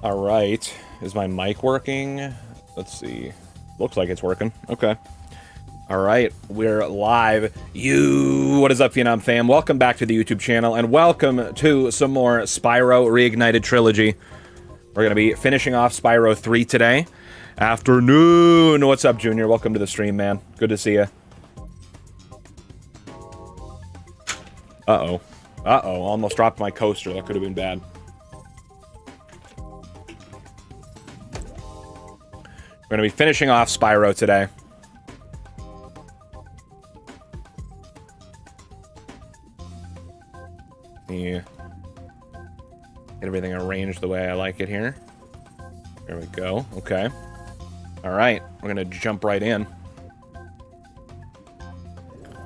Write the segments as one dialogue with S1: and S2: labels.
S1: All right. Is my mic working? Let's see. Looks like it's working. Okay. All right. We're live. What is up, Phenom fam? Welcome back to the YouTube channel, and welcome to some more Spyro Reignited Trilogy. We're going to be finishing off Spyro 3 today. Afternoon. What's up, Junior? Welcome to the stream, man. Good to see you. Uh-oh. Uh-oh. Almost dropped my coaster. That could have been bad. We're going to be finishing off Spyro today. Yeah. Get everything arranged the way I like it here. There we go. Okay. All right. We're going to jump right in.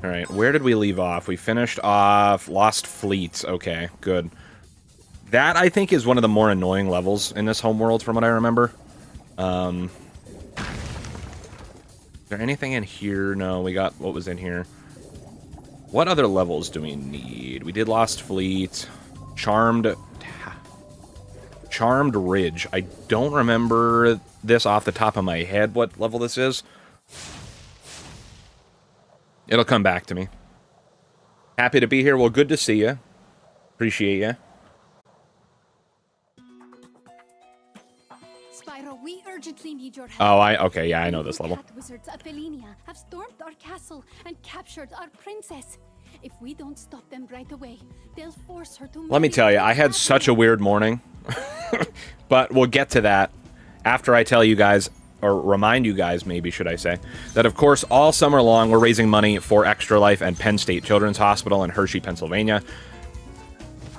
S1: All right. Where did we leave off? We finished off Lost Fleets. Okay. Good. That, I think, is one of the more annoying levels in this homeworld from what I remember. Is there anything in here? No, we got what was in here. What other levels do we need? We did Lost Fleet. Charmed Ridge. I don't remember this off the top of my head, what level this is. It'll come back to me. Happy to be here. Well, good to see you. Appreciate you.
S2: Spyro, we urgently need your help.
S1: Oh, okay, yeah, I know this level.
S2: The wizards of Phenom have stormed our castle and captured our princess. If we don't stop them right away, they'll force her to.
S1: Let me tell you, I had such a weird morning. But we'll get to that after I tell you guys, or remind you guys, maybe should I say, that of course all summer long we're raising money for Extra Life and Penn State Children's Hospital in Hershey, Pennsylvania.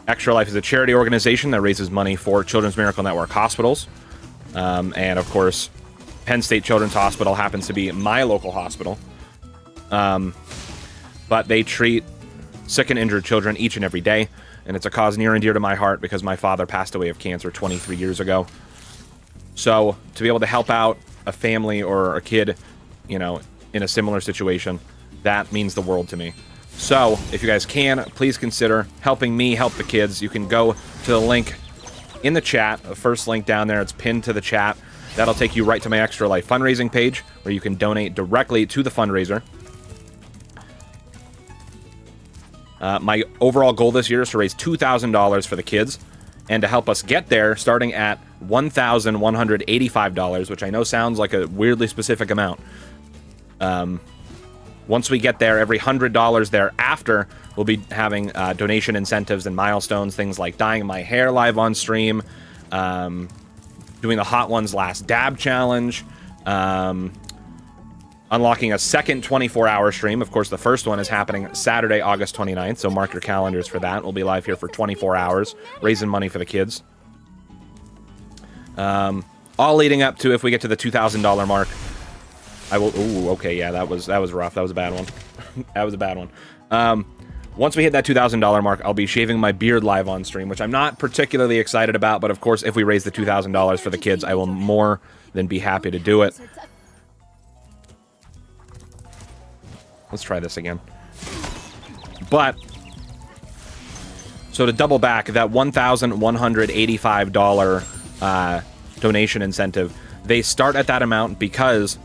S1: Extra Life is a charity organization that raises money for Children's Miracle Network hospitals. And of course, Penn State Children's Hospital happens to be my local hospital. But they treat sick and injured children each and every day. And it's a cause near and dear to my heart because my father passed away of cancer 23 years ago. So to be able to help out a family or a kid, you know, in a similar situation, that means the world to me. So if you guys can, please consider helping me help the kids. You can go to the link in the chat, the first link down there. It's pinned to the chat. That'll take you right to my Extra Life fundraising page where you can donate directly to the fundraiser. My overall goal this year is to raise $2,000 for the kids, and to help us get there, starting at $1,185, which I know sounds like a weirdly specific amount. Once we get there, every $100 thereafter, we'll be having donation incentives and milestones, things like dyeing my hair live on stream, doing the Hot Ones Last Dab Challenge, unlocking a second 24-hour stream. Of course, the first one is happening Saturday, August 29th, so mark your calendars for that. We'll be live here for 24 hours, raising money for the kids. All leading up to, if we get to the $2,000 mark, I will... Ooh, okay, yeah, that was rough. That was a bad one. That was a bad one. Once we hit that $2,000 mark, I'll be shaving my beard live on stream, which I'm not particularly excited about, but of course, if we raise the $2,000 for the kids, I will more than be happy to do it. Let's try this again. But, so to double back, that $1,185 donation incentive, they start at that amount because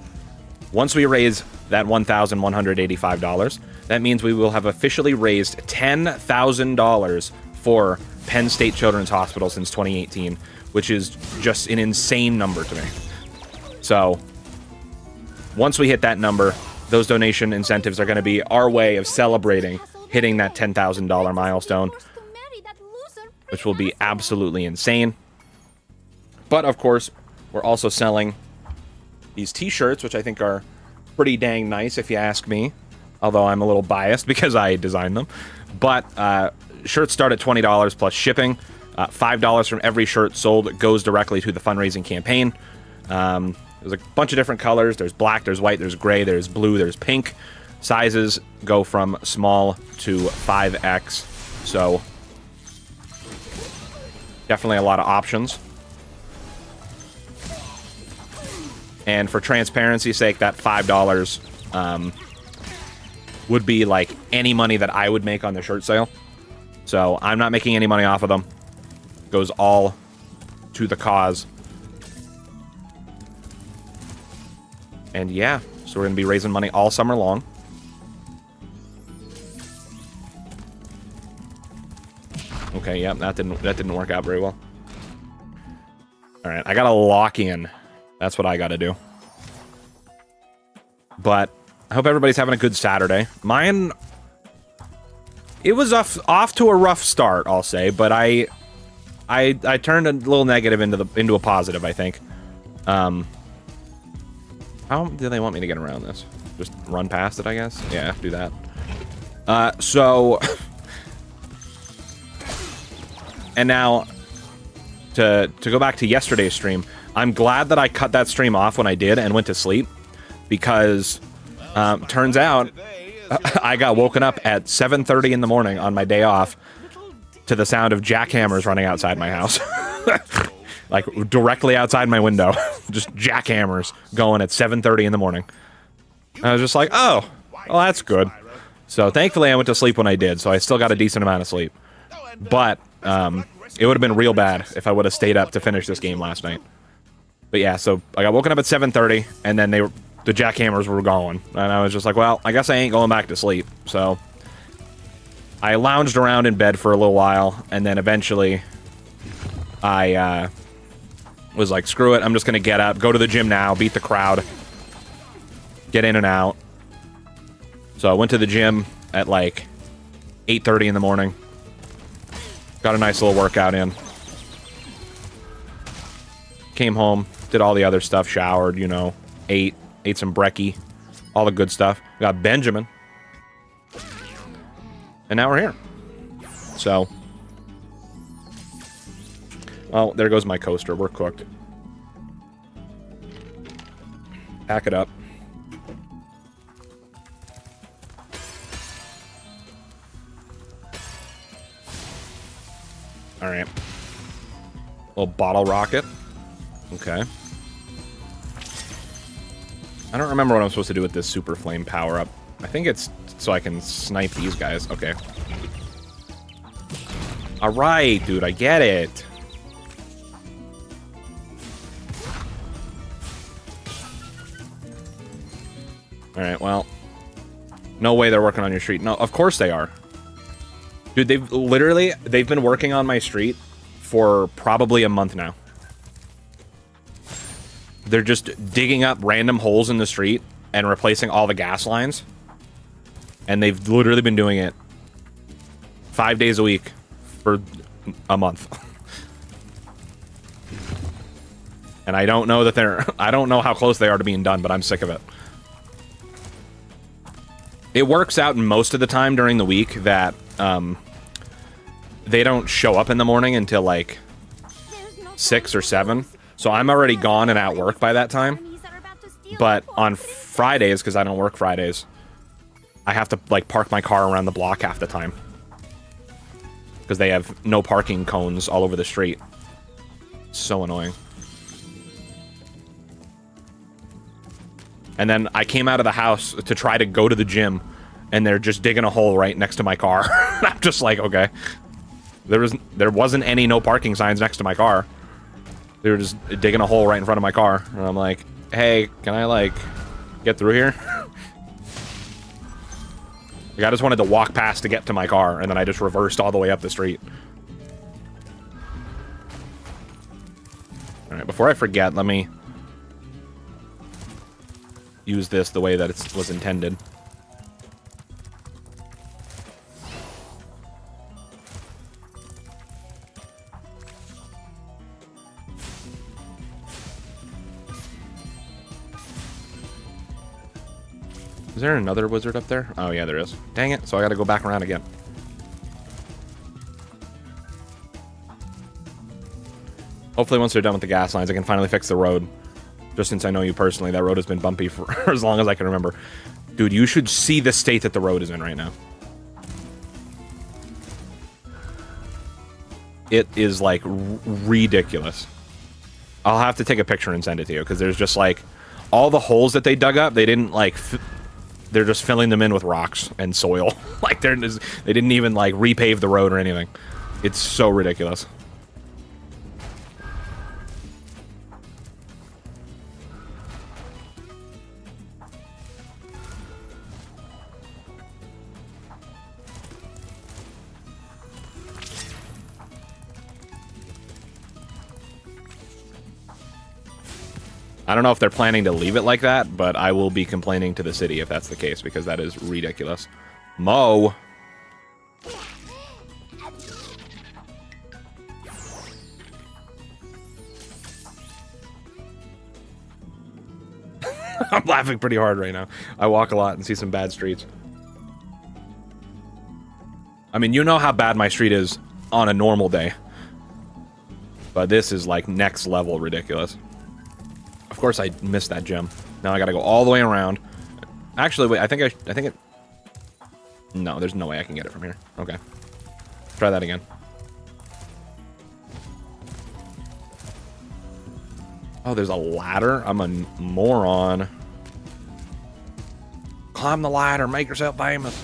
S1: once we raise that $1,185, that means we will have officially raised $10,000 for Penn State Children's Hospital since 2018, which is just an insane number to me. So, once we hit that number, those donation incentives are going to be our way of celebrating hitting that $10,000 milestone, which will be absolutely insane. But, of course, we're also selling these t-shirts, which I think are pretty dang nice, if you ask me. Although I'm a little biased because I designed them. But shirts start at $20 plus shipping. $5 from every shirt sold goes directly to the fundraising campaign. There's a bunch of different colors. There's black, there's white, there's gray, there's blue, there's pink. Sizes go from small to 5X. So, definitely a lot of options. And for transparency's sake, that $5 would be like any money that I would make on the shirt sale. So I'm not making any money off of them. Goes all to the cause. And yeah, so we're going to be raising money all summer long. Okay, yeah, that didn't work out very well. All right, I got to lock in. That's what I got to do. But I hope everybody's having a good Saturday. Mine, it was off to a rough start, I'll say, but I turned a little negative into a positive, I think. How do they want me to get around this? Just run past it, I guess? Yeah, do that. So... And now, to go back to yesterday's stream, I'm glad that I cut that stream off when I did and went to sleep, because turns out I got woken up at 7:30 in the morning on my day off to the sound of jackhammers running outside my house. Like, directly outside my window. Just jackhammers going at 7:30 in the morning. And I was just like, oh, well, that's good. So thankfully I went to sleep when I did, so I still got a decent amount of sleep. But it would have been real bad if I would have stayed up to finish this game last night. But yeah, so I got woken up at 7:30, and then the jackhammers were going. And I was just like, well, I guess I ain't going back to sleep. So I lounged around in bed for a little while, and then eventually I was like, screw it, I'm just going to get up, go to the gym now, beat the crowd, get in and out. So I went to the gym at like 8:30 in the morning. Got a nice little workout in. Came home, did all the other stuff, showered, you know, ate some brekkie, all the good stuff. Got Benjamin. And now we're here. So. Well, there goes my coaster. We're cooked. Pack it up. Alright. Little bottle rocket. Okay. I don't remember what I'm supposed to do with this super flame power-up. I think it's so I can snipe these guys. Okay. Alright, dude, I get it. Alright, well. No way they're working on your street. No, of course they are. Dude, they've been working on my street for probably a month now. They're just digging up random holes in the street and replacing all the gas lines. And they've literally been doing it 5 days a week for a month. And I don't know that I don't know how close they are to being done, but I'm sick of it. It works out most of the time during the week that they don't show up in the morning until like 6 or 7. So I'm already gone and at work by that time. But on Fridays, because I don't work Fridays, I have to like park my car around the block half the time. Because they have no parking cones all over the street. So annoying. And then I came out of the house to try to go to the gym, and they're just digging a hole right next to my car. I'm just like, okay. There wasn't any no parking signs next to my car. They were just digging a hole right in front of my car. And I'm like, hey, can I, like, get through here? Like, I just wanted to walk past to get to my car, and then I just reversed all the way up the street. Alright, before I forget, let me use this the way that it was intended. Is there another wizard up there? Oh, yeah, there is. Dang it, so I gotta go back around again. Hopefully once they're done with the gas lines, I can finally fix the road. Just since I know you personally, that road has been bumpy for as long as I can remember. Dude, you should see the state that the road is in right now. It is, like, ridiculous. I'll have to take a picture and send it to you, because there's just, like, all the holes that they dug up, they didn't, like, they're just filling them in with rocks and soil. Like, they didn't even, like, repave the road or anything. It's so ridiculous. I don't know if they're planning to leave it like that, but I will be complaining to the city if that's the case, because that is ridiculous. Mo! I'm laughing pretty hard right now. I walk a lot and see some bad streets. I mean, you know how bad my street is on a normal day. But this is, like, next level ridiculous. Of course I missed that gem. Now I gotta go all the way around. Actually, wait, I think it... No, there's no way I can get it from here. Okay. Try that again. Oh, there's a ladder? I'm a moron. Climb the ladder, make yourself famous.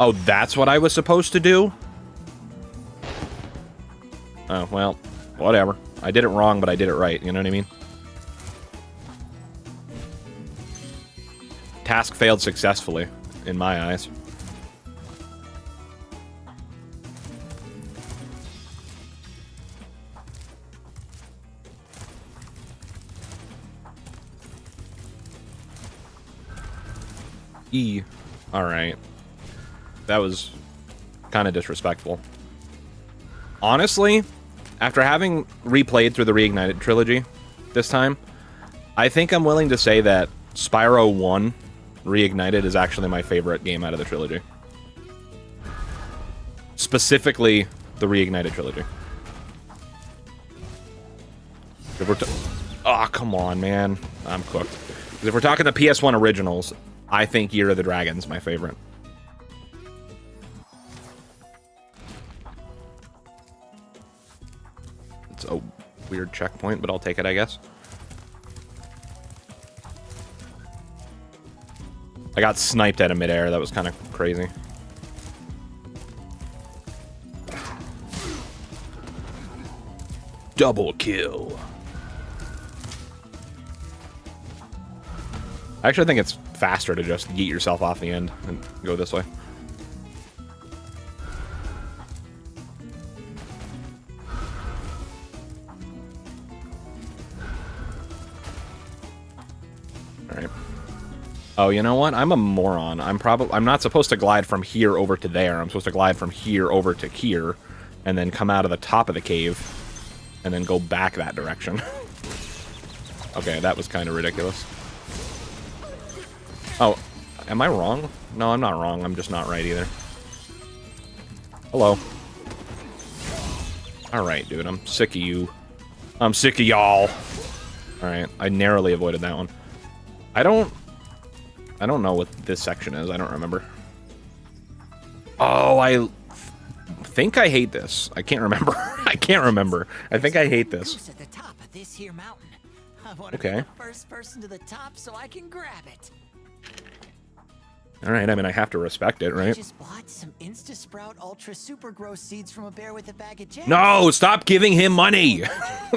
S1: Oh, that's what I was supposed to do? Oh, well, whatever. I did it wrong, but I did it right, you know what I mean? Task failed successfully, in my eyes. E. Alright. That was kind of disrespectful. Honestly, after having replayed through the Reignited Trilogy this time, I think I'm willing to say that Spyro 1 Reignited is actually my favorite game out of the trilogy. Specifically, the Reignited Trilogy. Oh, come on, man. I'm cooked. If we're talking the PS1 originals, I think Year of the Dragon's my favorite. It's a weird checkpoint, but I'll take it, I guess. I got sniped at in midair. That was kind of crazy. Double kill. I actually think it's faster to just yeet yourself off the end and go this way. Alright. Oh, you know what? I'm a moron. I'm not supposed to glide from here over to there. I'm supposed to glide from here over to here and then come out of the top of the cave and then go back that direction. Okay, that was kind of ridiculous. Oh, am I wrong? No, I'm not wrong. I'm just not right either. Hello. Alright, dude. I'm sick of you. I'm sick of y'all. Alright, I narrowly avoided that one. I don't know what this section is. I don't remember. Oh, I think I hate this. I can't remember. I can't remember. I think I hate this.
S3: At the top of this here mountain. I want to
S1: Okay.
S3: be the first person to the top so I can grab it.
S1: All right. I mean, I have to respect it,
S3: I
S1: right?
S3: just bought some Insta-Sprout Ultra Super Gross seeds from a bear with a bag of gems.
S1: No, stop giving him money.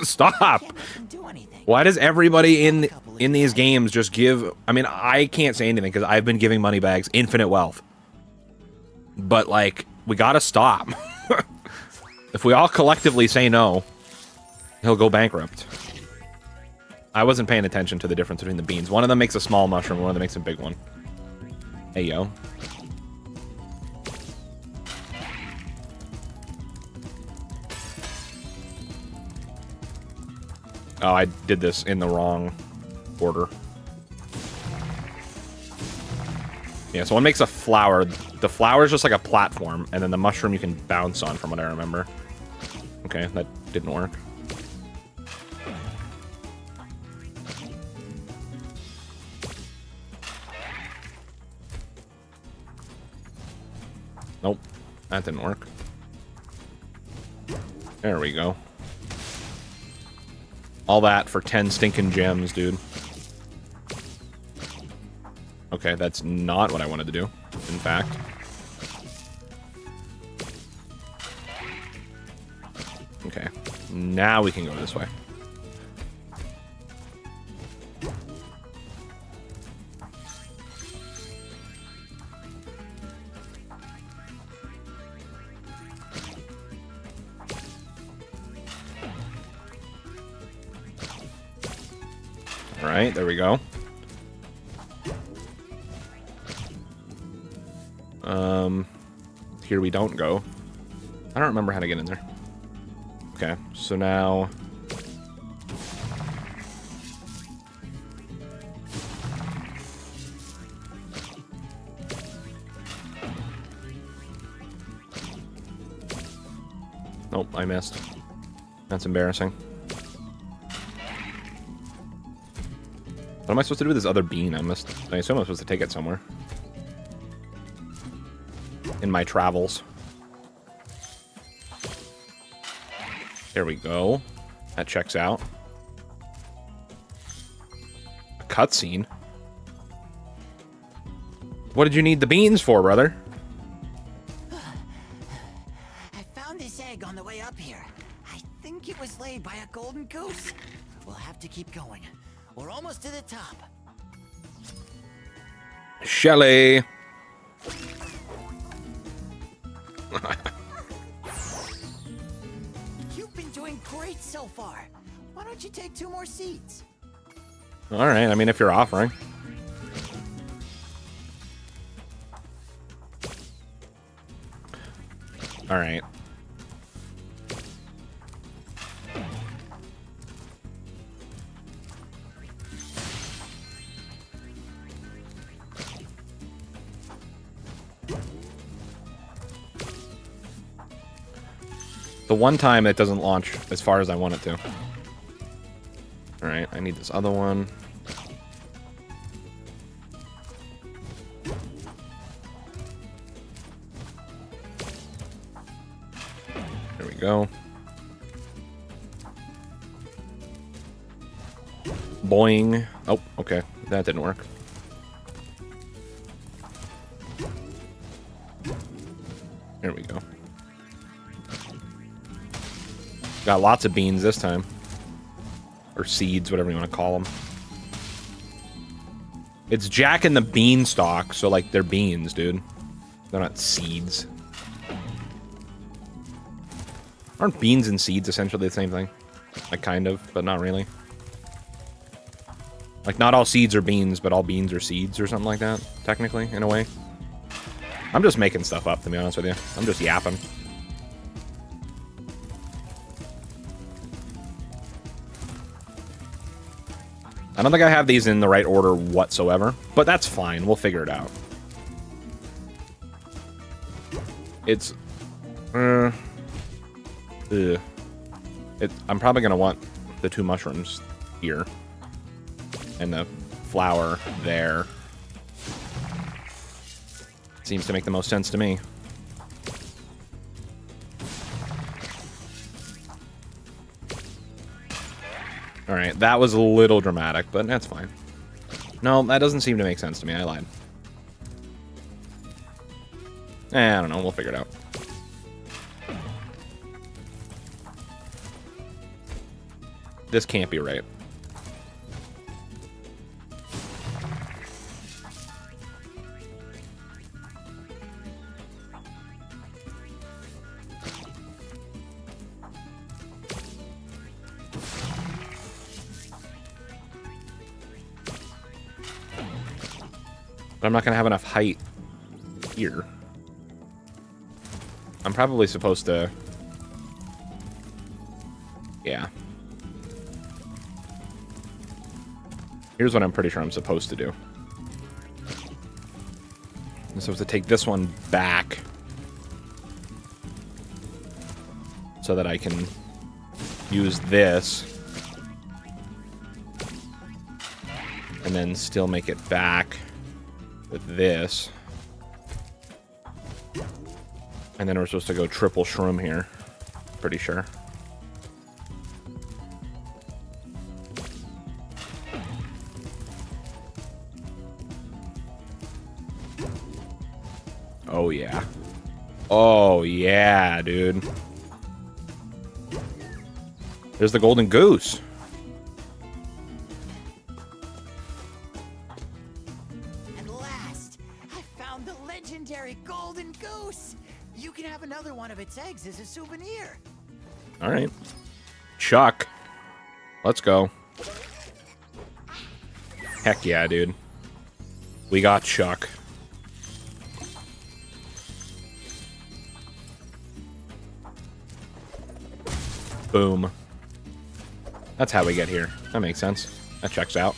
S1: Stop.
S3: Can't make him do anything.
S1: Why does everybody in these games just give... I mean, I can't say anything because I've been giving money bags infinite wealth. But, like, we gotta stop. If we all collectively say no, he'll go bankrupt. I wasn't paying attention to the difference between the beans. One of them makes a small mushroom, one of them makes a big one. Hey, yo. Oh, I did this in the wrong order. Yeah, so one makes a flower. The flower is just like a platform, and then the mushroom you can bounce on, from what I remember. Okay, that didn't work. Nope, that didn't work. There we go. All that for 10 stinking gems, dude. Okay, that's not what I wanted to do, in fact. Okay, now we can go this way. Alright, there we go. Here we don't go. I don't remember how to get in there. Okay, so now... Nope, I missed. That's embarrassing. What am I supposed to do with this other bean? I assume I'm supposed to take it somewhere. In my travels. There we go. That checks out. A cutscene? What did you need the beans for, brother?
S3: I found this egg on the way up here. I think it was laid by a golden goose. We'll have to keep going. We're almost to the top.
S1: Shelly!
S3: You've been doing great so far. Why don't you take 2 more seeds?
S1: Alright, I mean, if you're offering. Alright. The one time it doesn't launch as far as I want it to. Alright, I need this other one. There we go. Boing. Oh, okay. That didn't work. There we go. Got lots of beans this time. Or seeds, whatever you want to call them. It's Jack and the Beanstalk, so like they're beans, dude. They're not seeds. Aren't beans and seeds essentially the same thing? Like kind of, but not really. Like not all seeds are beans, but all beans are seeds or something like that, technically, in a way. I'm just making stuff up, to be honest with you. I'm just yapping. I don't think I have these in the right order whatsoever, but that's fine. We'll figure it out. It's... I'm probably going to want the 2 mushrooms here. And the flower there. Seems to make the most sense to me. Alright, that was a little dramatic, but that's fine. No, that doesn't seem to make sense to me. I lied. I don't know. We'll figure it out. This can't be right. But I'm not going to have enough height here. I'm probably supposed to... Yeah. Here's what I'm pretty sure I'm supposed to do. I'm supposed to take this one back so that I can use this and then still make it back with this. And then we're supposed to go triple shroom here. Pretty sure. Oh, yeah. Oh, yeah, dude. There's the golden goose.
S3: At last, I found the legendary golden goose. You can have another one of its eggs as a souvenir.
S1: All right. Chuck. Let's go. Heck yeah, dude. We got Chuck. Boom. That's how we get here. That makes sense. That checks out.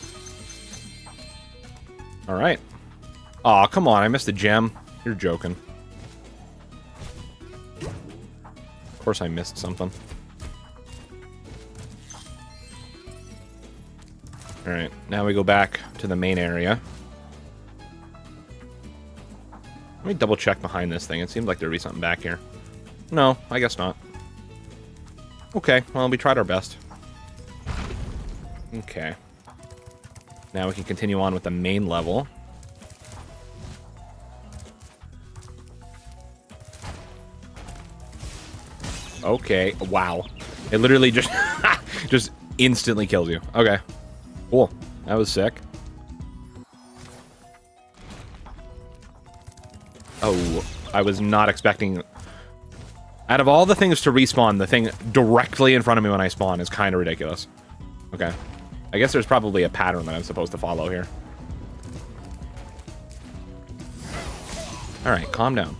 S1: Alright. Aw, come on. I missed a gem. You're joking. Of course I missed something. Alright, now we go back to the main area. Let me double check behind this thing. It seems like there'd be something back here. No, I guess not. Okay, well, we tried our best. Okay. Now we can continue on with the main level. Okay, wow. It literally just just instantly kills you. Okay. Cool. That was sick. Oh, I was not expecting... Out of all the things to respawn, the thing directly in front of me when I spawn is kind of ridiculous. Okay. I guess there's probably a pattern that I'm supposed to follow here. Alright, calm down.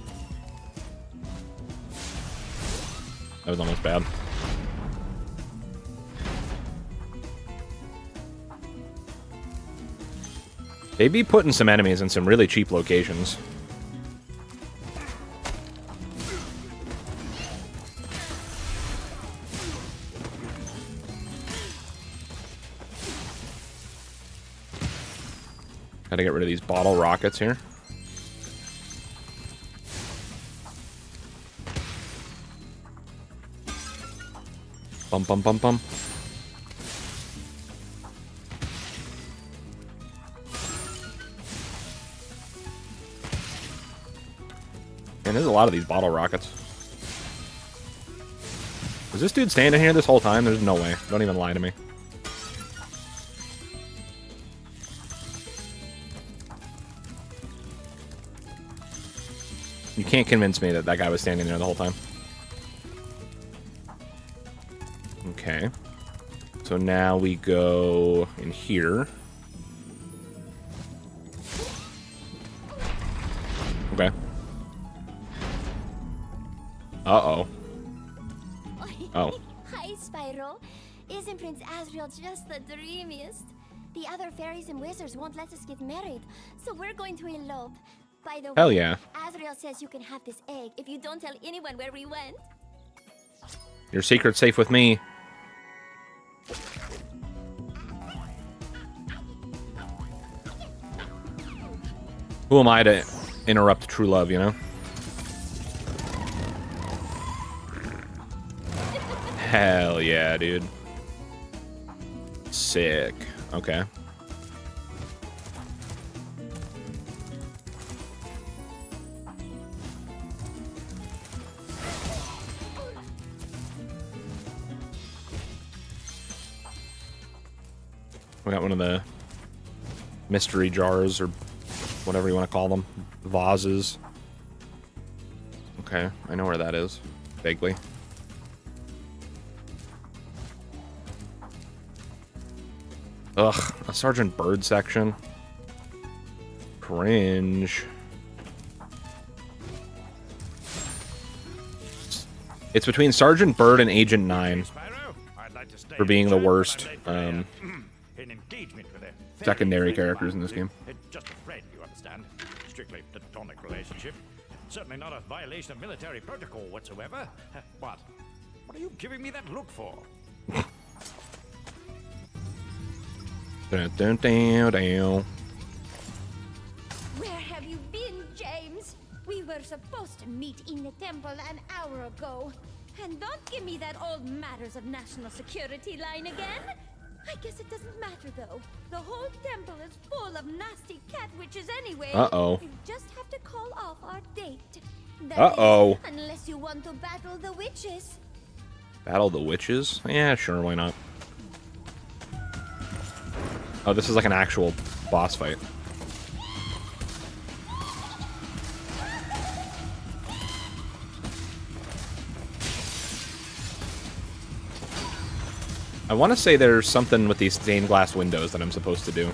S1: That was almost bad. They be putting some enemies in some really cheap locations. Gotta get rid of these bottle rockets here. Bum bum bum bum. Man, there's a lot of these bottle rockets. Was this dude standing here this whole time? There's no way. Don't even lie to me. You can't convince me that that guy was standing there the whole time. Okay. So now we go in here. Okay. Uh-oh. Oh.
S4: Hi, Spyro. Isn't Prince Azrael just the dreamiest? The other fairies and wizards won't let us get married, so we're going to elope. By the way,
S1: Hell yeah.
S4: Azrael says you can have this egg if you don't tell anyone where we went.
S1: Your secret's safe with me. Who am I to interrupt true love, you know? Hell yeah, dude. Sick. Okay. We got one of the mystery jars, or whatever you want to call them. Vases. Okay, I know where that is. Vaguely. Ugh, a Sergeant Bird section. Cringe. It's between Sergeant Bird and Agent 9 for being the worst secondary characters in this game.
S5: Just a friend, you understand. Strictly platonic relationship. Certainly not a violation of military protocol whatsoever. What? What are you giving me that look for?
S4: Where have you been, James? We were supposed to meet in the temple an hour ago. And don't give me that old matters of national security line again. I guess it doesn't matter, though. The whole temple is full of nasty cat witches anyway.
S1: Uh-oh.
S4: You just have to call off our date. That
S1: Uh-oh.
S4: is, unless you want to battle the witches.
S1: Battle the witches? Yeah, sure, why not? Oh, this is like an actual boss fight. I want to say there's something with these stained glass windows that I'm supposed to do.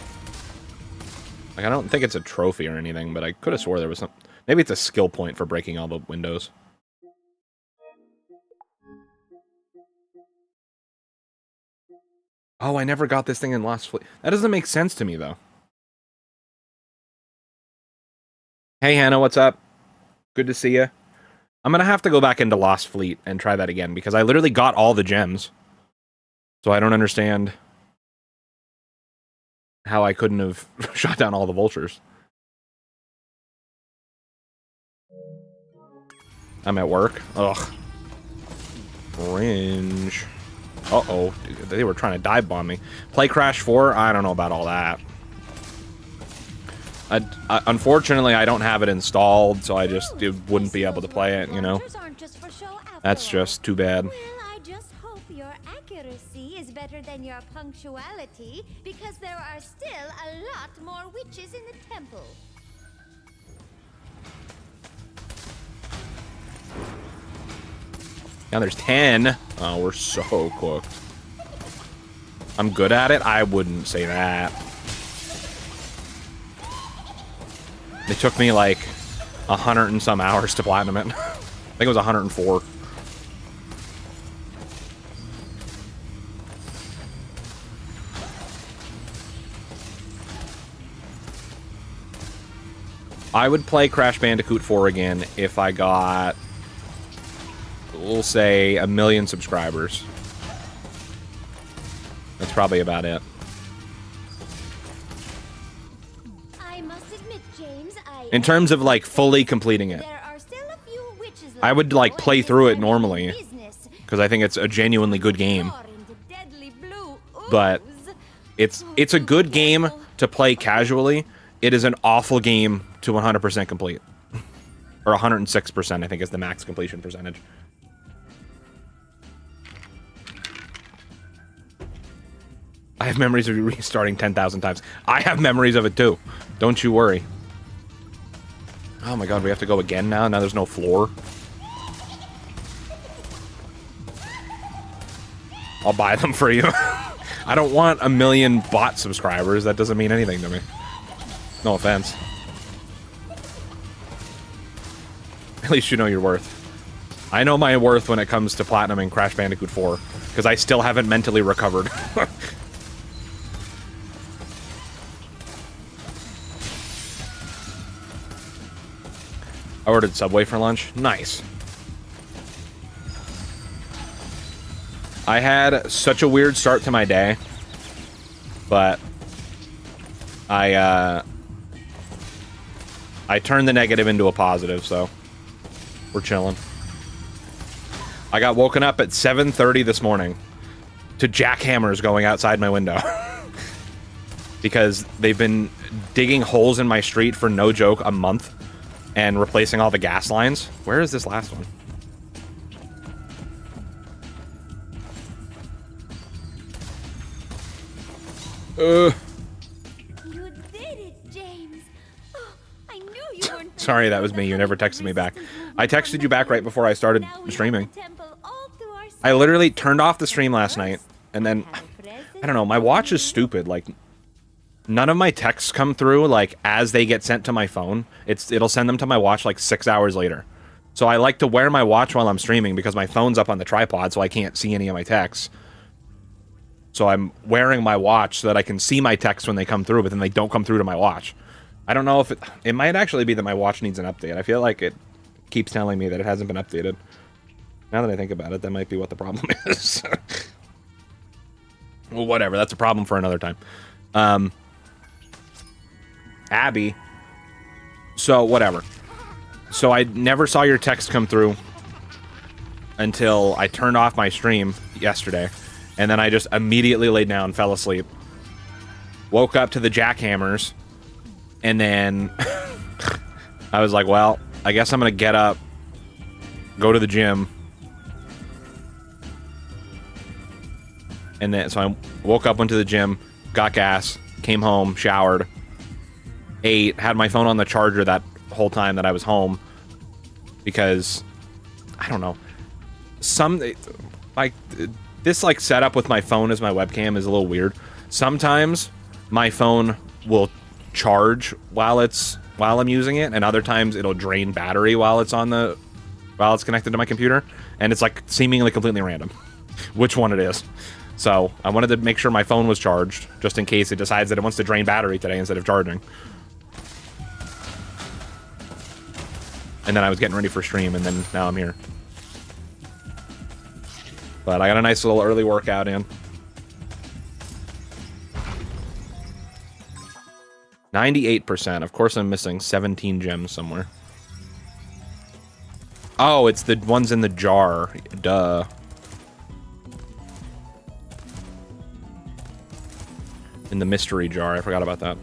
S1: Like, I don't think it's a trophy or anything, but I could have swore there was some... Maybe it's a skill point for breaking all the windows. Oh, I never got this thing in Lost Fleet. That doesn't make sense to me, though. Hey, Hannah, what's up? Good to see you. I'm going to have to go back into Lost Fleet and try that again, because I literally got all the gems. So I don't understand how I couldn't have shot down all the vultures. I'm at work. Ugh. Cringe. Uh-oh. They were trying to dive bomb me. Play Crash 4? I don't know about all that. Unfortunately, I don't have it installed, so I just wouldn't be able to play it, you know? That's just too bad.
S4: Well, I just hope your accuracy is better than your punctuality, because there are still a lot more witches in the temple.
S1: Now there's 10. Oh, we're so cooked. I'm good at it? I wouldn't say that. It took me like 100 and some hours to platinum it. I think it was 104. I would play Crash Bandicoot 4 again if I got, we'll say, 1 million subscribers. That's probably about it.
S4: I must admit, James,
S1: In terms of, like, fully completing it.
S4: there are still a few witches
S1: I would, like,
S4: left
S1: play
S4: in
S1: through it
S4: this
S1: normally,
S4: business.
S1: because I think it's a genuinely good game.
S4: Roar into deadly blue
S1: But
S4: ooze.
S1: it's a good game to play casually. It is an awful game to 100% complete. Or 106%, I think, is the max completion percentage. I have memories of restarting 10,000 times. I have memories of it, too. Don't you worry. Oh my god, we have to go again now? Now there's no floor. I'll buy them for you. I don't want 1 million bot subscribers. That doesn't mean anything to me. No offense. At least you know your worth. I know my worth when it comes to Platinum and Crash Bandicoot 4, because I still haven't mentally recovered. I ordered Subway for lunch. Nice. I had such a weird start to my day, but I turned the negative into a positive, so we're chilling. I got woken up at 7:30 this morning to jackhammers going outside my window. Because they've been digging holes in my street for no joke a month and replacing all the gas lines. Where is this last one?
S4: You did it, James. Oh, I knew you weren't.
S1: Sorry, that was me. You never texted me back. I texted you back right before I started streaming. I literally turned off the stream last night, and then, I don't know, my watch is stupid. Like, none of my texts come through, like, as they get sent to my phone. It'll send them to my watch, like, 6 hours later. So I like to wear my watch while I'm streaming, because my phone's up on the tripod, so I can't see any of my texts. So I'm wearing my watch so that I can see my texts when they come through, but then they don't come through to my watch. I don't know if it might actually be that my watch needs an update. I feel like it keeps telling me that it hasn't been updated. Now that I think about it, that might be what the problem is. Well, whatever. That's a problem for another time. Abby. So, whatever. So, I never saw your text come through until I turned off my stream yesterday. And then I just immediately laid down, fell asleep. Woke up to the jackhammers. And then I was like, well, I guess I'm going to get up, go to the gym. And then, so I woke up, went to the gym, got gas, came home, showered, ate, had my phone on the charger that whole time that I was home. Because, I don't know, this, like, setup with my phone as my webcam is a little weird. Sometimes my phone will charge while I'm using it, and other times it'll drain battery while it's connected to my computer, and it's like seemingly completely random which one it is. So I wanted to make sure my phone was charged just in case it decides that it wants to drain battery today instead of charging. And then I was getting ready for stream, and then now I'm here. But I got a nice little early workout in. 98%. Of course I'm missing 17 gems somewhere. Oh, it's the ones in the jar. Duh. In the mystery jar. I forgot about that.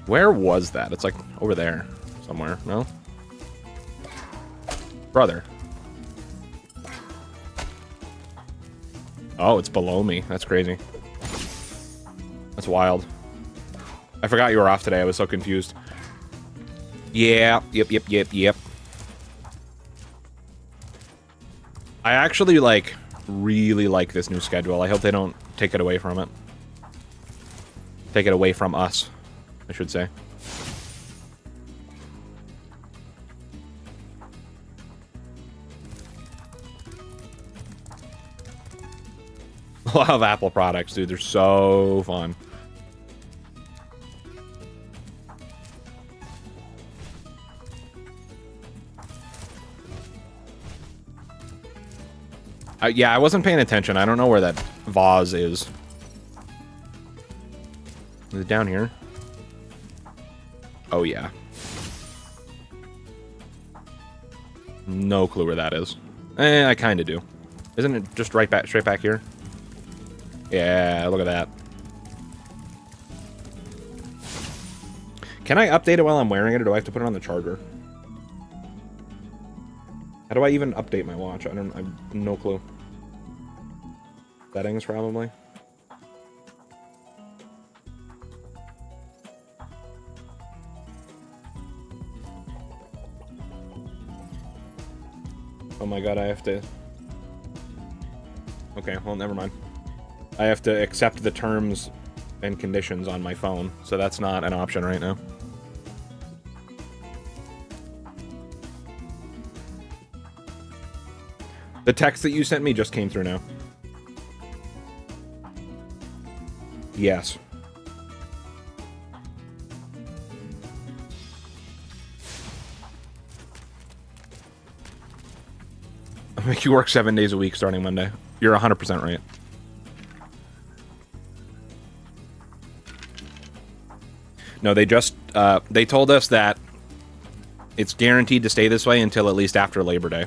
S1: Where was that? It's like over there somewhere. No? Brother. Oh, it's below me. That's crazy. That's wild. I forgot you were off today. I was so confused. Yeah. Yep. I actually, like, really like this new schedule. I hope they don't take it away from it. Take it away from us, I should say. I love Apple products, dude. They're so fun. Yeah, I wasn't paying attention. I don't know where that vase is. Is it down here? Oh, yeah. No clue where that is. I kind of do. Isn't it just straight back here? Yeah, look at that. Can I update it while I'm wearing it, or do I have to put it on the charger? How do I even update my watch? I have no clue. Settings, probably. Oh my god, I have to... Okay, well, never mind. I have to accept the terms and conditions on my phone, so that's not an option right now. The text that you sent me just came through now. Yes. I'll make you work 7 days a week starting Monday. You're 100% right. No, they just, they told us that it's guaranteed to stay this way until at least after Labor Day.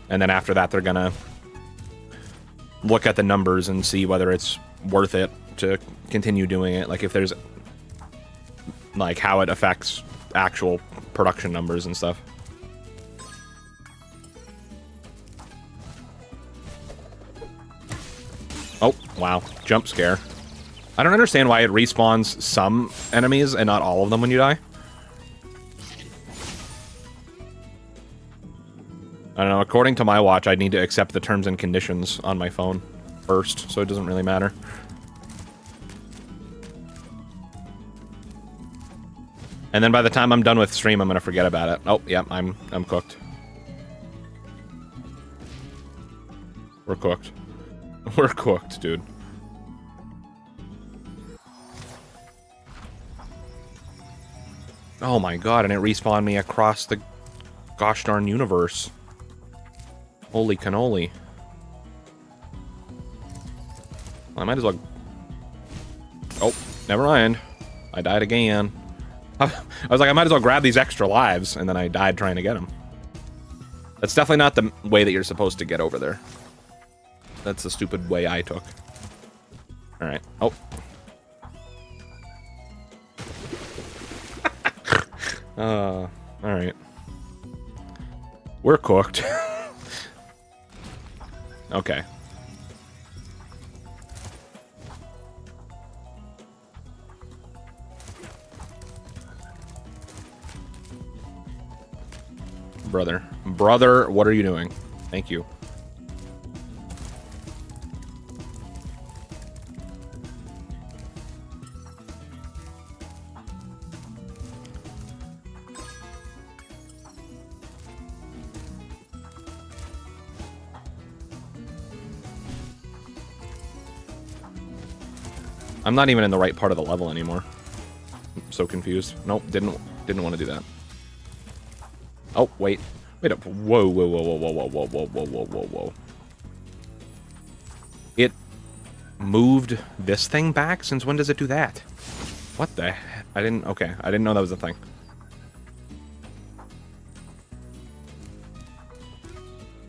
S1: And then after that, they're gonna look at the numbers and see whether it's worth it to continue doing it. Like, if there's, like, how it affects actual production numbers and stuff. Oh, wow. Jump scare. I don't understand why it respawns some enemies and not all of them when you die. I don't know, according to my watch, I need to accept the terms and conditions on my phone first, so it doesn't really matter. And then by the time I'm done with stream, I'm gonna forget about it. Oh, yeah, I'm cooked. We're cooked. We're cooked, dude. Oh my god, and it respawned me across the gosh darn universe. Holy cannoli. Well, I might as well... Oh, never mind. I died again. I was like, I might as well grab these extra lives, and then I died trying to get them. That's definitely not the way that you're supposed to get over there. That's the stupid way I took. Alright. Oh. Alright. We're cooked. Okay. Brother, what are you doing? Thank you. I'm not even in the right part of the level anymore. I'm so confused. Nope, didn't want to do that. Oh, wait. Wait up. Whoa, whoa, whoa, whoa, whoa, whoa, whoa, whoa, whoa, whoa, whoa, whoa. It moved this thing back? Since when does it do that? What the heck? I didn't... Okay, I didn't know that was a thing.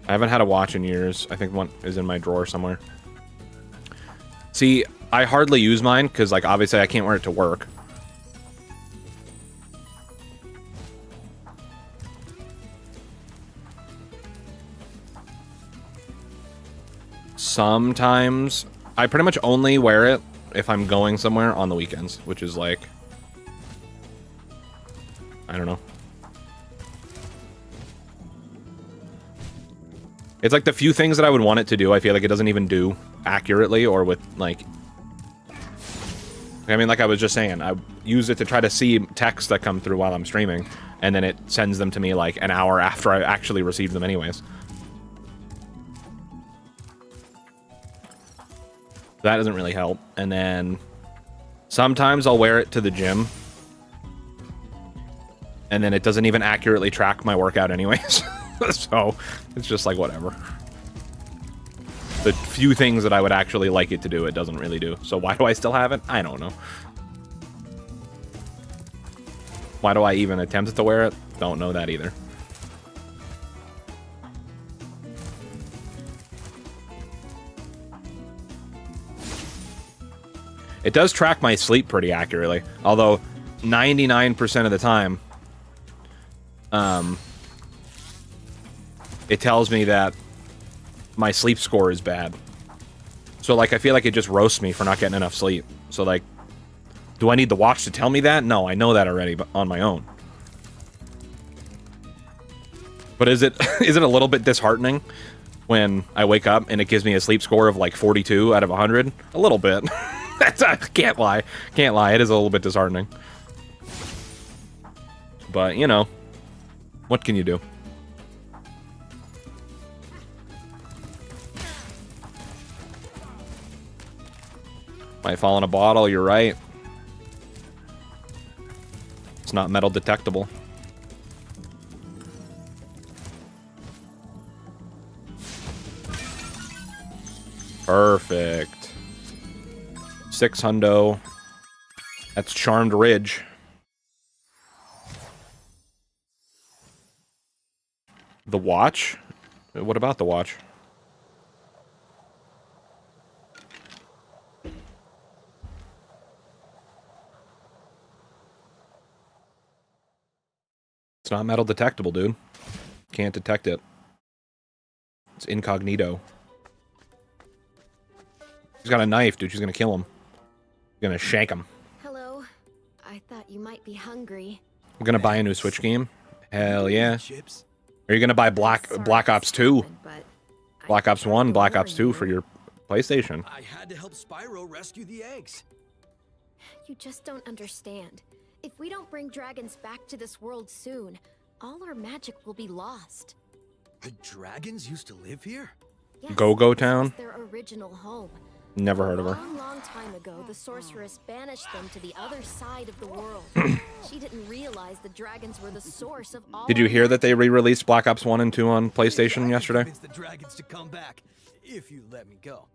S1: I haven't had a watch in years. I think one is in my drawer somewhere. See, I hardly use mine, because, like, obviously I can't wear it to work. Sometimes I pretty much only wear it if I'm going somewhere on the weekends, which is like, I don't know. It's like the few things that I would want it to do, I feel like it doesn't even do accurately or with like, I mean, like I was just saying, I use it to try to see texts that come through while I'm streaming, and then it sends them to me like an hour after I actually received them anyways. That doesn't really help. And then sometimes I'll wear it to the gym, and then it doesn't even accurately track my workout anyways. So it's just like whatever. The few things that I would actually like it to do, it doesn't really do. So why do I still have it? I don't know. Why do I even attempt to wear it? Don't know that either. It does track my sleep pretty accurately, although 99% of the time, it tells me that my sleep score is bad. So, like, I feel like it just roasts me for not getting enough sleep. So, like, do I need the watch to tell me that? No, I know that already, but on my own. But is it a little bit disheartening when I wake up and it gives me a sleep score of, like, 42 out of 100? A little bit. I can't lie. Can't lie. It is a little bit disheartening. But, you know, what can you do? Might fall in a bottle, you're right. It's not metal detectable. Perfect. 6 hundo. That's Charmed Ridge. The watch? What about the watch? It's not metal detectable, dude. Can't detect it. It's incognito. She's got a knife, dude. She's gonna kill him. Gonna shank him.
S6: Hello. I thought you might be hungry.
S1: I'm gonna buy a new Switch game. Hell yeah. Are you gonna buy Black Ops 2? Black Ops 1, Black Ops 2 for your PlayStation.
S7: I had to help Spyro rescue the eggs.
S6: You just don't understand. If we don't bring dragons back to this world soon, all our magic will be lost.
S7: The dragons used to live here?
S6: Yes,
S1: Go-Go
S6: this
S1: Town?
S6: is their original home.
S1: Never heard of her.
S6: A long, long time ago, the sorceress banished them to the other side of the world. She didn't realize the dragons were the source of all.
S1: Did you hear that they re-released Black Ops 1 and 2 on PlayStation yesterday?
S7: Convince the dragons to come back, if you let me go.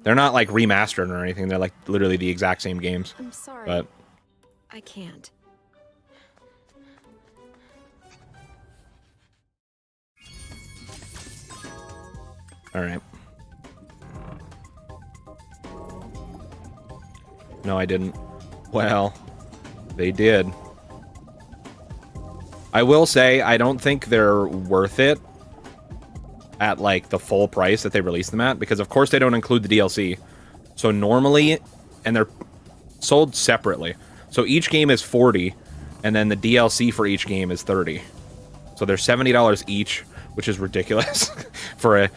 S1: They're not like remastered or anything. They're like literally the exact same games.
S6: I'm sorry.
S1: But
S6: I can't.
S1: all right. No, I didn't. Well, they did. I will say, I don't think they're worth it at, like, the full price that they released them at, because, of course, they don't include the DLC. So, normally, and they're sold separately. So, each game is $40, and then the DLC for each game is $30. So, they're $70 each, which is ridiculous for a,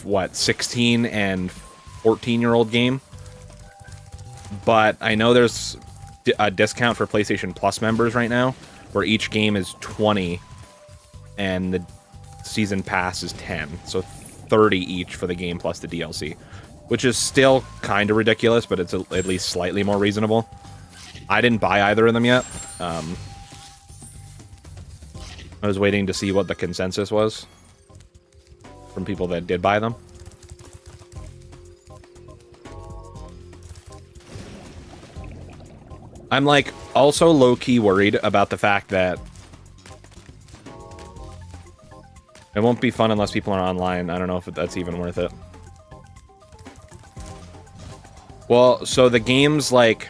S1: what, 16 and 14-year-old game. But I know there's a discount for PlayStation Plus members right now, where each game is $20, and the season pass is $10. So $30 each for the game plus the DLC. which is still kind of ridiculous, but it's at least slightly more reasonable. I didn't buy either of them yet. I was waiting to see what the consensus was from people that did buy them. I'm like also low-key worried about the fact that it won't be fun unless people are online. I don't know if that's even worth it. Well, so the games like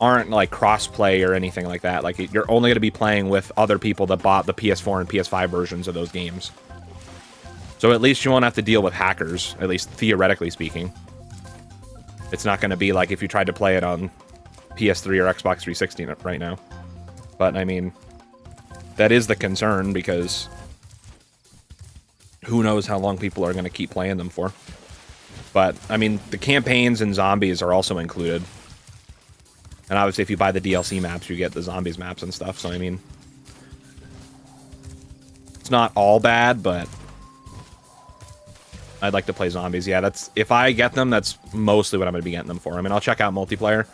S1: aren't like cross-play or anything like that. Like you're only going to be playing with other people that bought the PS4 and PS5 versions of those games. So at least you won't have to deal with hackers, at least theoretically speaking. It's not going to be like if you tried to play it on PS3 or Xbox 360 right now. But I mean, that is the concern because who knows how long people are going to keep playing them for. But I mean, the campaigns and zombies are also included. And obviously if you buy the DLC maps, you get the zombies maps and stuff. So I mean, it's not all bad, but I'd like to play zombies. Yeah, that's if I get them, that's mostly what I'm going to be getting them for. I mean, I'll check out multiplayer.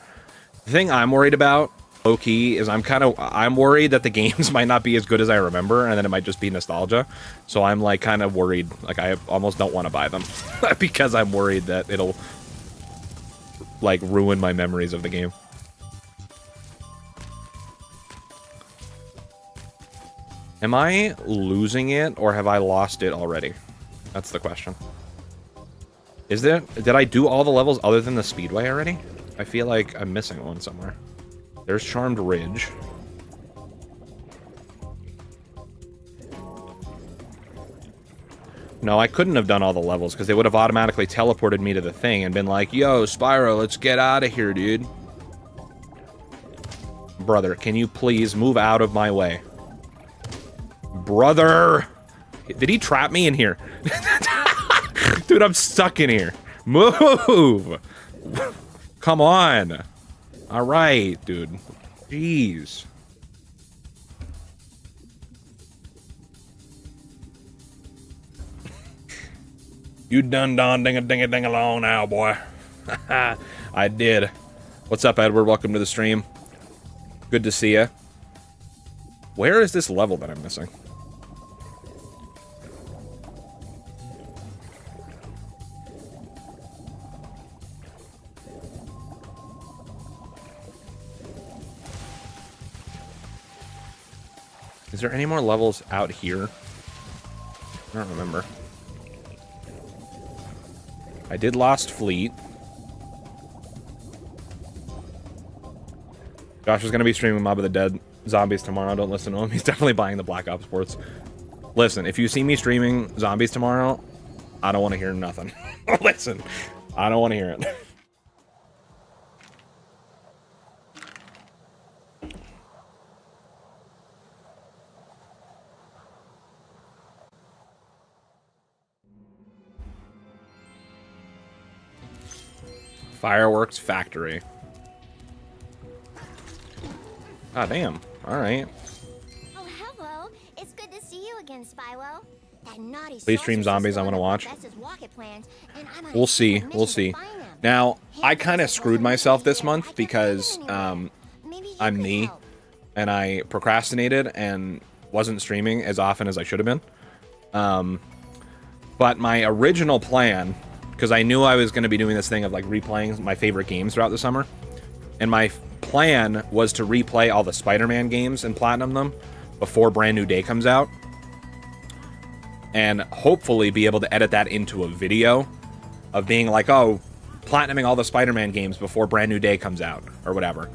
S1: The thing I'm worried about, low-key, is I'm worried that the games might not be as good as I remember, and then it might just be nostalgia. So I'm like kind of worried. Like I almost don't want to buy them because I'm worried that it'll like ruin my memories of the game. Am I losing it or have I lost it already? That's the question. Is there... Did I do all the levels other than the Speedway already? I feel like I'm missing one somewhere. There's Charmed Ridge. No, I couldn't have done all the levels because they would have automatically teleported me to the thing and been like, yo, Spyro, let's get out of here, dude. Brother, can you please move out of my way? Brother! Did he trap me in here? Dude, I'm stuck in here. Move! Come on. Alright, dude. Jeez. You done ding-a-ding-a-ding-a-along now, boy. I did. What's up, Edward? Welcome to the stream. Good to see ya. Where is this level that I'm missing? Is there any more levels out here? I don't remember. I did Lost Fleet. Josh is going to be streaming Mob of the Dead Zombies tomorrow. Don't listen to him. He's definitely buying the Black Ops Sports. Listen, if you see me streaming Zombies tomorrow, I don't want to hear nothing. Listen, I don't want to hear it. Fireworks Factory. Ah, damn. Alright.
S8: Oh, hello. It's good to see you again, Spyro. That naughty
S1: Please stream Zombies, I want to watch.
S8: Plans,
S1: We'll see. We'll see. Now, I kind of screwed myself this month because I'm knee, and I procrastinated and wasn't streaming as often as I should have been. But my original plan, because I knew I was going to be doing this thing of like replaying my favorite games throughout the summer, and my plan was to replay all the Spider-Man games and platinum them before Brand New Day comes out, and hopefully be able to edit that into a video of being like, oh, platinuming all the Spider-Man games before Brand New Day comes out, or whatever.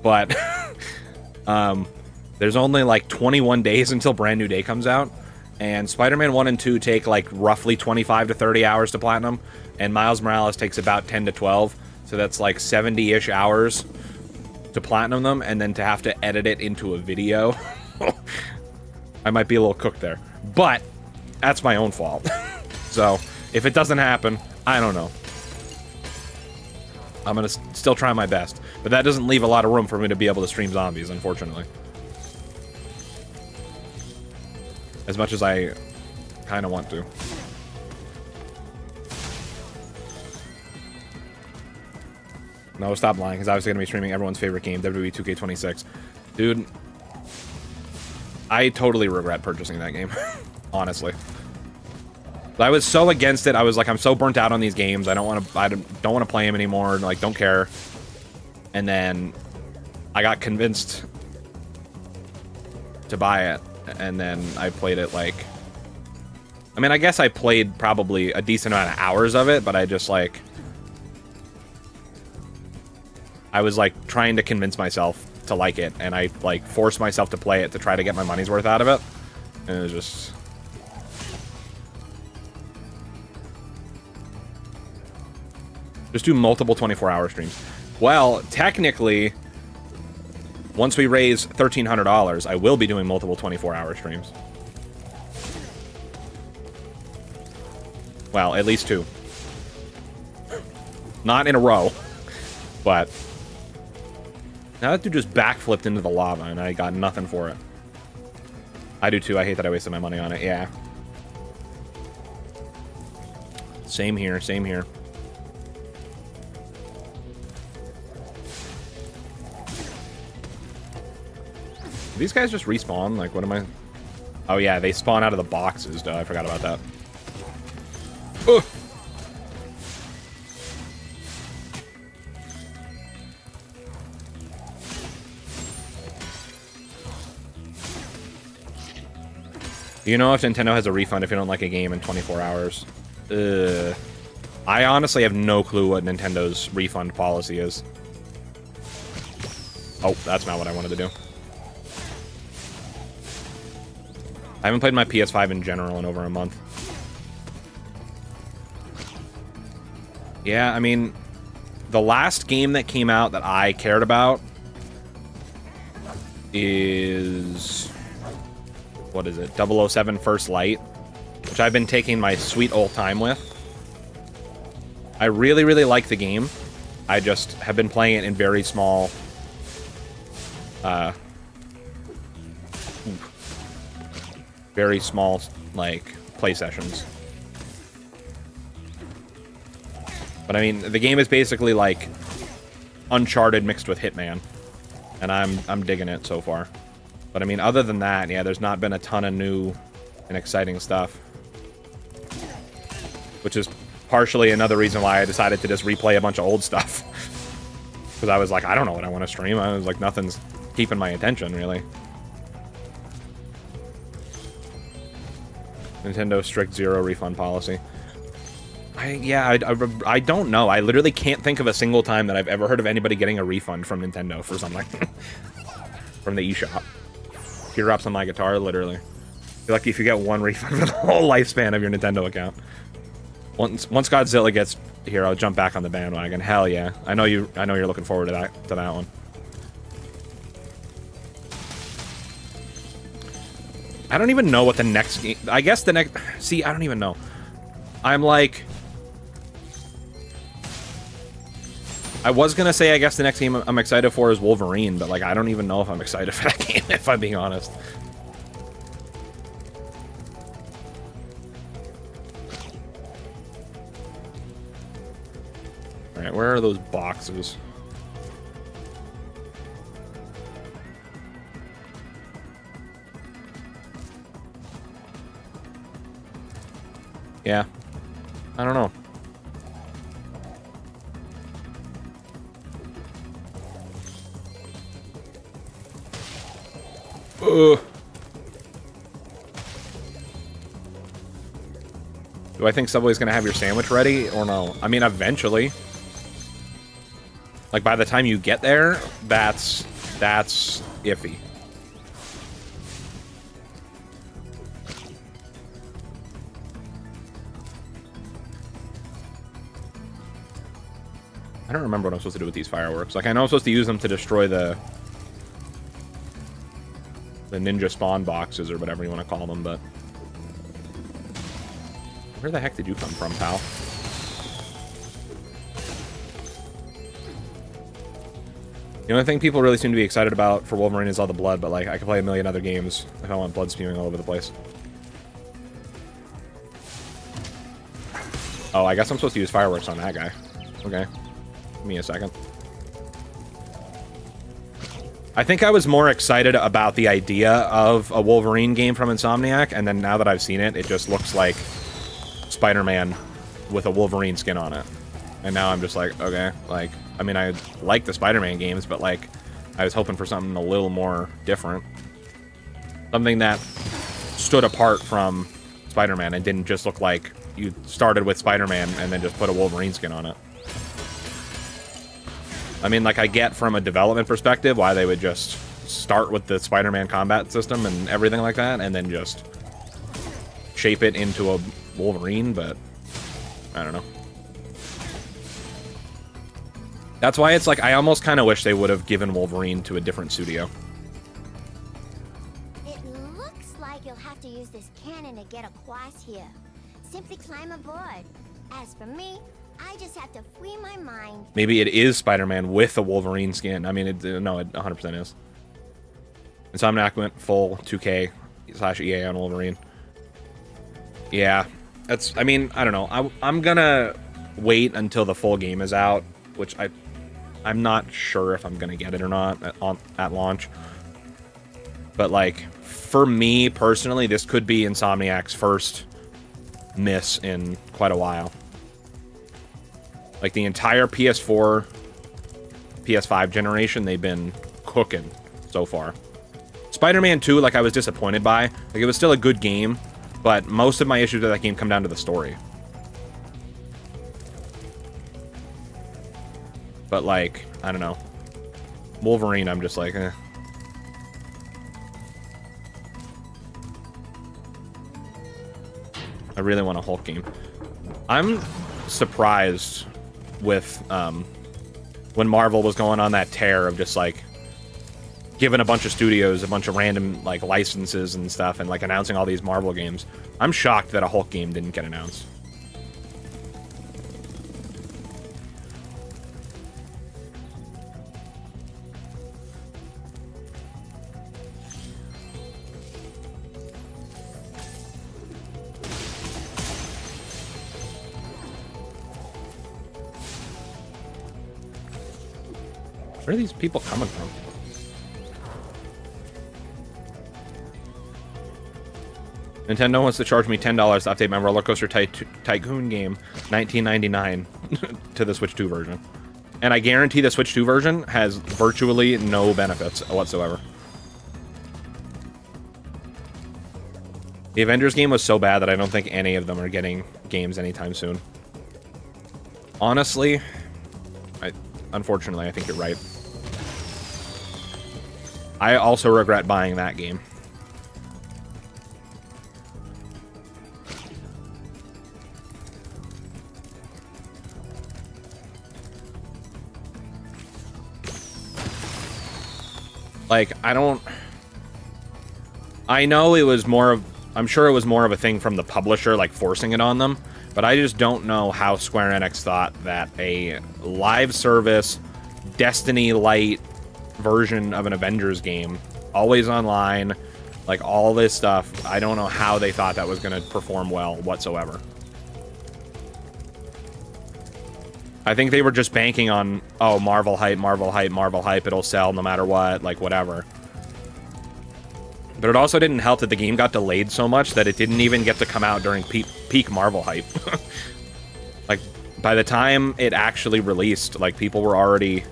S1: But there's only like 21 days until Brand New Day comes out, and Spider-Man 1 and 2 take like roughly 25 to 30 hours to platinum, and Miles Morales takes about 10 to 12, so that's like 70-ish hours to platinum them, and then to have to edit it into a video. I might be a little cooked there, but that's my own fault. So if it doesn't happen, I don't know. I'm gonna still try my best, but that doesn't leave a lot of room for me to be able to stream Zombies, unfortunately. As much as I kind of want to. No, stop lying, because I was going to be streaming everyone's favorite game, WWE 2K26. Dude, I totally regret purchasing that game, honestly. I was so against it. I was like, I'm so burnt out on these games. I don't want to play them anymore. Like, don't care. And then I got convinced to buy it, and then I played it like... I mean, I guess I played probably a decent amount of hours of it, but I just like... I was like trying to convince myself to like it, and I like forced myself to play it to try to get my money's worth out of it. And it was just... Just do multiple 24-hour streams. Well, technically, once we raise $1,300, I will be doing multiple 24-hour streams. Well, at least 2. Not in a row, but... Now that dude just backflipped into the lava, and I got nothing for it. I do too. I hate that I wasted my money on it. Yeah. Same here. Same here. These guys just respawn? Like, what am I... Oh, yeah, they spawn out of the boxes. Duh, I forgot about that. Ugh. You know if Nintendo has a refund if you don't like a game in 24 hours? I honestly have no clue what Nintendo's refund policy is. Oh, that's not what I wanted to do. I haven't played my PS5 in general in over a month. Yeah, I mean, the last game that came out that I cared about is... What is it? 007 First Light, which I've been taking my sweet old time with. I really, really like the game. I just have been playing it in very small... very small, like, play sessions. But I mean, the game is basically like Uncharted mixed with Hitman, and I'm digging it so far. But I mean, other than that, yeah, there's not been a ton of new and exciting stuff, which is partially another reason why I decided to just replay a bunch of old stuff. Because I was like, I don't know what I want to stream. I was like, nothing's keeping my attention, really. Nintendo strict 0 refund policy. I don't know. I literally can't think of a single time that I've ever heard of anybody getting a refund from Nintendo for something. From the eShop. Teardrops on my guitar, literally. You're lucky if you get one refund for the whole lifespan of your Nintendo account. Once Godzilla gets here, I'll jump back on the bandwagon. Hell yeah. I know you're looking forward to that one. I don't even know what the next game... I guess the next... See, I don't even know. I'm like... I was gonna say, I guess the next game I'm excited for is Wolverine, but, like, I don't even know if I'm excited for that game, if I'm being honest. Alright, where are those boxes? Yeah. I don't know. Ugh. Do I think Subway's gonna have your sandwich ready or no? I mean, eventually. Like, by the time you get there, that's iffy. I don't remember what I'm supposed to do with these fireworks. Like, I know I'm supposed to use them to destroy the ninja spawn boxes or whatever you want to call them, but... Where the heck did you come from, pal? The only thing people really seem to be excited about for Wolverine is all the blood, but, like, I can play a million other games if I want blood spewing all over the place. Oh, I guess I'm supposed to use fireworks on that guy. Okay. Give me a second. I think I was more excited about the idea of a Wolverine game from Insomniac, and then now that I've seen it, it just looks like Spider-Man with a Wolverine skin on it. And now I'm just like, okay, like, I mean, I like the Spider-Man games, but like, I was hoping for something a little more different. Something that stood apart from Spider-Man and didn't just look like you started with Spider-Man and then just put a Wolverine skin on it. I mean, like, I get from a development perspective why they would just start with the Spider-Man combat system and everything like that, and then just shape it into a Wolverine, but I don't know. That's why it's like, I almost kind of wish they would have given Wolverine to a different studio.
S8: It looks like you'll have to use this cannon to get across here. Simply climb aboard. As for me, I just have to free my mind.
S1: Maybe it is Spider-Man with a Wolverine skin. I mean, no, it 100% is. Insomniac went full 2K/EA on Wolverine. Yeah, that's, I mean, I don't know. I'm gonna wait until the full game is out, which I'm not sure if I'm gonna get it or not at launch. But like, for me personally, this could be Insomniac's first miss in quite a while. Like, the entire PS4, PS5 generation, they've been cooking so far. Spider-Man 2, like, I was disappointed by. Like, it was still a good game, but most of my issues with that game come down to the story. But, like, I don't know. Wolverine, I'm just like, eh. I really want a Hulk game. I'm surprised with when Marvel was going on that tear of just like giving a bunch of studios a bunch of random like licenses and stuff and like announcing all these Marvel games. I'm shocked that a Hulk game didn't get announced. Where are these people coming from? Nintendo wants to charge me $10 to update my Roller Coaster Tycoon game, $19.99, to the Switch 2 version. And I guarantee the Switch 2 version has virtually no benefits whatsoever. The Avengers game was so bad that I don't think any of them are getting games anytime soon. Honestly, unfortunately, I think you're right. I also regret buying that game. Like, I know it was more of, I'm sure it was more of a thing from the publisher, like forcing it on them, but I just don't know how Square Enix thought that a live service, Destiny-light version of an Avengers game, always online, like all this stuff, I don't know how they thought that was going to perform well whatsoever. I think they were just banking on, oh, Marvel hype, Marvel hype, Marvel hype, it'll sell no matter what, like whatever. But it also didn't help that the game got delayed so much that it didn't even get to come out during peak Marvel hype. Like, by the time it actually released, like, people were already...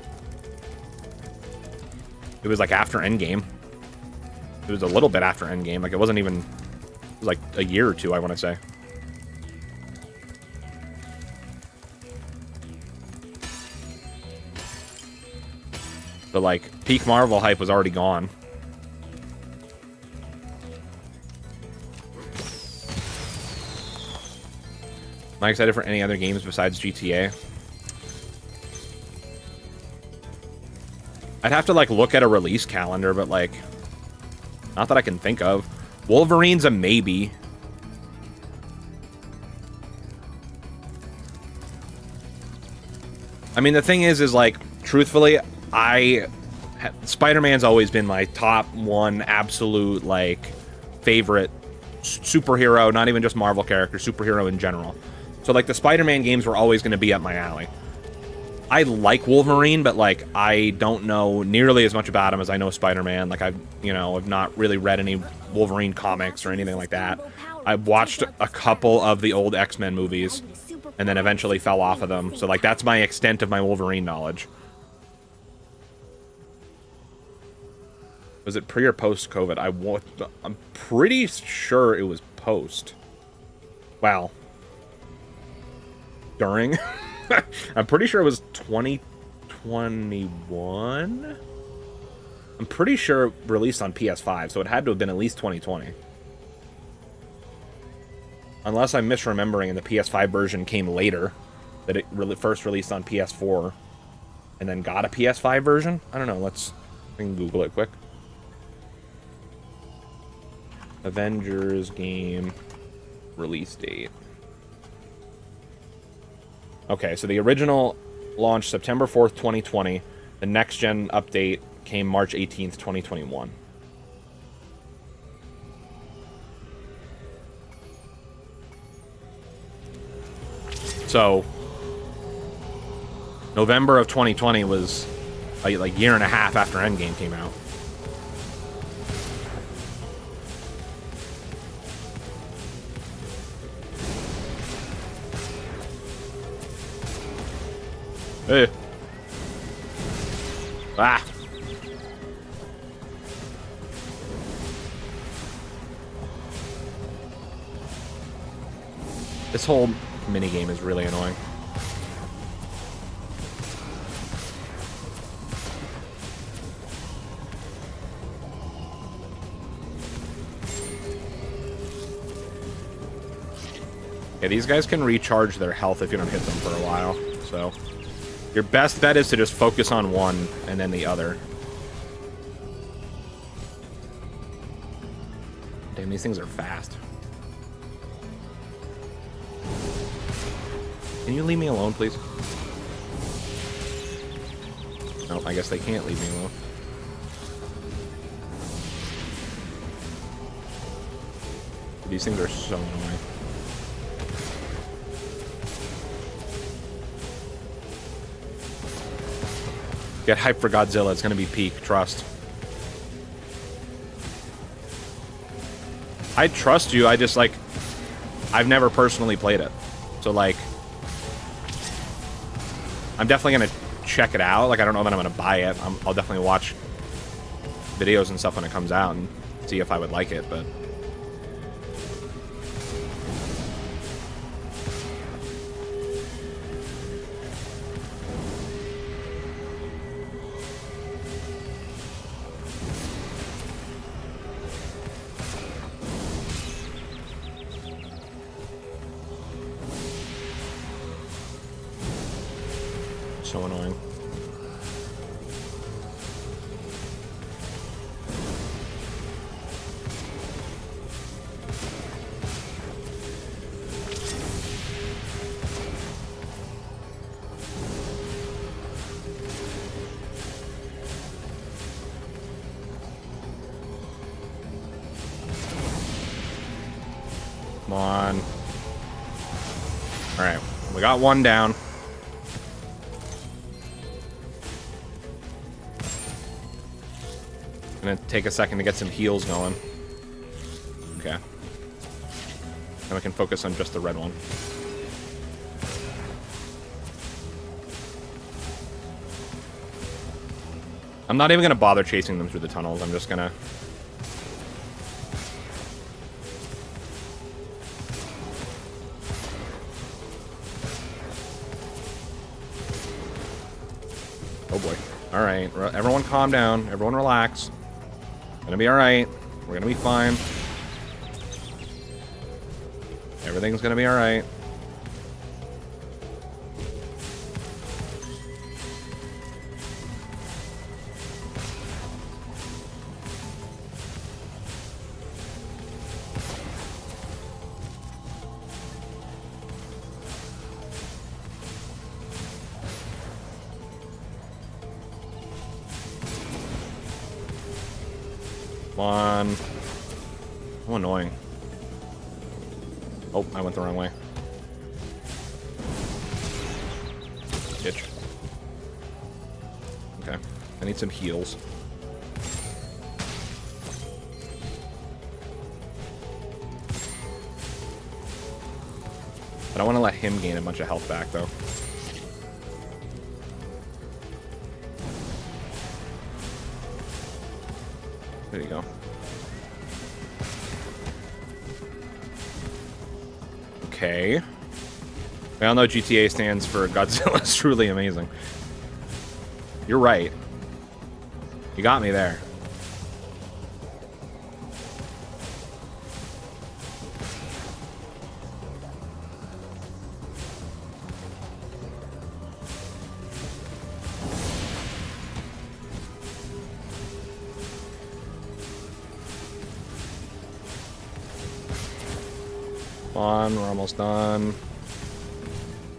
S1: It was, like, after Endgame. It was a little bit after Endgame. Like, it wasn't even... It was, like, a year or two, I want to say. But, like, peak Marvel hype was already gone. Am I excited for any other games besides GTA? I'd have to, like, look at a release calendar, but, like, not that I can think of. Wolverine's a maybe. I mean, the thing is like, truthfully, Spider-Man's always been my top one absolute, like, favorite superhero, not even just Marvel character, superhero in general. So, like, the Spider-Man games were always going to be up my alley. I like Wolverine, but like I don't know nearly as much about him as I know Spider-Man. Like I've not really read any Wolverine comics or anything like that. I watched a couple of the old X-Men movies and then eventually fell off of them. So like that's my extent of my Wolverine knowledge. Was it pre or post COVID? I'm pretty sure it was post. Wow. During? I'm pretty sure it was 2021. I'm pretty sure it released on PS5, so it had to have been at least 2020. Unless I'm misremembering and the PS5 version came later, that it first released on PS4 and then got a PS5 version. I don't know. I can Google it quick. Avengers game release date. Okay, so the original launched September 4th, 2020. The next-gen update came March 18th, 2021. So, November of 2020 was like a year and a half after Endgame came out. Hey. Ah. This whole minigame is really annoying. Yeah, these guys can recharge their health if you don't hit them for a while, so... Your best bet is to just focus on one and then the other. Damn, these things are fast. Can you leave me alone, please? No, I guess they can't leave me alone. These things are so annoying. Get hyped for Godzilla. It's going to be peak. Trust. I trust you. I just, like... I've never personally played it. So, like... I'm definitely going to check it out. Like, I don't know that I'm going to buy it. I'll definitely watch videos and stuff when it comes out and see if I would like it, but... So annoying. Come on. Alright, we got one down. Gonna take a second to get some heals going. Okay. Then we can focus on just the red one. I'm not even gonna bother chasing them through the tunnels. I'm just gonna... Oh boy. Alright, everyone calm down. Everyone relax. Gonna be alright. We're gonna be fine. Everything's gonna be alright. Come on. Oh, annoying. Oh, I went the wrong way. Bitch. I need some heals. But I want to let him gain a bunch of health back, though. There you go. Okay. We all know GTA stands for Godzilla is truly amazing. You're right. You got me there. On, we're almost done.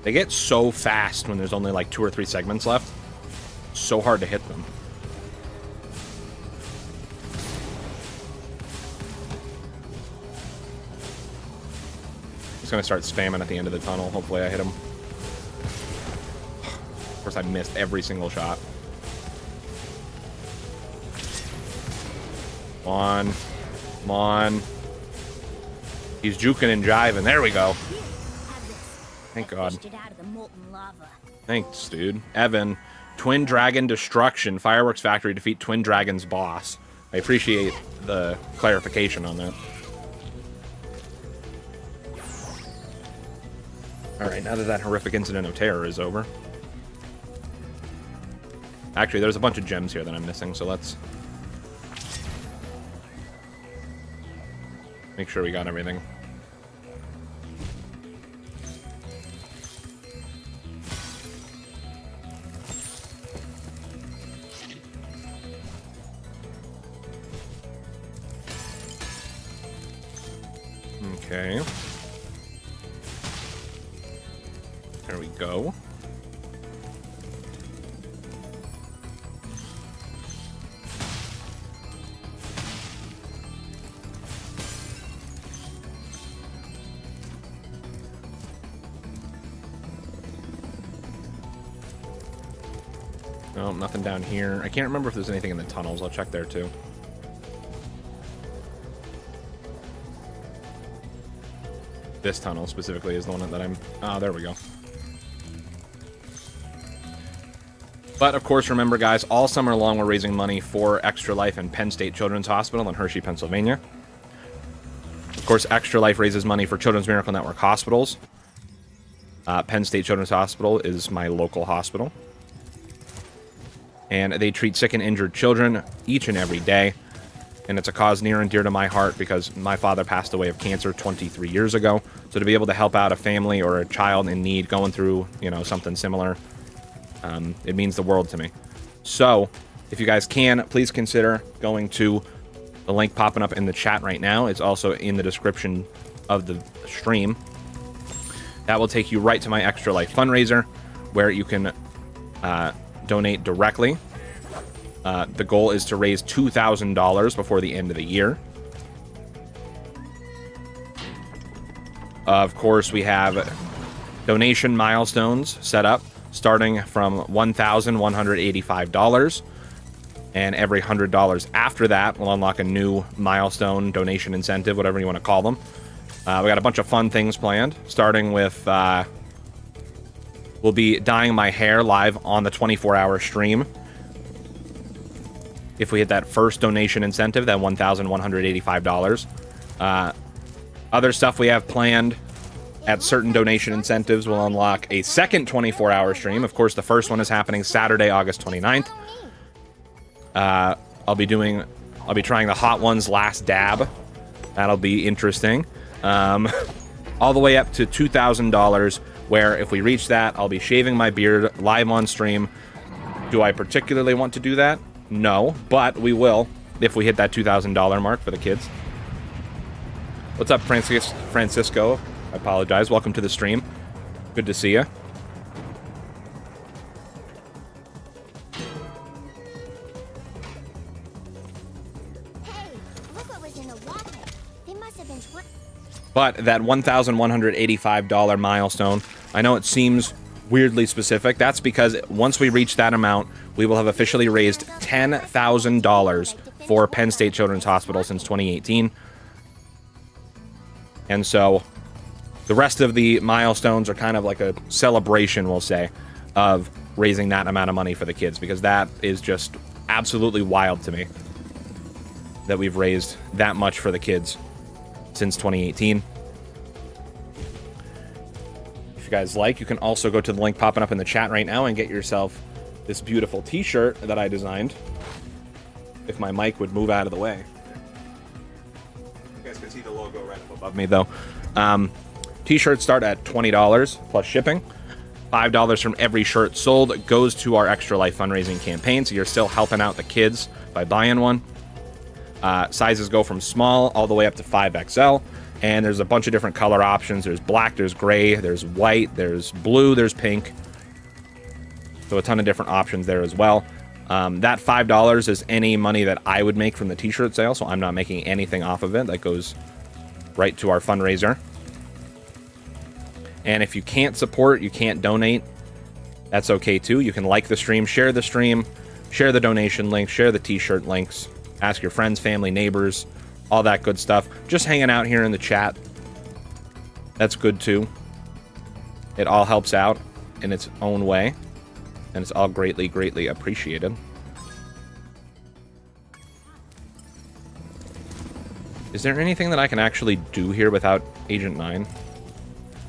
S1: They get so fast when there's only like 2 or 3 segments left. So hard to hit them. Just gonna start spamming at the end of the tunnel. Hopefully I hit him. Of course I missed every single shot. Come on. Come on. He's juking and jiving. There we go. Thank God. Thanks, dude. Evan, Twin Dragon Destruction. Fireworks Factory defeat Twin Dragon's boss. I appreciate the clarification on that. Alright, now that that horrific incident of terror is over. Actually, there's a bunch of gems here that I'm missing, so let's make sure we got everything. Okay. There we go. Oh, nothing down here. I can't remember if there's anything in the tunnels. I'll check there too. This tunnel specifically is the one that I'm... Oh, there we go. But, of course, remember, guys, all summer long we're raising money for Extra Life and Penn State Children's Hospital in Hershey, Pennsylvania. Of course, Extra Life raises money for Children's Miracle Network hospitals. Penn State Children's Hospital is my local hospital. And they treat sick and injured children each and every day. And it's a cause near and dear to my heart because my father passed away of cancer 23 years ago. So to be able to help out a family or a child in need going through, you know, something similar, it means the world to me. So if you guys can, please consider going to the link popping up in the chat right now. It's also in the description of the stream. That will take you right to my Extra Life fundraiser where you can donate directly. The goal is to raise $2,000 before the end of the year. Of course, we have donation milestones set up, starting from $1,185. And every $100 after that will unlock a new milestone, donation incentive, whatever you want to call them. We got a bunch of fun things planned, starting with... we'll be dyeing my hair live on the 24-hour stream. If we hit that first donation incentive, that $1,185. Other stuff we have planned at certain donation incentives will unlock a second 24-hour stream. Of course, the first one is happening Saturday, August 29th. I'll be trying the Hot Ones Last Dab. That'll be interesting. All the way up to $2,000, where if we reach that, I'll be shaving my beard live on stream. Do I particularly want to do that? No, but we will if we hit that $2,000 mark for the kids. What's up, Francisco? I apologize. Welcome to the stream. Good to see you.
S8: Hey, look what was in the water. They must have been
S1: But that $1,185 milestone, I know it seems weirdly specific. That's because once we reach that amount, we will have officially raised $10,000 for Penn State Children's Hospital since 2018. And so the rest of the milestones are kind of like a celebration, we'll say, of raising that amount of money for the kids, because that is just absolutely wild to me that we've raised that much for the kids since 2018. If you guys like, you can also go to the link popping up in the chat right now and get yourself this beautiful t-shirt that I designed. If my mic would move out of the way. You guys can see the logo right up above me, though. T-shirts start at $20 plus shipping. $5 from every shirt sold goes to our Extra Life fundraising campaign, so you're still helping out the kids by buying one. Sizes go from small all the way up to 5XL, and there's a bunch of different color options. There's black, there's gray, there's white, there's blue, there's pink. So a ton of different options there as well. That $5 is any money that I would make from the t-shirt sale, so I'm not making anything off of it. That goes right to our fundraiser. And if you can't support, you can't donate, that's okay too. You can like the stream, share the donation link, share the t-shirt links, ask your friends, family, neighbors, all that good stuff. Just hanging out here in the chat, that's good too. It all helps out in its own way, and it's all greatly, greatly appreciated. Is there anything that I can actually do here without Agent 9?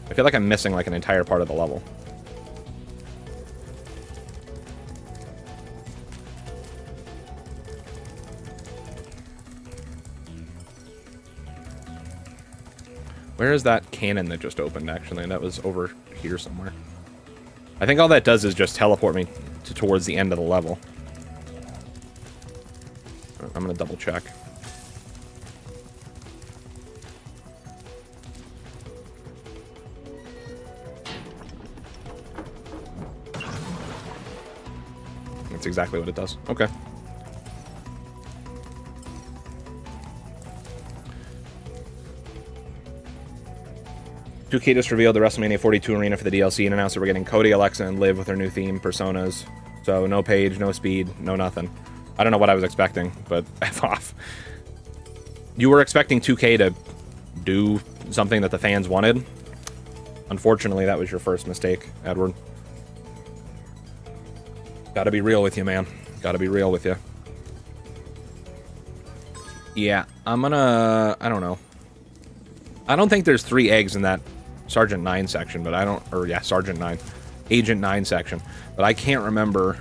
S1: I feel like I'm missing like an entire part of the level. Where is that cannon that just opened, actually? That was over here somewhere. I think all that does is just teleport me towards the end of the level. I'm gonna double check. That's exactly what it does. Okay. $2K just revealed the WrestleMania 42 arena for the DLC and announced that we're getting Cody, Alexa, and Liv with their new theme, Personas. So no Paige, no Speed, no nothing. I don't know what I was expecting, but F off. You were expecting 2K to do something that the fans wanted. Unfortunately, that was your first mistake, Edward. Gotta be real with you, man. Gotta be real with you. Yeah, I'm gonna... I don't know. I don't think there's 3 eggs in that Sergeant 9 section, but I don't... Or, yeah, Sergeant 9. Agent 9 section. But I can't remember...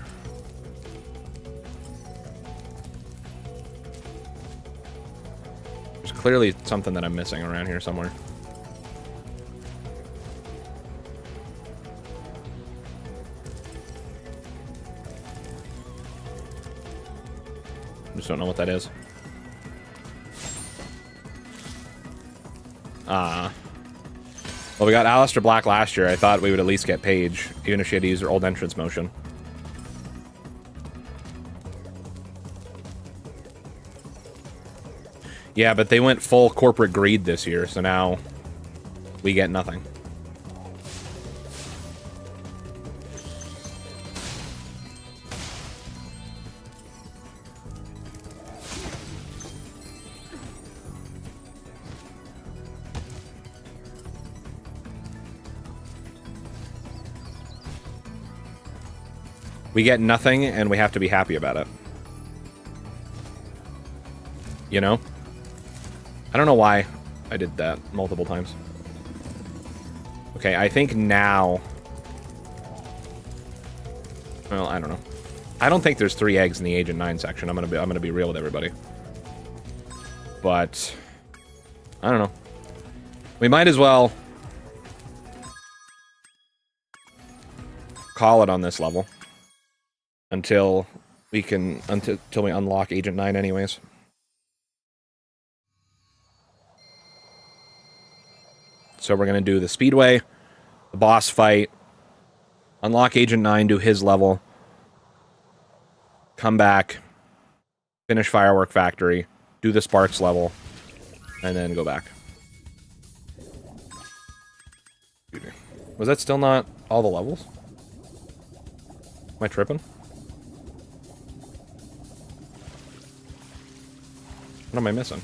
S1: There's clearly something that I'm missing around here somewhere. Just don't know what that is. Well, we got Aleister Black last year. I thought we would at least get Paige, even if she had to use her old entrance motion. Yeah, but they went full corporate greed this year, so now we get nothing. We get nothing, and we have to be happy about it. You know? I don't know why I did that multiple times. Okay, I think now... Well, I don't know. I don't think there's 3 eggs in the Agent 9 section. I'm gonna be real with everybody. But... I don't know. We might as well... call it on this level. Until we unlock Agent 9 anyways. So we're going to do the Speedway, the boss fight, unlock Agent 9, do his level, come back, finish Firework Factory, do the Sparks level, and then go back. Was that still not all the levels? Am I tripping? What am I missing?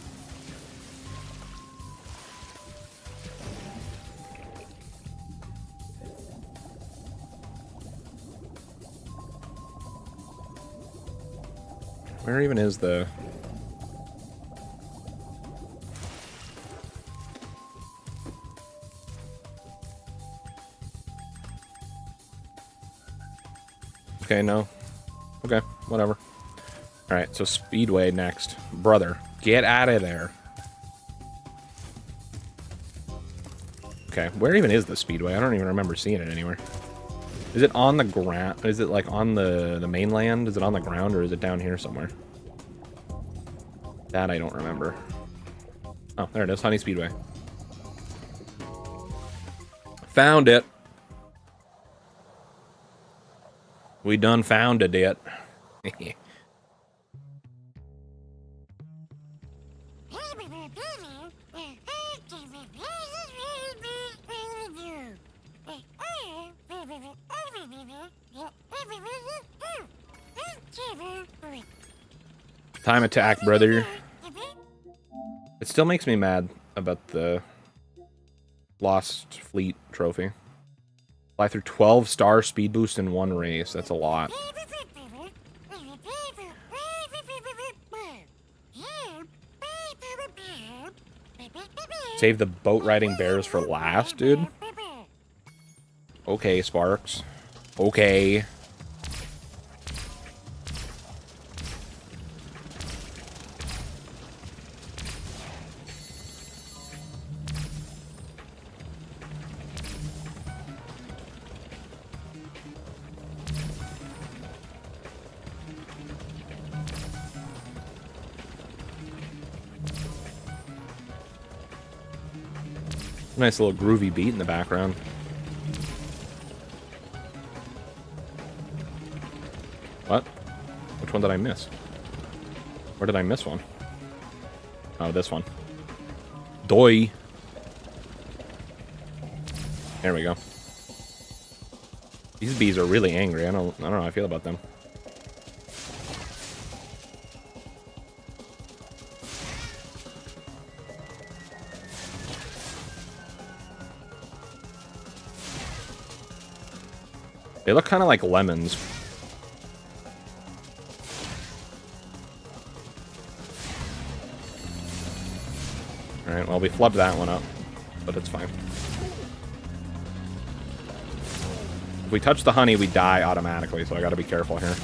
S1: Where even is the... Okay, no. Okay, whatever. Alright, so Speedway next. Brother, get out of there. Okay, where even is the Speedway? I don't even remember seeing it anywhere. Is it on the ground? Is it like on the mainland? Is it on the ground or is it down here somewhere? That I don't remember. Oh, there it is. Honey Speedway. Found it. We done founded it. Time attack, brother. It still makes me mad about the Lost Fleet trophy. Fly through 12-star speed boost in one race. That's a lot. Save the boat riding bears for last, dude. Okay, Sparks. Okay. Nice little groovy beat in the background. What? Which one did I miss? Where did I miss one? Oh, this one. Doi. There we go. These bees are really angry. I don't know how I feel about them. They look kind of like lemons. Alright, well, we flubbed that one up, but it's fine. If we touch the honey, we die automatically, so I gotta be careful here.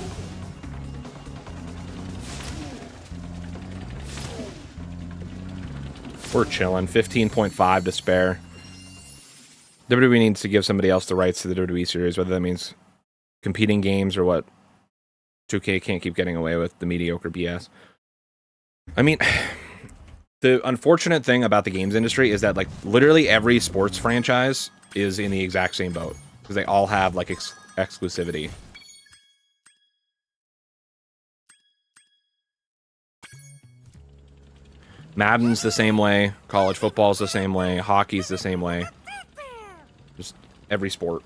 S1: We're chilling. 15.5 to spare. WWE needs to give somebody else the rights to the WWE series, whether that means competing games or what. 2K can't keep getting away with the mediocre BS. I mean, the unfortunate thing about the games industry is that, like, literally every sports franchise is in the exact same boat. Because they all have, like, exclusivity. Madden's the same way. College football's the same way. Hockey's the same way. Just every sport.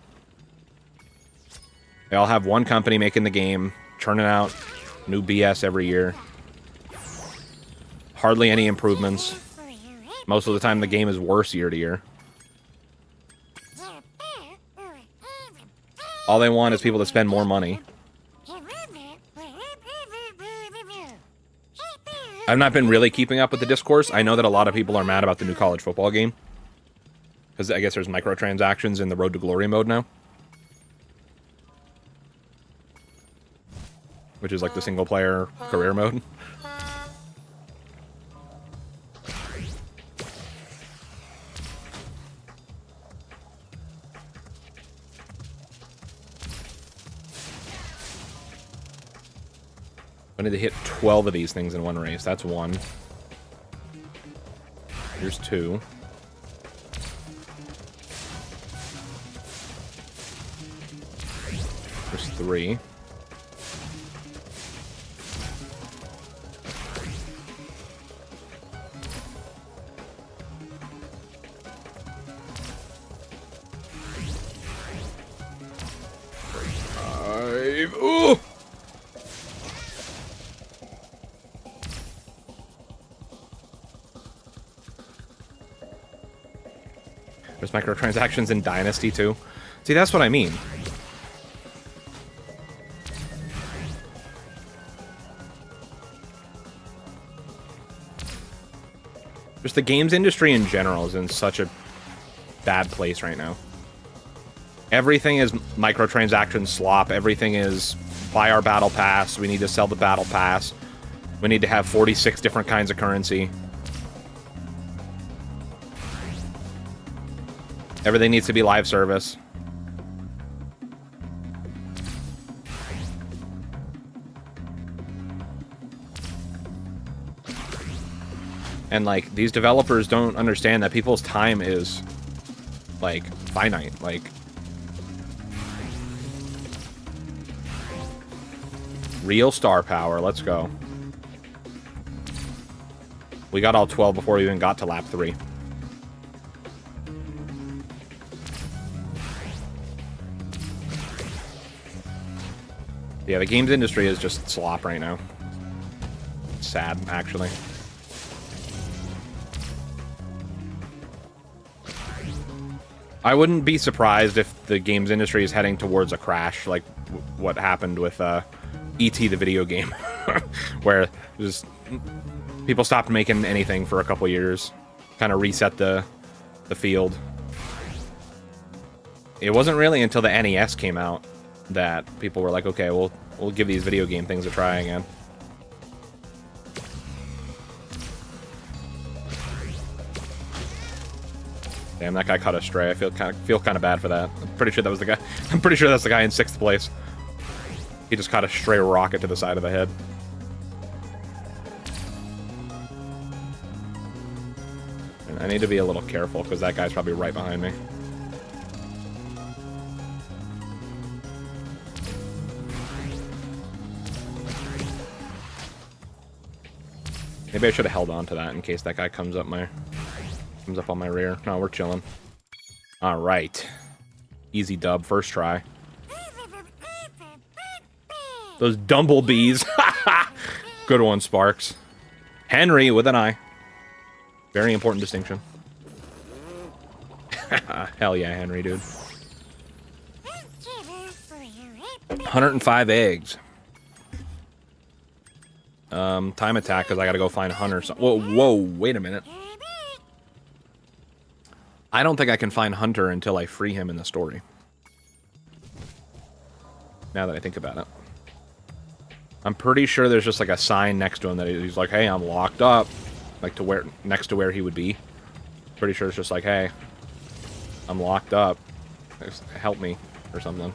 S1: They all have one company making the game, churning out new BS every year. Hardly any improvements. Most of the time the game is worse year to year. All they want is people to spend more money. I've not been really keeping up with the discourse. I know that a lot of people are mad about the new college football game. Because I guess there's microtransactions in the Road to Glory mode now. Which is like the single-player career mode. I need to hit 12 of these things in one race. That's one. Here's two. There's three. There's microtransactions in Dynasty too. See, that's what I mean. Just the games industry in general is in such a bad place right now. Everything is microtransaction slop. Everything is buy our battle pass. We need to sell the battle pass. We need to have 46 different kinds of currency. Everything needs to be live service. And, like, these developers don't understand that people's time is, like, finite. Like, real star power. Let's go. We got all 12 before we even got to lap 3. Yeah, the games industry is just slop right now. It's sad, actually. I wouldn't be surprised if the games industry is heading towards a crash, like what happened with E.T. the video game, where just people stopped making anything for a couple years, kind of reset the field. It wasn't really until the NES came out that people were like, okay, we'll give these video game things a try again. Damn, that guy caught a stray. I feel kind of bad for that. I'm pretty sure that was the guy. I'm pretty sure that's the guy in 6th place. He just caught a stray rocket to the side of the head. And I need to be a little careful because that guy's probably right behind me. Maybe I should have held on to that in case that guy comes up on my rear. No, we're chilling. All right. Easy dub, first try. Those Dumblebees. Good one, Sparks. Henry with an I. Very important distinction. Hell yeah, Henry, dude. 105 eggs. Time attack, because I gotta go find Hunter. Whoa, wait a minute. I don't think I can find Hunter until I free him in the story. Now that I think about it. I'm pretty sure there's just like a sign next to him that he's like, hey, I'm locked up. Like next to where he would be. Pretty sure it's just like, hey, I'm locked up. Help me or something.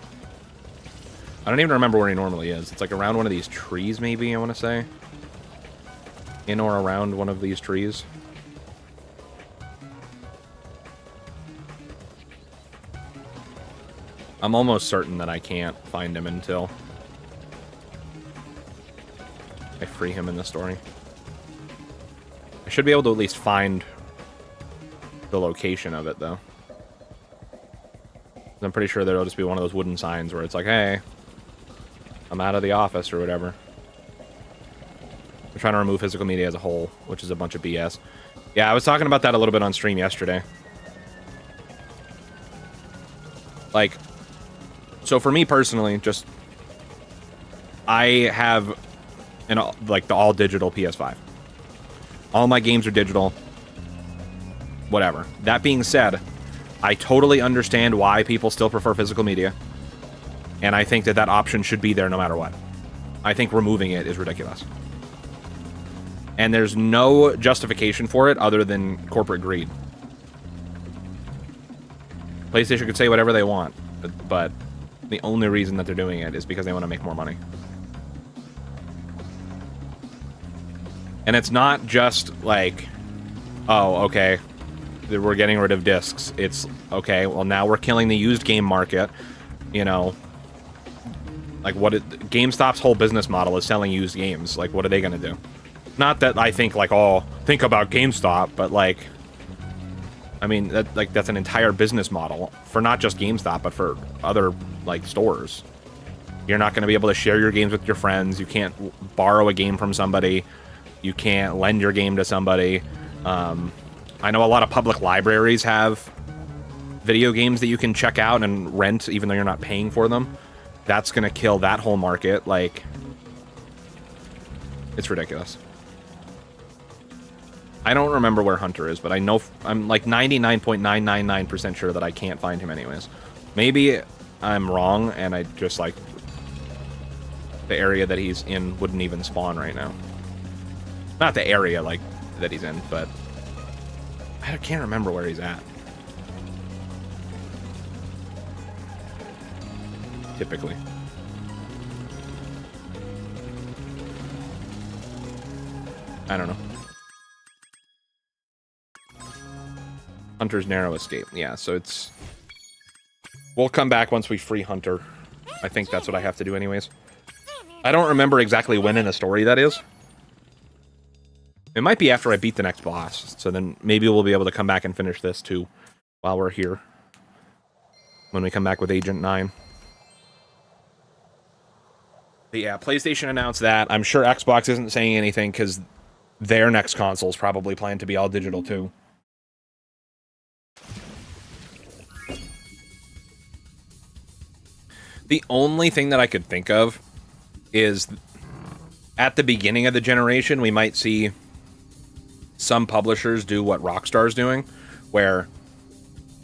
S1: I don't even remember where he normally is. It's like around one of these trees, maybe, I want to say. In or around one of these trees. I'm almost certain that I can't find him until I free him in the story. I should be able to at least find the location of it, though. I'm pretty sure there'll just be one of those wooden signs where it's like, hey, I'm out of the office or whatever. We're trying to remove physical media as a whole, which is a bunch of BS. Yeah, I was talking about that a little bit on stream yesterday. Like, so for me personally, just I have like the all digital PS5. All my games are digital. Whatever. That being said, I totally understand why people still prefer physical media. And I think that that option should be there no matter what. I think removing it is ridiculous. And there's no justification for it other than corporate greed. PlayStation could say whatever they want, but the only reason that they're doing it is because they want to make more money. And it's not just like, oh, okay, we're getting rid of discs. It's, okay, well, now we're killing the used game market. You know, like GameStop's whole business model is selling used games. Like, what are they going to do? Not that I think, like, oh, think about GameStop, but, like, I mean, that's an entire business model for not just GameStop, but for other, like, stores. You're not going to be able to share your games with your friends. You can't borrow a game from somebody. You can't lend your game to somebody. I know a lot of public libraries have video games that you can check out and rent even though you're not paying for them. That's going to kill that whole market. Like, it's ridiculous. I don't remember where Hunter is, but I know I'm like 99.999% sure that I can't find him anyways. Maybe I'm wrong and I just like the area that he's in wouldn't even spawn right now. Not the area like that he's in, but I can't remember where he's at. Typically. I don't know. Hunter's narrow escape. Yeah, so it's... We'll come back once we free Hunter. I think that's what I have to do anyways. I don't remember exactly when in the story that is. It might be after I beat the next boss. So then maybe we'll be able to come back and finish this too while we're here. When we come back with Agent 9. But yeah, PlayStation announced that. I'm sure Xbox isn't saying anything because their next console's probably planned to be all digital too. The only thing that I could think of is at the beginning of the generation, we might see some publishers do what Rockstar's doing, where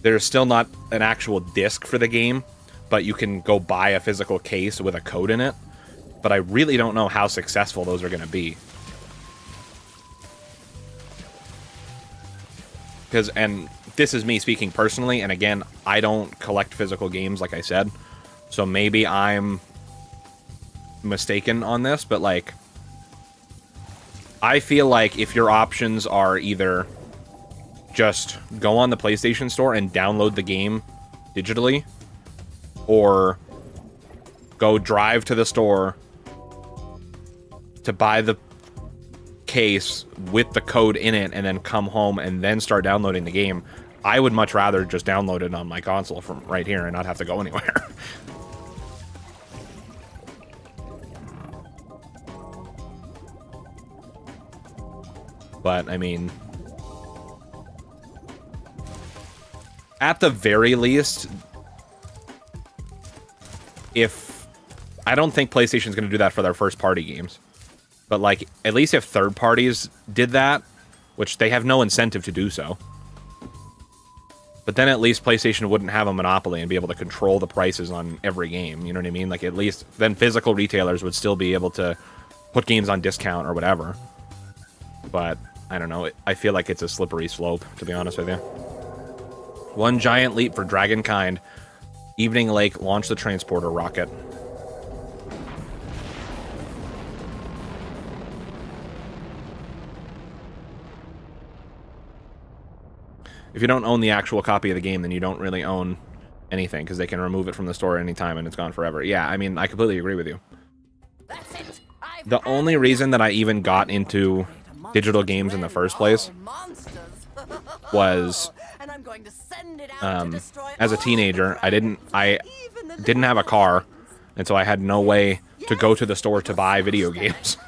S1: there's still not an actual disc for the game, but you can go buy a physical case with a code in it. But I really don't know how successful those are going to be. Because, and this is me speaking personally, and again, I don't collect physical games, like I said. So maybe I'm mistaken on this, but like, I feel like if your options are either just go on the PlayStation Store and download the game digitally, or go drive to the store to buy the case with the code in it and then come home and then start downloading the game, I would much rather just download it on my console from right here and not have to go anywhere. But, I mean, at the very least, if... I don't think PlayStation's going to do that for their first-party games. But, like, at least if third parties did that, which they have no incentive to do so. But then at least PlayStation wouldn't have a monopoly and be able to control the prices on every game, you know what I mean? Like, at least then physical retailers would still be able to put games on discount or whatever. But... I don't know. I feel like it's a slippery slope, to be honest with you. One giant leap for Dragonkind. Evening Lake, launch the transporter rocket. If you don't own the actual copy of the game, then you don't really own anything, because they can remove it from the store anytime and it's gone forever. Yeah, I mean, I completely agree with you. The only reason that I even got into digital games in the first place was as a teenager. I didn't have a car, and so I had no way to go to the store to buy video games.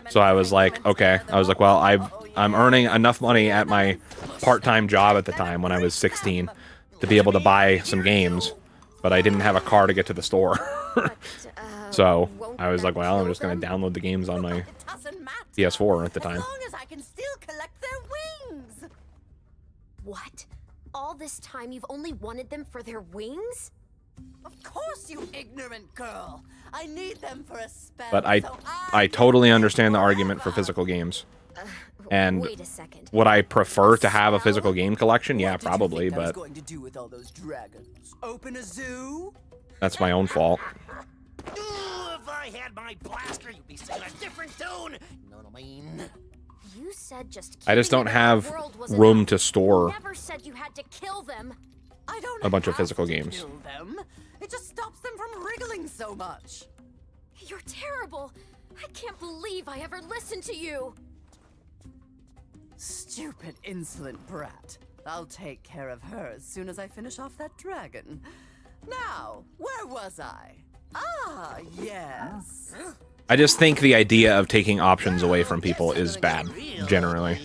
S1: So I was like, okay, well, I'm earning enough money at my part-time job at the time when I was 16 to be able to buy some games, but I didn't have a car to get to the store. So I was like, well, I'm just going to download the games on my PS4 at the time.
S8: As long as I can still collect their wings.
S6: What? All this time you've only wanted them for their wings?
S8: Of course, you ignorant girl. I need them for a spell.
S1: But I totally understand the argument for physical games. And
S6: wait a second.
S1: would I prefer to have a physical game collection? Yeah, probably, but
S7: going to do with all those dragons? Open a zoo?
S1: that's my own fault.
S3: If I had my blaster, you'd be singing a different tune. You know what I mean?
S6: You said just
S1: I just
S6: keeping
S1: don't
S6: them in
S1: have
S6: the world was
S1: room
S6: enough.
S1: to store
S6: You never said you had to kill them.
S8: I don't
S1: a bunch of
S8: have
S1: physical
S8: to
S1: games.
S8: kill them. It just stops them from wriggling so much.
S6: You're terrible. I can't believe I ever listened to you.
S8: Stupid, insolent brat. I'll take care of her as soon as I finish off that dragon. Now, where was I? Ah, yes.
S1: I just think the idea of taking options away from people is bad, generally.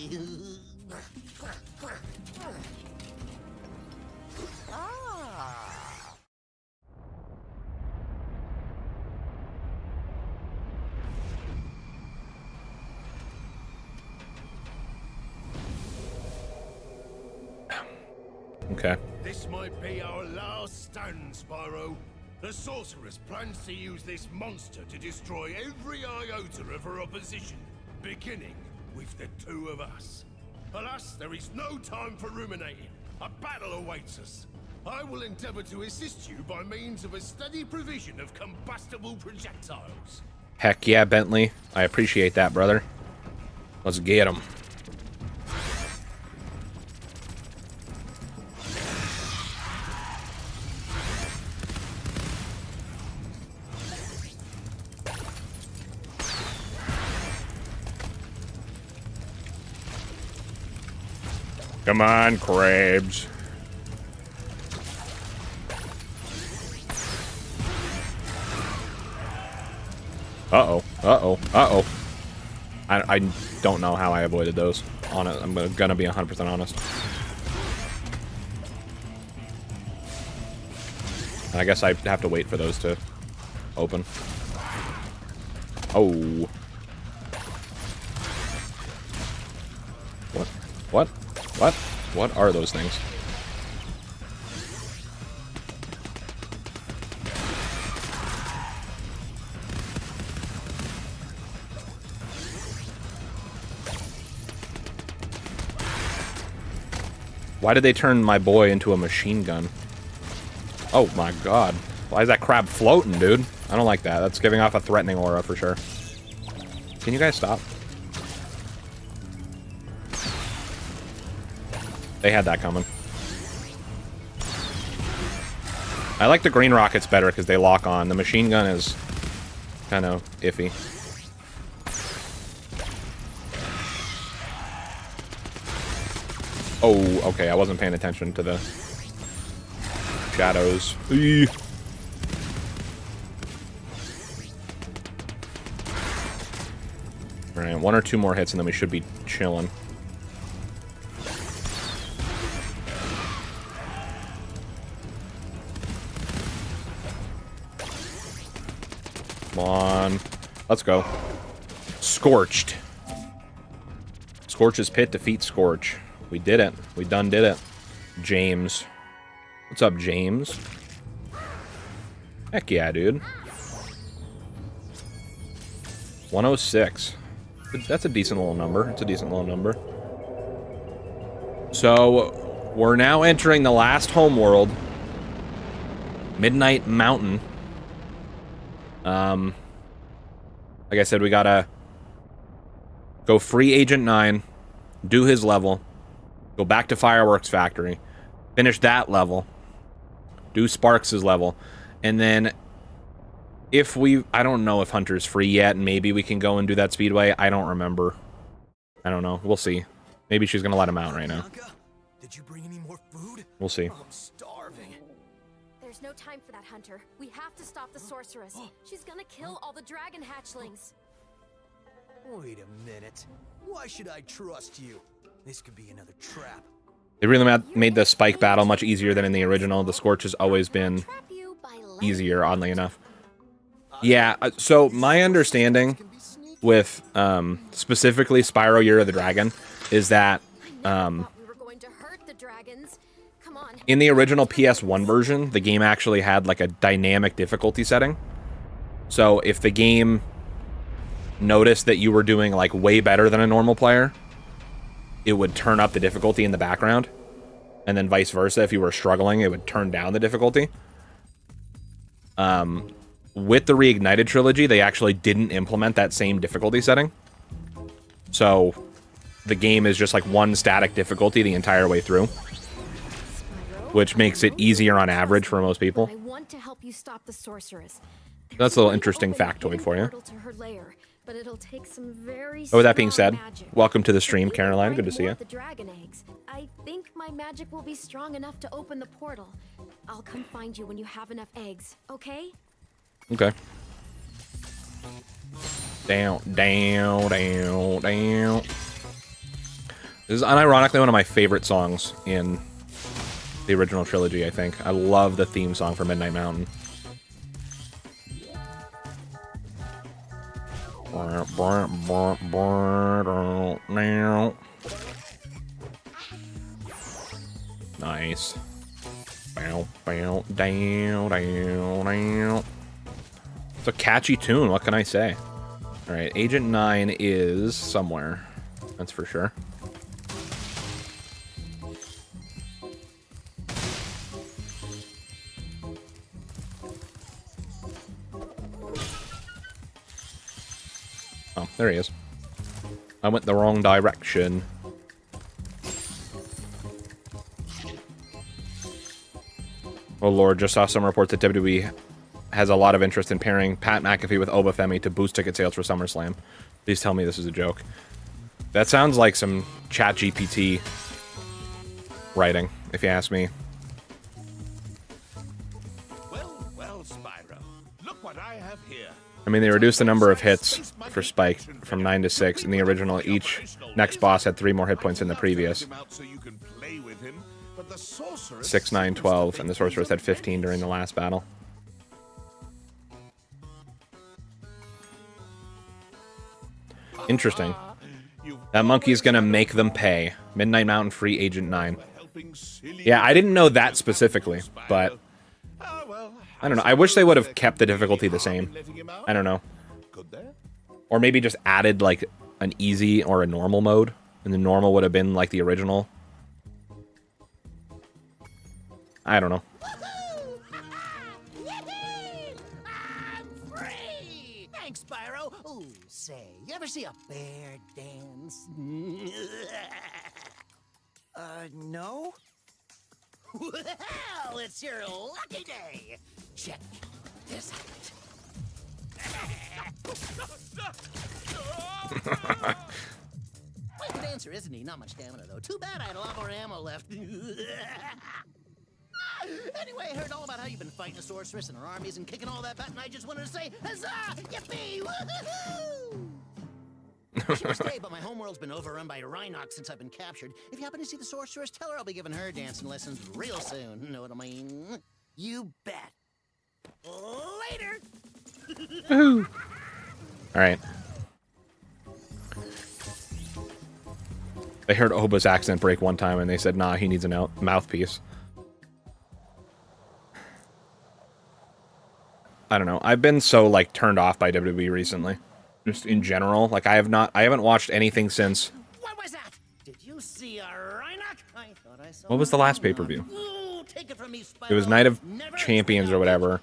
S1: Okay.
S9: This might be our last stand, Spyro. The sorceress plans to use this monster to destroy every iota of her opposition, beginning with the two of us. Alas, there is no time for ruminating. A battle awaits us. I will endeavor to assist you by means of a steady provision of combustible projectiles.
S1: Heck yeah, Bentley. I appreciate that, brother. Let's get him. Come on, crabs. Uh-oh. Uh-oh. Uh-oh. I don't know how I avoided those. I'm gonna be 100% honest. And I guess I have to wait for those to open. Oh. What? What? What? What are those things? Why did they turn my boy into a machine gun? Oh my god. Why is that crab floating, dude? I don't like that. That's giving off a threatening aura for sure. Can you guys stop? They had that coming. I like the green rockets better because they lock on. The machine gun is kind of iffy. Oh, okay. I wasn't paying attention to the shadows. Eee. All right, 1 or 2 more hits and then we should be chilling. Come on. Let's go. Scorched. Scorch's Pit defeats Scorch. We did it. We done did it. James. What's up, James? Heck yeah, dude. 106. That's a decent little number. It's a decent little number. So, we're now entering the last homeworld. Midnight Mountain. Like I said, we gotta go free Agent 9, do his level, go back to Fireworks Factory, finish that level, do Sparks' level, and then if I don't know if Hunter's free yet, and maybe we can go and do that Speedway. I don't remember. I don't know. We'll see. Maybe she's gonna let him out right now.
S7: Did you bring any more food?
S1: We'll see.
S7: I'm starving.
S6: There's no time for that, Hunter. We have to stop the sorceress. She's gonna kill all the dragon hatchlings.
S7: Wait a minute. Why should I trust you? This could be another trap.
S1: They really made the Spike battle much easier than in the original. The Scorch has always been easier, oddly enough. Yeah, so my understanding with specifically Spyro Year of the Dragon is that in the original PS1 version, the game actually had like a dynamic difficulty setting. So if the game noticed that you were doing like way better than a normal player, it would turn up the difficulty in the background. And then vice versa, if you were struggling, it would turn down the difficulty. With the Reignited Trilogy, they actually didn't implement that same difficulty setting. So the game is just like one static difficulty the entire way through, which makes it easier on average for most people.
S6: I want to help you stop the sorceress.
S1: That's a little interesting factoid for you.
S6: But it'll take some very
S1: with that being said,
S6: magic.
S1: welcome to the stream, Caroline. Good to see you.
S6: The dragon eggs. I think my magic will be strong enough to open the portal. I'll come find you when you have enough eggs, okay?
S1: Okay. Down, down, down, down. This is unironically one of my favorite songs in the original trilogy, I think. I love the theme song for Midnight Mountain. Nice. Bow, bow, down, down, down. It's a catchy tune, what can I say? Alright, Agent 9 is somewhere. That's for sure. Oh, there he is. I went the wrong direction. Oh lord, just saw some reports that WWE has a lot of interest in pairing Pat McAfee with Obafemi to boost ticket sales for SummerSlam. Please tell me this is a joke. That sounds like some ChatGPT writing, if you ask me.
S9: Well, Spyro. Look what I have here.
S1: I mean, they reduced the number of hits for Spike from 9 to 6. In the original, each next boss had 3 more hit points than the previous. 6, 9, 12, and the Sorceress had 15 during the last battle. Interesting. That monkey's gonna make them pay. Midnight Mountain free Agent 9. Yeah, I didn't know that specifically, but I don't know. I wish they would have kept the difficulty the same. I don't know. Or maybe just added, like, an easy or a normal mode. And the normal would have been, like, the original. I don't know.
S3: I'm free! Thanks, Spyro. Ooh, say, you ever see a bear dance? No? Well, it's your lucky day. Check this out. Quite the dancer, isn't he? Not much stamina, though. Too bad I had a lot more ammo left. Anyway, I heard all about how you've been fighting a sorceress and her armies and kicking all that butt, and I just wanted to say, huzzah! Yippee! Woohoo! She must stay, but my homeworld's been overrun by Rhinox since I've been captured. If you happen to see the sorceress, tell her I'll be giving her dancing lessons real soon. Know what I mean? You bet. Later!
S1: Alright. They heard Oba's accent break one time, and they said, nah, he needs a mouthpiece. I don't know. I've been so, like, turned off by WWE recently. Just in general. Like, I haven't watched anything since...
S3: What was that? Did you see a Rhinox? I thought I saw.
S1: What was the last pay-per-view?
S3: Ooh, take it from me, Spyro.
S1: It was Night of Champions or whatever.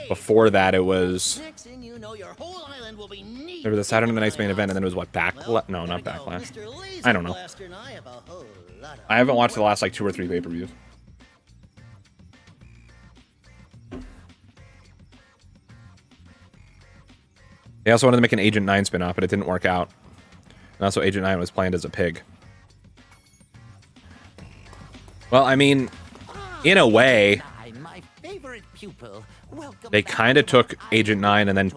S1: Before that, it was...
S3: Next thing you know, your whole island will be neat.
S1: There was a Saturday Night's main event, and then it was what, Backlash? No, not Backlash. I don't know. I haven't watched the last, like, 2 or 3 pay-per-views. They also wanted to make an Agent 9 spin-off, but it didn't work out. And also, Agent 9 was planned as a pig. Well, I mean, in a way, they kind of took Agent 9 and then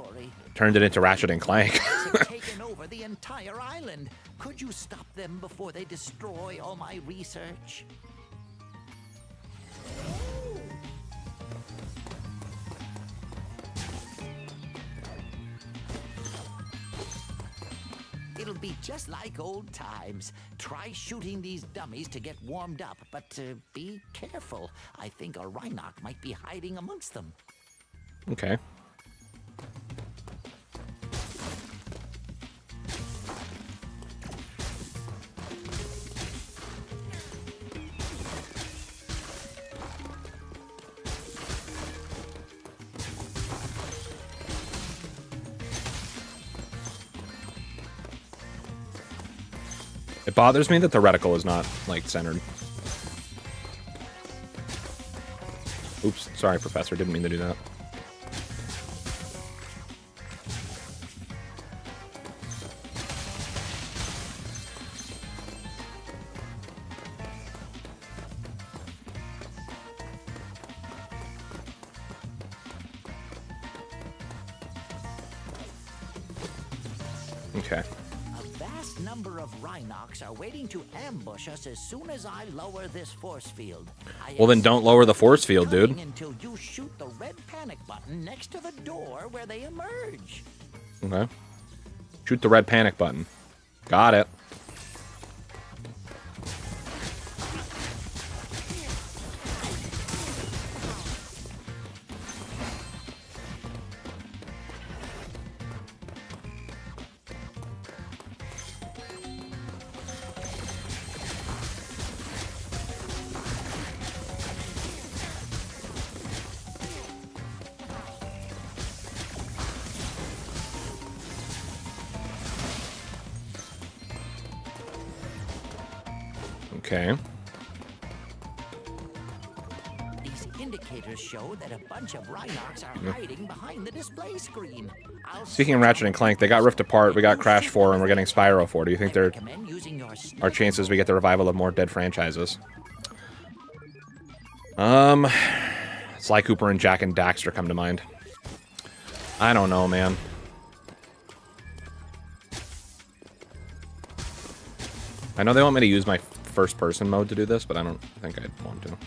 S1: turned it into Ratchet and Clank.
S3: Taken over the entire island. Could you stop them before they destroy all my research? It'll be just like old times. Try shooting these dummies to get warmed up, but be careful. I think a Rhinox might be hiding amongst them.
S1: Okay. It bothers me that the reticle is not, like, centered. Oops, sorry, Professor, didn't mean to do that. Okay.
S3: Are waiting to ambush us as soon as I lower this force field.
S1: Well, then don't lower the force field, dude.
S3: Until you shoot the red panic button next to the door where they emerge.
S1: Okay. Shoot the red panic button. Got it. Okay.
S3: These indicators show that a bunch of Rhinox are hiding behind the display screen.
S1: Speaking of Ratchet and Clank, they got ripped apart. We got Crash 4, and we're getting Spyro 4. Do you think there are chances we get the revival of more dead franchises? Sly Cooper and Jack and Daxter come to mind. I don't know, man. I know they want me to use my first-person mode to do this, but I don't think I'd want to.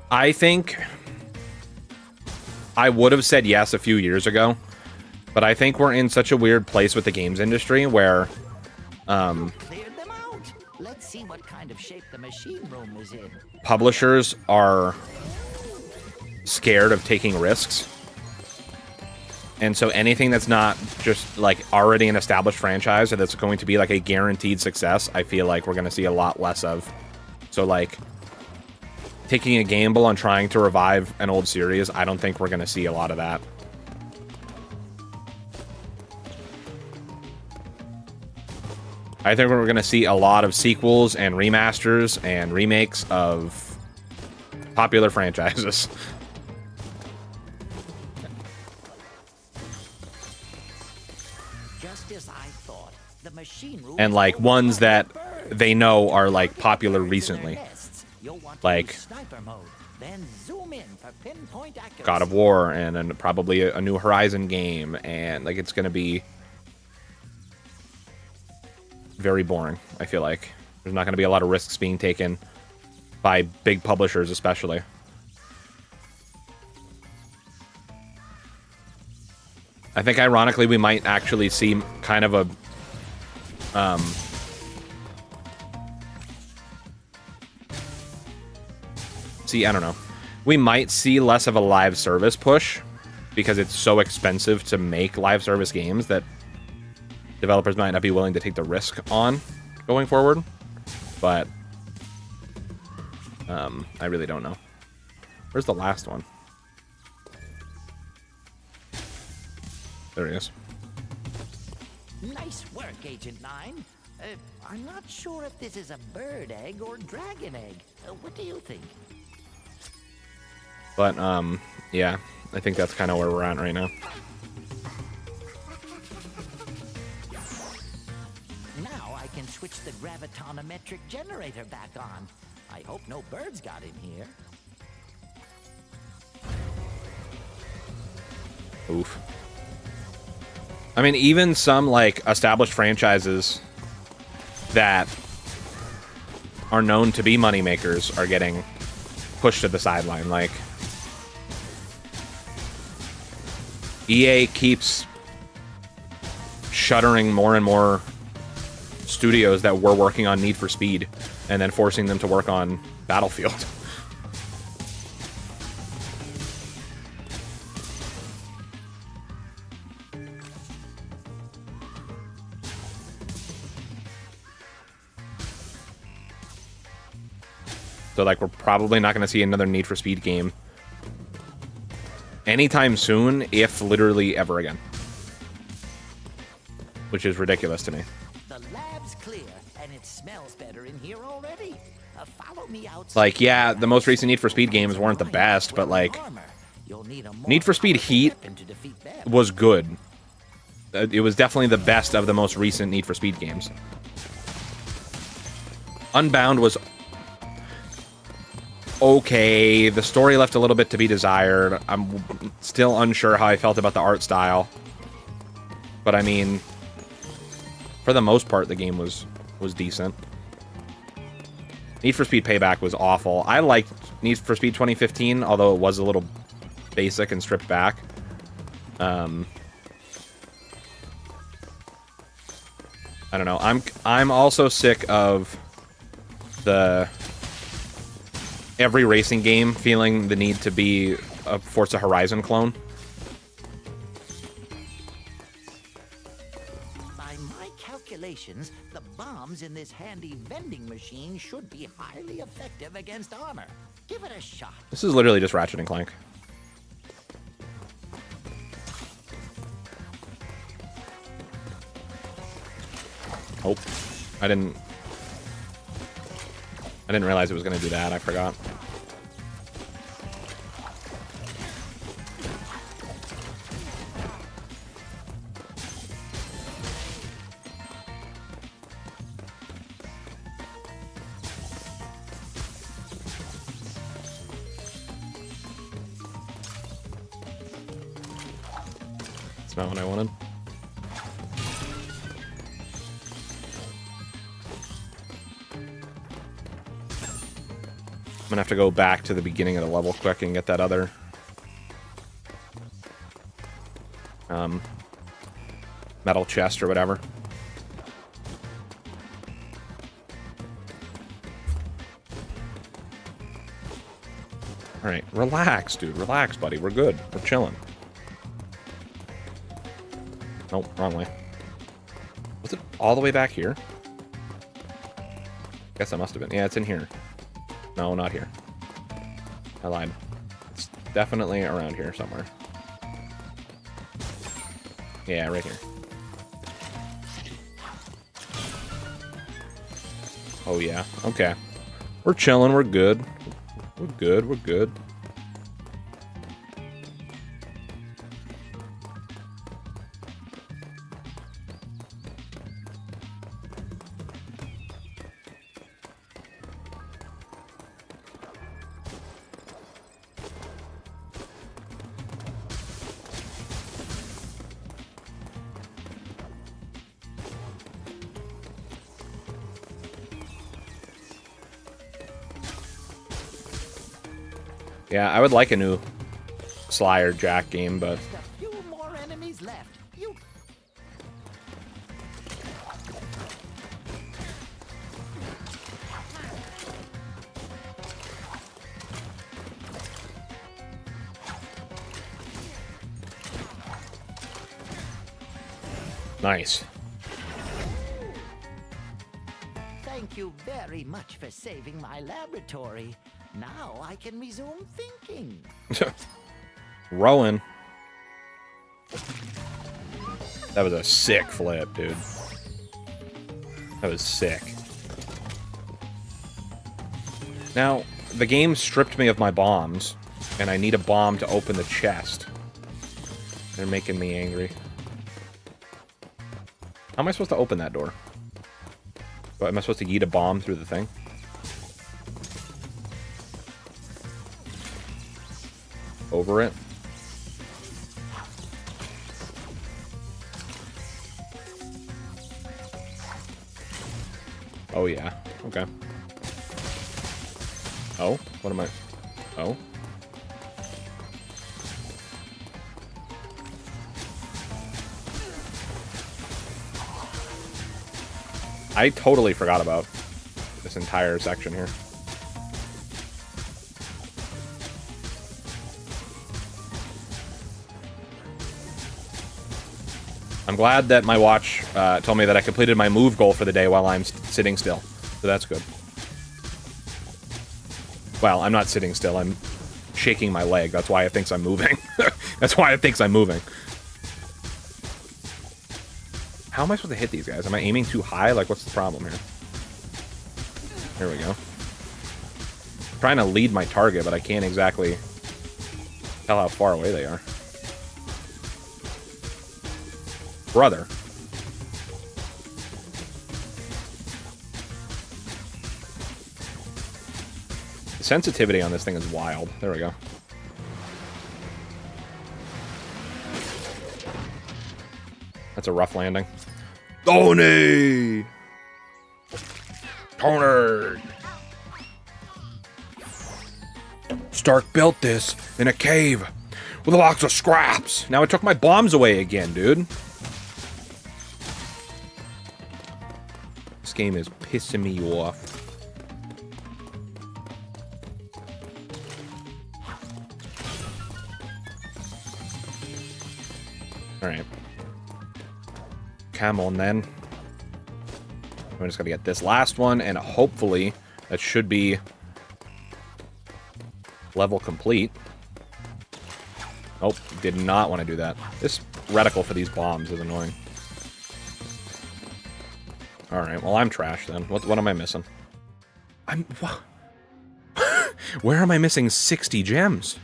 S1: I think I would have said yes a few years ago, but I think we're in such a weird place with the games industry where
S3: Cleared them out. Let's see what kind of shape the machine room is in.
S1: publishers are scared of taking risks. And so anything that's not just like already an established franchise or that's going to be like a guaranteed success, I feel like we're going to see a lot less of. So like taking a gamble on trying to revive an old series, I don't think we're going to see a lot of that. I think we're going to see a lot of sequels and remasters and remakes of popular franchises.
S3: Just as I thought, the machine room
S1: And like ones that they know are like popular recently. Like
S3: sniper mode, then zoom in for pinpoint accuracy.
S1: God of War and probably a new Horizon game, and like it's going to be very boring. I feel like there's not going to be a lot of risks being taken by big publishers, especially. I think ironically we might actually see kind of a I don't know. We might see less of a live service push because it's so expensive to make live service games that developers might not be willing to take the risk on going forward. But I really don't know. Where's the last one? There he is.
S3: Nice work, Agent 9. I'm not sure if this is a bird egg or dragon egg. What do you think?
S1: But yeah, I think that's kind of where we're at right now.
S3: Now I can switch the gravitonometric generator back on. I hope no birds got in here.
S1: Oof. I mean, even some like established franchises that are known to be moneymakers are getting pushed to the sideline. Like EA keeps shuttering more and more studios that were working on Need for Speed and then forcing them to work on Battlefield. So, like, we're probably not going to see another Need for Speed game anytime soon, if literally ever again. Which is ridiculous to me.
S3: The lab's clear, and it smells better in here already. Follow me out.
S1: Like, yeah, the most recent Need for Speed games weren't the best, but, like, Need for Speed Heat was good. It was definitely the best of the most recent Need for Speed games. Unbound was okay. The story left a little bit to be desired. I'm still unsure how I felt about the art style. But I mean, for the most part, the game was decent. Need for Speed Payback was awful. I liked Need for Speed 2015, although it was a little basic and stripped back. I don't know. I'm also sick of every racing game feeling the need to be a Forza Horizon clone.
S3: By my calculations, the bombs in this handy vending machine should be highly effective against armor. Give it a shot.
S1: This is literally just Ratchet and Clank. Oh, I didn't realize it was going to do that. I forgot. That's not what I wanted. I'm gonna have to go back to the beginning of the level quick and get that other metal chest or whatever. Alright, relax, dude. Relax, buddy. We're good. We're chilling. Nope, wrong way. Was it all the way back here? Guess it must have been. Yeah, it's in here. No, not here. I lied. It's definitely around here somewhere. Yeah, right here. Oh, yeah. Okay. We're chilling. We're good. We're good. We're good. Yeah, I would like a new Sly or Jack game, but...
S3: Just a few more enemies left. You...
S1: Nice.
S3: Thank you very much for saving my laboratory. Now I can resume thinking.
S1: Rowan. That was a sick flip, dude. That was sick. Now, the game stripped me of my bombs, and I need a bomb to open the chest. They're making me angry. How am I supposed to open that door? What, am I supposed to yeet a bomb through the thing? Over it. Oh, yeah. Okay. Oh? What am I... Oh? I totally forgot about this entire section here. I'm glad that my watch told me that I completed my move goal for the day while I'm sitting still. So that's good. Well, I'm not sitting still. I'm shaking my leg. That's why it thinks I'm moving. That's why it thinks I'm moving. How am I supposed to hit these guys? Am I aiming too high? Like, what's the problem here? There we go. I'm trying to lead my target, but I can't exactly tell how far away they are. Brother. The sensitivity on this thing is wild. There we go. That's a rough landing. Tony! Tony! Stark built this in a cave with a box of scraps. Now it took my bombs away again, dude. This game is pissing me off. Alright. Come on, then. I'm just gonna get this last one, and hopefully that should be level complete. Nope, did not want to do that. This reticle for these bombs is annoying. Alright, well, I'm trash then. What am I missing? Where am I missing 60 gems?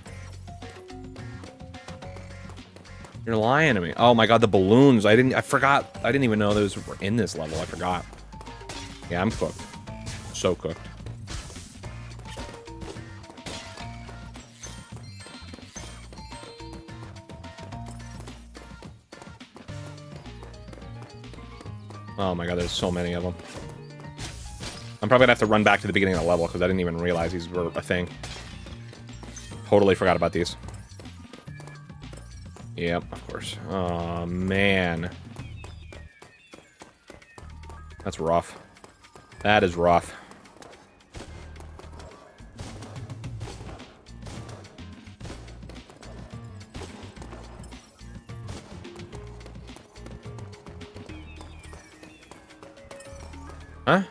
S1: You're lying to me. Oh my god, the balloons. I forgot. I didn't even know those were in this level. I forgot. Yeah, I'm cooked. So cooked. Oh my god, there's so many of them. I'm probably gonna have to run back to the beginning of the level because I didn't even realize these were a thing. Totally forgot about these. Yep, of course. Oh, man. That's rough. That is rough. Huh?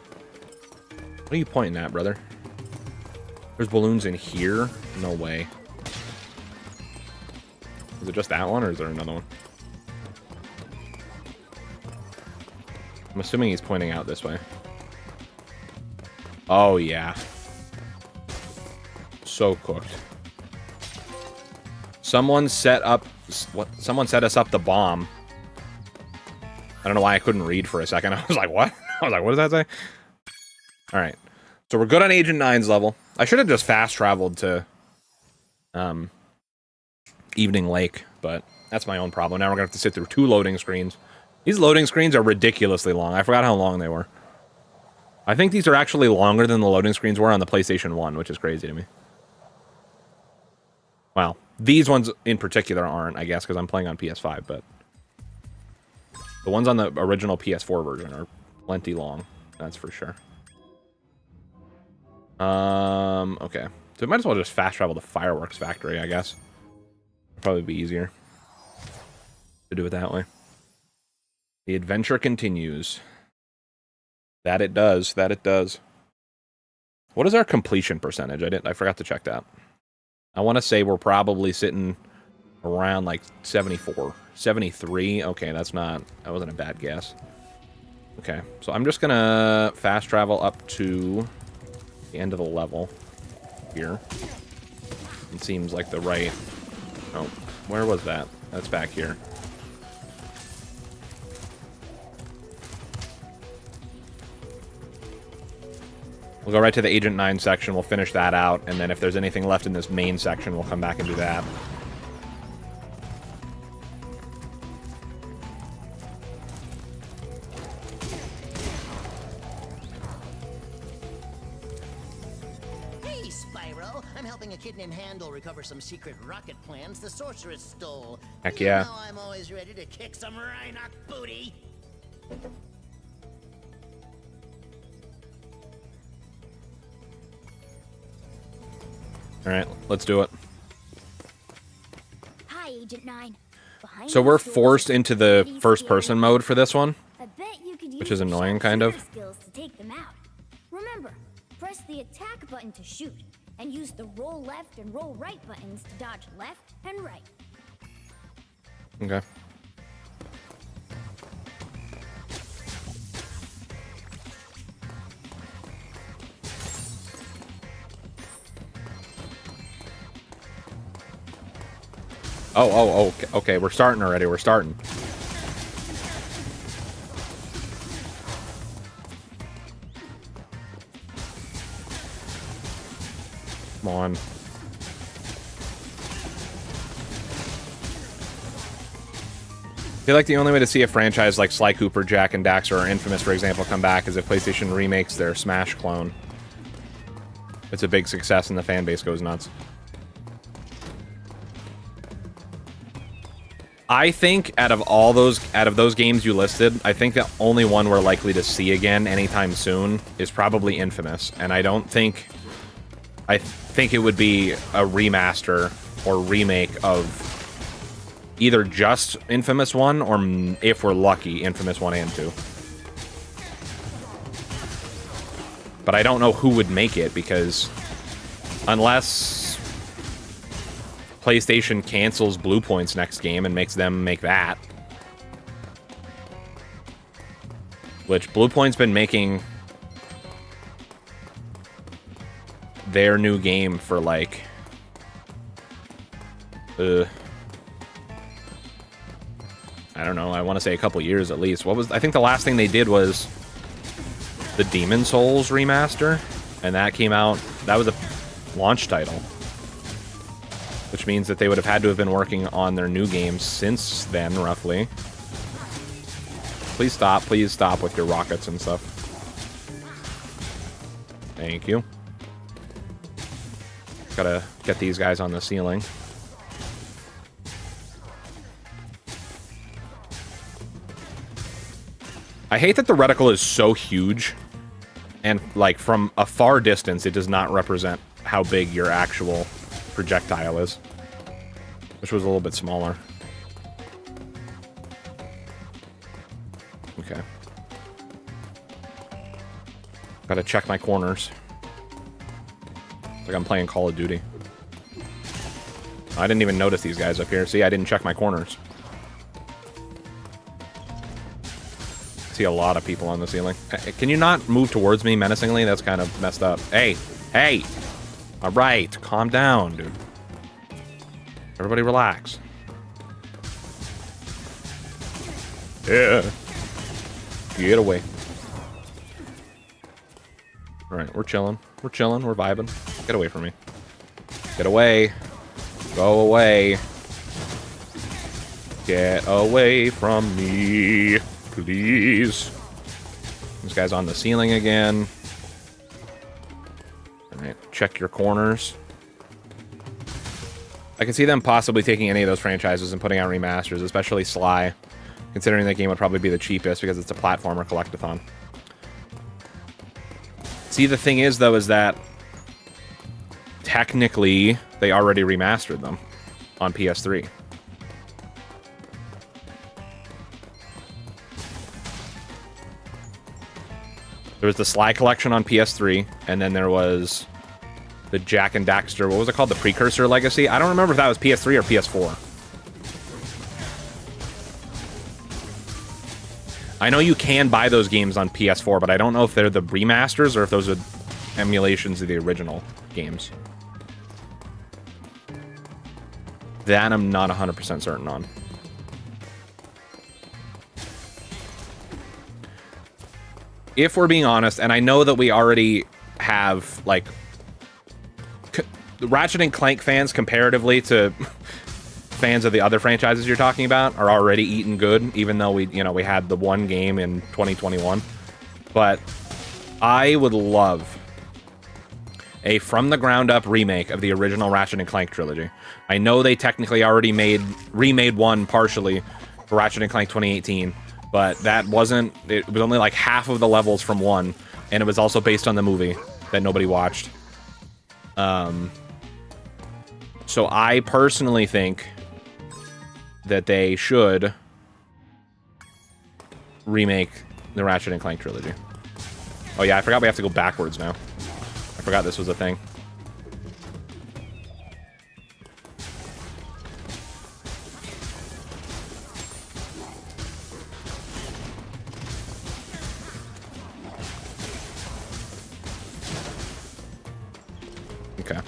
S1: What are you pointing at, brother? There's balloons in here? No way. Is it just that one, or is there another one? I'm assuming he's pointing out this way. Oh, yeah. So cooked. Someone set up... What? Someone set us up the bomb. I don't know why I couldn't read for a second. I was like, what? I was like, what does that say? Alright. So we're good on Agent 9's level. I should have just fast-traveled to... Evening Lake, but that's my own problem. Now we're gonna have to sit through 2 loading screens. These loading screens are ridiculously long. I forgot how long they were. I think these are actually longer than the loading screens were on the PlayStation 1, which is crazy to me. Well, these ones in particular aren't, I guess, because I'm playing on PS5, but... The ones on the original PS4 version are plenty long. That's for sure. Okay. So we might as well just fast travel to Fireworks Factory, I guess. Probably be easier to do it that way. The adventure continues. That it does. That it does. What is our completion percentage? I forgot to check that. I want to say we're probably sitting around like 74, 73. Okay, that wasn't a bad guess. Okay, so I'm just gonna fast travel up to the end of the level here. It seems like the right... Oh, where was that? That's back here. We'll go right to the Agent 9 section, we'll finish that out, and then if there's anything left in this main section, we'll come back and do that.
S3: Hey, Spyro! I'm helping a kid named Handel recover some secret rocket plans the sorceress stole.
S1: Heck yeah.
S3: You know I'm always ready to kick some Rhinoc booty.
S1: Alright, let's do it.
S4: Hi, Agent 9. Behind
S1: So we're
S4: these doors
S1: forced into the
S4: is
S1: first-person mode for this one,
S4: I bet you could
S1: which
S4: use
S1: is
S4: your
S1: annoying, kind of.
S4: skills to take them out. Remember, press the attack button to shoot, and use the roll left and roll right buttons to dodge left and right.
S1: Okay. Oh, okay, we're starting already, we're starting. Come on. I feel like the only way to see a franchise like Sly Cooper, Jack and Daxter, or Infamous, for example, come back is if PlayStation remakes their Smash clone. It's a big success and the fan base goes nuts. I think out of those games you listed, I think the only one we're likely to see again anytime soon is probably Infamous, and I think it would be a remaster or remake of either just Infamous 1 or, if we're lucky, Infamous 1 and 2. But I don't know who would make it, because unless PlayStation cancels Blue Point's next game and makes them make that. which Bluepoint's been making their new game for like I don't know, I want to say a couple years at least. I think the last thing they did was the Demon Souls remaster, and that came out, that was a launch title, which means that they would have had to have been working on their new games since then, roughly. Please stop with your rockets and stuff. Thank you. Gotta get these guys on the ceiling. I hate that the reticle is so huge, and like from a far distance, it does not represent how big your actual projectile is. Which was a little bit smaller. Okay. Gotta check my corners. Like I'm playing Call of Duty. I didn't even notice these guys up here. See, I didn't check my corners. See a lot of people on the ceiling. Can you not move towards me menacingly? That's kind of messed up. Hey! Hey! Alright, calm down, dude. Everybody relax. Yeah. Get away. Alright, we're chilling. We're chilling. We're vibing. Get away from me. Get away. Go away. Get away from me. Please. This guy's on the ceiling again. Alright, check your corners. I can see them possibly taking any of those franchises and putting out remasters, especially Sly, considering that game would probably be the cheapest because it's a platformer collectathon. See, the thing is, though, is that technically they already remastered them on PS3. There was the Sly collection on PS3, and then there was the Jak and Daxter, what was it called? The Precursor Legacy? I don't remember if that was PS3 or PS4. I know you can buy those games on PS4, but I don't know if they're the remasters or if those are emulations of the original games. That I'm not 100% certain on. If we're being honest, and I know that we already have, like, Ratchet & Clank fans, comparatively to fans of the other franchises you're talking about, are already eating good, even though we had the one game in 2021. But I would love a from-the-ground-up remake of the original Ratchet & Clank trilogy. I know they technically already remade one partially for Ratchet & Clank 2018, but that wasn't... It was only like half of the levels from one, and it was also based on the movie that nobody watched. So I personally think that they should remake the Ratchet & Clank trilogy. Oh yeah, I forgot we have to go backwards now. I forgot this was a thing. Okay.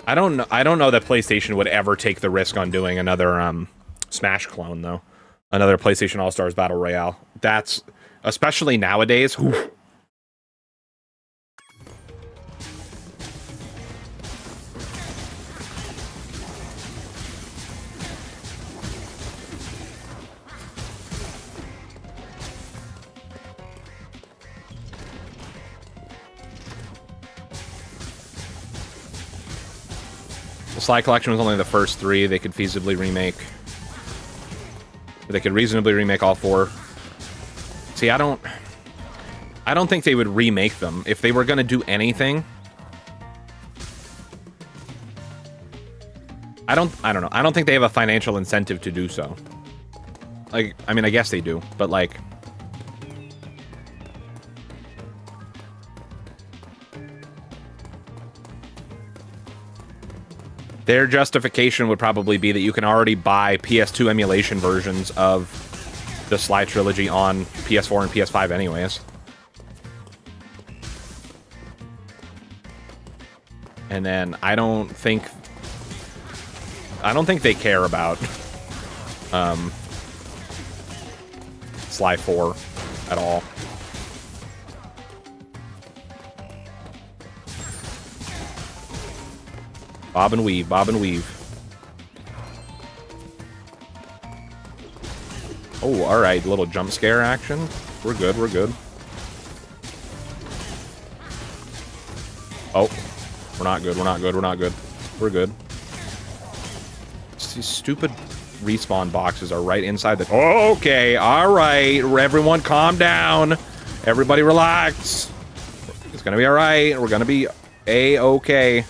S1: I don't know that PlayStation would ever take the risk on doing another Smash clone, though. Another PlayStation All-Stars Battle Royale. That's, especially nowadays, whew. The Sly Collection was only the first three they could feasibly remake. They could reasonably remake all four. See, I don't think they would remake them. If they were going to do anything... I don't know. I don't think they have a financial incentive to do so. Like, I mean, I guess they do, but like... Their justification would probably be that you can already buy PS2 emulation versions of the Sly trilogy on PS4 and PS5 anyways. And then I don't think they care about Sly 4 at all. Bob and weave, bob and weave. Oh, alright, little jump scare action. We're good, we're good. Oh, we're not good, we're not good, we're not good. We're good. These stupid respawn boxes are right inside the... Okay, alright, everyone calm down. Everybody relax. It's gonna be alright, we're gonna be A-okay.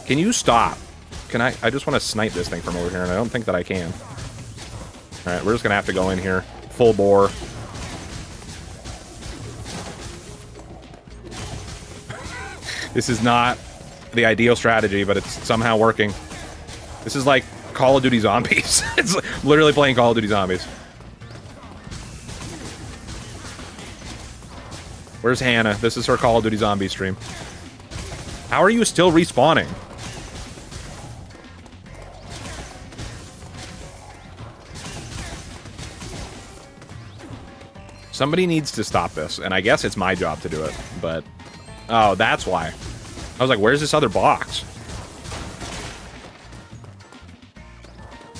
S1: Can you stop? Can I just want to snipe this thing from over here, and I don't think that I can. Alright, we're just gonna have to go in here. Full bore. This is not the ideal strategy, but it's somehow working. This is like Call of Duty Zombies. It's literally playing Call of Duty Zombies. Where's Hannah? This is her Call of Duty Zombie stream. How are you still respawning? Somebody needs to stop this, and I guess it's my job to do it, but... Oh, that's why. I was like, where's this other box?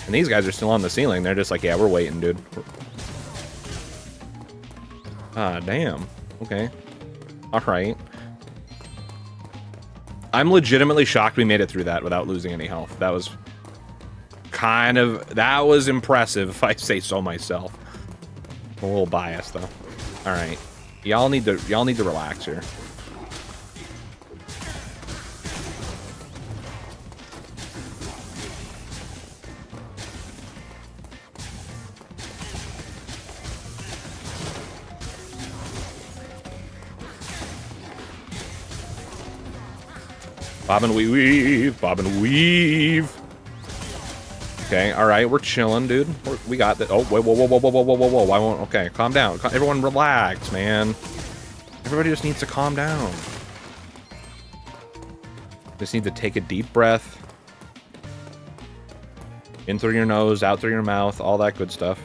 S1: And these guys are still on the ceiling. They're just like, yeah, we're waiting, dude. Ah, damn. Okay. Alright. I'm legitimately shocked we made it through that without losing any health. That was kind of... That was impressive, if I say so myself. I'm a little biased, though. Alright. Y'all need to relax here. Bob and weave, bob and weave. Okay, all right, we're chilling, dude. We got that. Oh, whoa, whoa, whoa, whoa, whoa, whoa, whoa, whoa. I won't. Okay, calm down. Everyone, relax, man. Everybody just needs to calm down. Just need to take a deep breath. In through your nose, out through your mouth, all that good stuff.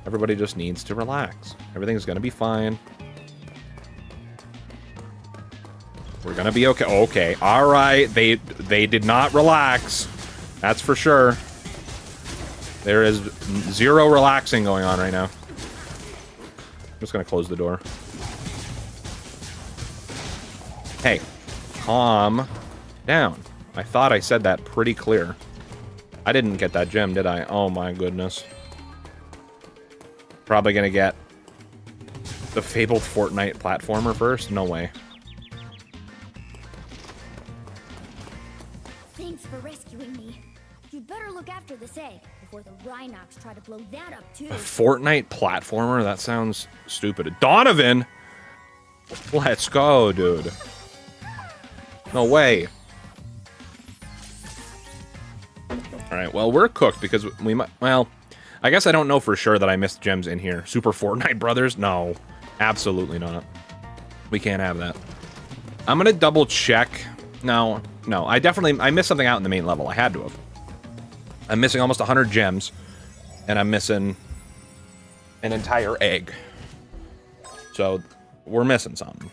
S1: Everybody just needs to relax. Everything's gonna be fine. We're gonna be okay. Okay, all right. They did not relax. That's for sure. There is zero relaxing going on right now. I'm just gonna close the door. Hey, calm down. I thought I said that pretty clear. I didn't get that gem, did I? Oh my goodness. Probably gonna get the fabled Fortnite platformer first? No way.
S4: Thanks for rescuing me. You'd better look after this egg before the Rhinox try to blow that up too.
S1: A Fortnite platformer? That sounds stupid. Donovan! Let's go, dude. No way. Alright, well, we're cooked because we might... Well, I guess I don't know for sure that I missed gems in here. Super Fortnite Brothers? No. Absolutely not. We can't have that. I'm gonna double check. No, I missed something out in the main level. I had to have. I'm missing almost 100 gems, and I'm missing an entire egg. So, we're missing something.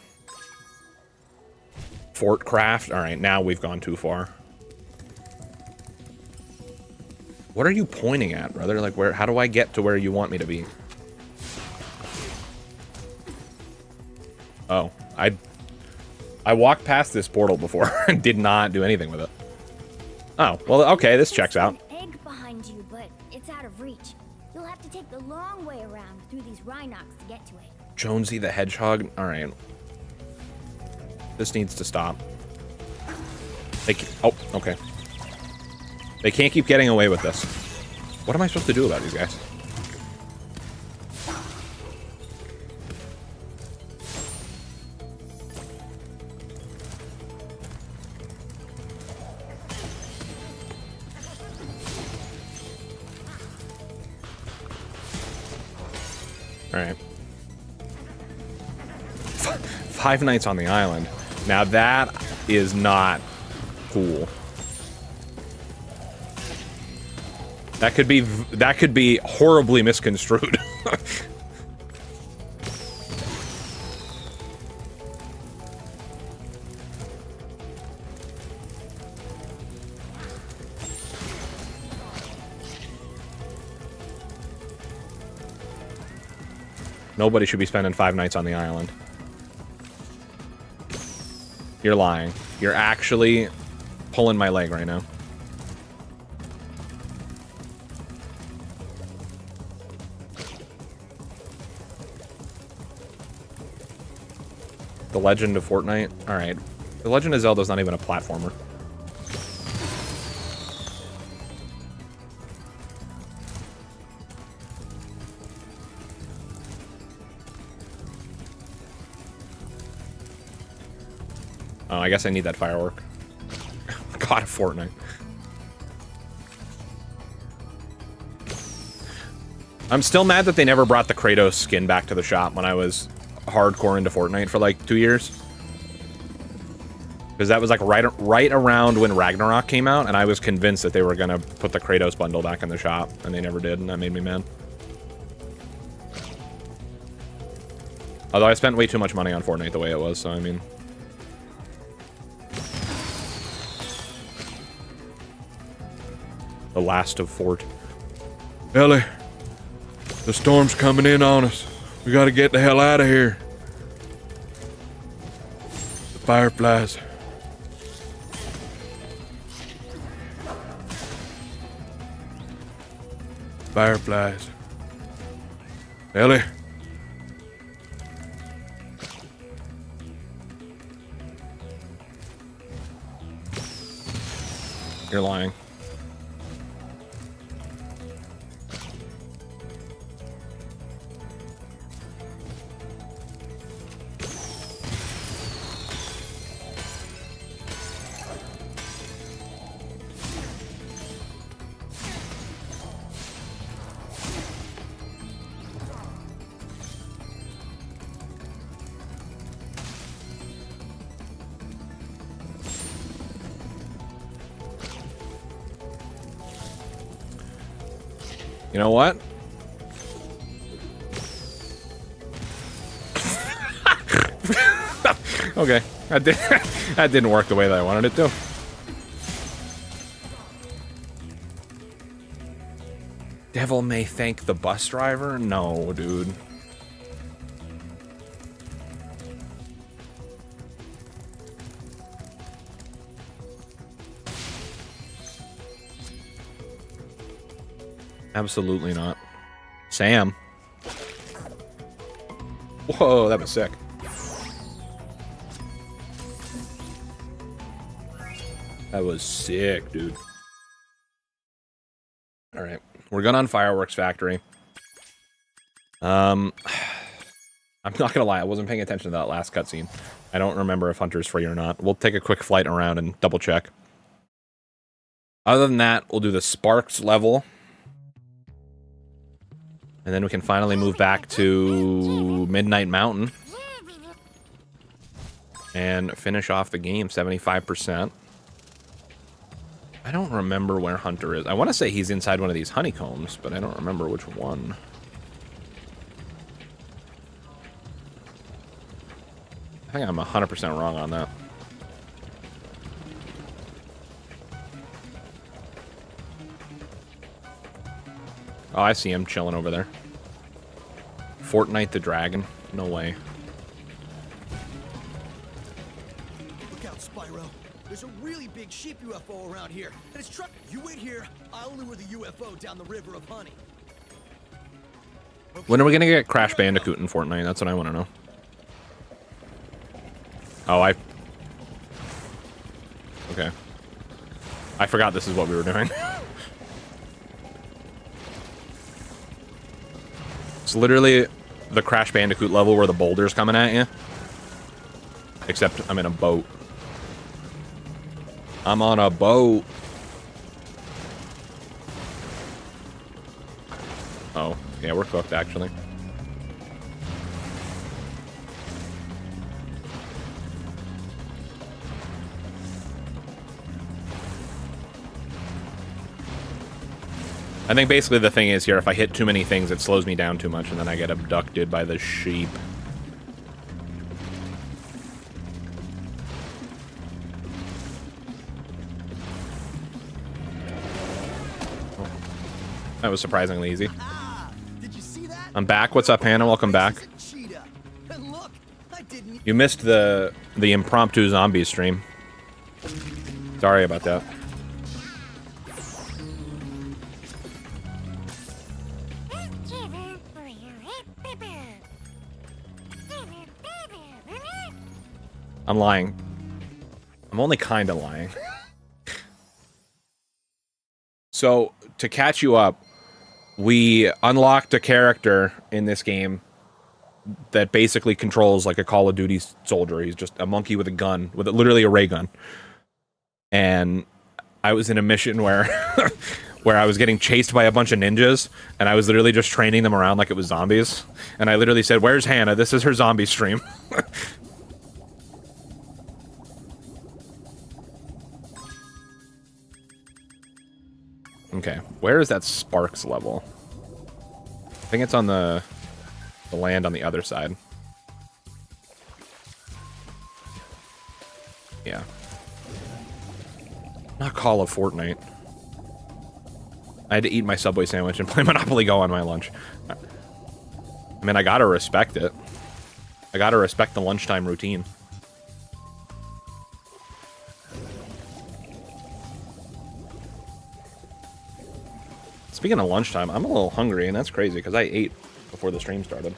S1: Fort craft? Alright, now we've gone too far. What are you pointing at, brother? Like, where? How do I get to where you want me to be? Oh, I walked past this portal before and did not do anything with it. Oh, well, okay, this checks out.
S4: There's an egg behind you, but it's out of reach. You'll have to take the long way around through these Rhinox to get to it.
S1: Jonesy the Hedgehog? Alright. This needs to stop. Oh, okay. They can't keep getting away with this. What am I supposed to do about these guys? Alright. 5 nights on the island. Now that is not cool. That could be horribly misconstrued. Nobody should be spending 5 nights on the island. You're lying. You're actually pulling my leg right now. The Legend of Fortnite? Alright. The Legend of Zelda's not even a platformer. Oh, I guess I need that firework. God, Fortnite. I'm still mad that they never brought the Kratos skin back to the shop when I was hardcore into Fortnite for like 2 years. Because that was like right around when Ragnarok came out, and I was convinced that they were gonna put the Kratos bundle back in the shop, and they never did, and that made me mad. Although I spent way too much money on Fortnite the way it was, so I mean... The last of Fort. Ellie, the storm's coming in on us. We gotta get the hell out of here. The fireflies. Fireflies. Ellie. You're lying. You know what? Okay, that didn't work the way that I wanted it to. Devil may thank the bus driver? No, dude. Absolutely not. Sam. Whoa, that was sick. That was sick, dude. Alright. We're going on Fireworks Factory. I'm not gonna lie, I wasn't paying attention to that last cutscene. I don't remember if Hunter's free or not. We'll take a quick flight around and double check. Other than that, we'll do the Sparks level. And then we can finally move back to Midnight Mountain. And finish off the game, 75%. I don't remember where Hunter is. I want to say he's inside one of these honeycombs, but I don't remember which one. I think I'm 100% wrong on that. Oh, I see him chilling over there. Fortnite the Dragon? No way.
S7: Look out, Spyro. There's a really big sheep UFO around here, and it's truck. You wait here. I'll lure the UFO down the river of honey. Okay.
S1: When are we gonna get Crash Bandicoot in Fortnite? That's what I want to know. Oh, okay. I forgot this is what we were doing. It's literally the Crash Bandicoot level where the boulder's coming at you. Except I'm in a boat. I'm on a boat. Oh, yeah, we're cooked, actually. I think basically the thing is here, if I hit too many things, it slows me down too much, and then I get abducted by the sheep. Oh. That was surprisingly easy.
S7: Did you see that?
S1: I'm back. What's up, Hannah? Welcome back.
S7: Cheetah. And look, I didn't.
S1: You missed the impromptu zombie stream. Sorry about that. I'm lying. I'm only kind of lying. So, to catch you up, we unlocked a character in this game that basically controls like a Call of Duty soldier. He's just a monkey with a gun, with literally a ray gun. And I was in a mission where where I was getting chased by a bunch of ninjas, and I was literally just training them around like it was zombies. And I literally said, "Where's Hannah? This is her zombie stream." Okay, where is that Sparks level? I think it's on the land on the other side. Yeah. Not Call of Fortnite. I had to eat my Subway sandwich and play Monopoly Go on my lunch. I mean, I gotta respect it. I gotta respect the lunchtime routine. Speaking of lunchtime, I'm a little hungry, and that's crazy, because I ate before the stream started.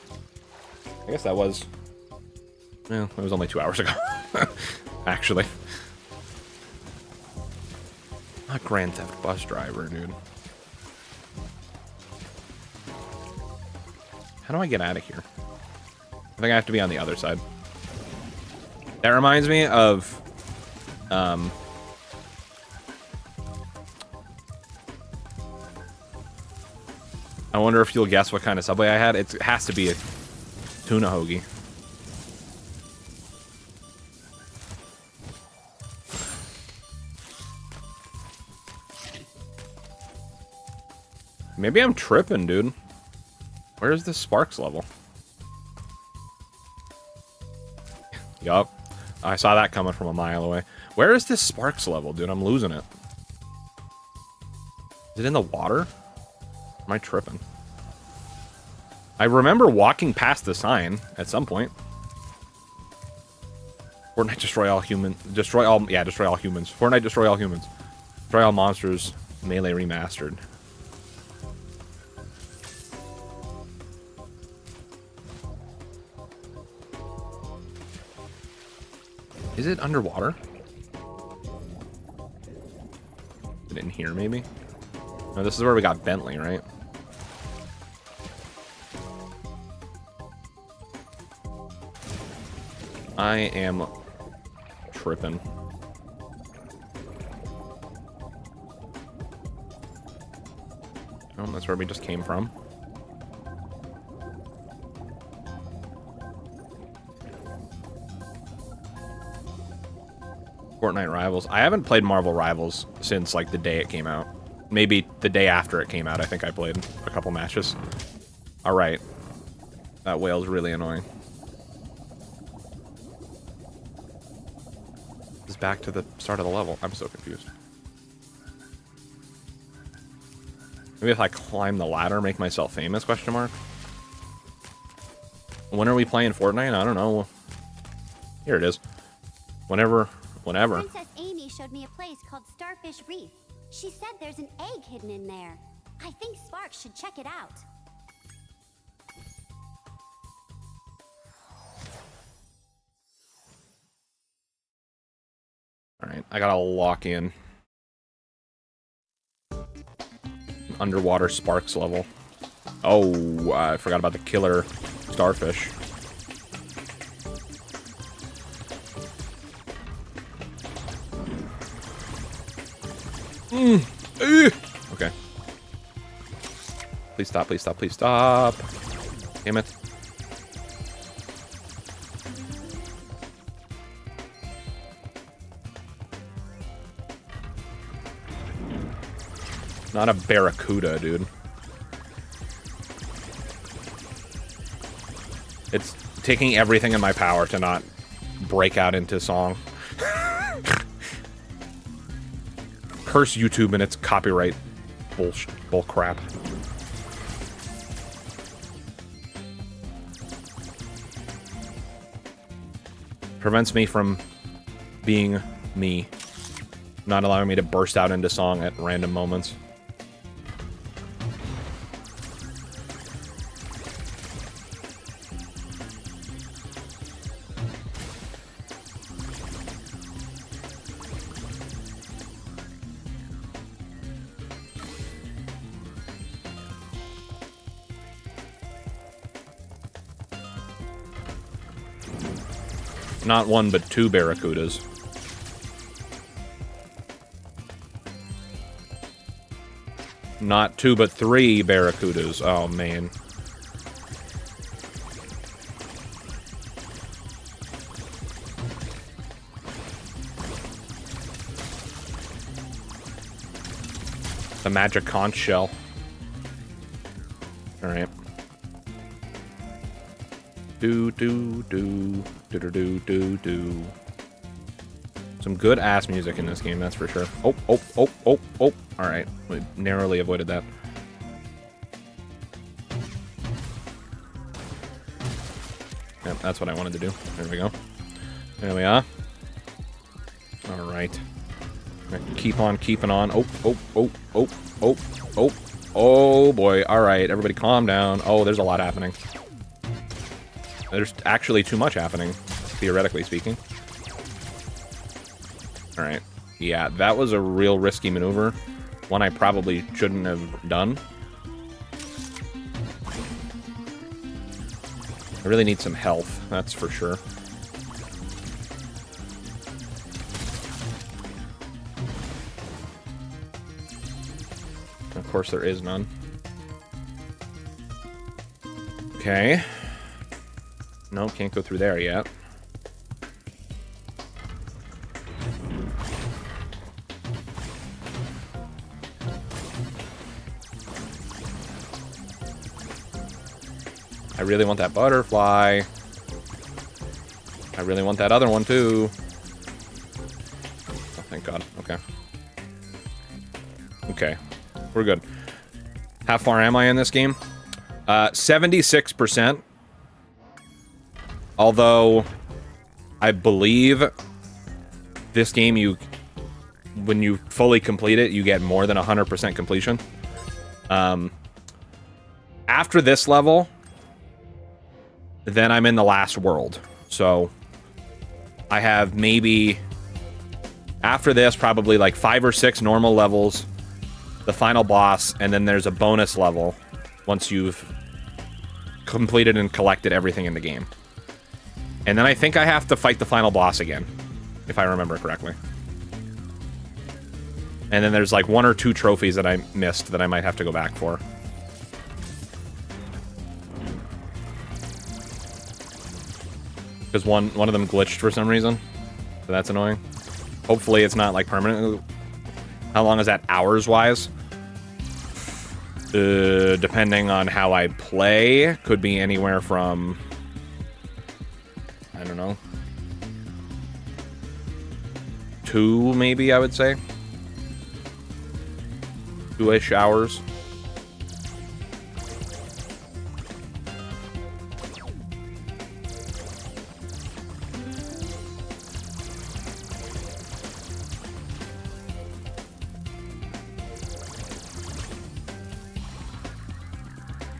S1: I guess that was... well, it was only 2 hours ago. Actually. Not Grand Theft Bus Driver, dude. How do I get out of here? I think I have to be on the other side. That reminds me of... I wonder if you'll guess what kind of Subway I had. It has to be a tuna hoagie. Maybe I'm tripping, dude. Where's the Sparks level? Yup. I saw that coming from a mile away. Where is this Sparks level, dude? I'm losing it. Is it in the water? Am I tripping? I remember walking past the sign at some point. Fortnite destroy all humans. Destroy all humans. Fortnite destroy all humans. Destroy all monsters. Melee remastered. Is it underwater? Is it in here, maybe? No, this is where we got Bentley, right? I am tripping. Oh, that's where we just came from. Fortnite Rivals. I haven't played Marvel Rivals since, like, the day it came out. Maybe the day after it came out, I think I played a couple matches. Alright. That whale's really annoying. It's back to the start of the level. I'm so confused. Maybe if I climb the ladder, make myself famous, question mark? When are we playing Fortnite? I don't know. Here it is. Whenever.
S10: Princess Amy showed me a place called Starfish Reef. She said there's an egg hidden in there. I think Sparks should check it out.
S1: Alright, I gotta lock in. Underwater Sparks level. Oh, I forgot about the killer starfish. Okay. Please stop, please stop, please stop. Damn it. Not a barracuda, dude. It's taking everything in my power to not break out into song. Curse YouTube and its copyright bull crap. Prevents me from being me. Not allowing me to burst out into song at random moments. Not one, but two barracudas. Not two, but three barracudas. Oh, man. The magic conch shell. Alright. Do. Some good ass music in this game, that's for sure. Oh. Alright, we narrowly avoided that. Yep, that's what I wanted to do. There we go. There we are. Alright. Keep on keeping on. Oh boy. Alright, everybody calm down. Oh, there's a lot happening. There's actually too much happening, theoretically speaking. Alright. Yeah, that was a real risky maneuver. One I probably shouldn't have done. I really need some health, that's for sure. Of course, there is none. Okay. No, can't go through there yet. I really want that butterfly. I really want that other one, too. Oh, thank God. Okay. Okay. We're good. How far am I in this game? 76%. Although, I believe this game, when you fully complete it, you get more than 100% completion. After this level, then I'm in the last world. So, I have maybe, after this, probably like 5 or 6 normal levels, the final boss, and then there's a bonus level once you've completed and collected everything in the game. And then I think I have to fight the final boss again, if I remember correctly. And then there's like 1 or 2 trophies that I missed that I might have to go back for. Because one of them glitched for some reason. So that's annoying. Hopefully it's not like permanent. How long is that hours-wise? Depending on how I play, could be anywhere from, I don't know, 2 maybe, I would say. 2-ish hours.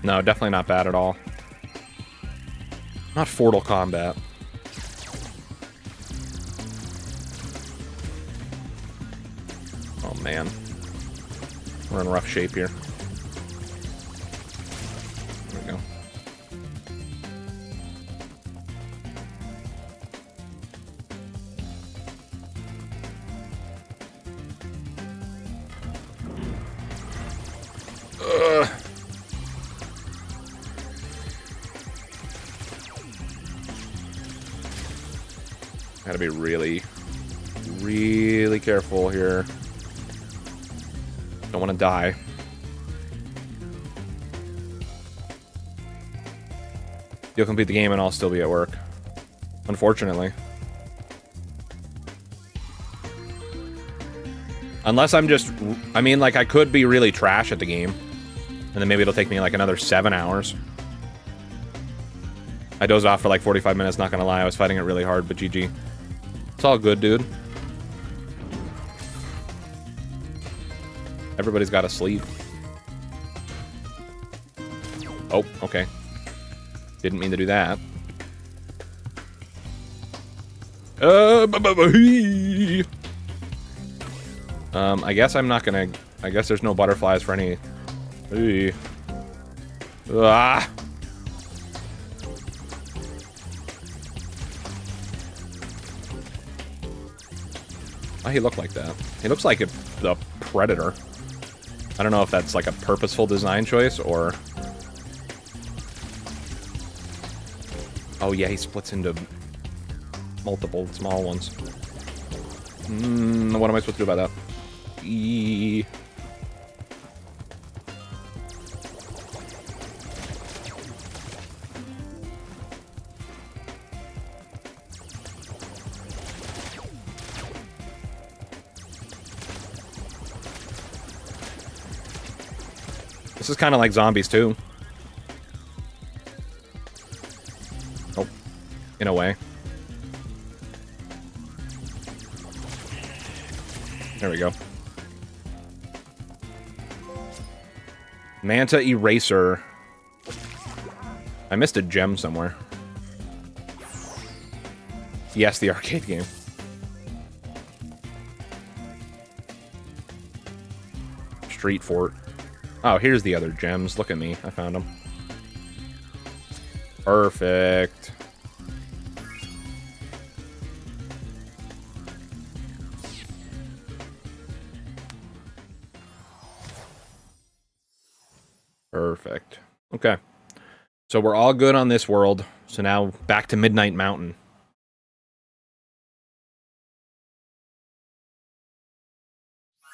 S1: No, definitely not bad at all. Not Mortal Kombat. Oh man. We're in rough shape here. There we go. Ugh. Gotta be really, really careful here. Don't want to die. You'll complete the game and I'll still be at work. Unfortunately. Unless I'm just... I mean, like, I could be really trash at the game. And then maybe it'll take me, like, another 7 hours. I dozed off for, like, 45 minutes, not gonna lie. I was fighting it really hard, but GG. It's all good, dude. Everybody's gotta sleep. Oh, okay. Didn't mean to do that. I guess I'm not gonna... I guess there's no butterflies for any... Ah! Why he look like that? He looks like the Predator. I don't know if that's like a purposeful design choice or... Oh yeah, he splits into multiple small ones. What am I supposed to do about that? This is kind of like zombies too. Oh, in a way. There we go. Manta Eraser. I missed a gem somewhere. Yes, the arcade game. Street Fort. Oh, here's the other gems. Look at me. I found them. Perfect. Perfect. Okay. So we're all good on this world. So now back to Midnight Mountain.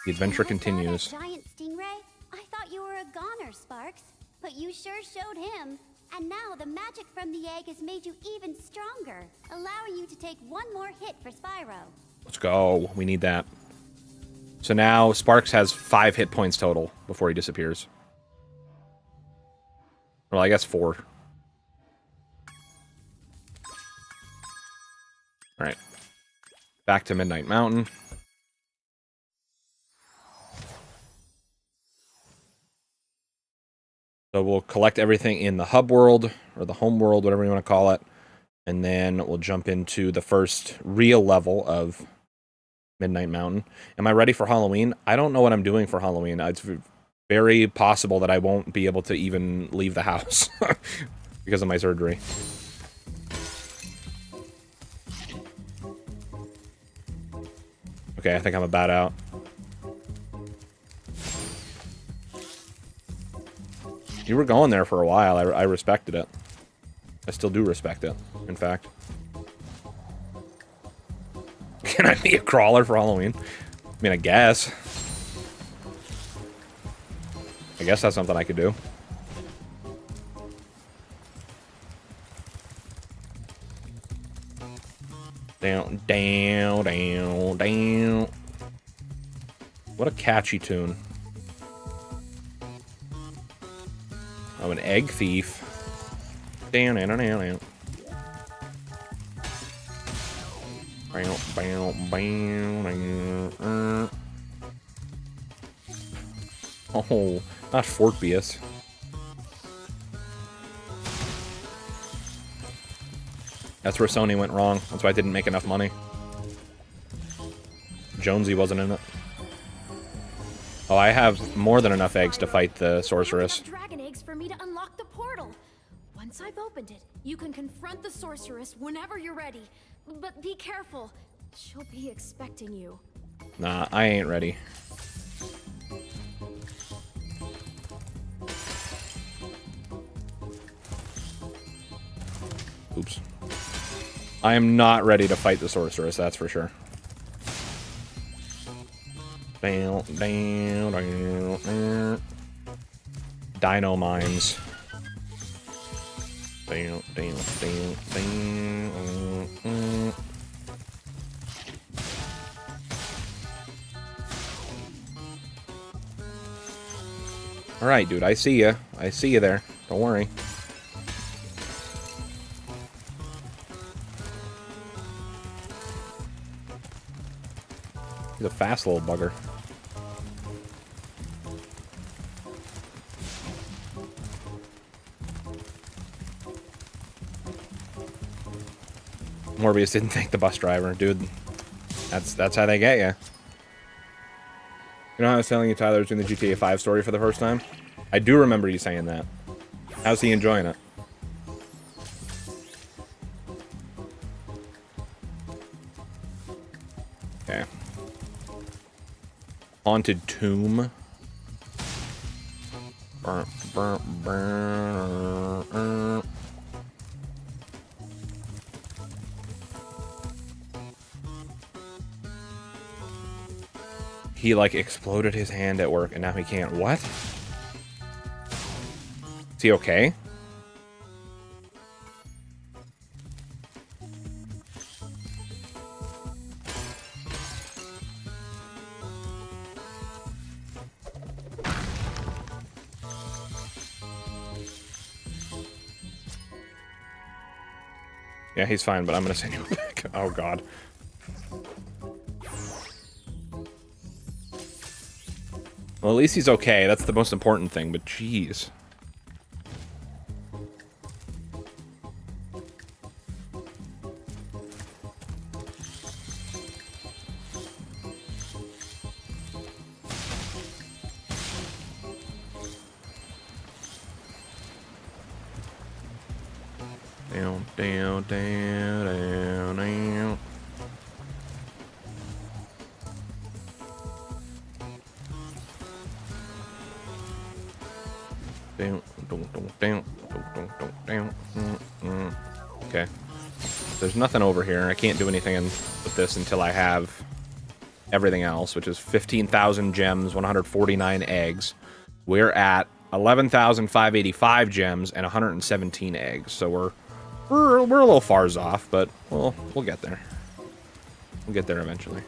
S1: The adventure continues.
S10: Giant stingray? I thought you were a goner, Sparks. But you sure showed him. And now the magic from the egg has made you even stronger, allowing you to take one more hit for Spyro.
S1: Let's go. We need that. So now Sparks has 5 hit points total before he disappears. Well, I guess 4. Alright. Back to Midnight Mountain. So we'll collect everything in the hub world, or the home world, whatever you want to call it. And then we'll jump into the first real level of Midnight Mountain. Am I ready for Halloween? I don't know what I'm doing for Halloween. It's very possible that I won't be able to even leave the house because of my surgery. Okay, I think I'm about out. You were going there for a while. I respected it. I still do respect it, in fact. Can I be a crawler for Halloween? I mean, I guess. I guess that's something I could do. Down, down, down, down. What a catchy tune. I'm an egg thief. Down, down, down, down. Bow, bow, bow, oh, not Fortbius. That's where Sony went wrong. That's why I didn't make enough money. Jonesy wasn't in it. Oh, I have more than enough eggs to fight the sorceress.
S6: Dragon eggs for me to unlock the portal. Once I've opened it, you can confront the sorceress whenever you're ready. But be careful. She'll be expecting you.
S1: Nah, I ain't ready. Oops. I am not ready to fight the sorceress, that's for sure. Down, down, down, down. Dino mines. Damn, damn, damn, damn. All right, dude, I see you. I see you there. Don't worry. He's a fast little bugger. Morbius didn't thank the bus driver, dude. That's how they get you. You know how I was telling you Tyler's doing the GTA 5 story for the first time? I do remember you saying that. How's he enjoying it? Okay. Haunted Tomb. He, like, exploded his hand at work, and now he can't. What? Is he okay? Yeah, he's fine, but I'm gonna send you back. Oh, God. Well, at least he's okay. That's the most important thing, but jeez. Down, down, down, down, down. Okay. There's nothing over here. I can't do anything with this until I have everything else, which is 15,000 gems, 149 eggs. We're at 11,585 gems and 117 eggs. So we're a little far off, but we'll get there. We'll get there eventually.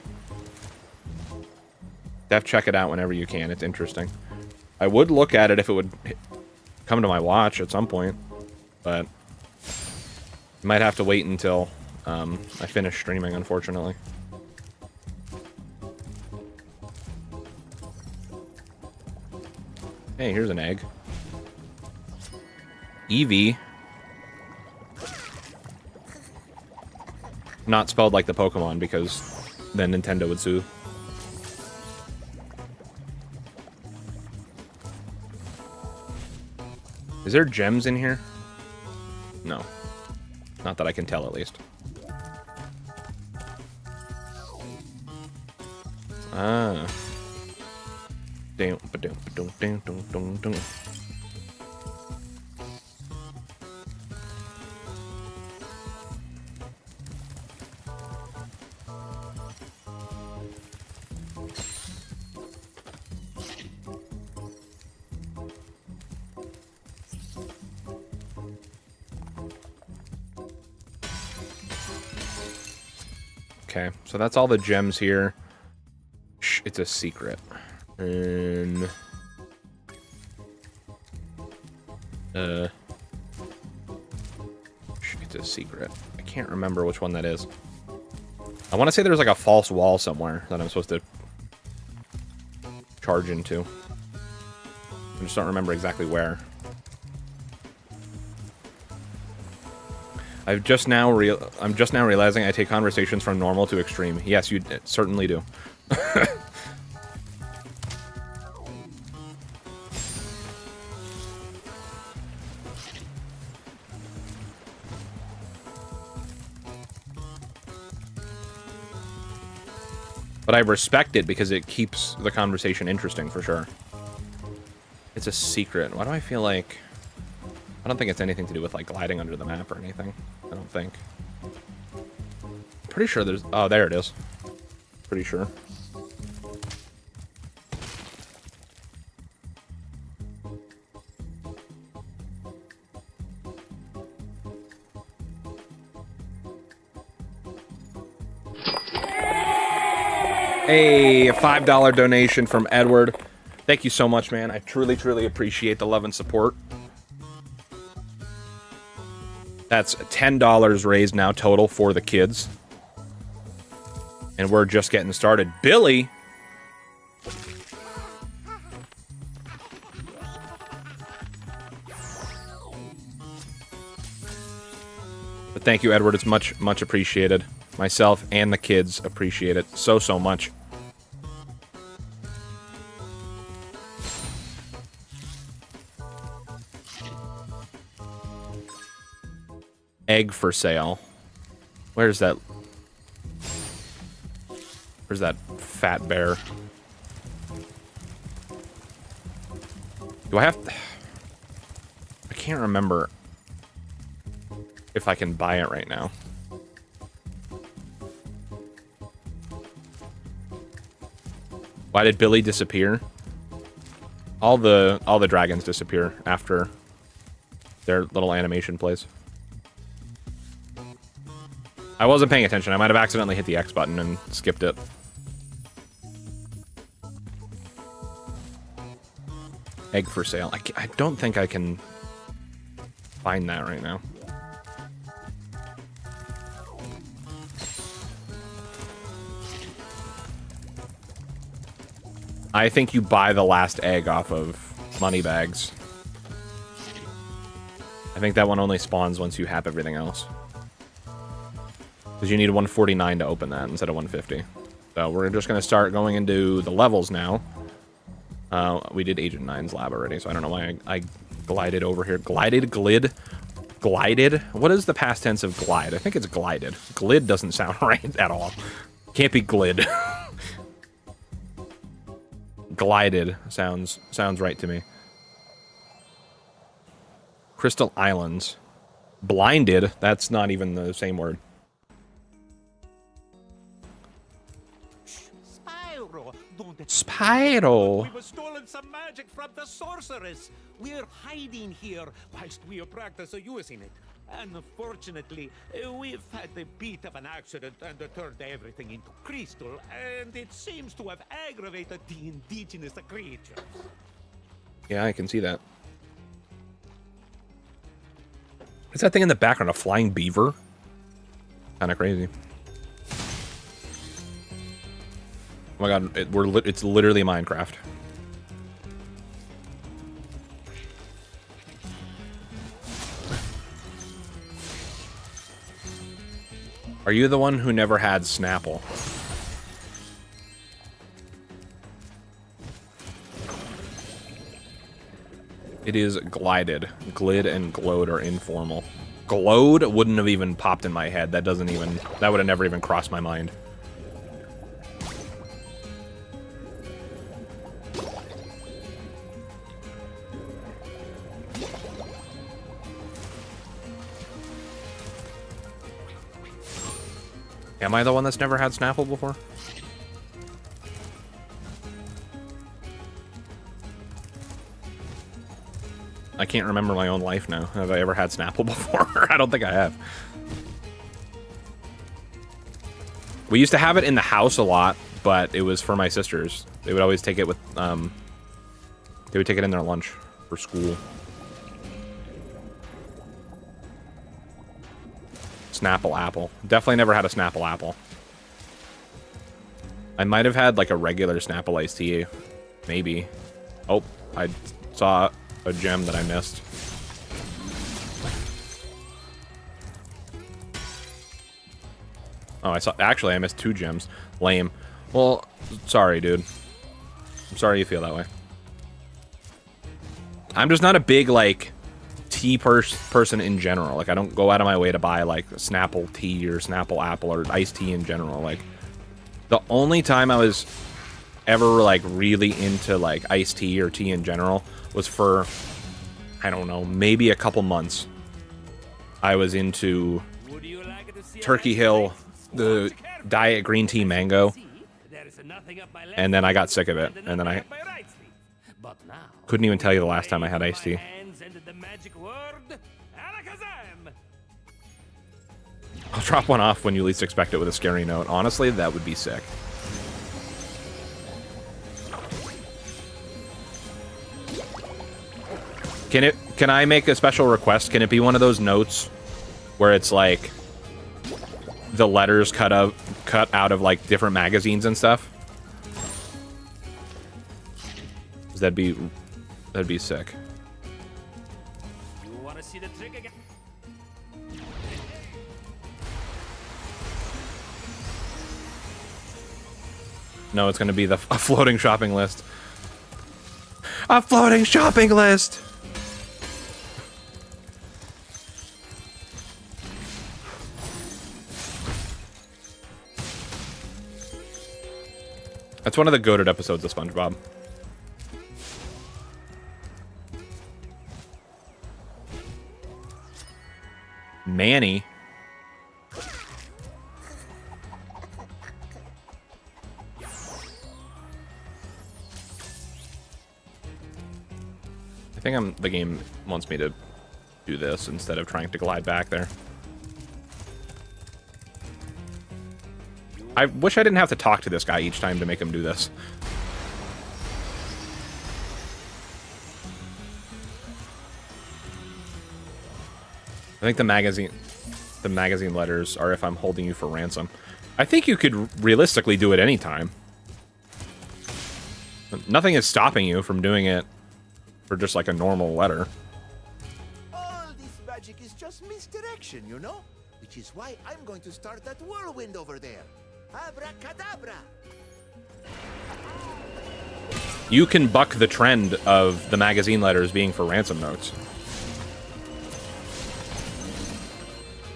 S1: Def, check it out whenever you can. It's interesting. I would look at it if it would come to my watch at some point, but I might have to wait until I finish streaming, unfortunately. Hey, here's an egg. Eevee. Not spelled like the Pokemon, because then Nintendo would sue. Is there gems in here? No. Not that I can tell, at least. Ah. Down, ba-down, ba-down, down, down, down, down. Okay, so that's all the gems here. Shh, it's a secret. And shh, it's a secret. I can't remember which one that is. I want to say there's like a false wall somewhere that I'm supposed to charge into. I just don't remember exactly where. I'm just now realizing I take conversations from normal to extreme. Yes, you certainly do. But I respect it because it keeps the conversation interesting, for sure. It's a secret. Why do I feel like... I don't think it's anything to do with, like, gliding under the map or anything. I don't think. Pretty sure there's... Oh, there it is. Pretty sure. A $5 donation from Edward. Thank you so much, man. I truly, truly appreciate the love and support. That's $10 raised now total for the kids. And we're just getting started. Billy! But thank you, Edward. It's much, much appreciated. Myself and the kids appreciate it so, so much. Egg for sale. Where's that? Where's that fat bear? Do I have... I can't remember if I can buy it right now. Why did Billy disappear? All the dragons disappear after their little animation plays. I wasn't paying attention. I might have accidentally hit the X button and skipped it. Egg for sale. I don't think I can find that right now. I think you buy the last egg off of Moneybags. I think that one only spawns once you have everything else. Because you need 149 to open that instead of 150. So we're just going to start going into the levels now. We did Agent 9's lab already, so I don't know why I glided over here. Glided? Glid? Glided? What is the past tense of glide? I think it's glided. Glid doesn't sound right at all. Can't be glid. Glided sounds right to me. Crystal Islands. Blinded? That's not even the same word. Spyro!
S11: We were stolen some magic from the sorceress. We're hiding here whilst we practice using it. Unfortunately, we've had a bit of an accident and turned everything into crystal, and it seems to have aggravated the indigenous creatures.
S1: Yeah, I can see that. Is that thing in the background a flying beaver? Kind of crazy. Oh my god, it's literally Minecraft. Are you the one who never had Snapple? It is glided. Glid and glowed are informal. Glowed wouldn't have even popped in my head. That would have never even crossed my mind. Am I the one that's never had Snapple before? I can't remember my own life now. Have I ever had Snapple before? I don't think I have. We used to have it in the house a lot, but it was for my sisters. They would always take it with, they would take it in their lunch for school. Snapple apple. Definitely never had a Snapple apple. I might have had like a regular Snapple iced tea. Maybe. Oh, I saw a gem that I missed. Oh, actually I missed 2 gems. Lame. Well, sorry, dude. I'm sorry you feel that way. I'm just not a big, like, tea person in general. Like, I don't go out of my way to buy, like, Snapple tea or Snapple apple or iced tea in general. Like, the only time I was ever, like, really into, like, iced tea or tea in general was for, I don't know, maybe a couple months. I was into Turkey Hill, the diet green tea mango, and then I got sick of it, and then I couldn't even tell you the last time I had iced tea. I'll drop one off when you least expect it with a scary note. Honestly, that would be sick. Can I make a special request? Can it be one of those notes where it's like the letters cut out of like different magazines and stuff? 'Cause that'd be sick.
S11: You want to see the trick again?
S1: No, it's gonna be a floating shopping list. A floating shopping list. That's one of the goated episodes of SpongeBob. Manny. I think the game wants me to do this instead of trying to glide back there. I wish I didn't have to talk to this guy each time to make him do this. I think the magazine letters are if I'm holding you for ransom. I think you could realistically do it anytime. Nothing is stopping you from doing it for just like a normal letter.
S12: All this magic is just misdirection, you know? Which is why I'm going to start that whirlwind over there. Abracadabra!
S1: You can buck the trend of the magazine letters being for ransom notes.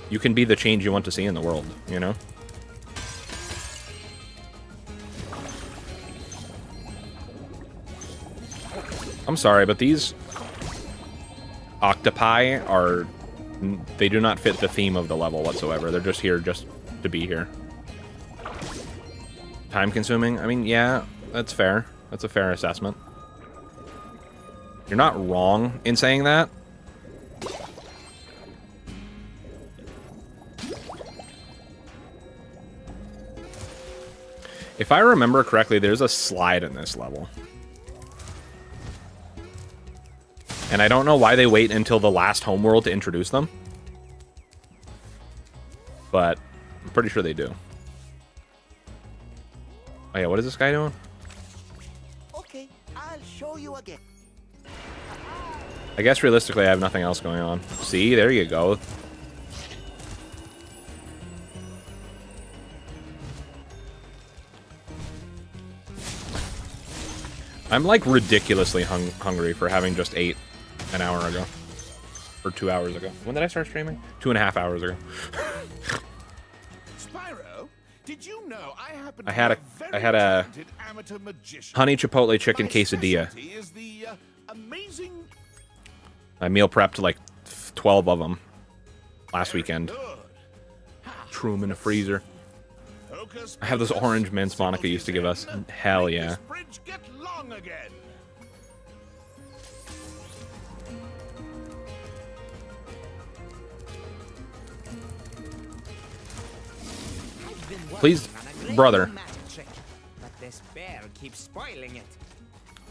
S1: You can be the change you want to see in the world, you know? I'm sorry, but these octopi they do not fit the theme of the level whatsoever. They're just here just to be here. Time consuming? I mean, yeah, that's fair. That's a fair assessment. You're not wrong in saying that. If I remember correctly, there's a slide in this level. And I don't know why they wait until the last homeworld to introduce them. But I'm pretty sure they do. Oh yeah, what is this guy doing?
S12: Okay, I'll show you again.
S1: I guess realistically I have nothing else going on. See, there you go. I'm like ridiculously hungry for having just ate an hour ago. Or 2 hours ago. When did I start streaming? 2.5 hours ago.
S9: Spyro, did you know
S1: I had a honey chipotle chicken quesadilla.
S9: Is the amazing
S1: I meal prepped like 12 of them last weekend. Threw them in the freezer. I have those orange mints Monica used to give us. Hell yeah.
S9: Again.
S1: Please, brother.
S11: But this bear keeps spoiling it.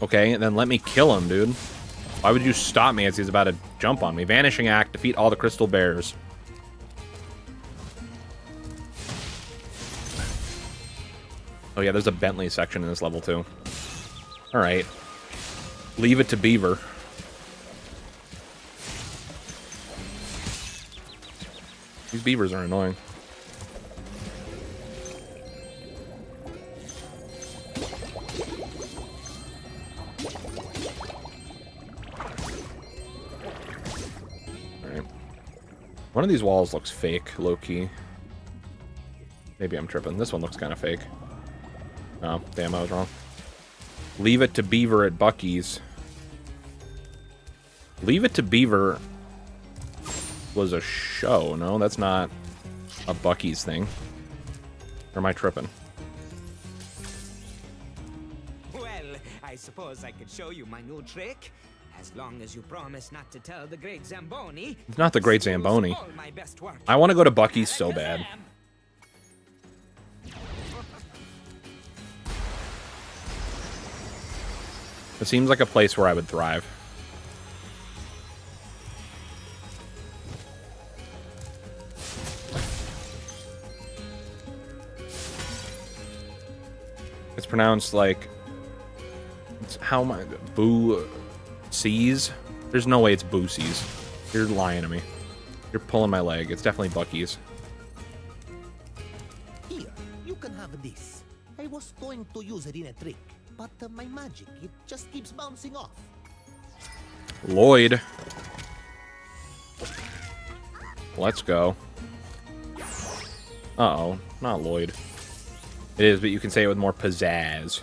S1: Okay, then let me kill him, dude. Why would you stop me as he's about to jump on me? Vanishing Act, defeat all the crystal bears. Oh yeah, there's a Bentley section in this level too. Alright. Leave it to Beaver. These beavers are annoying. Alright. One of these walls looks fake, low-key. Maybe I'm tripping. This one looks kind of fake. Oh, damn, I was wrong. Leave it to Beaver at Buc-ee's. Leave it to Beaver was a show. No, that's not a Buc-ee's thing. Or am I tripping?
S11: Well, I suppose I could show you my new trick. As long as you promise not to tell the Great Zamboni.
S1: It's not the Great Zamboni. I want to go to Buc-ee's so bad. It seems like a place where I would thrive. It's pronounced like... How am I... Boo... Seas? There's no way it's Boo Seas. You're lying to me. You're pulling my leg. It's definitely Bucky's.
S3: Here, you can have this. I was going to use it in a trick, but my magic, it just keeps bouncing off.
S1: Lloyd. Let's go. Uh-oh. Not Lloyd. It is, but you can say it with more pizzazz.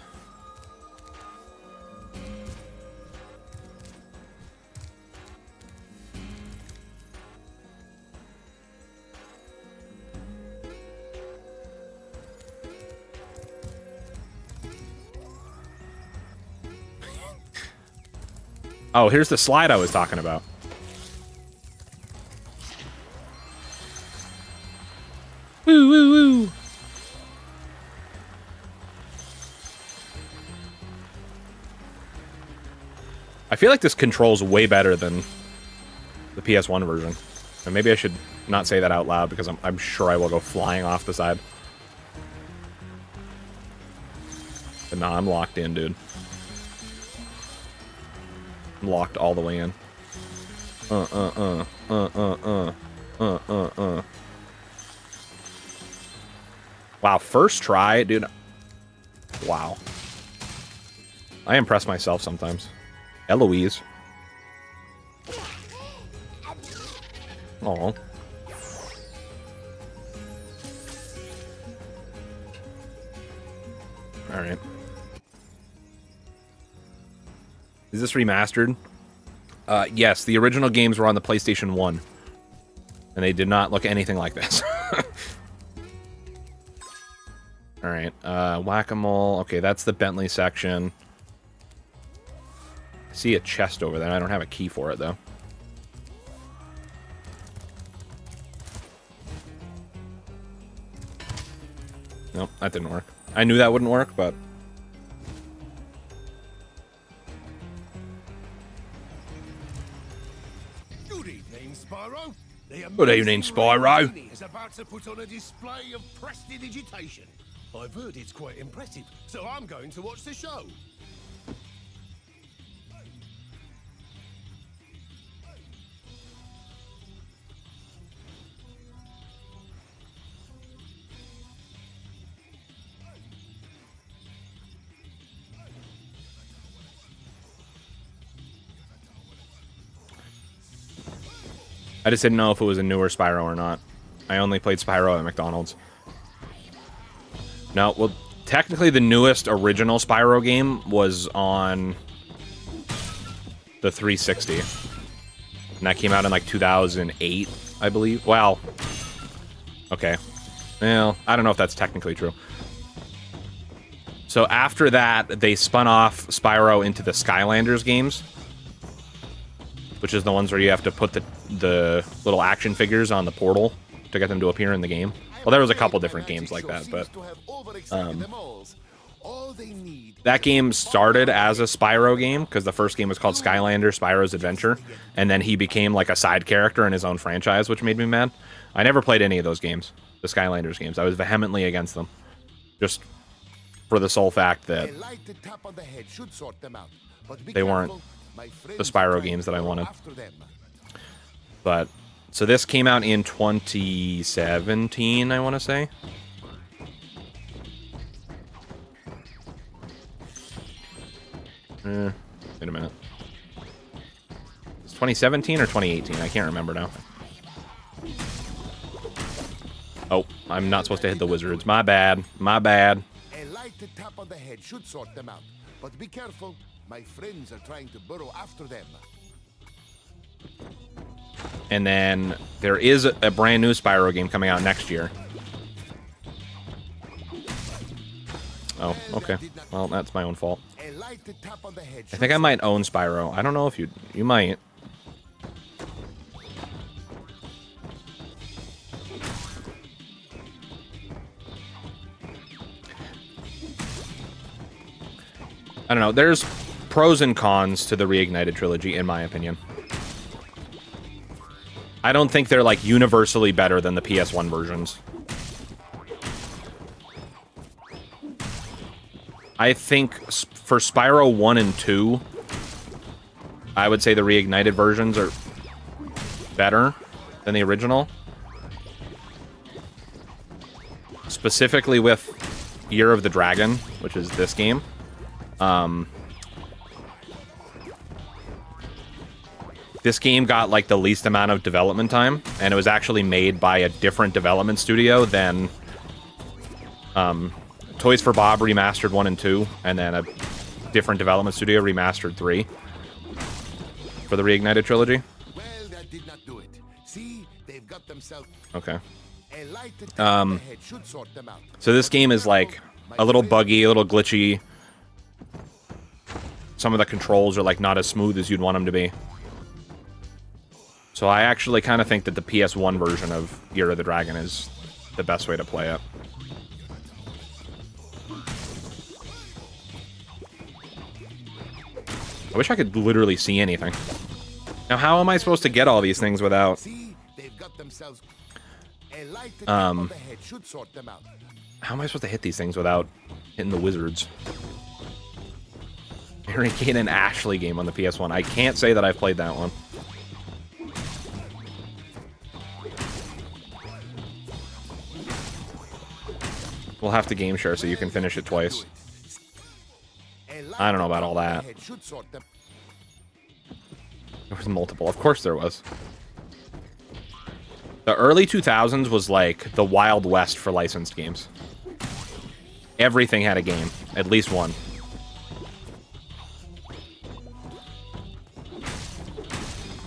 S1: Oh, here's the slide I was talking about. Woo, woo, woo. I feel like this controls way better than the PS1 version. And maybe I should not say that out loud because I'm sure I will go flying off the side. But nah, I'm locked in, dude. I'm locked all the way in. Wow, first try, dude. Wow. I impress myself sometimes. Eloise. Oh. Alright. Is this remastered? Yes, the original games were on the PlayStation 1. And they did not look anything like this. Alright, whack-a-mole. Okay, that's the Bentley section. I see a chest over there. I don't have a key for it, though. Nope, that didn't work. I knew that wouldn't work, but...
S9: Good evening, Spyro.
S1: Good evening, Spyro.
S9: Is about to put on a display of prestidigitation. I've heard it's quite impressive, so I'm going to watch the show.
S1: I just didn't know if it was a newer Spyro or not. I only played Spyro at McDonald's. No, well, technically the newest original Spyro game was on the 360. And that came out in like 2008, I believe. Wow. Okay. Well, I don't know if that's technically true. So after that, they spun off Spyro into the Skylanders games, which is the ones where you have to put the little action figures on the portal to get them to appear in the game. Well, there was a couple different games like that, but that game started as a Spyro game because the first game was called Skylanders: Spyro's Adventure, and then he became like a side character in his own franchise, which made me mad. I never played any of those games, the Skylanders games. I was vehemently against them, just for the sole fact that they weren't the Spyro games that I wanted. But so this came out in 2017, I want to say. Wait a minute. It's 2017 or 2018? I can't remember now. Oh, I'm not supposed to hit the wizards. My bad. My bad.
S12: A light tap on the head should sort them out. But be careful. My friends are trying to burrow after them.
S1: And then there is a brand new Spyro game coming out next year. Oh, okay. Well, that's my own fault. I think I might own Spyro. I don't know if you might. I don't know. There's pros and cons to the Reignited Trilogy, in my opinion. I don't think they're, like, universally better than the PS1 I think for Spyro 1 and 2, I would say the Reignited versions are better than the original. Specifically with Year of the Dragon, which is this game. This game got, like, the least amount of development time, and it was actually made by a different development studio than Toys for Bob remastered 1 and 2, and then a different development studio remastered 3 for the Reignited Trilogy.
S12: Well, that did not do it. See, they've got themselves
S1: Okay.
S12: a light to the head should sort them out.
S1: So this game is, like, a little buggy, a little glitchy. Some of the controls are, like, not as smooth as you'd want them to be. So I actually kind of think that the PS1 version of Year of the Dragon is the best way to play it. I wish I could literally see anything. Now, how am I supposed to get all these things without...
S12: See, they've got themselves a light to the head should sort them out.
S1: How am I supposed to hit these things without hitting the wizards? Mary Kate and Ashley game on the PS1. I can't say that I've played that one. We'll have to game share so you can finish it twice. I don't know about all that. There was multiple. Of course there was. The early 2000s was like the Wild West for licensed games. Everything had a game. At least one.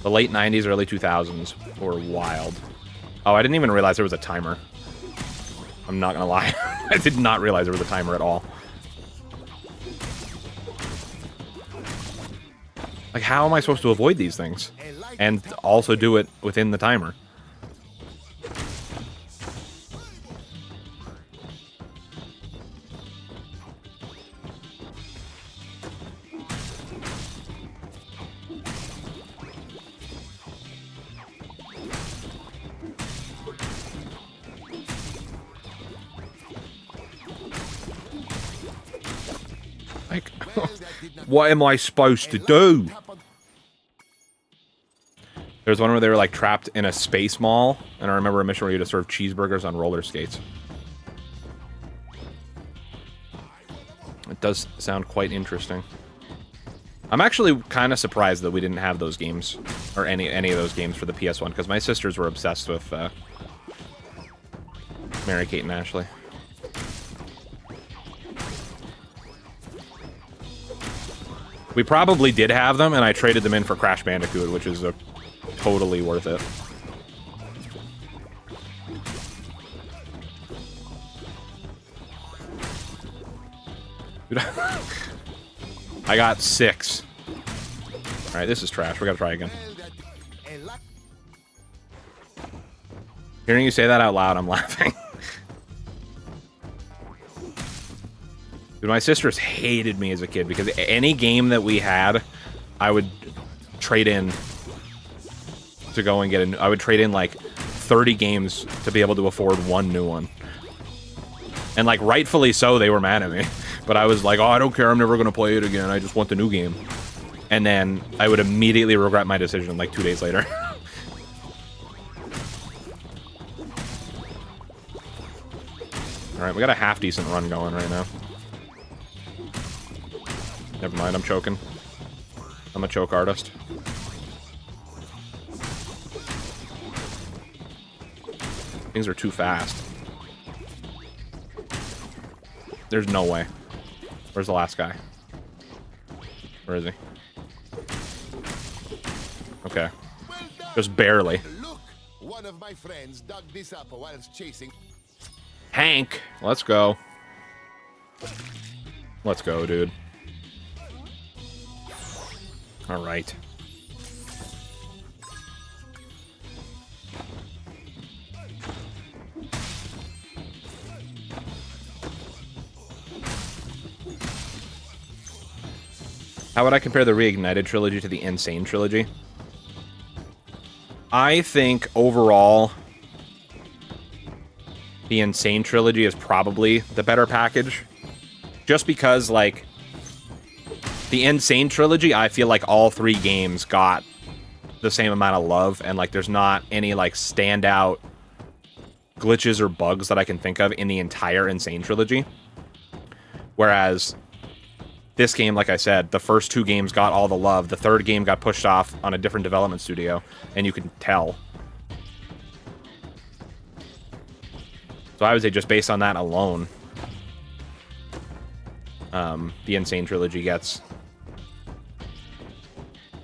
S1: The late 90s, early 2000s were wild. Oh, I didn't even realize there was a timer. I'm not gonna lie. I did not realize there was a timer at all. Like, how am I supposed to avoid these things? And also do it within the timer? Like, what am I supposed to do? There's one where they were, like, trapped in a space mall, and I remember a mission where you had to serve cheeseburgers on roller skates. It does sound quite interesting. I'm actually kind of surprised that we didn't have those games, or any of those games for the PS1, because my sisters were obsessed with Mary Kate and Ashley. We probably did have them, and I traded them in for Crash Bandicoot, which is totally worth it. Dude, I got 6. Alright, this is trash. We gotta try again. Hearing you say that out loud, I'm laughing. Dude, my sisters hated me as a kid because any game that we had, I would trade in to go and get I would trade in like 30 games to be able to afford one new one. And like rightfully so, they were mad at me. But I was like, oh, I don't care, I'm never gonna play it again, I just want the new game. And then I would immediately regret my decision like 2 days later. Alright, we got a half-decent run going right now. Never mind, I'm choking. I'm a choke artist. Things are too fast. There's no way. Where's the last guy? Where is he? Okay. Just barely.
S12: Look, one of my friends dug this up whilst chasing.
S1: Hank, let's go. Let's go, dude. All right. How would I compare the Reignited Trilogy to the Insane Trilogy? I think overall, the Insane Trilogy is probably the better package. just because, like, the Insane Trilogy, I feel like all 3 games got the same amount of love, and, like, there's not any, like, standout glitches or bugs that I can think of in the entire Insane Trilogy. Whereas this game, like I said, the first 2 games got all the love. The 3rd game got pushed off on a different development studio, and you can tell. So I would say just based on that alone, the Insane Trilogy gets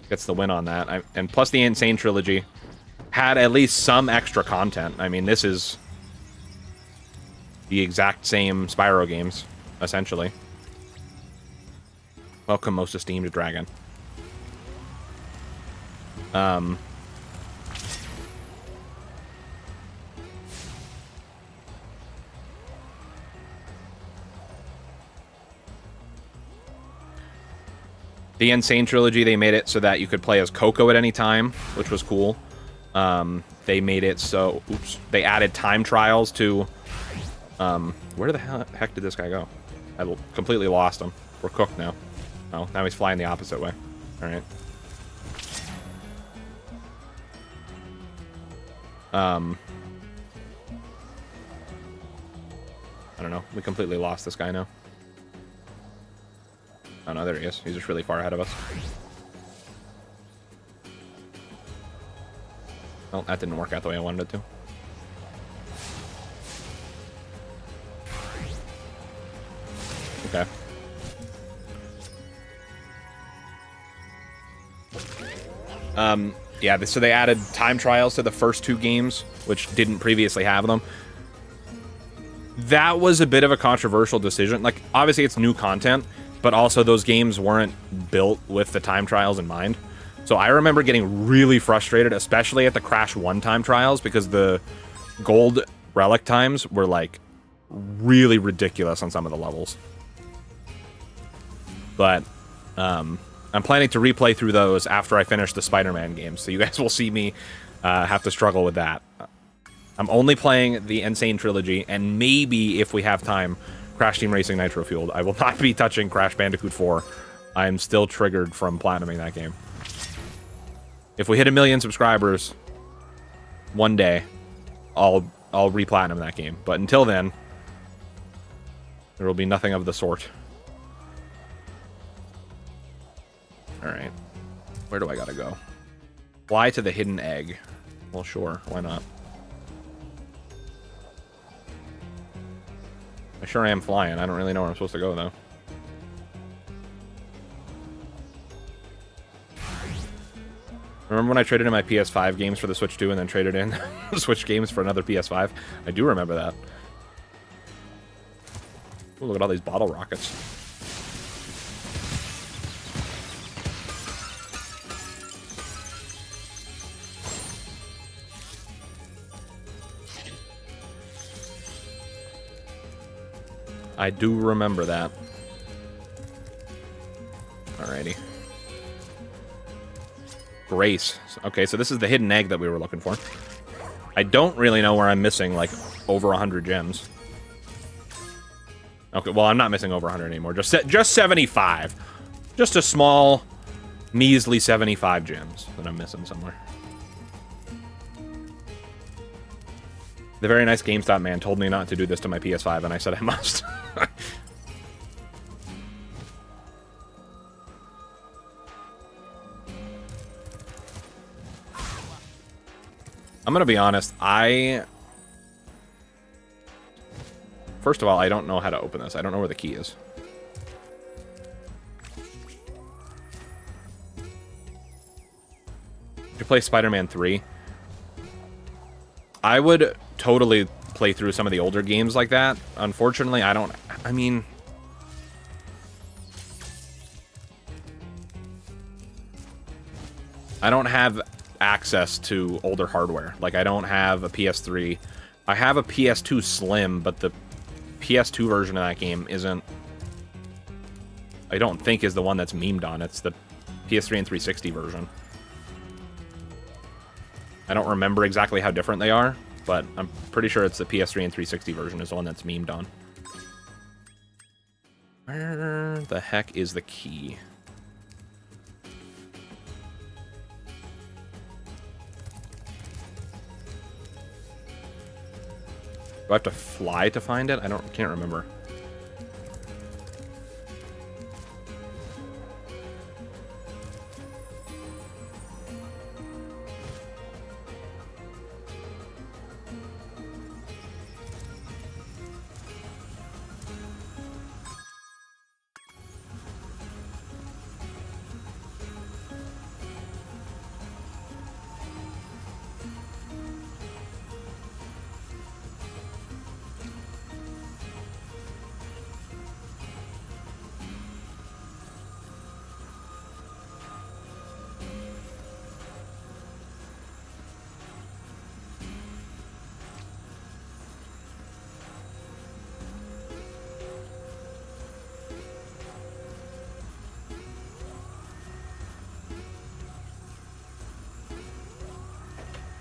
S1: the win on that. And plus the Insane Trilogy had at least some extra content. I mean, this is the exact same Spyro games, essentially. Welcome, most esteemed dragon. The Insane Trilogy, they made it so that you could play as Coco at any time, which was cool. They made it so... Oops. They added time trials to... where the heck did this guy go? I completely lost him. We're cooked now. Oh, now he's flying the opposite way. Alright. I don't know. We completely lost this guy now. Oh no, there he is. He's just really far ahead of us. Well, that didn't work out the way I wanted it to. Okay. Yeah, so they added time trials to the first 2 games, which didn't previously have them. That was a bit of a controversial decision. Like, obviously it's new content, but also those games weren't built with the time trials in mind. So I remember getting really frustrated, especially at the Crash 1 time trials, because the gold relic times were, like, really ridiculous on some of the levels. But, I'm planning to replay through those after I finish the Spider-Man games, so you guys will see me have to struggle with that. I'm only playing the Insane Trilogy, and maybe, if we have time, Crash Team Racing Nitro Fueled. I will not be touching Crash Bandicoot 4. I am still triggered from platinuming that game. If we hit 1 million subscribers one day, I'll re-platinum that game. But until then, there will be nothing of the sort. Alright. Where do I gotta go? Fly to the hidden egg. Well, sure. Why not? I sure am flying. I don't really know where I'm supposed to go, though. Remember when I traded in my PS5 games for the Switch 2 and then traded in the Switch games for another PS5? I do remember that. Ooh, look at all these bottle rockets. I do remember that. Alrighty. Grace. Okay, so this is the hidden egg that we were looking for. I don't really know where I'm missing, like, over 100 gems. Okay, well, I'm not missing over 100 anymore. Just 75. Just a small, measly 75 gems that I'm missing somewhere. The very nice GameStop man told me not to do this to my PS5, and I said I must. I'm gonna be honest, first of all, I don't know how to open this. I don't know where the key is. To play Spider-Man 3, I would totally play through some of the older games like that. Unfortunately, I don't have access to older hardware. Like, I don't have a PS3. I have a PS2 Slim, but the PS2 version of that game isn't... I don't think is the one that's memed on. It's the PS3 and 360 version. I don't remember exactly how different they are, but I'm pretty sure it's the PS3 and 360 version is the one that's memed on. Where the heck is the key? Do I have to fly to find it? Can't remember.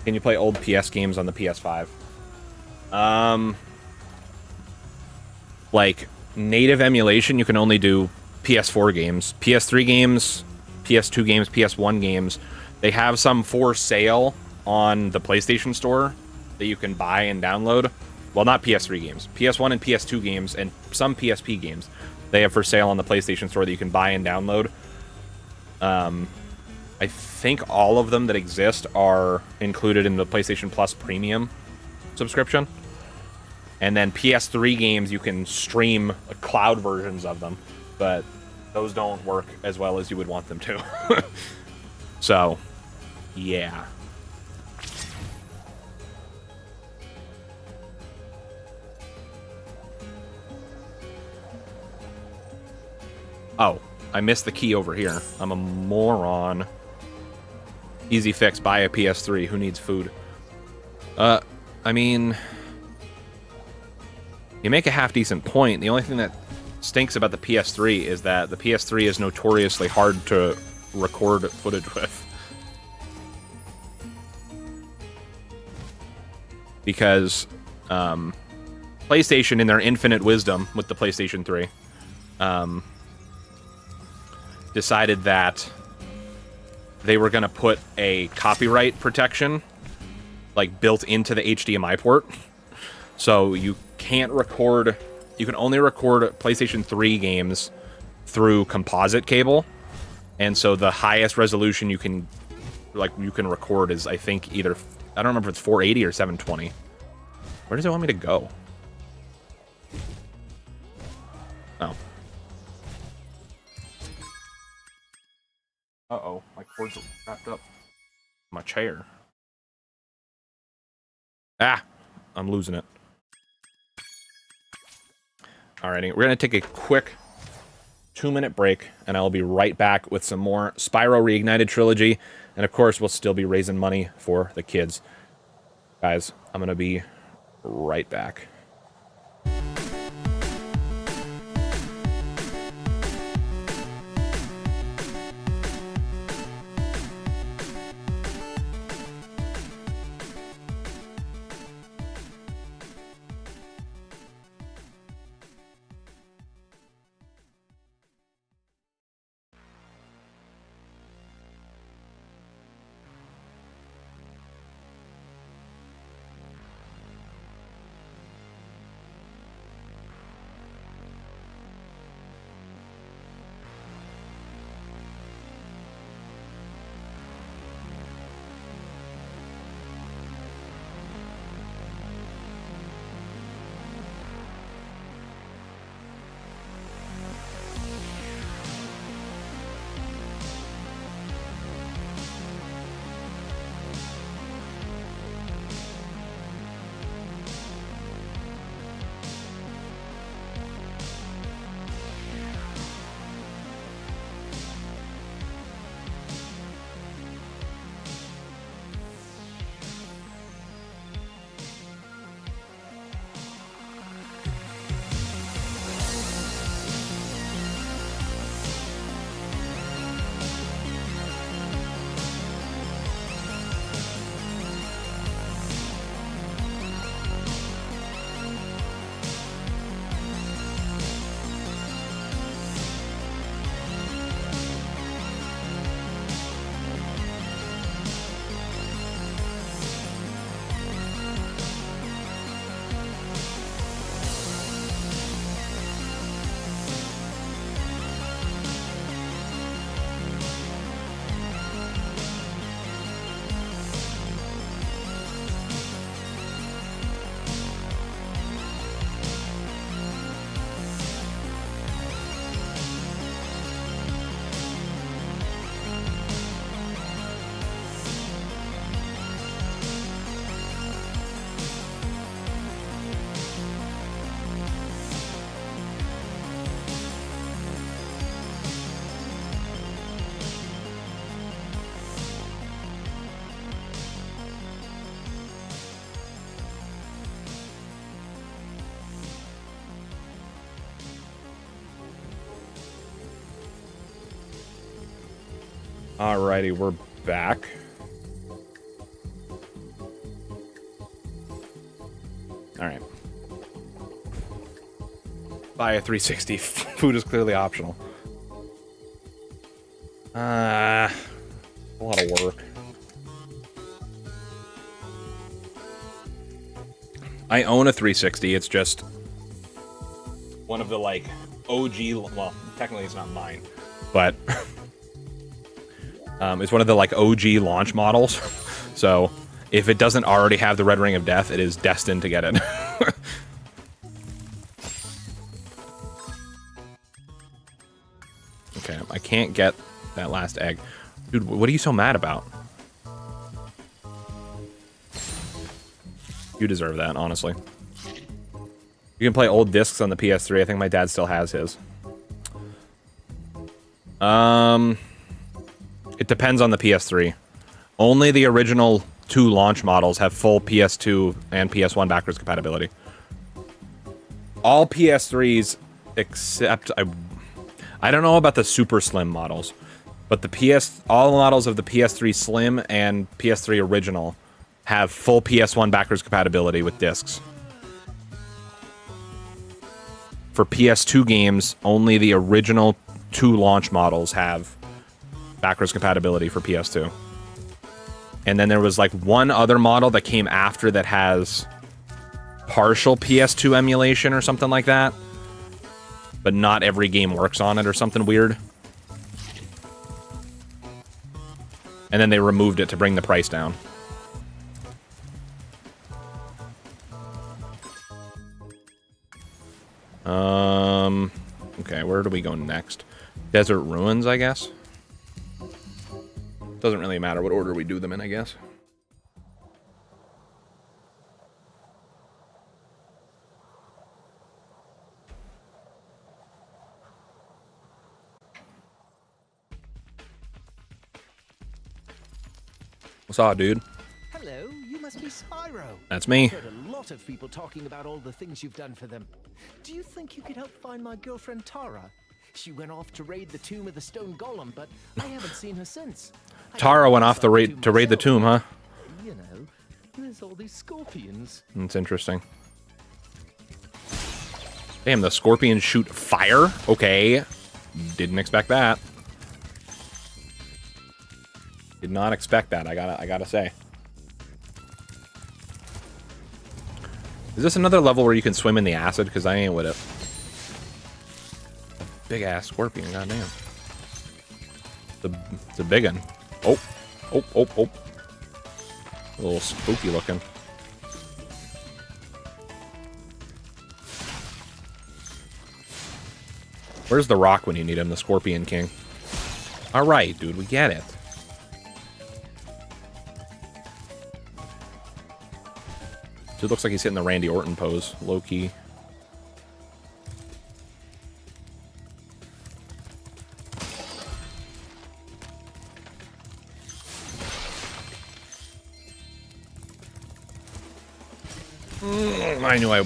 S1: Can you play old PS games on the PS5? Like, native emulation, you can only do PS4 games. PS3 games, PS2 games, PS1 games. They have some for sale on the PlayStation Store that you can buy and download. Well, not PS3 games. PS1 and PS2 games, and some PSP games. They have for sale on the PlayStation Store that you can buy and download. I think all of them that exist are included in the PlayStation Plus Premium subscription. And then PS3 games, you can stream cloud versions of them, but those don't work as well as you would want them to. So, yeah. Oh, I missed the key over here. I'm a moron. Easy fix, buy a PS3. Who needs food? I mean, you make a half-decent point. The only thing that stinks about the PS3 is that the PS3 is notoriously hard to record footage with. Because PlayStation, in their infinite wisdom with the PlayStation 3, decided that they were going to put a copyright protection like built into the HDMI port. So you can't record, you can only record PlayStation 3 games through composite cable. And so the highest resolution you can record is, I think, either, I don't remember if it's 480 or 720. Where does it want me to go? Oh. Uh-oh, my cord's wrapped up in my chair. Ah, I'm losing it. Alrighty, we're going to take a quick 2-minute break, and I'll be right back with some more Spyro Reignited Trilogy, and of course, we'll still be raising money for the kids. Guys, I'm going to be right back. Alrighty, we're back. Alright. Buy a 360. Food is clearly optional. A lot of work. I own a 360. It's just one of the, like, OG... Well, technically it's not mine, but... it's one of the, like, OG launch models. So, if it doesn't already have the Red Ring of Death, it is destined to get it. Okay, I can't get that last egg. Dude, what are you so mad about? You deserve that, honestly. You can play old discs on the PS3. I think my dad still has his. It depends on the PS3. Only the original 2 launch models have full PS2 and PS1 backwards compatibility. All PS3s except... I don't know about the super slim models, but all the models of the PS3 Slim and PS3 Original have full PS1 backwards compatibility with discs. For PS2 games, only the original 2 launch models have backwards compatibility for PS2. And then there was like one other model that came after that has partial PS2 emulation or something like that. But not every game works on it or something weird. And then they removed it to bring the price down. Okay, where do we go next? Desert Ruins, I guess? Doesn't really matter what order we do them in, I guess. What's up, dude?
S3: Hello, you must be Spyro.
S1: That's me.
S3: I've heard a lot of people talking about all the things you've done for them. Do you think you could help find my girlfriend Tara? She went off to raid the tomb of the stone golem, but I haven't seen her since.
S1: Tara went off to raid the tomb, huh?
S3: You know, there's all these scorpions.
S1: That's interesting. Damn, the scorpions shoot fire? Okay. Didn't expect that. Did not expect that, I gotta say. Is this another level where you can swim in the acid? Because I ain't with it. Big ass scorpion, goddamn. It's a big one. Oh. A little spooky looking. Where's the rock when you need him, the Scorpion King? Alright, dude, we get it. Dude looks like he's hitting the Randy Orton pose, low-key. I knew I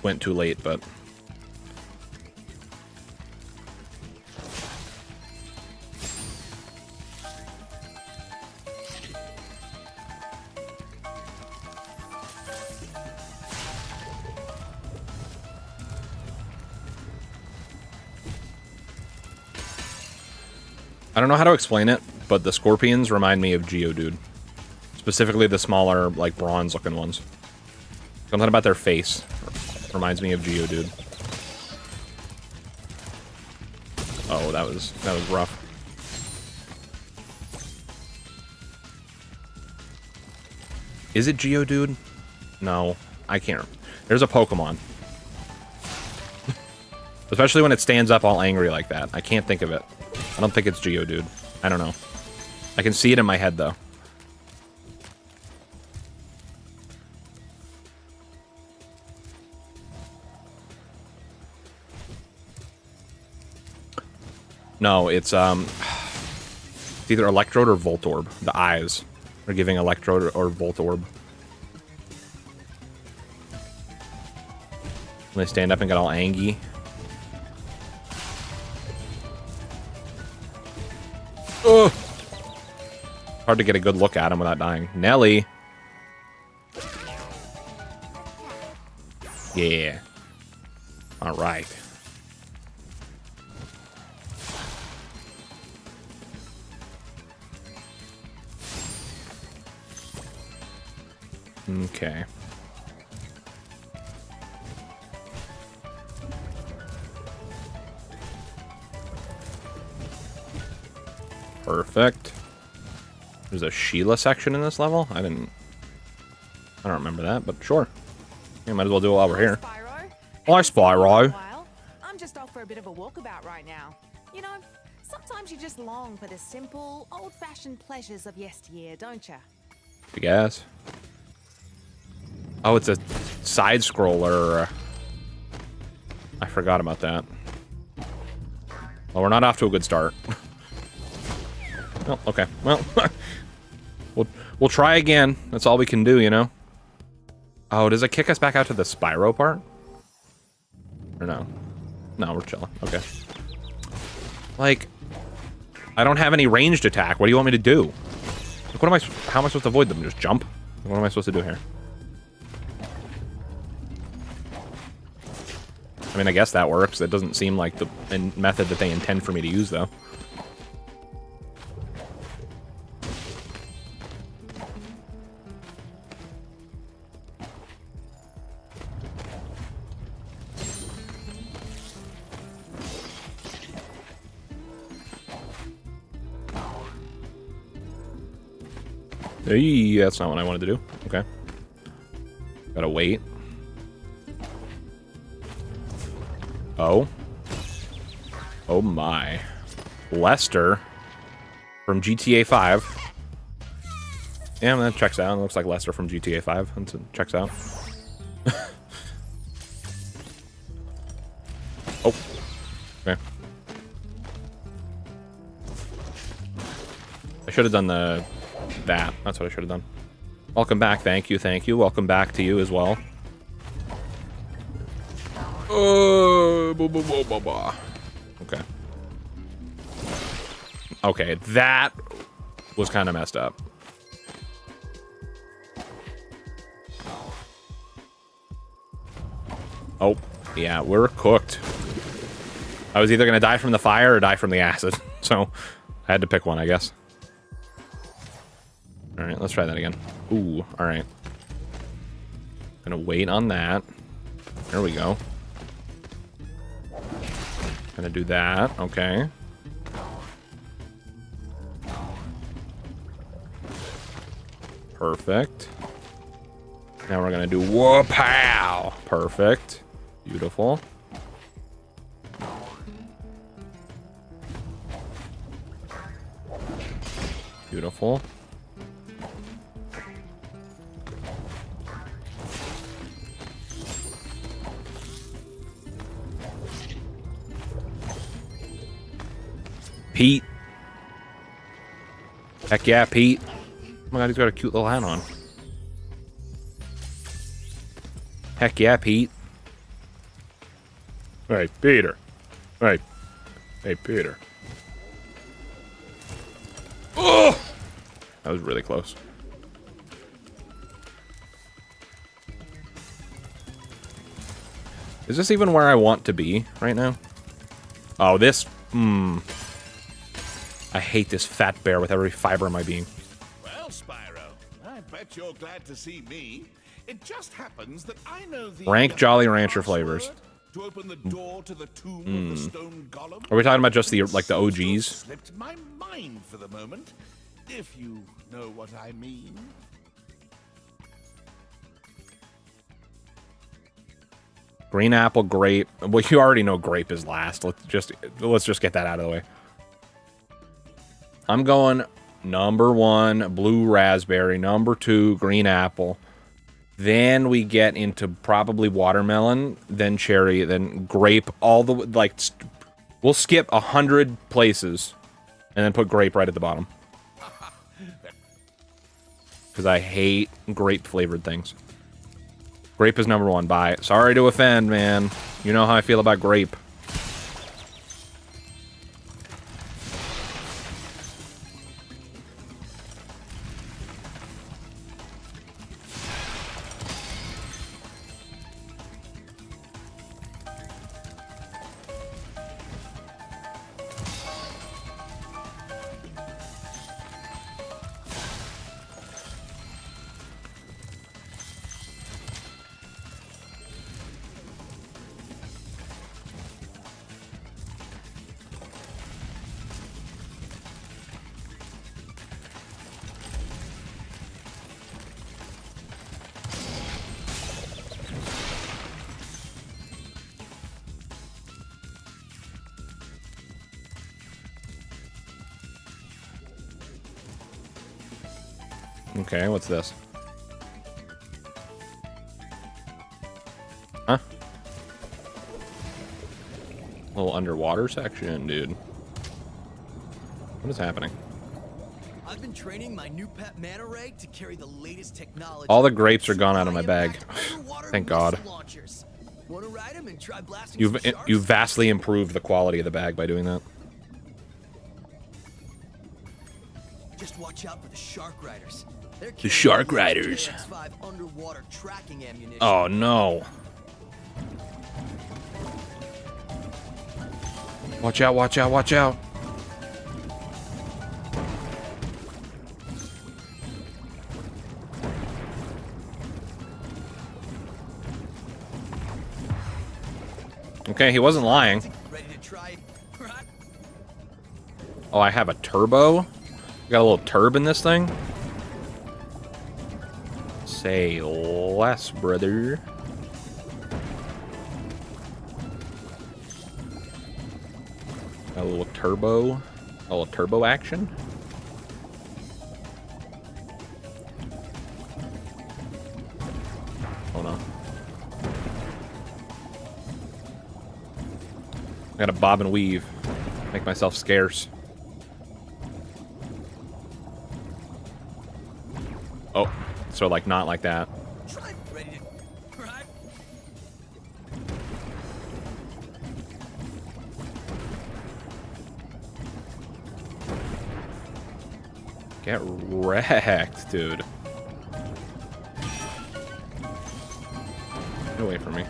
S1: went too late, but... I don't know how to explain it, but the scorpions remind me of Geodude. Specifically the smaller, like, bronze-looking ones. Something about their face reminds me of Geodude. Oh, that was rough. Is it Geodude? No, I can't. There's a Pokemon. Especially when it stands up all angry like that. I can't think of it. I don't think it's Geodude. I don't know. I can see it in my head, though. No, it's either Electrode or Voltorb. The eyes are giving Electrode or Voltorb. When they stand up and get all angry. Ugh! Hard to get a good look at him without dying. Nelly. Yeah. All right. Okay. Perfect. There's a Sheila section in this level? I don't remember that, but sure. You might as well do it while we're here. Hi, Spyro.
S13: I'm just off for a bit of a walkabout right now. You know, sometimes you just long for the simple, old-fashioned pleasures of yesteryear, don't you?
S1: Big ass. Oh, it's a side scroller. I forgot about that. Well, we're not off to a good start. Oh, okay. Well, we'll try again. That's all we can do, you know? Oh, does it kick us back out to the Spyro part? Or no? No, we're chilling. Okay. Like, I don't have any ranged attack. What do you want me to do? Like, what am I? How am I supposed to avoid them? Just jump? What am I supposed to do here? I mean, I guess that works. It doesn't seem like the method that they intend for me to use, though. Hey, that's not what I wanted to do. Okay. Gotta wait. Oh. Oh my. Lester from GTA 5. Yeah, that checks out. It looks like Lester from GTA 5. That checks out. Oh. Okay. I should have done that. That's what I should have done. Welcome back. Thank you. Thank you. Welcome back to you as well. Okay. Okay, that was kind of messed up. Oh, yeah, we're cooked. I was either going to die from the fire or die from the acid. So, I had to pick one, I guess. Alright, let's try that again. Ooh, alright. Gonna wait on that. There we go. Gonna do that, okay. Perfect. Now we're gonna do whoa-pow! Perfect. Beautiful. Beautiful. Pete. Heck yeah, Pete. Oh my god, he's got a cute little hat on. Heck yeah, Pete. Hey, Peter. Hey. Hey, Peter. Oh! That was really close. Is this even where I want to be right now? Oh, this... I hate this fat bear with every fiber of my being.
S9: Well, Spyro, I bet you're glad to see me. It just happens that I know the
S1: Rank Jolly Rancher flavors.
S9: To open the door to the tomb of the stone golem.
S1: Are we talking about just the like the OGs?
S9: Slipped my mind for the moment, if you know what I mean.
S1: Green apple, grape. Well, you already know grape is last. Let's just get that out of the way. I'm going number 1, blue raspberry. Number 2, green apple. Then we get into probably watermelon, then cherry, then grape. All the like, we'll skip 100 places, and then put grape right at the bottom. Because I hate grape flavored things. Grape is number 1. Bye. Sorry to offend, man. You know how I feel about grape. Okay, what's this? Huh? Little underwater section, dude. What is happening?
S7: I've been training my new pet manta ray to carry the latest technology.
S1: All the grapes are gone out of my bag. Thank God.
S7: Wanna ride 'em and try blasting some sharks?
S1: You've vastly improved the quality of the bag by doing that.
S7: Just watch out for the shark riders.
S1: The shark riders.
S7: KX-5 underwater tracking ammunition.
S1: Oh no. Watch out, watch out, watch out. Okay, he wasn't lying.
S7: Ready to try?
S1: Oh, I have a turbo? Got a little turb in this thing? Say less, brother. Got a little turbo action. Oh no. I gotta bob and weave. Make myself scarce. Oh, so like not like that.
S7: Ready to ride?
S1: Get wrecked, dude. Get away from me.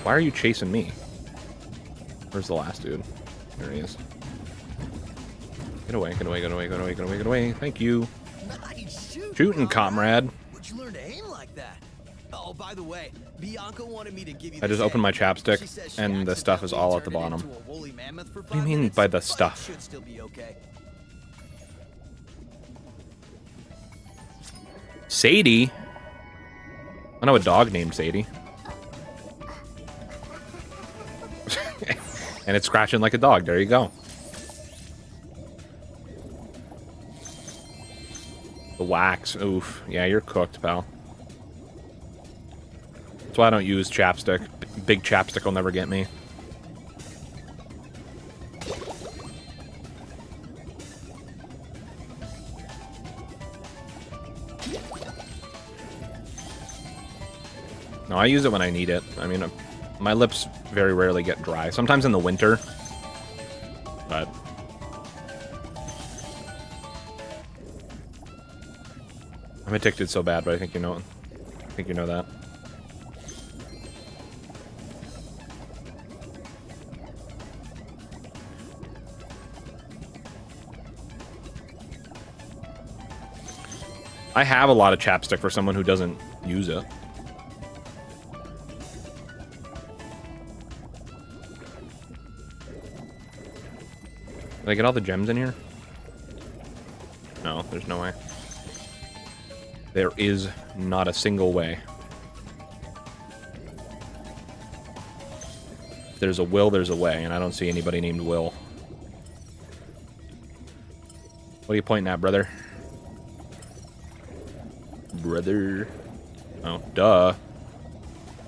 S1: Why are you chasing me? Where's the last dude? There he is. Get away, get away, get away, get away, get away, get away. Thank you.
S7: Nice
S1: Shooting, comrade.
S7: Where'd you learn to aim like that? Oh, by the way, Bianca wanted me to give you
S1: I just opened my chapstick, and the stuff is all at the bottom. What do you mean by the stuff?
S7: Should still be okay.
S1: Sadie? I know a dog named Sadie. And it's scratching like a dog. There you go. The wax. Oof. Yeah, you're cooked, pal. That's why I don't use chapstick. Big chapstick will never get me. No, I use it when I need it. I mean, my lips very rarely get dry. Sometimes in the winter, but I'm addicted so bad. But I think you know. I think you know that. I have a lot of chapstick for someone who doesn't use it. Did I get all the gems in here? No, there's no way. There is not a single way. If there's a will, there's a way, and I don't see anybody named Will. What are you pointing at, brother? Brother. Oh, duh.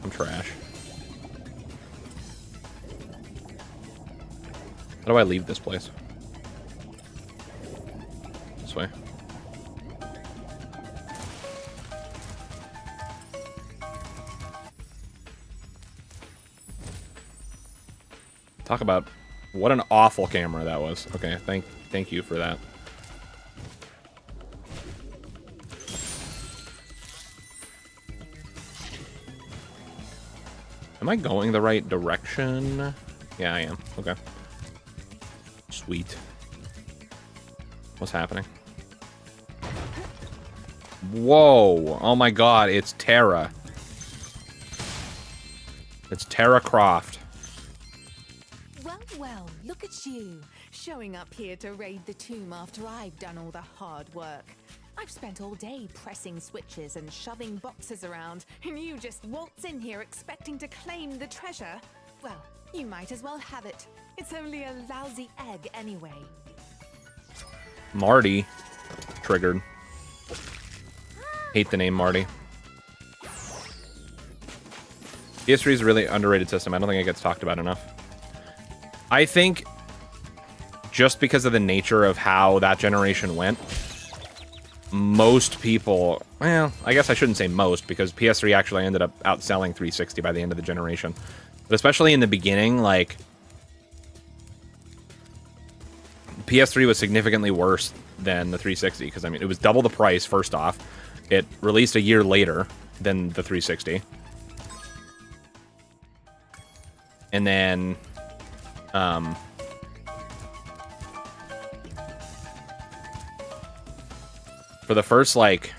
S1: I'm trash. How do I leave this place? This way. Talk about what an awful camera that was. Okay, thank you for that. Am I going the right direction? Yeah, I am. Okay. Sweet. What's happening? Whoa! Oh my god, it's Tara. It's Tara Croft.
S13: Well, look at you, showing up here to raid the tomb after I've done all the hard work. I've spent all day pressing switches and shoving boxes around, and you just waltz in here expecting to claim the treasure. Well, you might as well have it. It's only a lousy egg anyway.
S1: Marty. Triggered. Hate the name Marty. PS3 is a really underrated system. I don't think it gets talked about enough. I think just because of the nature of how that generation went, most people, well, I guess I shouldn't say most, because PS3 actually ended up outselling 360 by the end of the generation. But especially in the beginning, like, PS3 was significantly worse than the 360, because, I mean, it was double the price, first off. It released a year later than the 360. And then, for the first, like,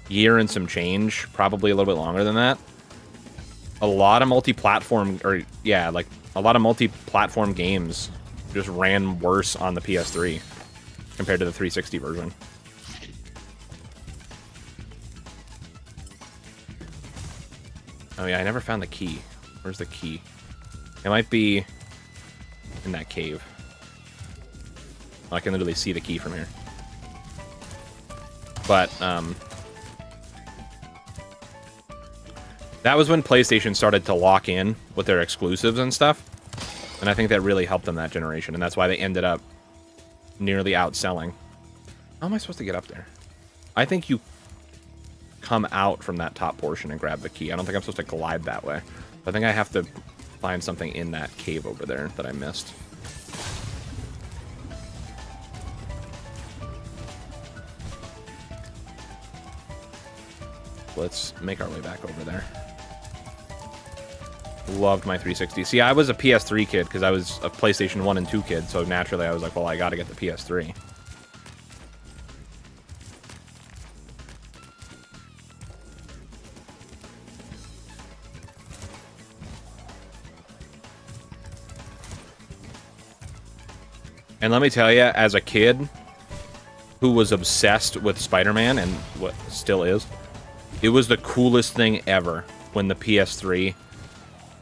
S1: year and some change, probably a little bit longer than that, a lot of multi-platform, or, yeah, like, a lot of multi-platform games just ran worse on the PS3 compared to the 360 version. Oh yeah, I never found the key. Where's the key? It might be in that cave. Oh, I can literally see the key from here. But, that was when PlayStation started to lock in with their exclusives and stuff. And I think that really helped them that generation. And that's why they ended up nearly outselling. How am I supposed to get up there? I think you come out from that top portion and grab the key. I don't think I'm supposed to glide that way. I think I have to find something in that cave over there that I missed. Let's make our way back over there. Loved my 360. See, I was a PS3 kid because I was a PlayStation 1 and 2 kid, so naturally I was like, well, I gotta get the PS3. And let me tell you, as a kid who was obsessed with Spider-Man, and what still is, it was the coolest thing ever when the PS3,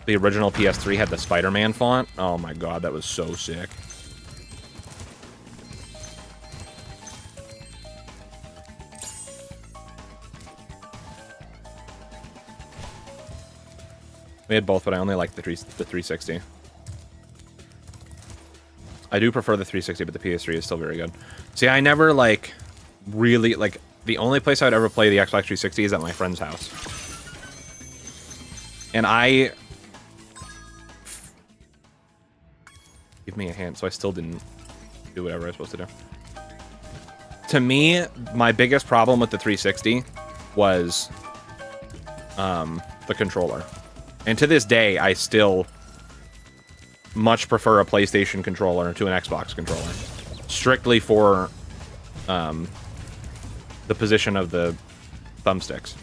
S1: the original PS3, had the Spider-Man font. Oh my god, that was so sick. We had both, but I only liked the 360. I do prefer the 360, but the PS3 is still very good. See, I never, like, really, like, the only place I would ever play the Xbox 360 is at my friend's house. And give me a hint, so I still didn't do whatever I was supposed to do. To me, my biggest problem with the 360 was the controller. And to this day, I still much prefer a PlayStation controller to an Xbox controller. Strictly for the position of the thumbsticks.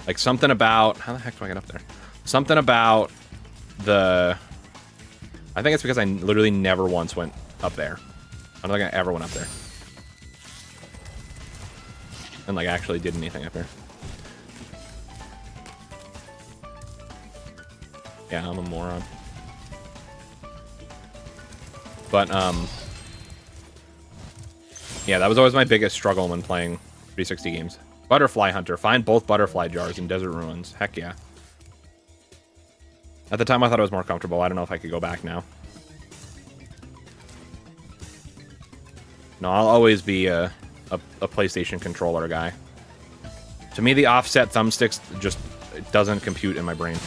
S1: Like, something about... How the heck do I get up there? Something about the... I think it's because I literally never once went up there. I don't think I ever went up there. And, like, actually did anything up here. Yeah, I'm a moron. But, yeah, that was always my biggest struggle when playing 360 games. Butterfly Hunter. Find both butterfly jars in Desert Ruins. Heck yeah. At the time, I thought it was more comfortable. I don't know if I could go back now. No, I'll always be a PlayStation controller guy. To me, the offset thumbsticks just it doesn't compute in my brain.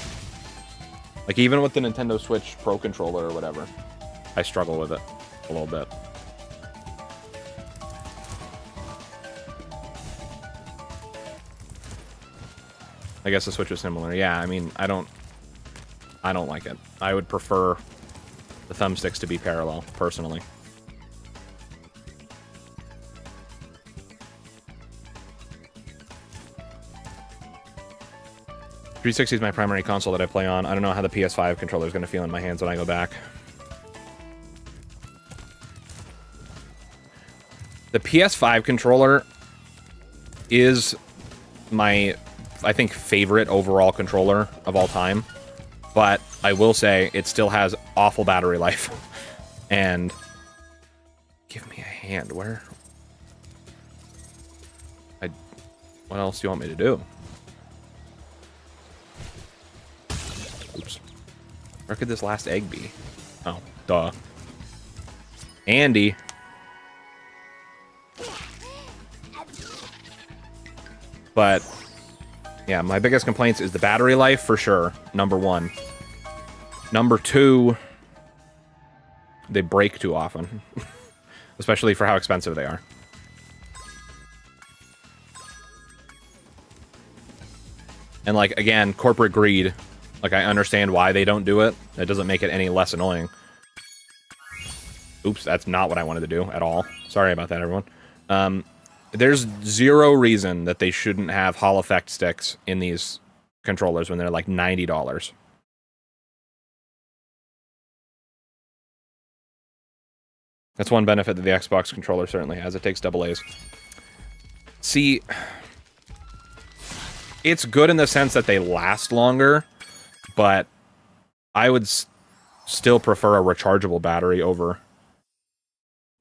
S1: Like, even with the Nintendo Switch Pro Controller or whatever, I struggle with it a little bit. I guess the Switch is similar. Yeah, I mean, I don't like it. I would prefer the thumbsticks to be parallel, personally. .360 is my primary console that I play on. I don't know how the PS5 controller is going to feel in my hands when I go back. The PS5 controller is my I think, favorite overall controller of all time. But I will say it still has awful battery life. And give me a hand. Where? What else do you want me to do? Oops. Where could this last egg be? Oh, duh. Andy. But, yeah, my biggest complaints is the battery life, for sure. Number 1. Number 2, they break too often. Especially for how expensive they are. And, like, again, corporate greed. Like, I understand why they don't do it. It doesn't make it any less annoying. Oops, that's not what I wanted to do at all. Sorry about that, everyone. There's zero reason that they shouldn't have Hall effect sticks in these controllers when they're, like, $90. That's one benefit that the Xbox controller certainly has. It takes AA's. See... It's good in the sense that they last longer, but I would still prefer a rechargeable battery over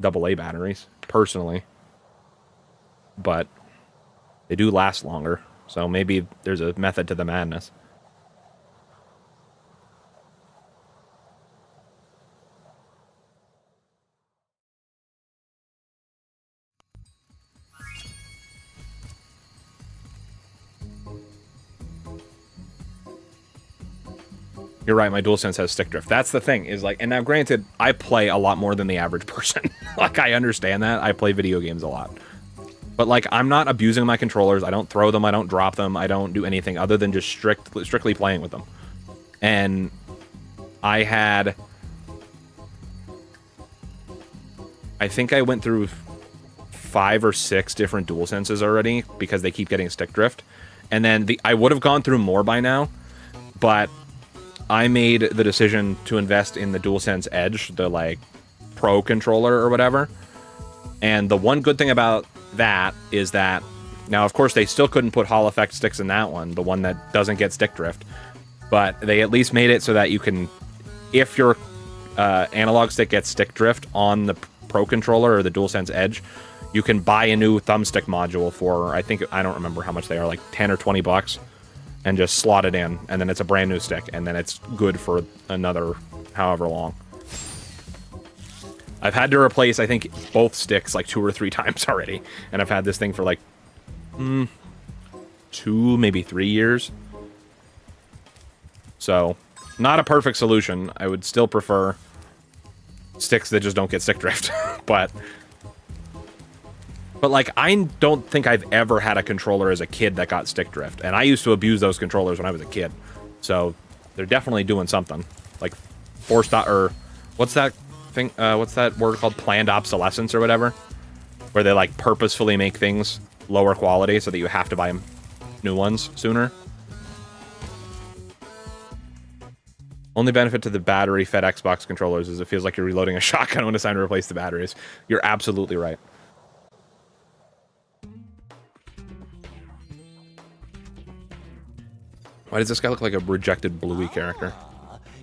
S1: AA batteries, personally. But they do last longer, so maybe there's a method to the madness. You're right, my DualSense has stick drift. That's the thing, is like, and now granted, I play a lot more than the average person. Like, I understand that. I play video games a lot. But, like, I'm not abusing my controllers. I don't throw them. I don't drop them. I don't do anything other than just strictly playing with them. And I think I went through 5 or 6 different DualSenses already because they keep getting stick drift. And then I would have gone through more by now, but I made the decision to invest in the DualSense Edge, the, like, Pro controller or whatever. And the one good thing about that is that, now, of course, they still couldn't put Hall effect sticks in that one, the one that doesn't get stick drift. But they at least made it so that you can, if your analog stick gets stick drift on the Pro controller or the DualSense Edge, you can buy a new thumbstick module for, I don't remember how much they are, like 10 or 20 bucks. And just slot it in, and then it's a brand new stick, and then it's good for another however long. I've had to replace, I think, both sticks like 2 or 3 times already, and I've had this thing for like 2, maybe 3 years. So, not a perfect solution. I would still prefer sticks that just don't get stick drift, but like, I don't think I've ever had a controller as a kid that got stick drift. And I used to abuse those controllers when I was a kid. So, they're definitely doing something. Like, what's that thing, what's that word called? Planned obsolescence or whatever? Where they, like, purposefully make things lower quality so that you have to buy new ones sooner. Only benefit to the battery-fed Xbox controllers is it feels like you're reloading a shotgun when it's time to replace the batteries. You're absolutely right. Why does this guy look like a rejected Bluey character?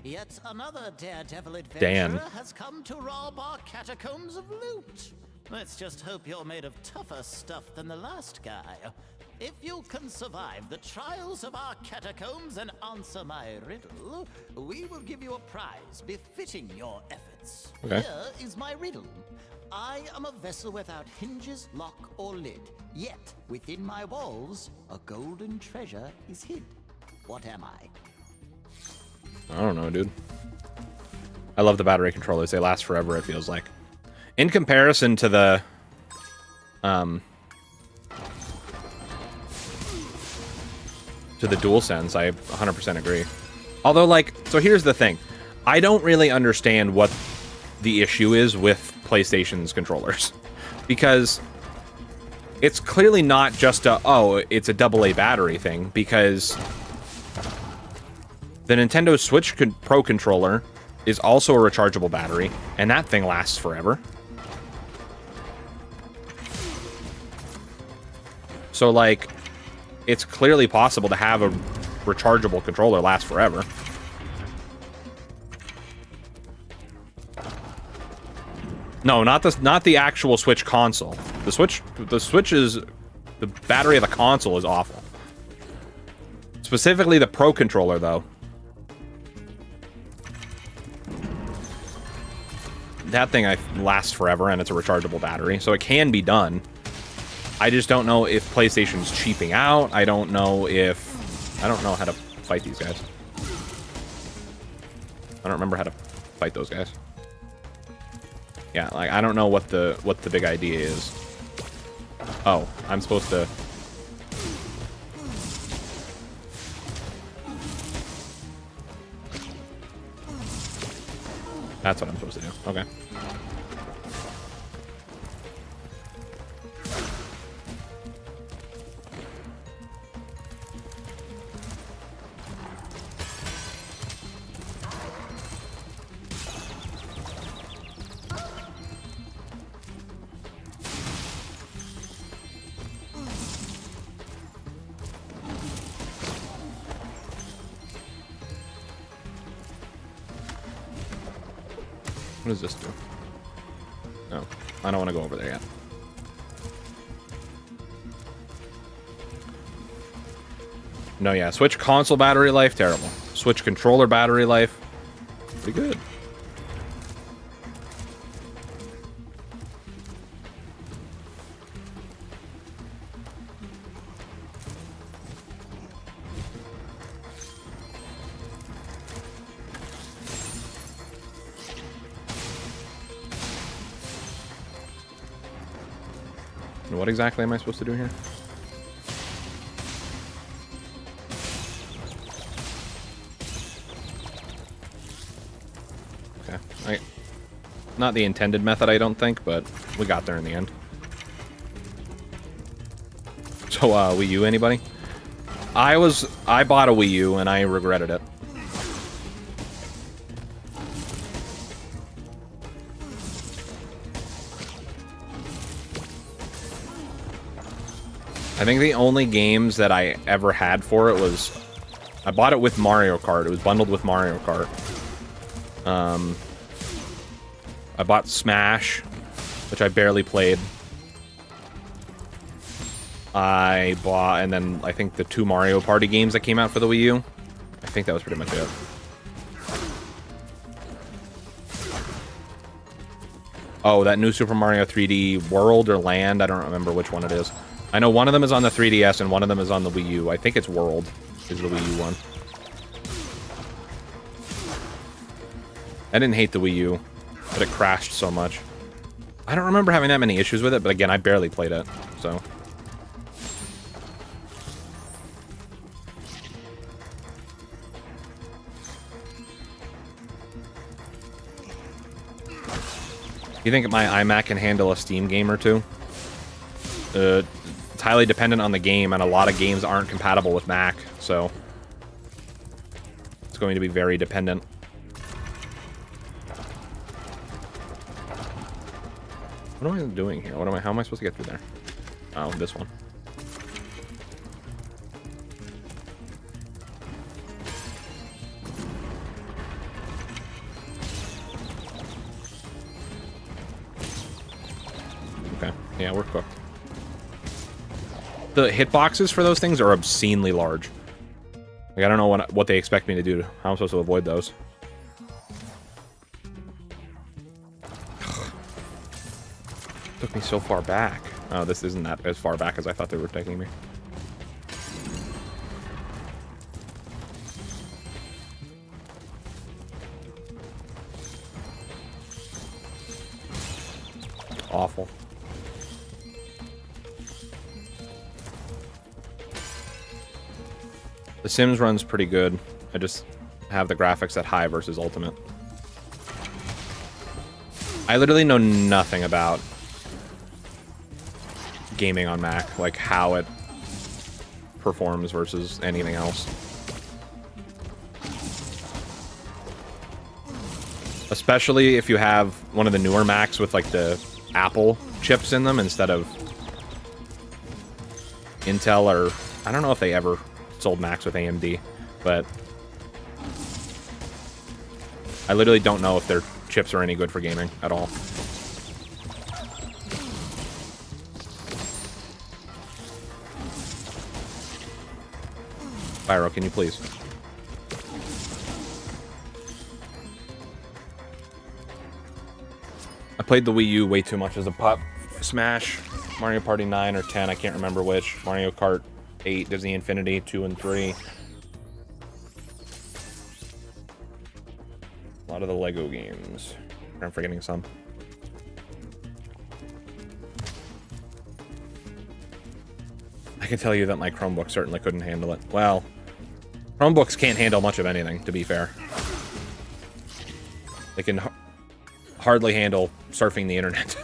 S3: Yet another daredevil adventurer
S1: Dan.
S3: has come to rob our catacombs of loot. Let's just hope you're made of tougher stuff than the last guy. If you can survive the trials of our catacombs and answer my riddle, we will give you a prize befitting your efforts.
S1: Okay.
S3: Here is my riddle. I am a vessel without hinges, lock, or lid. Yet, within my walls, a golden treasure is hid. What am I?
S1: I don't know, dude. I love the battery controllers. They last forever, it feels like. In comparison to the... to the DualSense, I 100% agree. Although, like, so here's the thing. I don't really understand what the issue is with PlayStation's controllers. Because it's clearly not just it's a AA battery thing, because the Nintendo Switch Pro controller is also a rechargeable battery, and that thing lasts forever. So, like, it's clearly possible to have a rechargeable controller last forever. No, not the actual Switch console. The Switch is, the battery of the console is awful. Specifically the Pro controller, though. That thing lasts forever, and it's a rechargeable battery, so it can be done. I just don't know if PlayStation's cheaping out. I don't know how to fight these guys. I don't remember how to fight those guys. Yeah, like, I don't know what the big idea is. Oh, I'm supposed to... That's what I'm supposed to do. Okay. What does this do? No, I don't want to go over there yet. No, yeah, Switch console battery life, terrible. Switch controller battery life, pretty good. What exactly am I supposed to do here? Okay. Not the intended method, I don't think, but we got there in the end. So, Wii U, anybody? I bought a Wii U, and I regretted it. I think the only games that I ever had for it was... I bought it with Mario Kart. It was bundled with Mario Kart. I bought Smash, which I barely played. I bought... And then I think the 2 Mario Party games that came out for the Wii U. I think that was pretty much it. Oh, that new Super Mario 3D World or Land? I don't remember which one it is. I know one of them is on the 3DS and one of them is on the Wii U. I think it's World is the Wii U one. I didn't hate the Wii U, but it crashed so much. I don't remember having that many issues with it, but again, I barely played it, so... You think my iMac can handle a Steam game or two? It's highly dependent on the game, and a lot of games aren't compatible with Mac, so it's going to be very dependent. What am I doing here? How am I supposed to get through there? Oh, this one. Okay, yeah, we're cooked. The hitboxes for those things are obscenely large. Like, I don't know what they expect me to do. How I'm supposed to avoid those. Took me so far back. Oh, this isn't that as far back as I thought they were taking me. Awful. The Sims runs pretty good. I just have the graphics at high versus ultimate. I literally know nothing about gaming on Mac, like how it performs versus anything else. Especially if you have one of the newer Macs with like the Apple chips in them instead of Intel or I don't know if they ever sold Macs with AMD, but I literally don't know if their chips are any good for gaming at all. Spyro, can you please? I played the Wii U way too much as a pup. Smash, Mario Party 9 or 10, I can't remember which. Mario Kart 8, Disney Infinity 2 and 3. A lot of the Lego games. I'm forgetting some. I can tell you that my Chromebook certainly couldn't handle it. Well, Chromebooks can't handle much of anything, to be fair. They can hardly handle surfing the internet.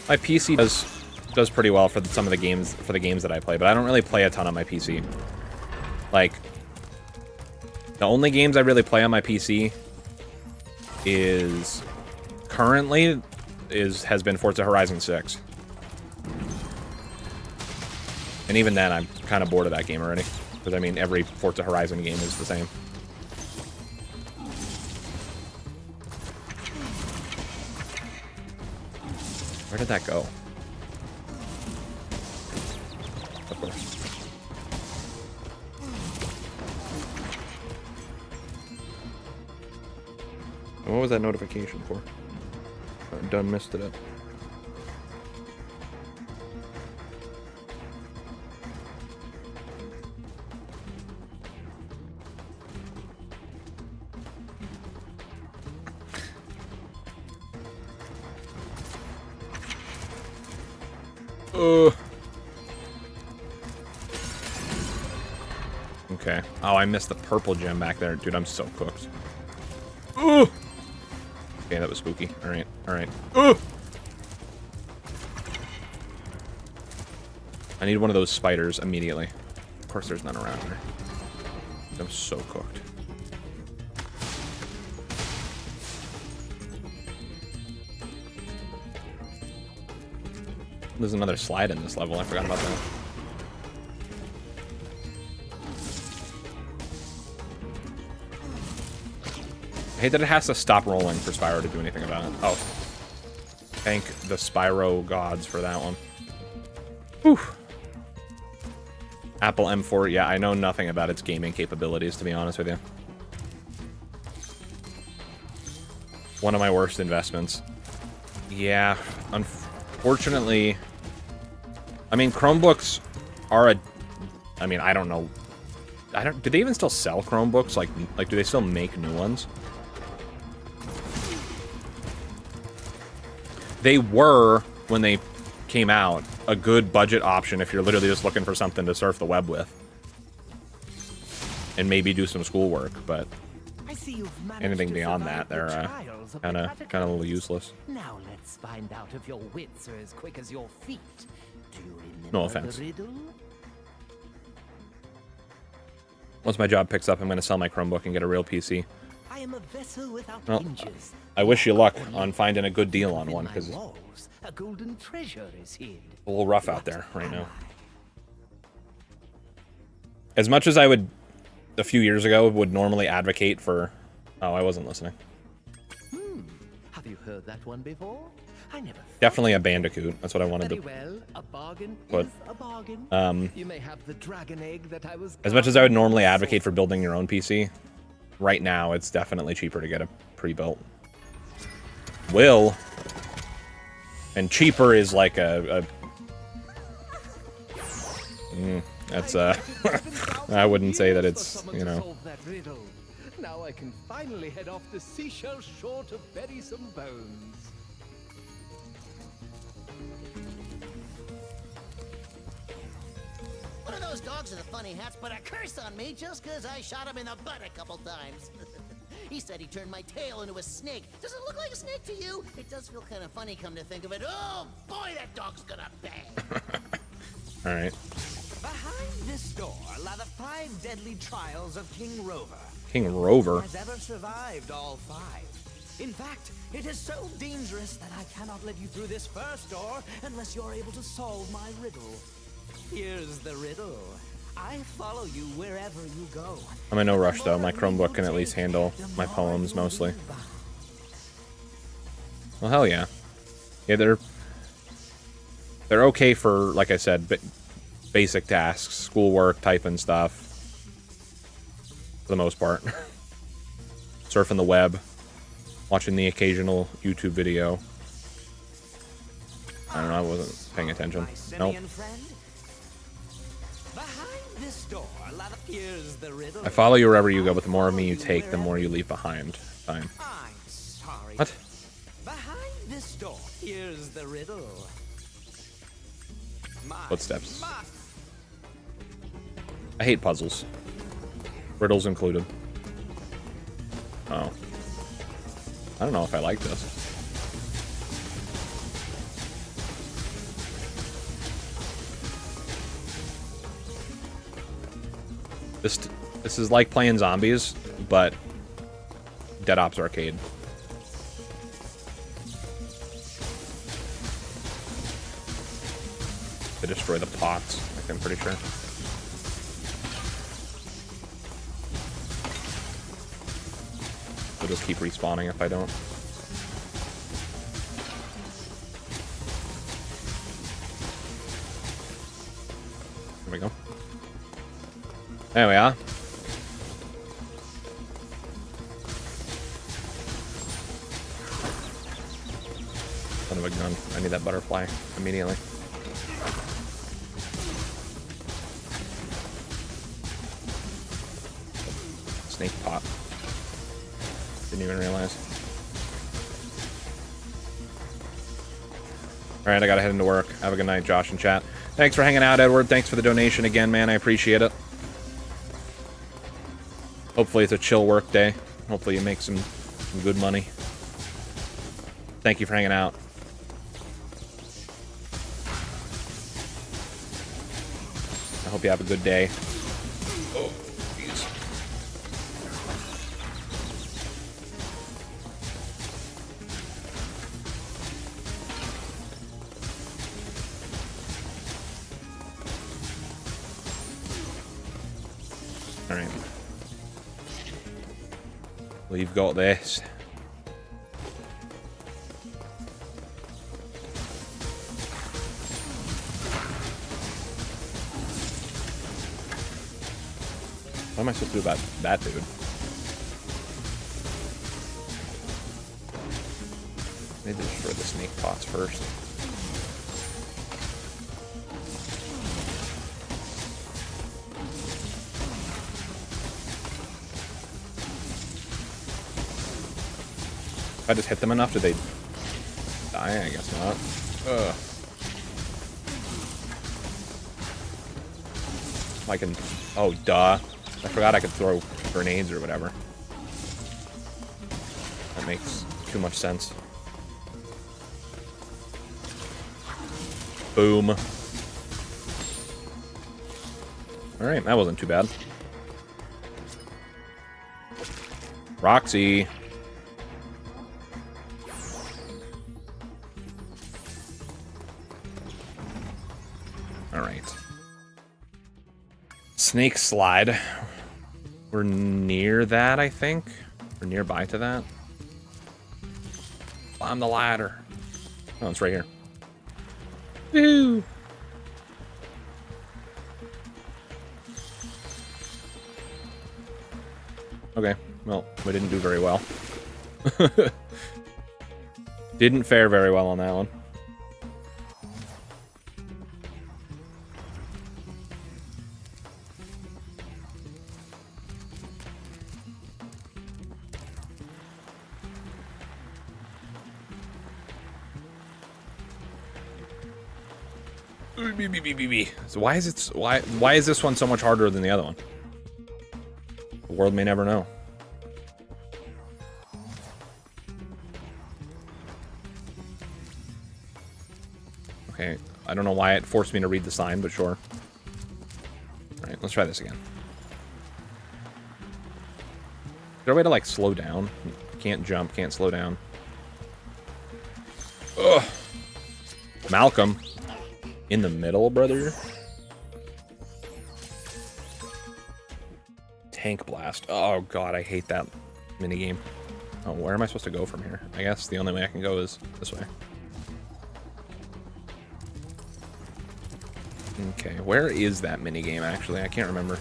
S1: My PC does pretty well for some of the games that I play, but I don't really play a ton on my PC. Like, the only games I really play on my PC has been Forza Horizon 6. And even then, I'm kind of bored of that game already. Because, I mean, every Forza Horizon game is the same. Where did that go? Of course. What was that notification for? I done missed it up. Okay. Oh, I missed the purple gem back there. Dude, I'm so cooked. Okay, that was spooky. Alright, alright. I need one of those spiders immediately. Of course there's none around here. I'm so cooked. There's another slide in this level. I forgot about that. I hate that it has to stop rolling for Spyro to do anything about it. Oh. Thank the Spyro gods for that one. Whew. Apple M4, yeah, I know nothing about its gaming capabilities, to be honest with you. One of my worst investments. Yeah, unfortunately... I mean, Chromebooks are I mean, I don't know. Do they even still sell Chromebooks? Like, do they still make new ones? They were, when they came out, a good budget option if you're literally just looking for something to surf the web with. And maybe do some schoolwork, but anything beyond that, they're kind of a little useless.
S14: Now let's find out if your wits are as quick as your feet. Do you remember
S1: No offense.
S14: the riddle?
S1: Once my job picks up, I'm going to sell my Chromebook and get a real PC.
S14: I am a vessel without
S1: Well,
S14: hinges.
S1: I wish you luck on finding a good deal on one, because it's
S14: Walls, a golden treasure is hid.
S1: a little rough out there right now. As much as I would, a few years ago, would normally advocate for... Oh, I wasn't listening.
S14: Have you heard that one before? I never.
S1: Definitely a Bandicoot. That's what I wanted
S14: Very
S1: to
S14: well, a bargain
S1: put.
S14: is a bargain. You may have the dragon egg that I was.
S1: As much as I would normally advocate for building your own PC, right now it's definitely cheaper to get a pre-built. And cheaper is like that's I wouldn't say that it's, you know.
S14: Now I can finally head off the seashell shore to bury some bones.
S3: One of those dogs with the funny hats put a curse on me just because I shot him in the butt a couple times. He said he turned my tail into a snake. Does it look like a snake to you? It does feel kind of funny, come to think of it. Oh, boy, that dog's gonna bang.
S1: All right.
S15: Behind this door lie the 5 deadly trials of King Rover.
S1: King Rover.
S15: Has ever survived all 5. In fact, it is so dangerous that I cannot let you through this first door unless you're able to solve my riddle. Here's the riddle. I follow you wherever you go.
S1: I'm in no rush though. My Chromebook can at least handle my poems mostly. Well, hell yeah. Yeah, they're okay for, like I said, basic tasks, schoolwork, typing stuff. For the most part. Surfing the web. Watching the occasional YouTube video. I don't know, I wasn't paying attention. Nope. I follow you wherever you go, but the more of me you take, the more you leave behind. Fine. What?
S15: Behind this door, here's the riddle.
S1: Footsteps. I hate puzzles. Riddles included. Oh. I don't know if I like this. This is like playing zombies, but Dead Ops Arcade. To destroy the pots, I'm pretty sure. They'll just keep respawning if I don't. There we go. There we are. Son of a gun. I need that butterfly immediately. Snake pot. Didn't even realize. Alright, I gotta head into work. Have a good night, Josh and chat. Thanks for hanging out, Edward. Thanks for the donation again, man. I appreciate it. Hopefully it's a chill work day. Hopefully you make some good money. Thank you for hanging out. I hope you have a good day. Oh, jeez. All right. We've got this. What am I supposed to do about that dude? I need to destroy the snake pots first. If I just hit them enough, do they die? I guess not. Ugh. I can... Oh, duh. I forgot I could throw grenades or whatever. That makes too much sense. Boom. Alright, that wasn't too bad. Roxy. Alright. Snake slide. We're near that, I think. We're nearby to that. Climb the ladder. Oh, it's right here. Woo! Okay, well, we didn't do very well. Didn't fare very well on that one. So why is this one so much harder than the other one? The world may never know. Okay, I don't know why it forced me to read the sign, but sure. Alright, let's try this again. Is there a way to, like, slow down? Can't jump, can't slow down. Ugh. Malcolm. In the middle, brother. Tank blast. Oh, God, I hate that minigame. Oh, where am I supposed to go from here? I guess the only way I can go is this way. Okay, where is that minigame, actually? I can't remember.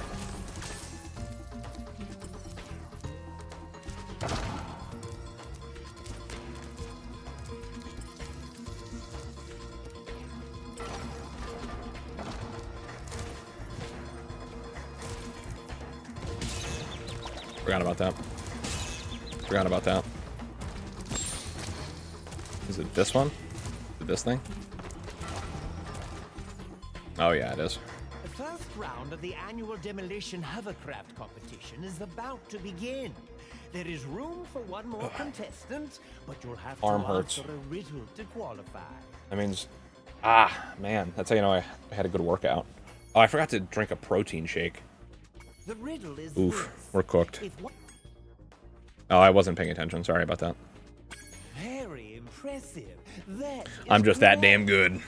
S1: Forgot about that. Forgot about that. Is it this one? Is it this thing? Oh yeah, it is.
S15: The first round of the annual demolition hovercraft competition is about to begin. There is room for one more contestant, but you'll have
S1: Arm
S15: to
S1: hurts.
S15: answer a riddle to qualify.
S1: That means... Ah, man. That's how you know I had a good workout. Oh, I forgot to drink a protein shake.
S15: The riddle is
S1: Oof,
S15: this.
S1: we're cooked.
S15: If one-
S1: Oh, I wasn't paying attention. Sorry about that.
S15: Very impressive. That is
S1: I'm just that
S15: correct.
S1: damn good.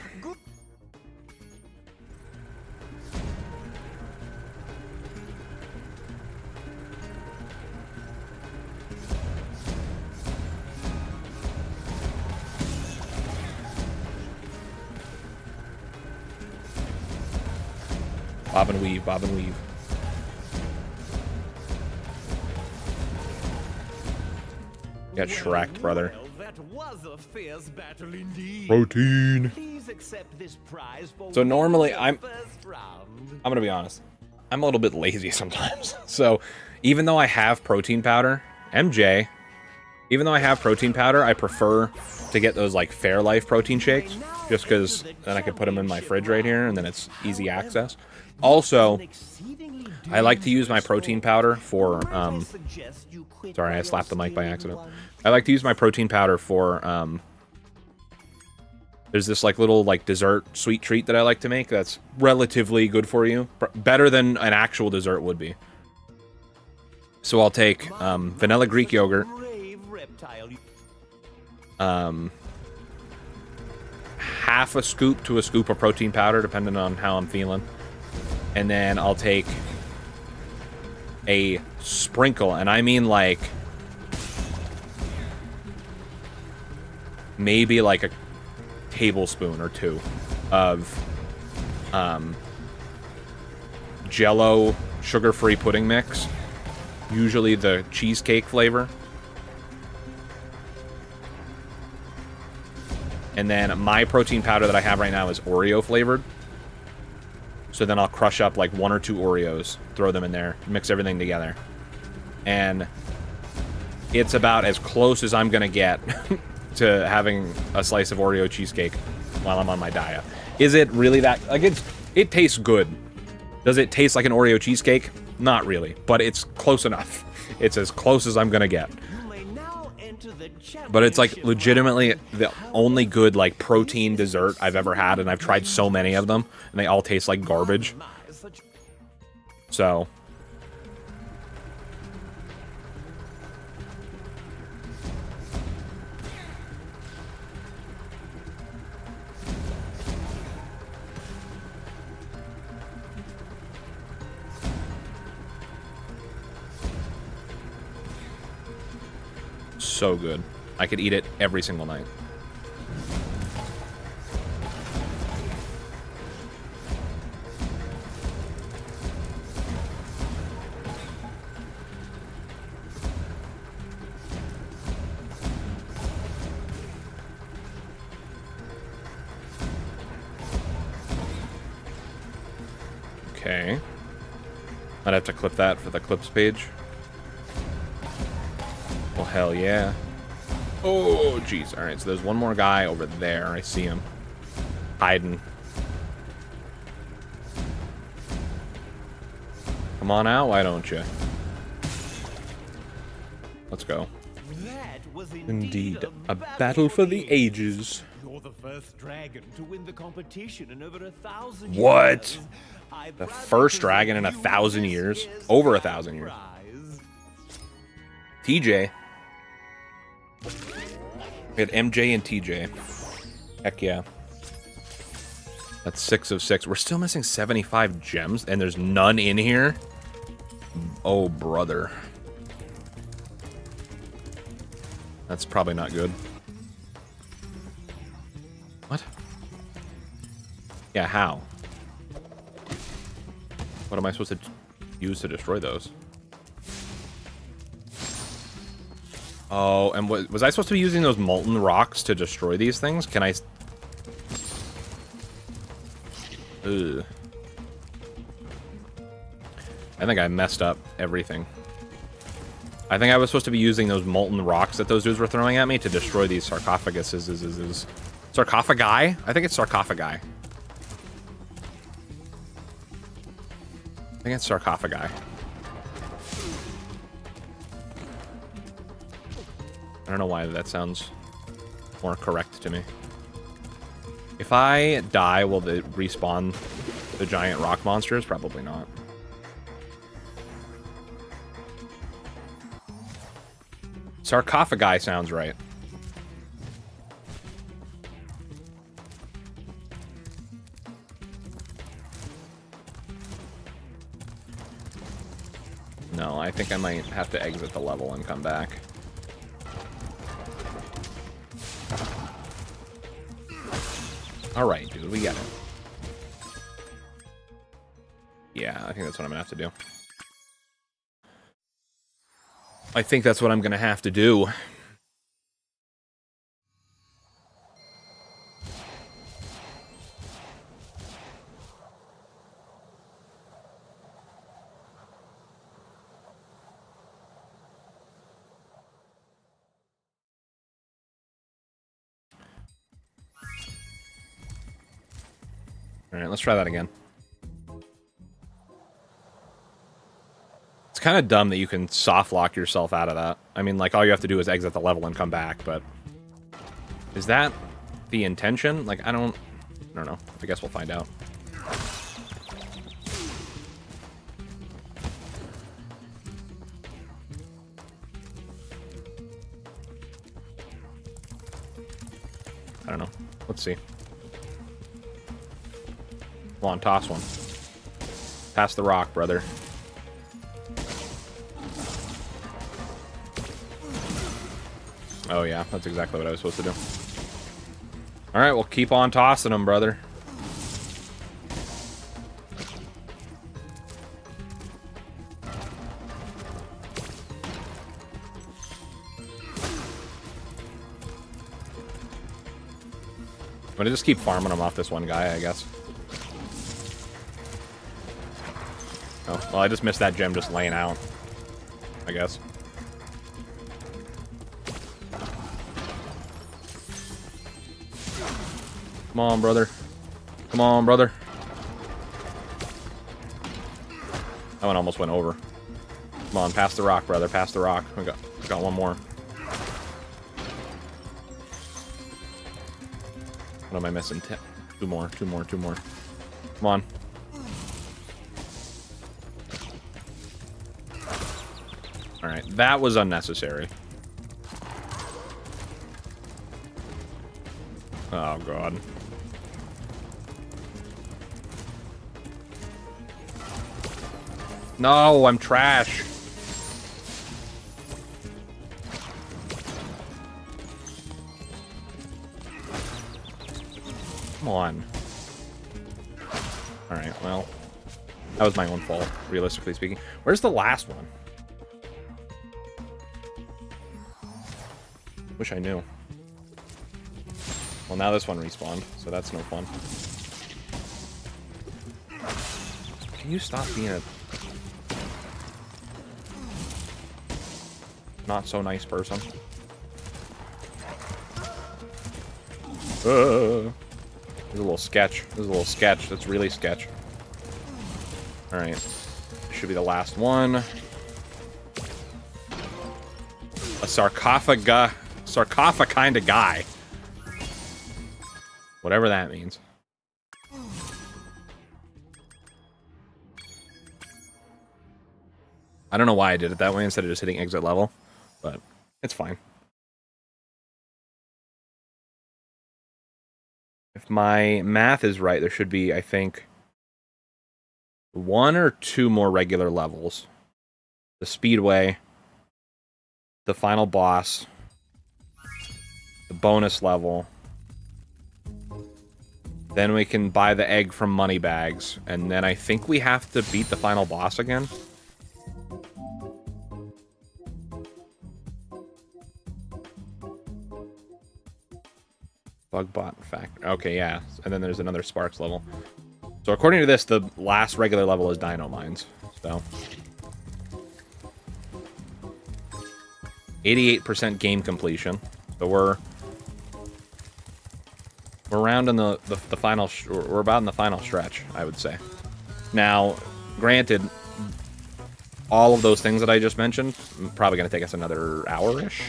S1: Bob and weave, bob and weave. Get Shrek'd, brother.
S15: Well, that was a fierce battle indeed.
S1: Protein.
S15: Please accept this prize for
S1: So normally
S15: winning the first round.
S1: I'm gonna be honest. I'm a little bit lazy sometimes. So even though I have protein powder, MJ, even though I have protein powder, I prefer to get those like Fairlife protein shakes, just because then I can put them in my fridge right here and then it's easy access. Also, I like to use my protein powder for, sorry, I slapped the mic by accident. I like to use my protein powder for, there's this like little like dessert sweet treat that I like to make that's relatively good for you. Better than an actual dessert would be. So I'll take vanilla Greek yogurt, half a scoop to a scoop of protein powder, depending on how I'm feeling. And then I'll take a sprinkle, and I mean like maybe like a tablespoon or two of Jell-O sugar-free pudding mix, usually the cheesecake flavor. And then my protein powder that I have right now is Oreo flavored. So then I'll crush up like 1 or 2 Oreos, throw them in there, mix everything together. And it's about as close as I'm going to get to having a slice of Oreo cheesecake while I'm on my diet. Is it really that... Like, it tastes good. Does it taste like an Oreo cheesecake? Not really, but it's close enough. It's as close as I'm going to get. But it's like legitimately the only good like protein dessert I've ever had, and I've tried so many of them, and they all taste like garbage. So so good. I could eat it every single night. Okay. I'd have to clip that for the clips page. Well, hell yeah. Oh, jeez. All right, so there's one more guy over there. I see him. Hiding. Come on out, why don't you? Let's go. Indeed, a battle for the ages.
S11: You're the first dragon to win the competition in over 1,000
S1: What?
S11: years. I'd
S1: The
S11: rather
S1: first dragon in
S11: present
S1: 1,000
S11: you
S1: years?
S11: this year's
S1: Over
S11: grand
S1: 1,000 years.
S11: prize.
S1: TJ. We had MJ and TJ. Heck yeah. That's 6 of 6. We're still missing 75 gems, and there's none in here? Oh, brother. That's probably not good. What? Yeah, how? What am I supposed to use to destroy those? Oh, and was I supposed to be using those molten rocks to destroy these things? Can I... Ugh. I think I messed up everything. I think I was supposed to be using those molten rocks that those dudes were throwing at me to destroy these sarcophaguses. Sarcophagi? I think it's sarcophagi. I think it's sarcophagi. I don't know why that sounds more correct to me. If I die, will they respawn the giant rock monsters? Probably not. Sarcophagi sounds right. No, I think I might have to exit the level and come back. Alright, dude, we got it. Yeah, I think that's what I'm gonna have to do. I think that's what I'm gonna have to do. Alright, let's try that again. It's kind of dumb that you can soft lock yourself out of that. I mean, like, all you have to do is exit the level and come back, but... Is that the intention? Like, I don't know. I guess we'll find out. I don't know. Let's see. Come on, toss one. Pass the rock, brother. Oh yeah, that's exactly what I was supposed to do. Alright, we'll keep on tossing them, brother. I'm gonna just keep farming them off this one guy, I guess. Oh, well, I just missed that gem just laying out, I guess. Come on, brother. Come on, brother. That one almost went over. Come on, pass the rock, brother. Pass the rock. We got one more. What am I missing? Two more. Come on. Alright, that was unnecessary. Oh, God. No, I'm trash. Come on. Alright, well. That was my own fault, realistically speaking. Where's the last one? Wish I knew. Well, now this one respawned, so that's no fun. Can you stop being a... not so nice person? This is a little sketch. That's really sketch. Alright. This should be the last one. A sarcophaga kind of guy. Whatever that means. I don't know why I did it that way instead of just hitting exit level, but it's fine. If my math is right, there should be, I think, 1 or 2 more regular levels. The Speedway, the final boss, the bonus level. Then we can buy the egg from Moneybags, and then I think we have to beat the final boss again. Bugbot fact. Okay, yeah. And then there's another Sparks level. So according to this, the last regular level is Dino Mines. So 88% game completion. So we're around in the final. We're about in the final stretch, I would say. Now, granted, all of those things that I just mentioned probably going to take us another hour-ish,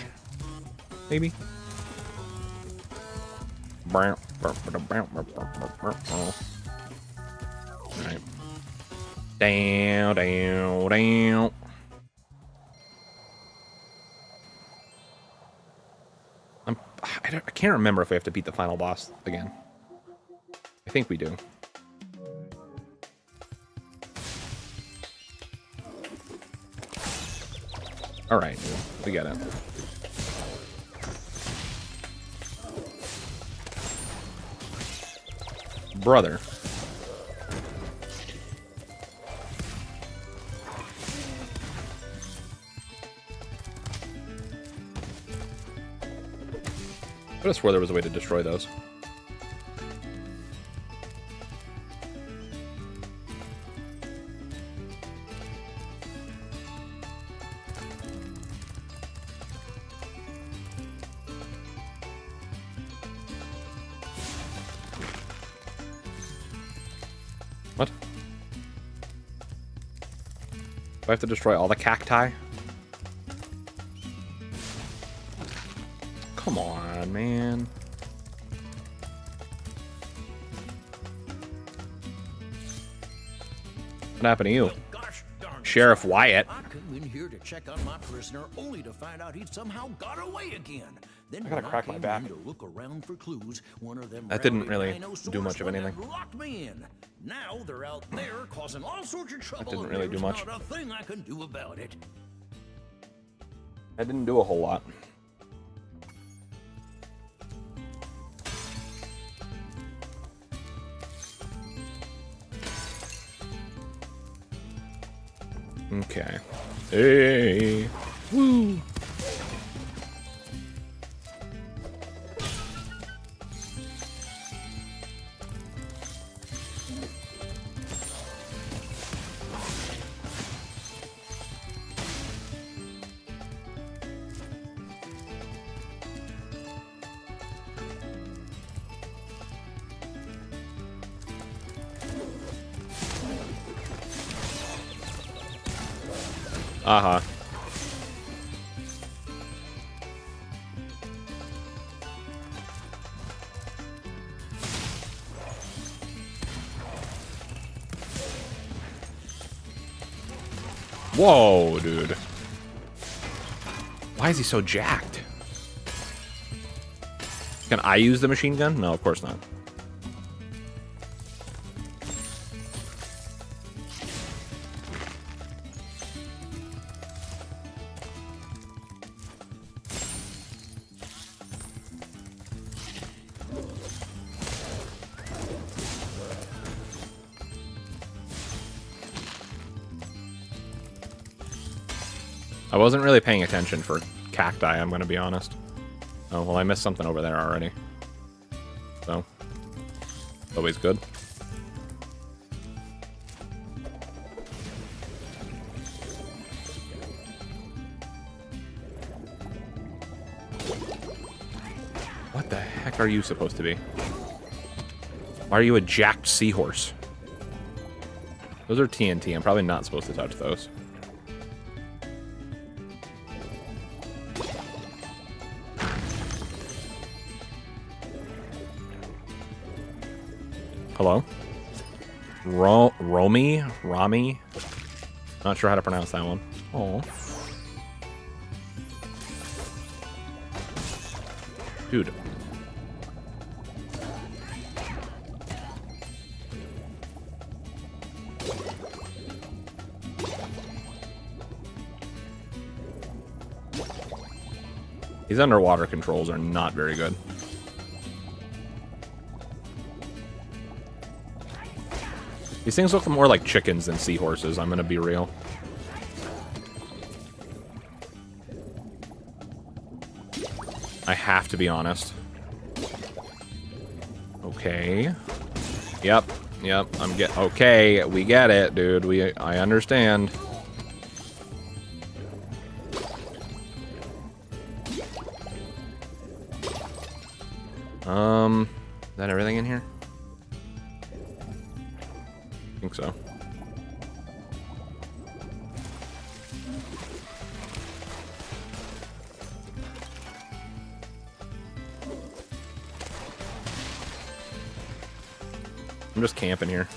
S1: maybe. Alright. Down. I can't remember if we have to beat the final boss again. I think we do. Alright, we get it. Brother. I just swore there was a way to destroy those. What? Do I have to destroy all the cacti? Come on, man. What happened to you? Sheriff Wyatt.
S3: I came in here to check on my prisoner only to find out he'd somehow got away again. Then
S1: I gotta crack my back.
S3: to look around for clues, one of them
S1: That didn't
S3: rowdy
S1: really
S3: dinosaurs
S1: do much of anything.
S3: locked me in. Now they're out there causing all sorts of trouble.
S1: That didn't
S3: and
S1: really do
S3: there's
S1: much.
S3: Not a thing I can do about it.
S1: I didn't do a whole lot. Okay. Hey. Woo. Uh-huh. Whoa, dude. Why is he so jacked? Can I use the machine gun? No, of course not. I wasn't really paying attention for cacti, I'm going to be honest. Oh, well, I missed something over there already. So, always good. What the heck are you supposed to be? Why are you a jacked seahorse? Those are TNT. I'm probably not supposed to touch those. Hello? Rami? Not sure how to pronounce that one. Oh. Dude. These underwater controls are not very good. These things look more like chickens than seahorses, I'm gonna be real. I have to be honest. Okay. Yep, okay, we get it, dude. I understand. Is that everything in here? I think so. I'm just camping here.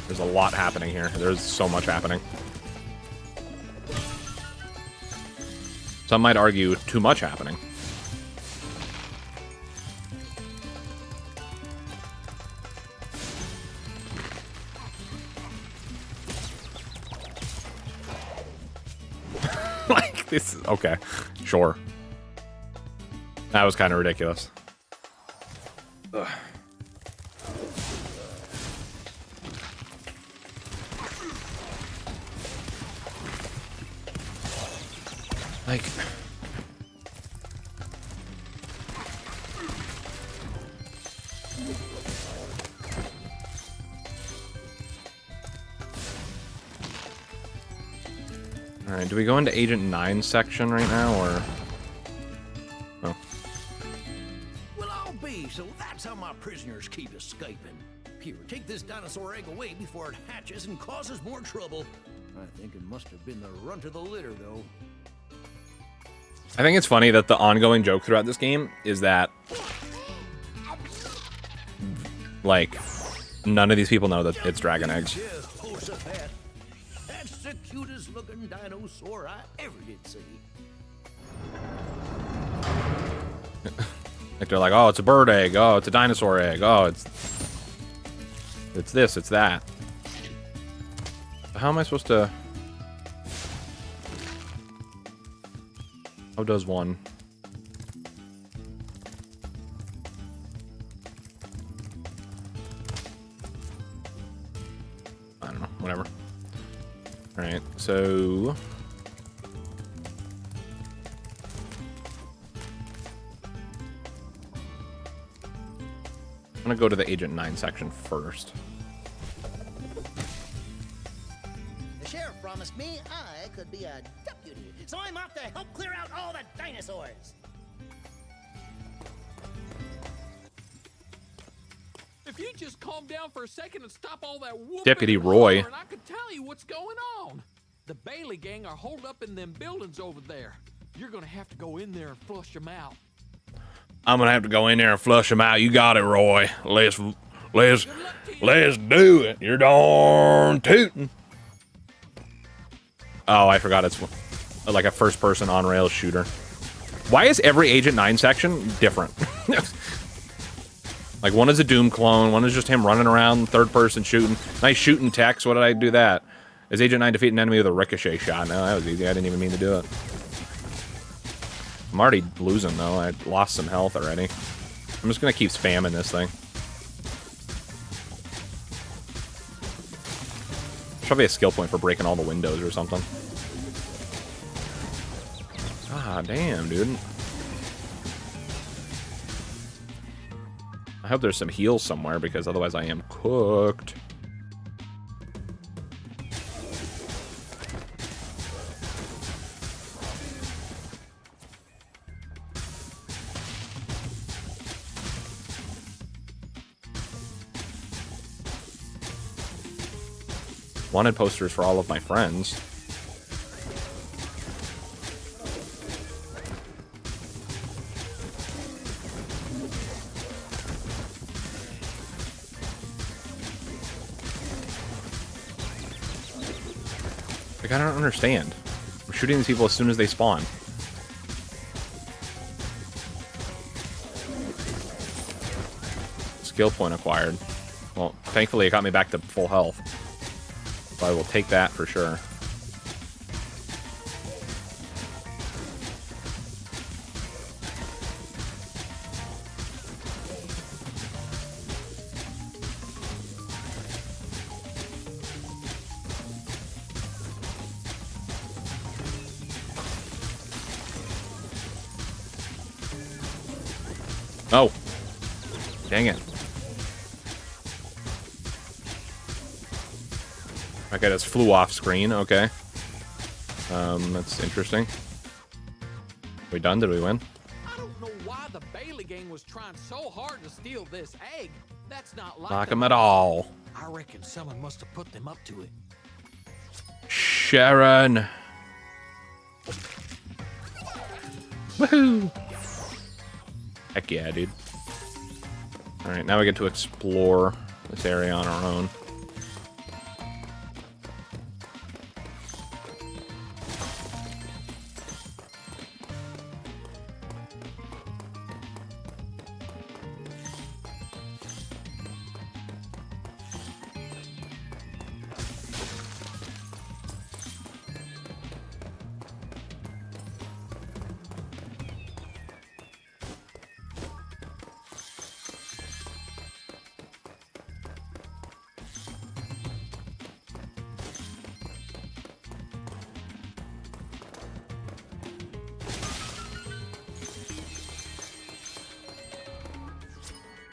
S1: There's a lot happening here. There's so much happening. Some might argue too much happening. Like, this is... Okay. Sure. That was kind of ridiculous. Ugh. Like... Alright, do we go into Agent 9 section right now, or... Oh.
S16: Well, I'll be, so that's how my prisoners keep escaping. Here, take this dinosaur egg away before it hatches and causes more trouble. I think it must have been the runt of the litter, though.
S1: I think it's funny that the ongoing joke throughout this game is that, like, none of these people know that it's dragon eggs.
S16: Jehoshaphat. That's the cutest looking dinosaur I ever did see.
S1: Like, they're like, oh, it's a bird egg. Oh, it's a dinosaur egg. Oh, it's this, it's that. How am I supposed to... How does one? I don't know. Whatever. Alright, so... I'm gonna go to the Agent 9 section first.
S3: The sheriff promised me I could be a deputy, so I'm off to help clear out all the dinosaurs.
S17: If you just calm down for a second and stop all that whooping
S1: Deputy
S17: and
S1: Roy.
S17: hollering, I could tell you what's going on. The Bailey gang are holed up in them buildings over there. You're gonna have to go in there and flush them out.
S1: I'm gonna have to go in there and flush them out. You got it, Roy. Let's do it. You're darn tootin'. Oh, I forgot it's like a first-person on-rails shooter. Why is every Agent 9 section different? Like, one is a Doom clone, one is just him running around, third-person shooting. Nice shooting text. What did I do that? Is Agent 9 defeat an enemy with a ricochet shot? No, that was easy. I didn't even mean to do it. I'm already losing, though. I lost some health already. I'm just gonna keep spamming this thing. Probably a skill point for breaking all the windows or something. Ah, damn, dude. I hope there's some heals somewhere, because otherwise I am cooked. Wanted posters for all of my friends. Like, I don't understand. I'm shooting these people as soon as they spawn. Skill point acquired. Well, thankfully it got me back to full health. So I will take that for sure. Oh. Dang it. Okay, just flew off screen. Okay. That's interesting. We done? Did we win?
S17: I don't know why the Bailey gang was trying so hard to steal this egg. That's not like
S1: Knock 'em at all.
S11: I reckon someone must have put them up to it.
S1: Sharon. Woohoo! Heck yeah, dude. Alright, now we get to explore this area on our own.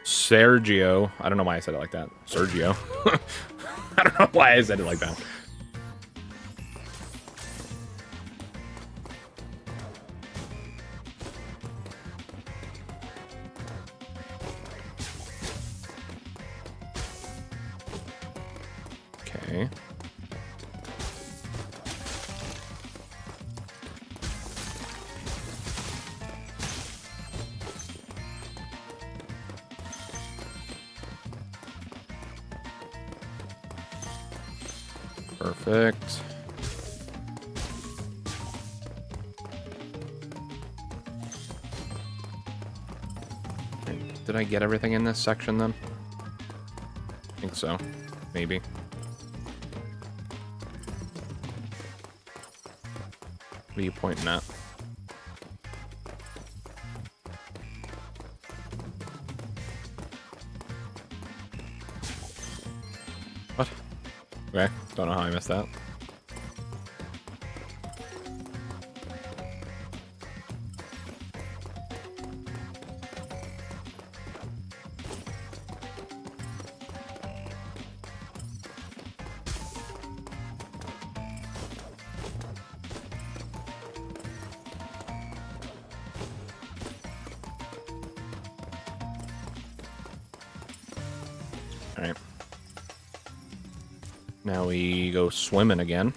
S1: Sergio. I don't know why I said it like that. Sergio. I don't know why I said it like that. Okay. Perfect. Did I get everything in this section then? I think so. Maybe. What are you pointing at? What? Okay, don't know how I missed that. Alright. Now we go swimming again.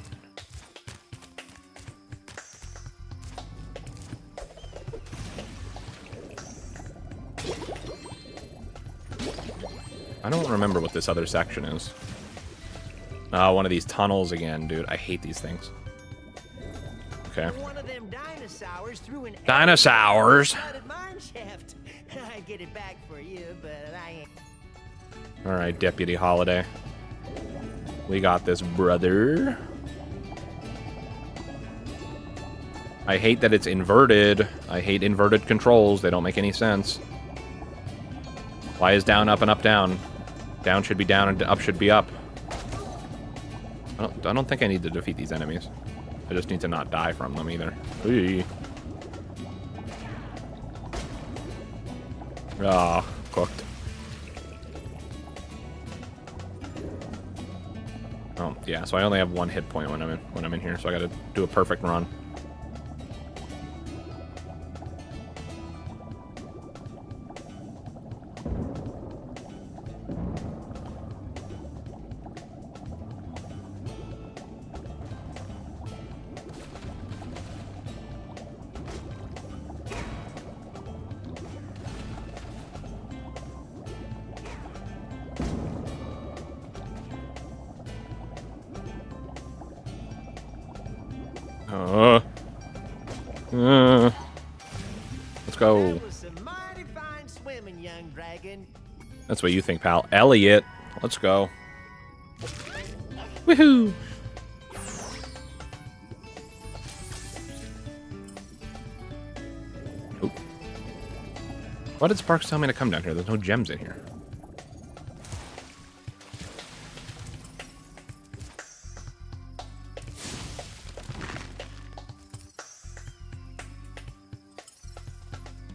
S1: I don't remember what this other section is. Oh, one of these tunnels again, dude. I hate these things. Okay.
S18: One of them dinosaurs threw an
S1: Dinosaurs?
S18: mine shaft. I get it back for you, but I ain't.
S1: Alright, Deputy Holiday. We got this, brother. I hate that it's inverted. I hate inverted controls. They don't make any sense. Why is down, up, and up, down? Down should be down, and up should be up. I don't think I need to defeat these enemies. I just need to not die from them, either. Whee. Ah, cooked. Oh, yeah, so I only have one hit point when I'm in here, so I gotta do a perfect run. Let's go.
S18: That was some mighty fine swimming, young dragon.
S1: That's what you think, pal. Elliot, let's go. Woohoo! Oop. Why did Sparks tell me to come down here? There's no gems in here.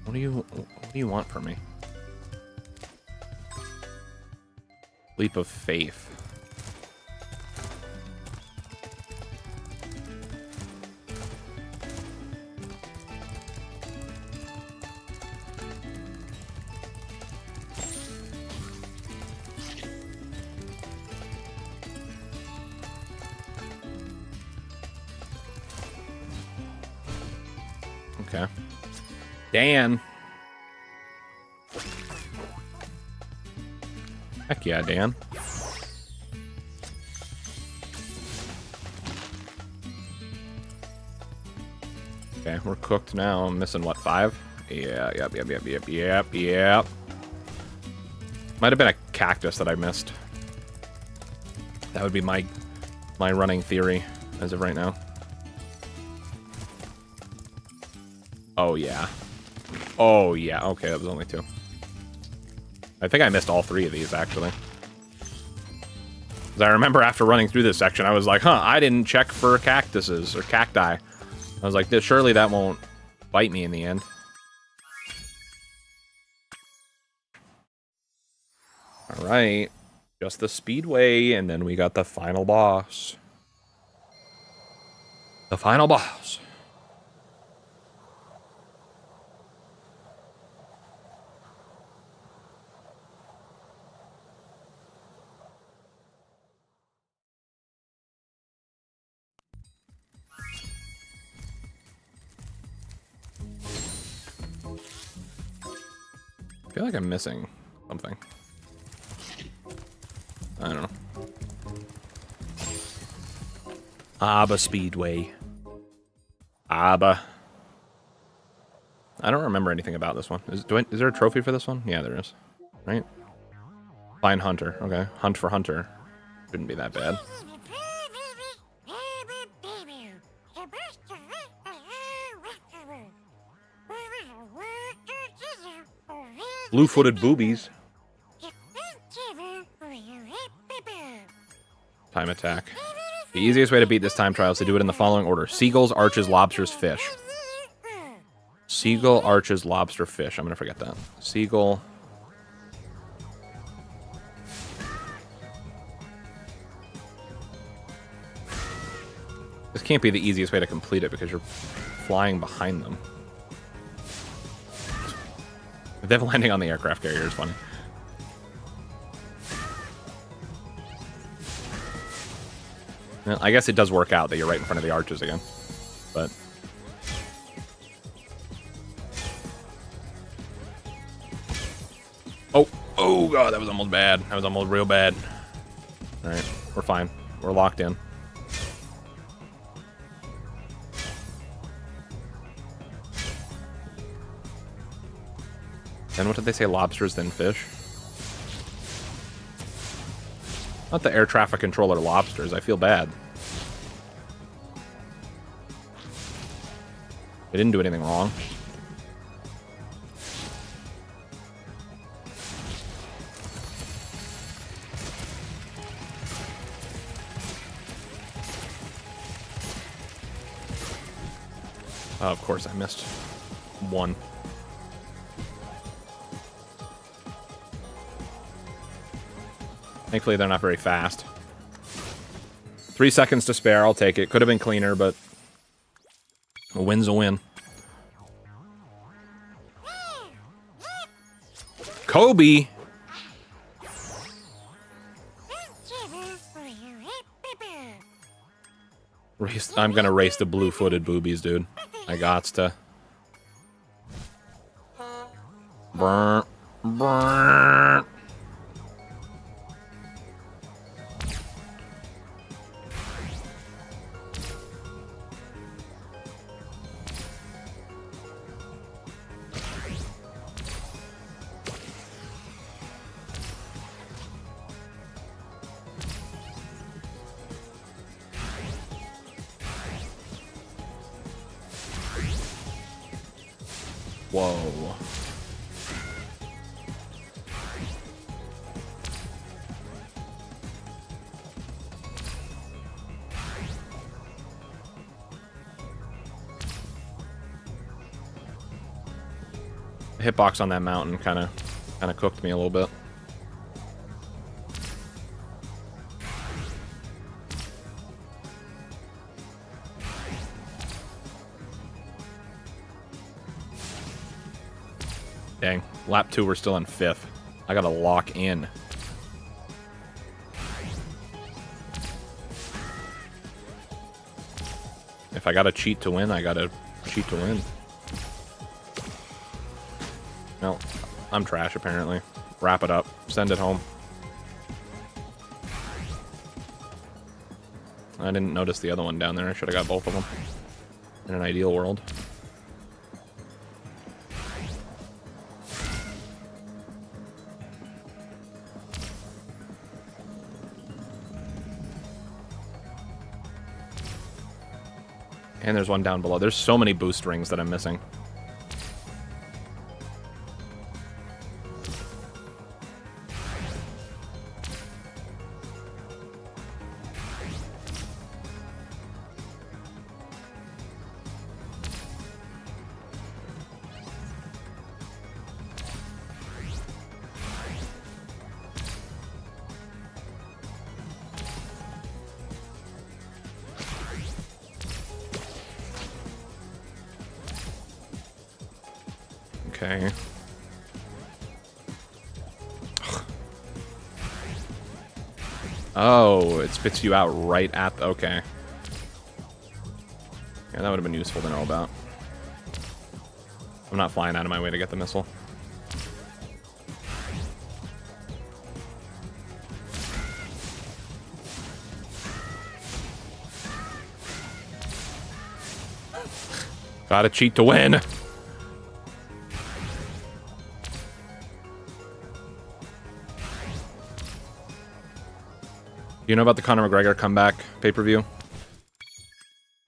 S1: What do you want from me? Leap of faith. Okay. Dan. Heck yeah, Dan. Okay, we're cooked now. I'm missing, what, 5? Yeah, yep. Might have been a cactus that I missed. That would be my running theory as of right now. Oh, yeah. Oh, yeah. Okay, that was only 2. I think I missed all 3 of these, actually. Because I remember after running through this section, I was like, huh, I didn't check for cactuses or cacti. I was like, surely that won't bite me in the end. Alright. Just the speedway, and then we got the final boss. The final boss. I feel like I'm missing something. I don't know. Abba Speedway. Abba. I don't remember anything about this one. Is there a trophy for this one? Yeah, there is. Right? Find Hunter. Okay. Hunt for Hunter. Shouldn't be that bad. Blue-footed boobies. Time attack. The easiest way to beat this time trial is to do it in the following order. Seagulls, arches, lobsters, fish. Seagull, arches, lobster, fish. I'm going to forget that. Seagull. This can't be the easiest way to complete it because you're flying behind them. Them landing on the aircraft carrier is funny. Well, I guess it does work out that you're right in front of the arches again. But... Oh god, that was almost bad. That was almost real bad. Alright, we're fine. We're locked in. Then what did they say? Lobsters, then fish? Not the air traffic controller lobsters. I feel bad. They didn't do anything wrong. Oh, of course I missed 1. Thankfully, they're not very fast. 3 seconds to spare. I'll take it. Could have been cleaner, but a win's a win. Kobe! I'm gonna race the blue-footed boobies, dude. I gots to. Brr, brr. Whoa. The hitbox on that mountain kind of cooked me a little bit. Dang, lap 2 we're still in 5th. I gotta lock in. If I gotta cheat to win, I gotta cheat to win. Well, I'm trash apparently. Wrap it up. Send it home. I didn't notice the other one down there. I should have got both of them. In an ideal world. And there's one down below. There's so many boost rings that I'm missing. Okay. Oh, it spits you out right at the... Okay. Yeah, that would have been useful to know about. I'm not flying out of my way to get the missile. Gotta cheat to win. You know about the Conor McGregor comeback pay-per-view?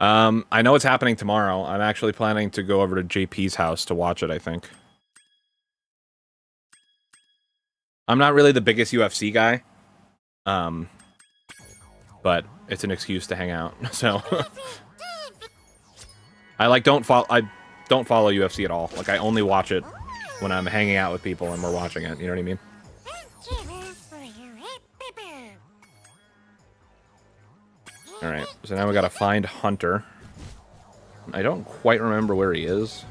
S1: I know it's happening tomorrow. I'm actually planning to go over to JP's house to watch it, I think. I'm not really the biggest UFC guy. But it's an excuse to hang out, so... I don't follow UFC at all. Like, I only watch it when I'm hanging out with people and we're watching it, you know what I mean? Alright, so now we gotta find Hunter. I don't quite remember where he is.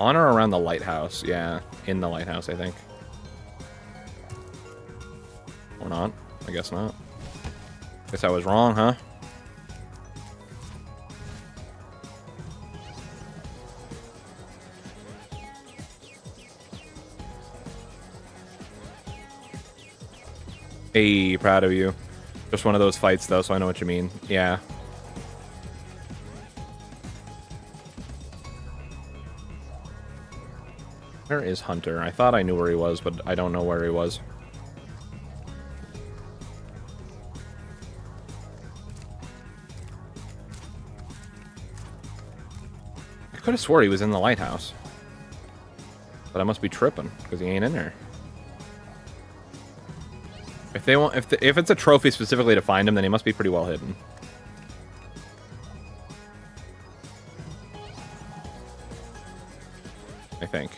S1: On or around the lighthouse. Yeah, in the lighthouse, I think. Or not. I guess not. Guess I was wrong, huh? Hey, proud of you. Just one of those fights, though, so I know what you mean. Yeah. Where is Hunter? I thought I knew where he was, but I don't know where he was. I could have swore he was in the lighthouse. But I must be tripping, because he ain't in there. If they want, if it's a trophy specifically to find him, then he must be pretty well hidden. I think.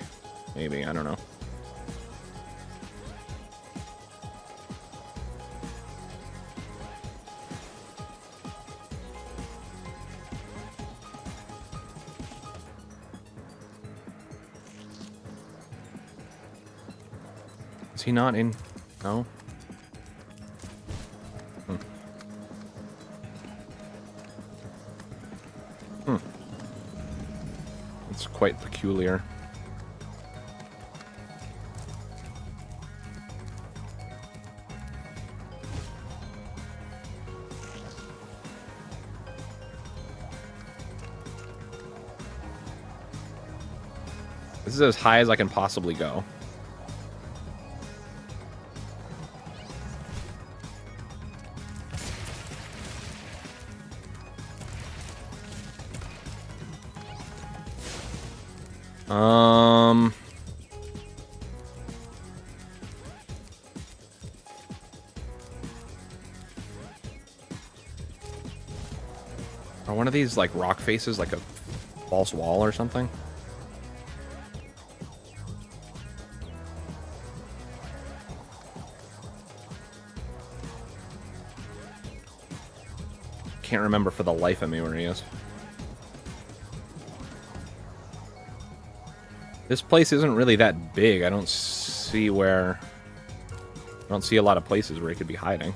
S1: Maybe, I don't know. Is he not in? No? It's quite peculiar. This is as high as I can possibly go. Are one of these like rock faces like a false wall or something? Can't remember for the life of me where he is. This place isn't really that big. I don't see a lot of places where he could be hiding.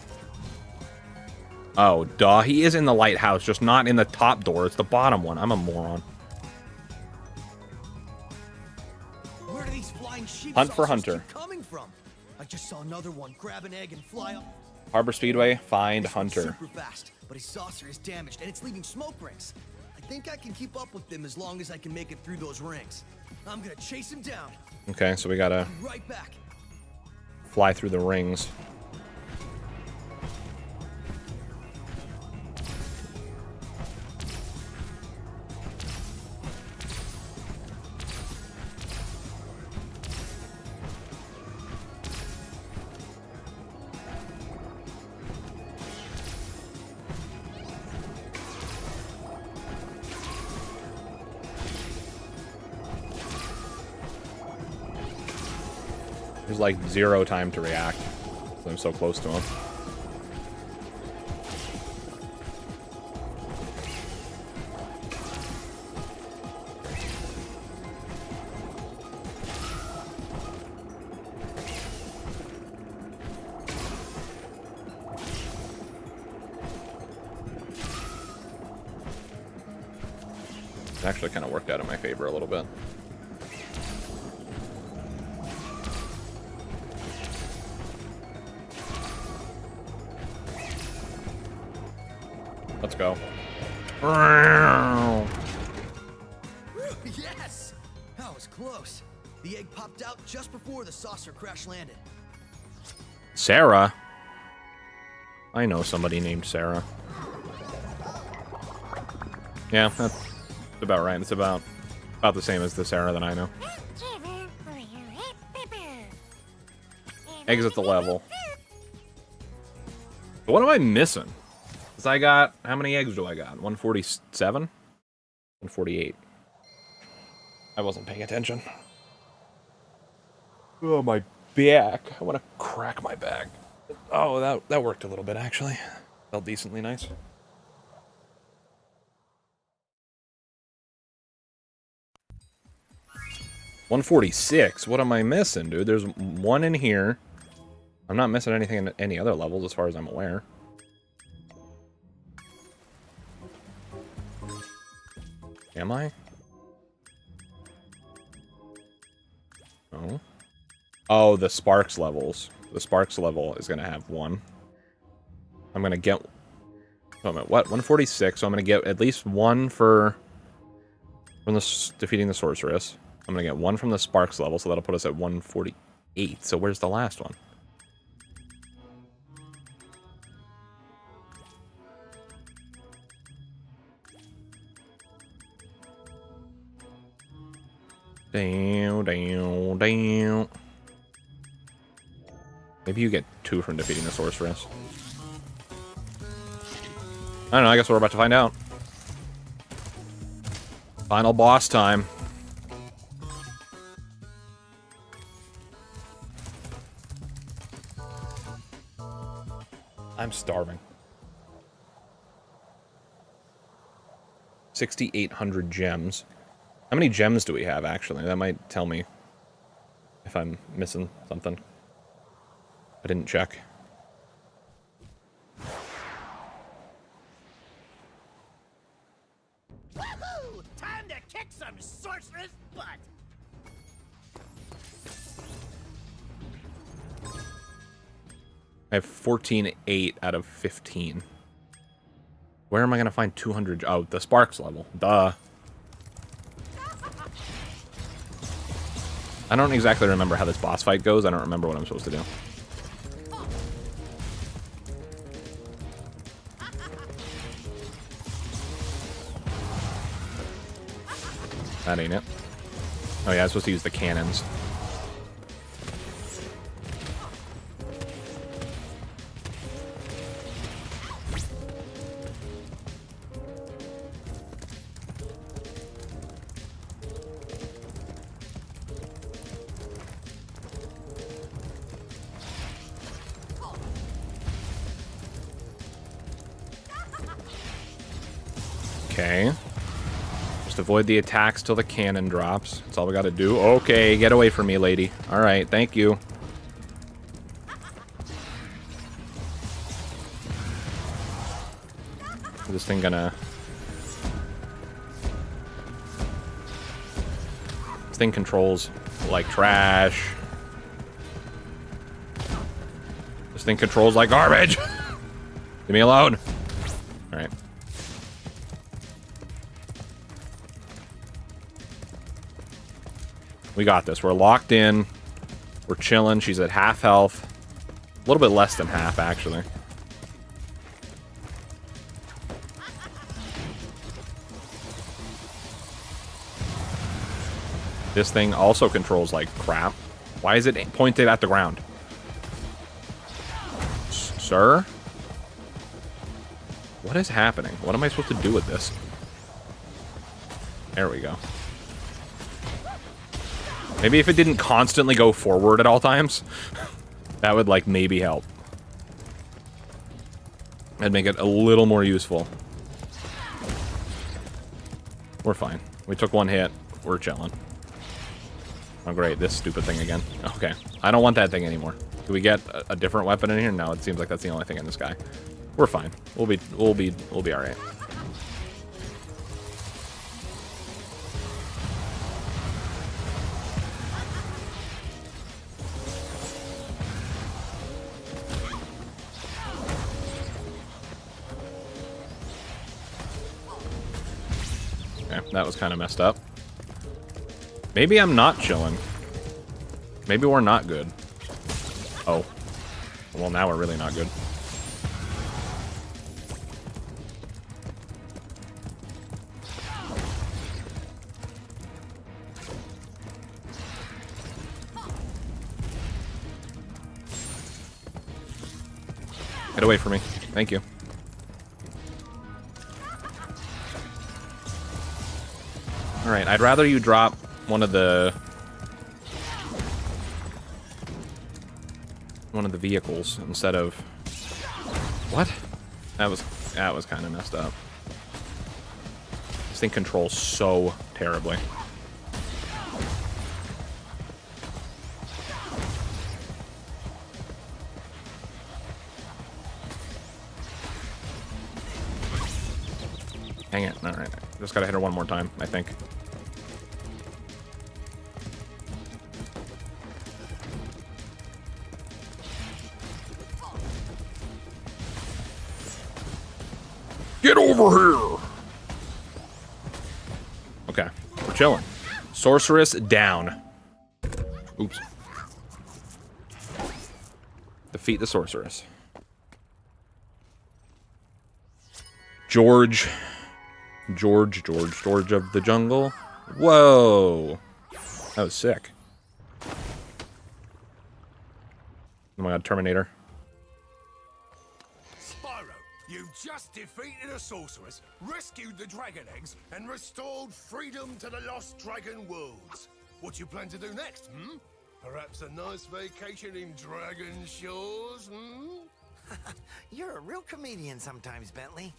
S1: Oh, duh. He is in the lighthouse, just not in the top door. It's the bottom one. I'm a moron.
S7: Where do these flying sheep
S1: Hunt for
S7: saucers
S1: Hunter.
S7: keep coming from? I just saw another one grab an egg and fly up.
S1: Harbor Speedway, find
S7: This one's
S1: Hunter.
S7: super fast, but his saucer is damaged and it's leaving smoke rings. I think I can keep up with them as long as I can make it through those rings. I'm gonna chase him down.
S1: Okay, so we gotta
S7: Be right back.
S1: fly through the rings. There's like 0 time to react. I'm so close to him. It actually kind of worked out in my favor a little bit. Let's go.
S7: Yes! That was close. The egg popped out just before the saucer crash landed.
S1: Sarah? I know somebody named Sarah. Yeah, that's about right. It's about the same as the Sarah that I know. Exit the level. But what am I missing? Because I got... How many eggs do I got? 147? 148. I wasn't paying attention. Oh, my back. I want to crack my back. Oh, that worked a little bit, actually. Felt decently nice. $146? What am I missing, dude? There's one in here. I'm not missing anything in any other levels, as far as I'm aware. Am I? Oh. Oh, the Sparks levels. The Sparks level is going to have one. I'm going to get... Oh, what? 146, so I'm going to get at least one from defeating the Sorceress. I'm going to get one from the Sparks level, so that'll put us at 148. So where's the last one? Down, down, down. Maybe you get 2 from defeating the Sorceress. I don't know, I guess we're about to find out. Final boss time. I'm starving. 6,800 gems. How many gems do we have, actually? That might tell me if I'm missing something. I didn't check.
S3: Woohoo! Time to kick some sorceress butt!
S1: I have 14.8 out of 15. Where am I going to find 200? Oh, the Sparks level. Duh. I don't exactly remember how this boss fight goes. I don't remember what I'm supposed to do. That ain't it. Oh yeah, I'm supposed to use the cannons. Okay. Just avoid the attacks till the cannon drops. That's all we gotta do. Okay, get away from me, lady. Alright, thank you. Is this thing gonna... This thing controls like trash. This thing controls like garbage! Leave me alone! Alright. We got this. We're locked in. We're chilling. She's at half health. A little bit less than half, actually. This thing also controls like crap. Why is it pointed at the ground? Sir? What is happening? What am I supposed to do with this? There we go. Maybe if it didn't constantly go forward at all times, that would, like, maybe help. That'd make it a little more useful. We're fine. We took one hit. We're chilling. Oh, great. This stupid thing again. Okay. I don't want that thing anymore. Do we get a different weapon in here? No, it seems like that's the only thing in this guy. We're fine. We'll be all right. Okay, that was kind of messed up. Maybe I'm not chilling. Maybe we're not good. Oh. Well, now we're really not good. Get away from me. Thank you. Alright, I'd rather you drop one of the vehicles instead of... What? That was kind of messed up. This thing controls so terribly. Hang it. Alright. Just gotta hit her one more time, I think. Get over here! Okay. We're chilling. Sorceress down. Oops. Defeat the sorceress. George of the jungle. Whoa. That was sick. Oh my god, Terminator.
S9: Spyro, you've just defeated a sorceress, rescued the dragon eggs, and restored freedom to the lost dragon worlds. What do you plan to do next, hmm? Perhaps a nice vacation in Dragon Shores, hmm?
S3: You're a real comedian sometimes, Bentley.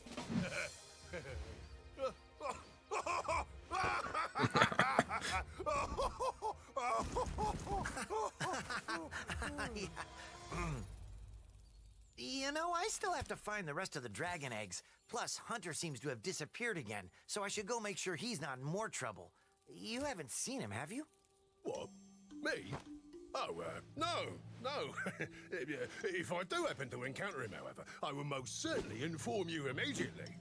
S3: You know, I still have to find the rest of the dragon eggs. Plus, Hunter seems to have disappeared again, so I should go make sure he's not in more trouble. You haven't seen him, have you?
S9: What? Me? Oh, no. If I do happen to encounter him, however, I will most certainly inform you immediately.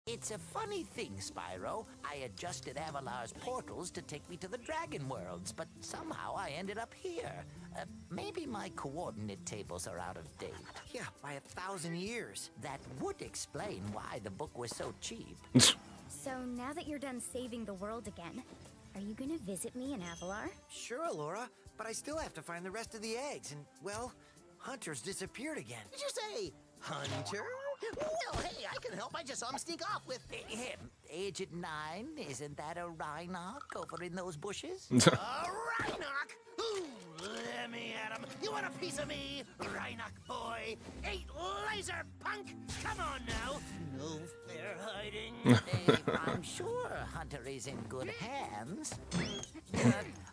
S15: It's a funny thing, Spyro. I adjusted Avalar's portals to take me to the Dragon Worlds, but somehow I ended up here. Maybe my coordinate tables are out of date.
S18: Yeah, by 1,000 years.
S15: That would explain why the book was so cheap.
S19: So now that you're done saving the world again, are you gonna visit me in Avalar?
S18: Sure, Laura, but I still have to find the rest of the eggs, and, well, Hunter's disappeared again.
S3: Did you say Hunter? Well, hey, I can help. I just saw him sneak off with
S15: him. Agent 9, isn't that a Rhinoc over in those bushes?
S3: Rhinoc? Ooh, let me at him. You want a piece of me, Rhinoc boy? 8 laser punk? Come on now. No fair hiding.
S15: I'm sure Hunter is in good hands.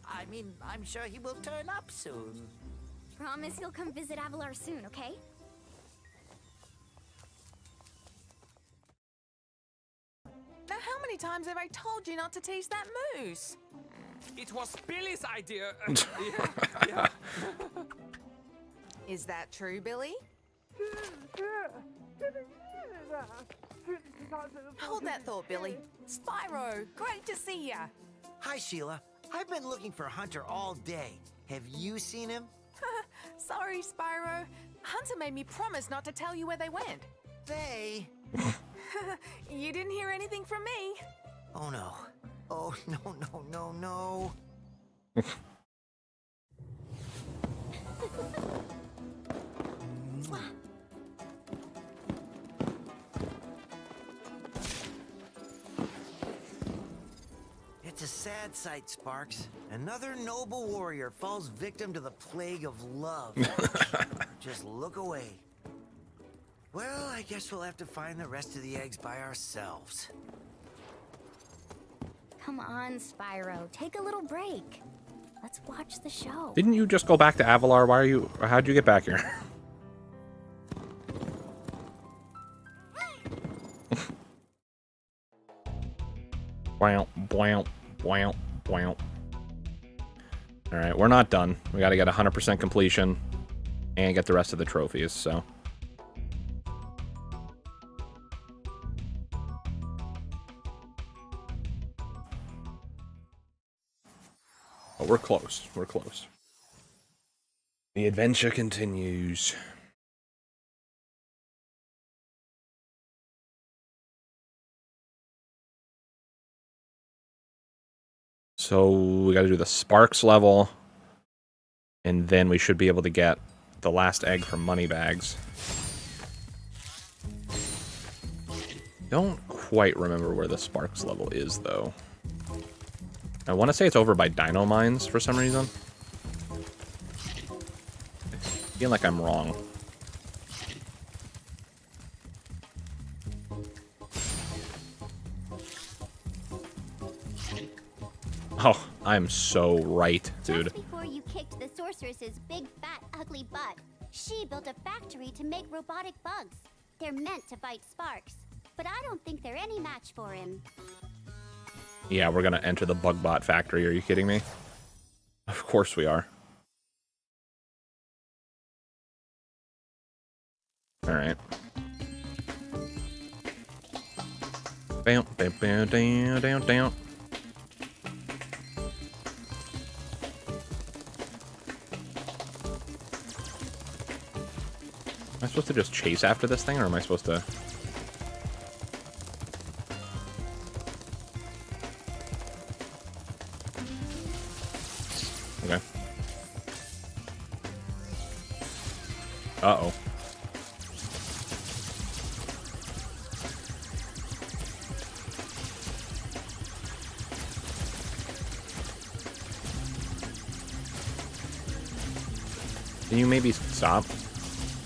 S15: I'm sure he will turn up soon.
S19: Promise you'll come visit Avalar soon, okay?
S13: Now, how many times have I told you not to tease that moose?
S17: It was Billy's idea.
S13: Yeah. Is that true, Billy? Hold that thought, Billy. Spyro, great to see ya.
S18: Hi, Sheila. I've been looking for Hunter all day. Have you seen him?
S13: Sorry, Spyro. Hunter made me promise not to tell you where they went.
S18: They?
S13: You didn't hear anything from me.
S18: Oh, no. Oh, no. It's a sad sight, Sparks. Another noble warrior falls victim to the plague of love. Just look away. Well, I guess we'll have to find the rest of the eggs by ourselves.
S19: Come on, Spyro, take a little break. Let's watch the show.
S1: Didn't you just go back to Avalar? How'd you get back here? Wow, wow, wow, wow. Alright, we're not done. We gotta get 100% completion and get the rest of the trophies, so. But we're close. We're close. The adventure continues. So we got to do the Sparks level, and then we should be able to get the last egg from Moneybags. Don't quite remember where the Sparks level is, though. I want to say it's over by Dino Mines for some reason. I feel like I'm wrong. Oh, I'm so right, dude.
S10: Just before you kicked the sorceress's big, fat, ugly butt, she built a factory to make robotic bugs. They're meant to fight Sparks, but I don't think they're any match for him.
S1: Yeah, we're gonna enter the Bugbot factory. Are you kidding me? Of course we are. Alright. Bam, bam, bam, down, down, down. Am I supposed to just chase after this thing, or am I supposed to... Okay. Uh-oh. Can you maybe stop?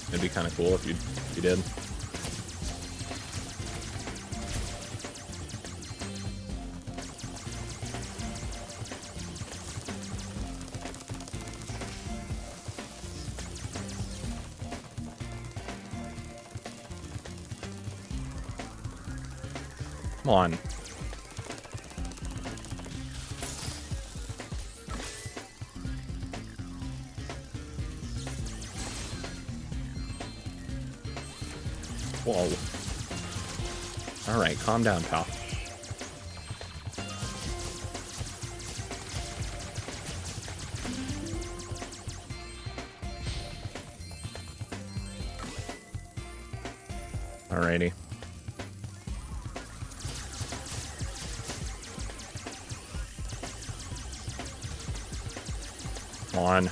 S1: It'd be kind of cool if you did. Come on. Whoa. Alright, calm down, pal. Alrighty. Come on.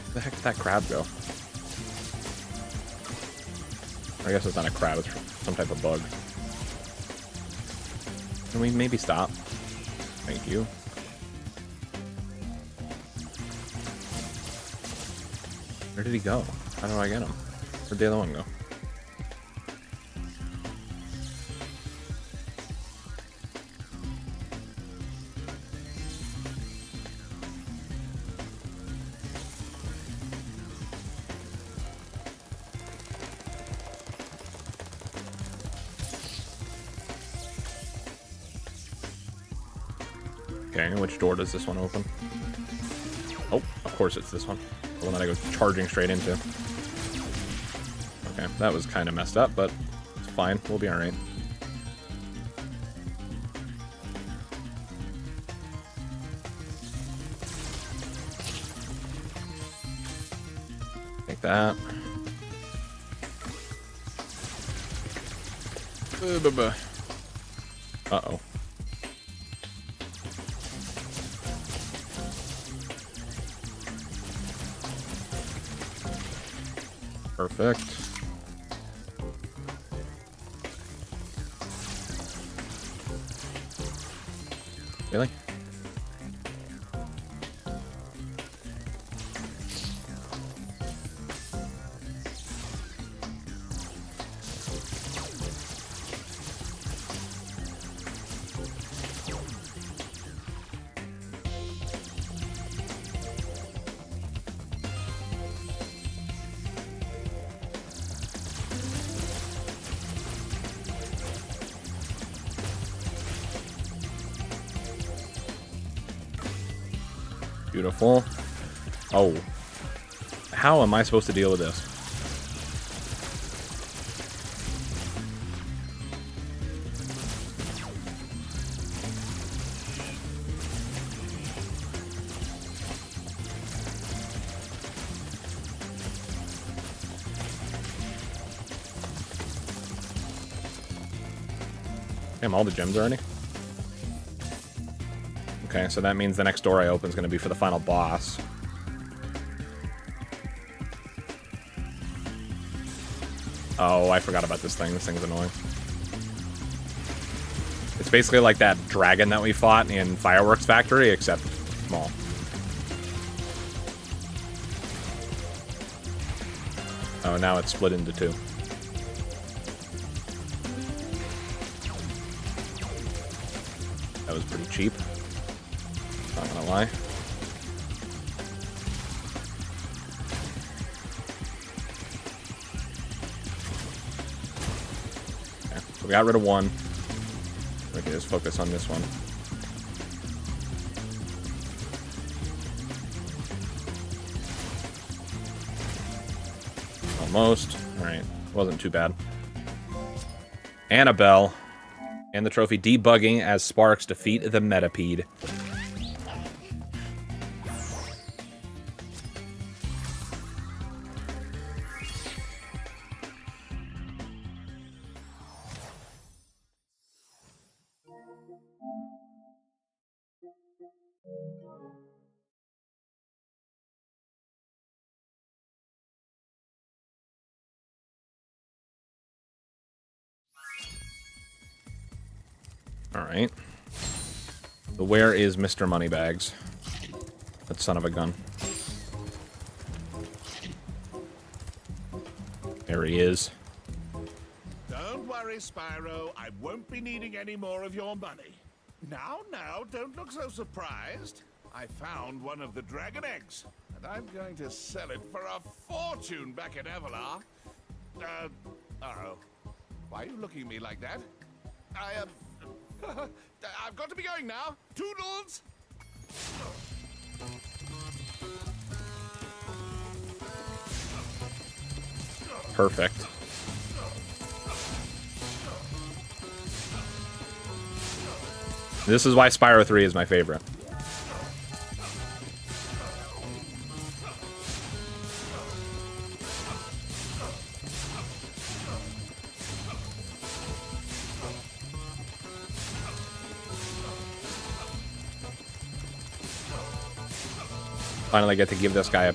S1: Where the heck did that crab go? I guess it's not a crab, it's some type of bug. Can we maybe stop? Thank you. Where did he go? How do I get him? Where'd the other one go? Okay, which door does this one open? Oh, of course it's this one. The one that I go charging straight into. Okay, that was kind of messed up, but it's fine. We'll be alright. Take that. Uh-oh. Perfect. Really? Beautiful. Oh. How am I supposed to deal with this? Damn, all the gems already? Okay, so that means the next door I open is going to be for the final boss. Oh, I forgot about this thing. This thing's annoying. It's basically like that dragon that we fought in Fireworks Factory, except small. Oh, now it's split into two. That was pretty cheap. Not gonna lie. Okay, so we got rid of one. We can just focus on this one. Almost. Alright. Wasn't too bad. Annabelle. And the trophy debugging as Sparks defeat the Metapede. Alright. So where is Mr. Moneybags? That son of a gun. There he is.
S9: Don't worry, Spyro. I won't be needing any more of your money. Now, don't look so surprised. I found one of the dragon eggs, and I'm going to sell it for a fortune back in Avalar. Uh-oh. Why are you looking at me like that? I've got to be going now. Toodles!
S1: Perfect. This is why Spyro 3 is my favorite. Finally get to give this guy a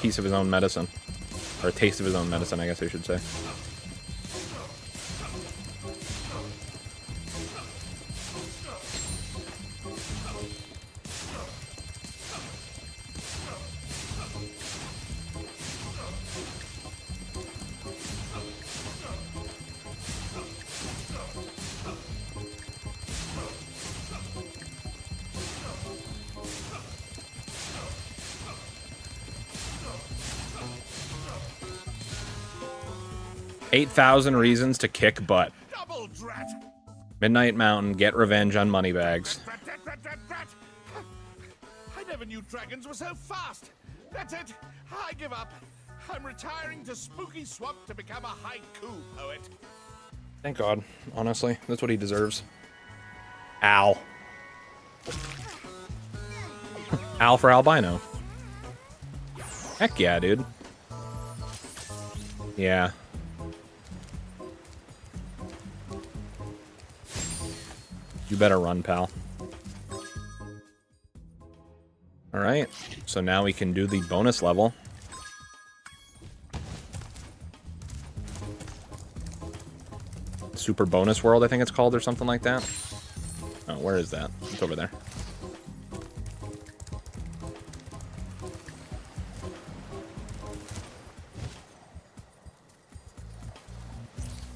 S1: piece of his own medicine. Or a taste of his own medicine, I guess I should say. $8,000 reasons to kick butt. Midnight Mountain, get revenge on Moneybags.
S9: I never knew dragons were so fast. That's it. I give up. I'm retiring to Spooky Swamp to become a haiku poet.
S1: Thank God, honestly. That's what he deserves. Al. Al for albino. Heck yeah, dude. Yeah. You better run, pal. Alright, so now we can do the bonus level. Super Bonus World, I think it's called, or something like that. Oh, where is that? It's over there.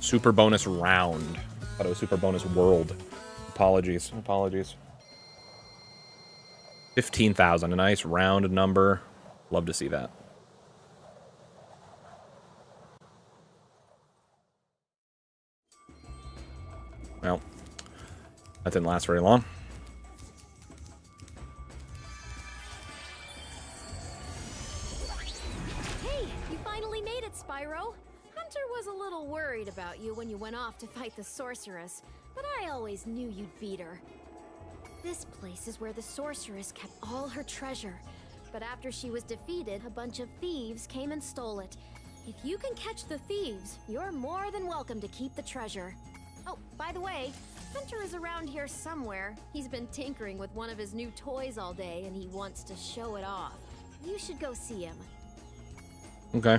S1: Super Bonus Round. I thought it was Super Bonus World. Apologies. Apologies. 15,000. A nice round number. Love to see that. Well, that didn't last very long.
S6: Hey, you finally made it, Spyro. Hunter was a little worried about you when you went off to fight the sorceress, but I always knew you'd beat her. This place is where the sorceress kept all her treasure, but after she was defeated, a bunch of thieves came and stole it. If you can catch the thieves, you're more than welcome to keep the treasure. Oh, by the way, Hunter is around here somewhere. He's been tinkering with one of his new toys all day, and he wants to show it off. You should go see him.
S1: Okay.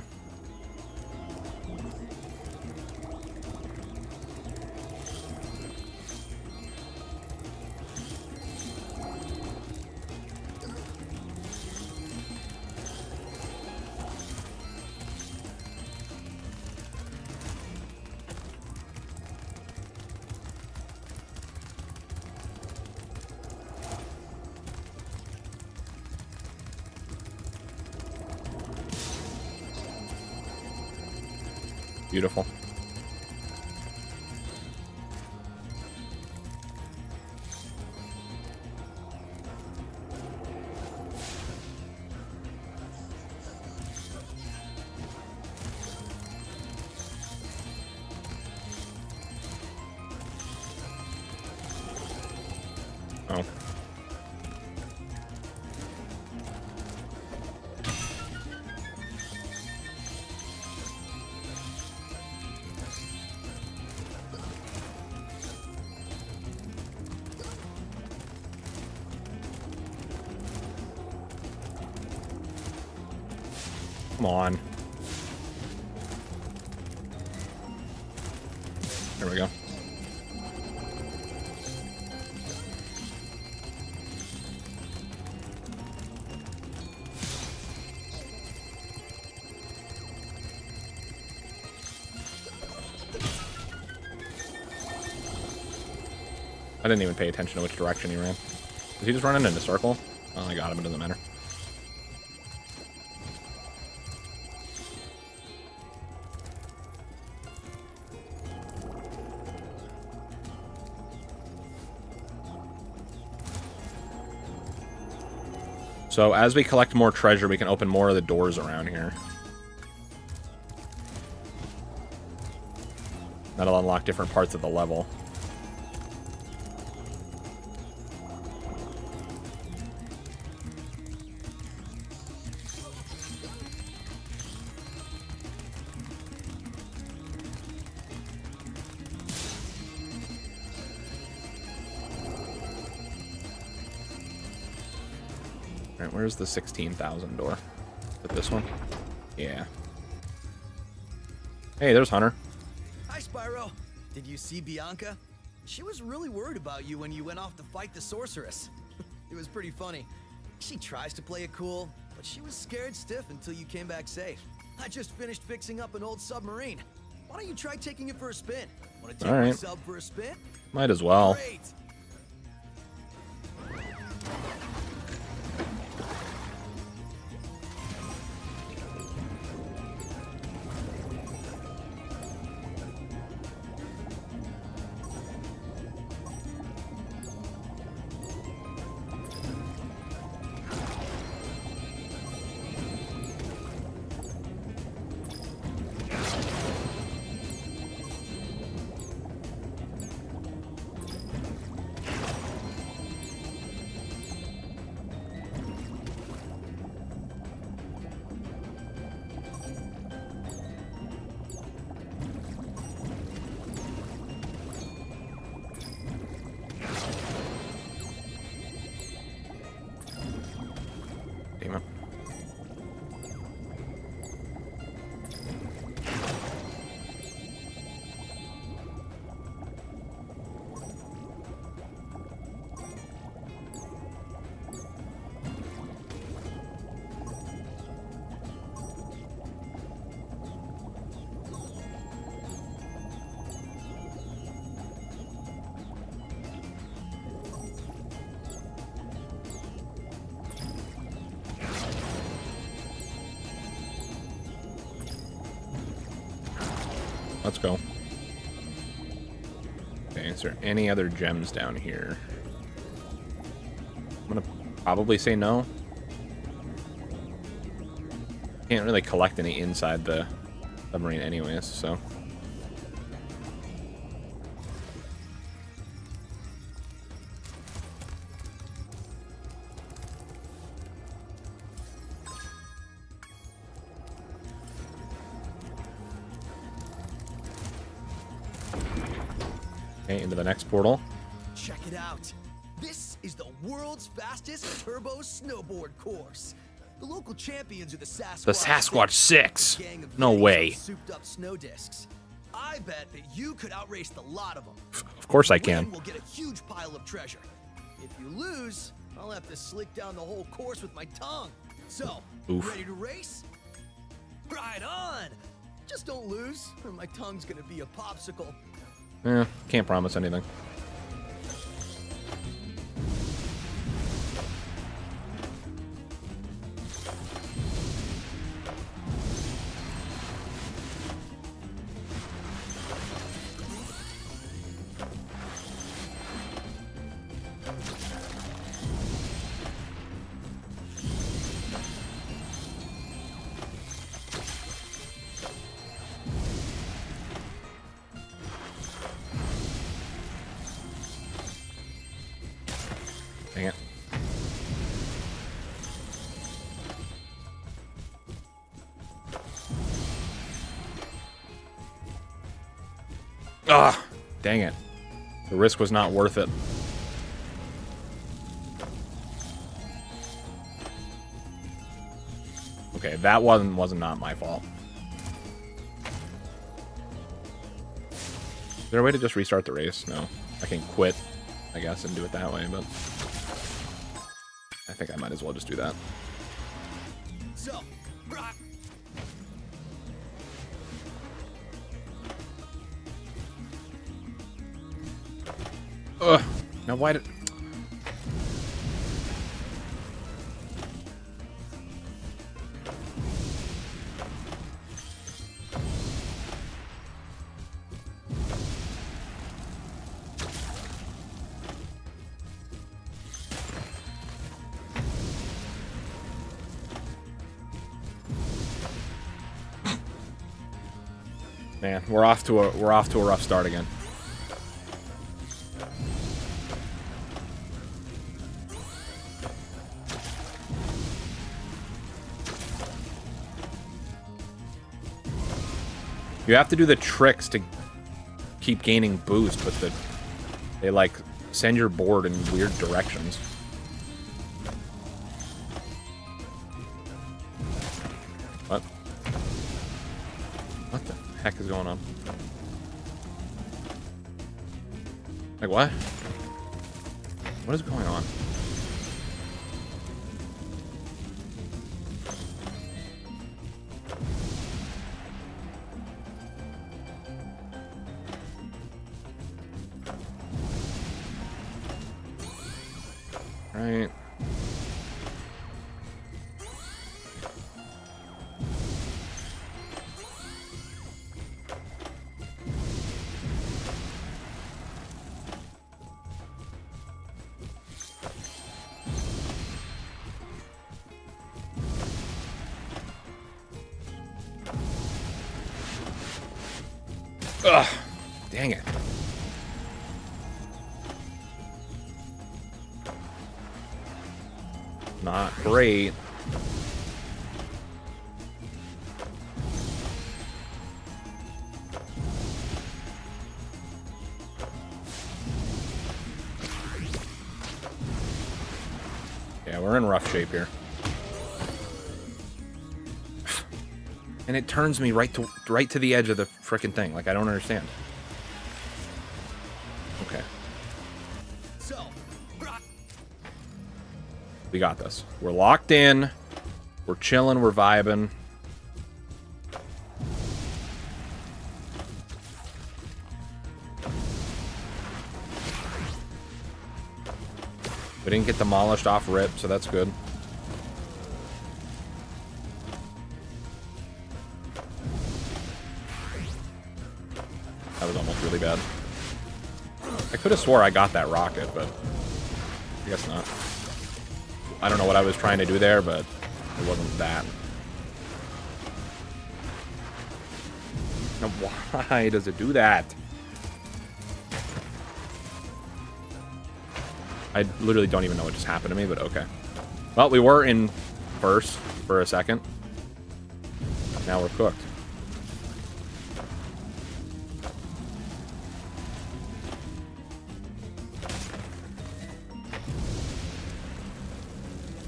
S1: Beautiful. Oh. Come on. There we go. I didn't even pay attention to which direction he ran. Was he just running in a circle? Oh, I got him. It doesn't matter. So as we collect more treasure, we can open more of the doors around here. That'll unlock different parts of the level. Alright, where's the 16,000 door? Is it this one? Yeah. Hey, there's Hunter.
S7: Hi, Spyro. Did you see Bianca? She was really worried about you when you went off to fight the sorceress. It was pretty funny. She tries to play it cool, but she was scared stiff until you came back safe. I just finished fixing up an old submarine. Why don't you try taking it for a spin? Want to take my sub for a spin?
S1: Might as well.
S7: Great.
S1: Damn it. Let's go. Okay, is there any other gems down here? I'm gonna probably say no. Can't really collect any inside the submarine anyways, so. Okay, into the next portal.
S7: Check it out. This is the world's fastest turbo snowboard course. The local champions are the Sasquatch.
S1: The Sasquatch 6.
S7: A gang of
S1: No
S7: goodies
S1: way.
S7: with souped-up snow discs. I bet that you could outrace the lot of them.
S1: Of course I
S7: If you win,
S1: can.
S7: We'll get a huge pile of treasure. If you lose, I'll have to slick down the whole course with my tongue. So,
S1: Oof.
S7: ready to race? Right on. Just don't lose, or my tongue's gonna be a popsicle.
S1: Can't promise anything. Dang it. Ah, dang it. The risk was not worth it. Okay, that wasn't not my fault. Is there a way to just restart the race? No. I can quit, I guess, and do it that way, but I think I might as well just do that.
S7: So, right.
S1: Ugh. Now why did... Man, we're off to a rough start again. You have to do the tricks to keep gaining boost, but they like send your board in weird directions. What? What the heck is going on? Like what? What is going on? Right. Ugh, dang it. Not great. Yeah, we're in rough shape here. And it turns me right to the edge of the frickin' thing. Like, I don't understand. Okay. We got this. We're locked in. We're chilling. We're vibing. We didn't get demolished off rip, so that's good. That was almost really bad. I could have swore I got that rocket, but I guess not. I don't know what I was trying to do there, but it wasn't that. Now, why does it do that? I literally don't even know what just happened to me, but okay. Well, we were in first for a second. Now we're cooked.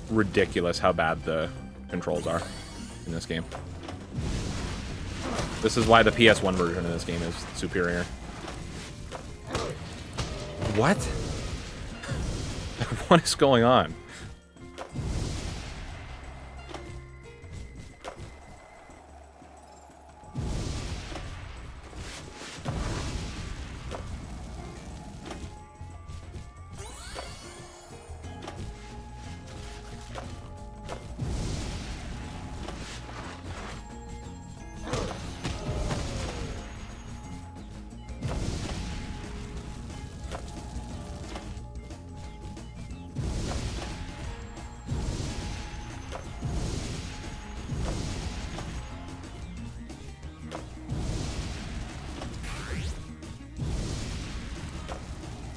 S1: Ridiculous how bad the controls are in this game. This is why the PS1 version of this game is superior. What? What is going on?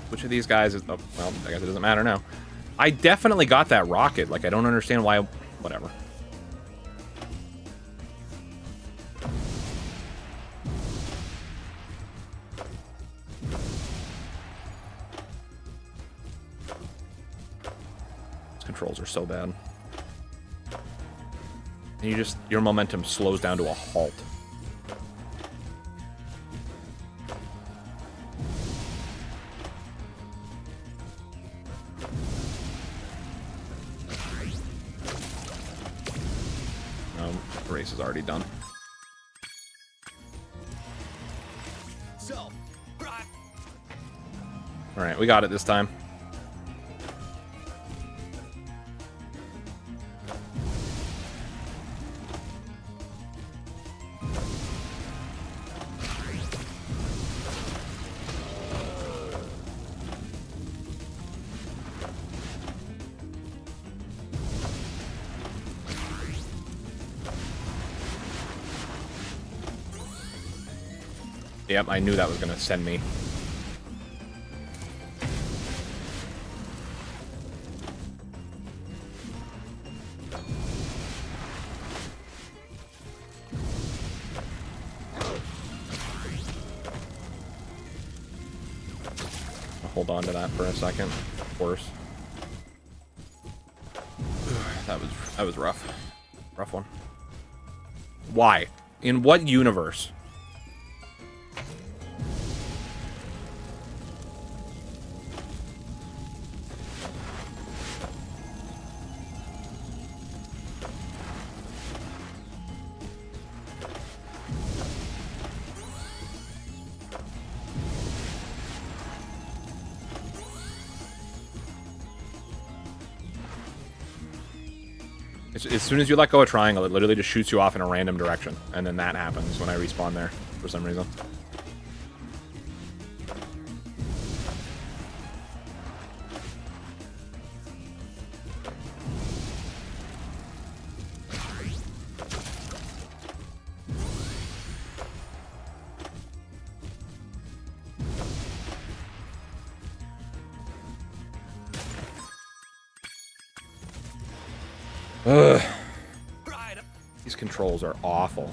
S1: Which of these guys is... Oh, well, I guess it doesn't matter now. I definitely got that rocket. Like, I don't understand why... Whatever. These controls are so bad. And you just... Your momentum slows down to a halt. Race is already done. All right, we got it this time. Yep, I knew that was gonna send me. I'll hold on to that for a second. Of course. That was rough. Rough one. Why? In what universe? As soon as you let go of triangle, it literally just shoots you off in a random direction. And then that happens when I respawn there, for some reason. Ugh. These controls are awful.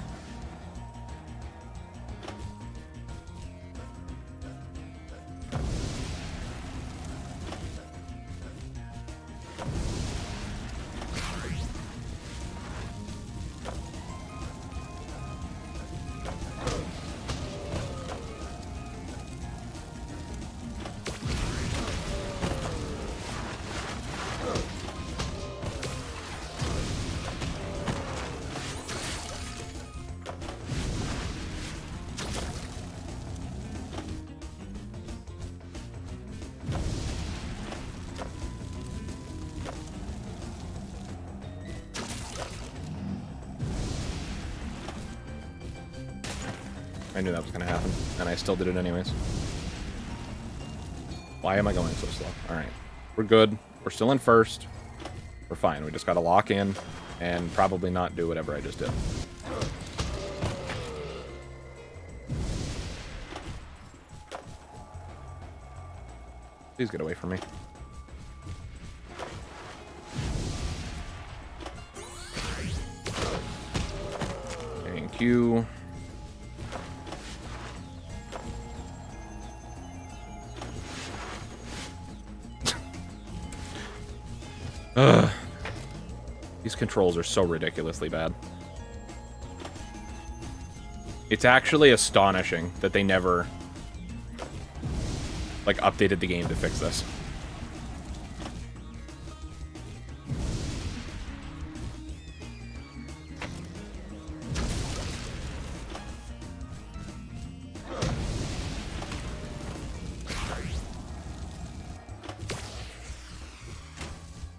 S1: I knew that was going to happen, and I still did it anyways. Why am I going so slow? Alright. We're good. We're still in first. We're fine. We just got to lock in and probably not do whatever I just did. Please get away from me. Thank you. Ugh. These controls are so ridiculously bad. It's actually astonishing that they never, like, updated the game to fix this.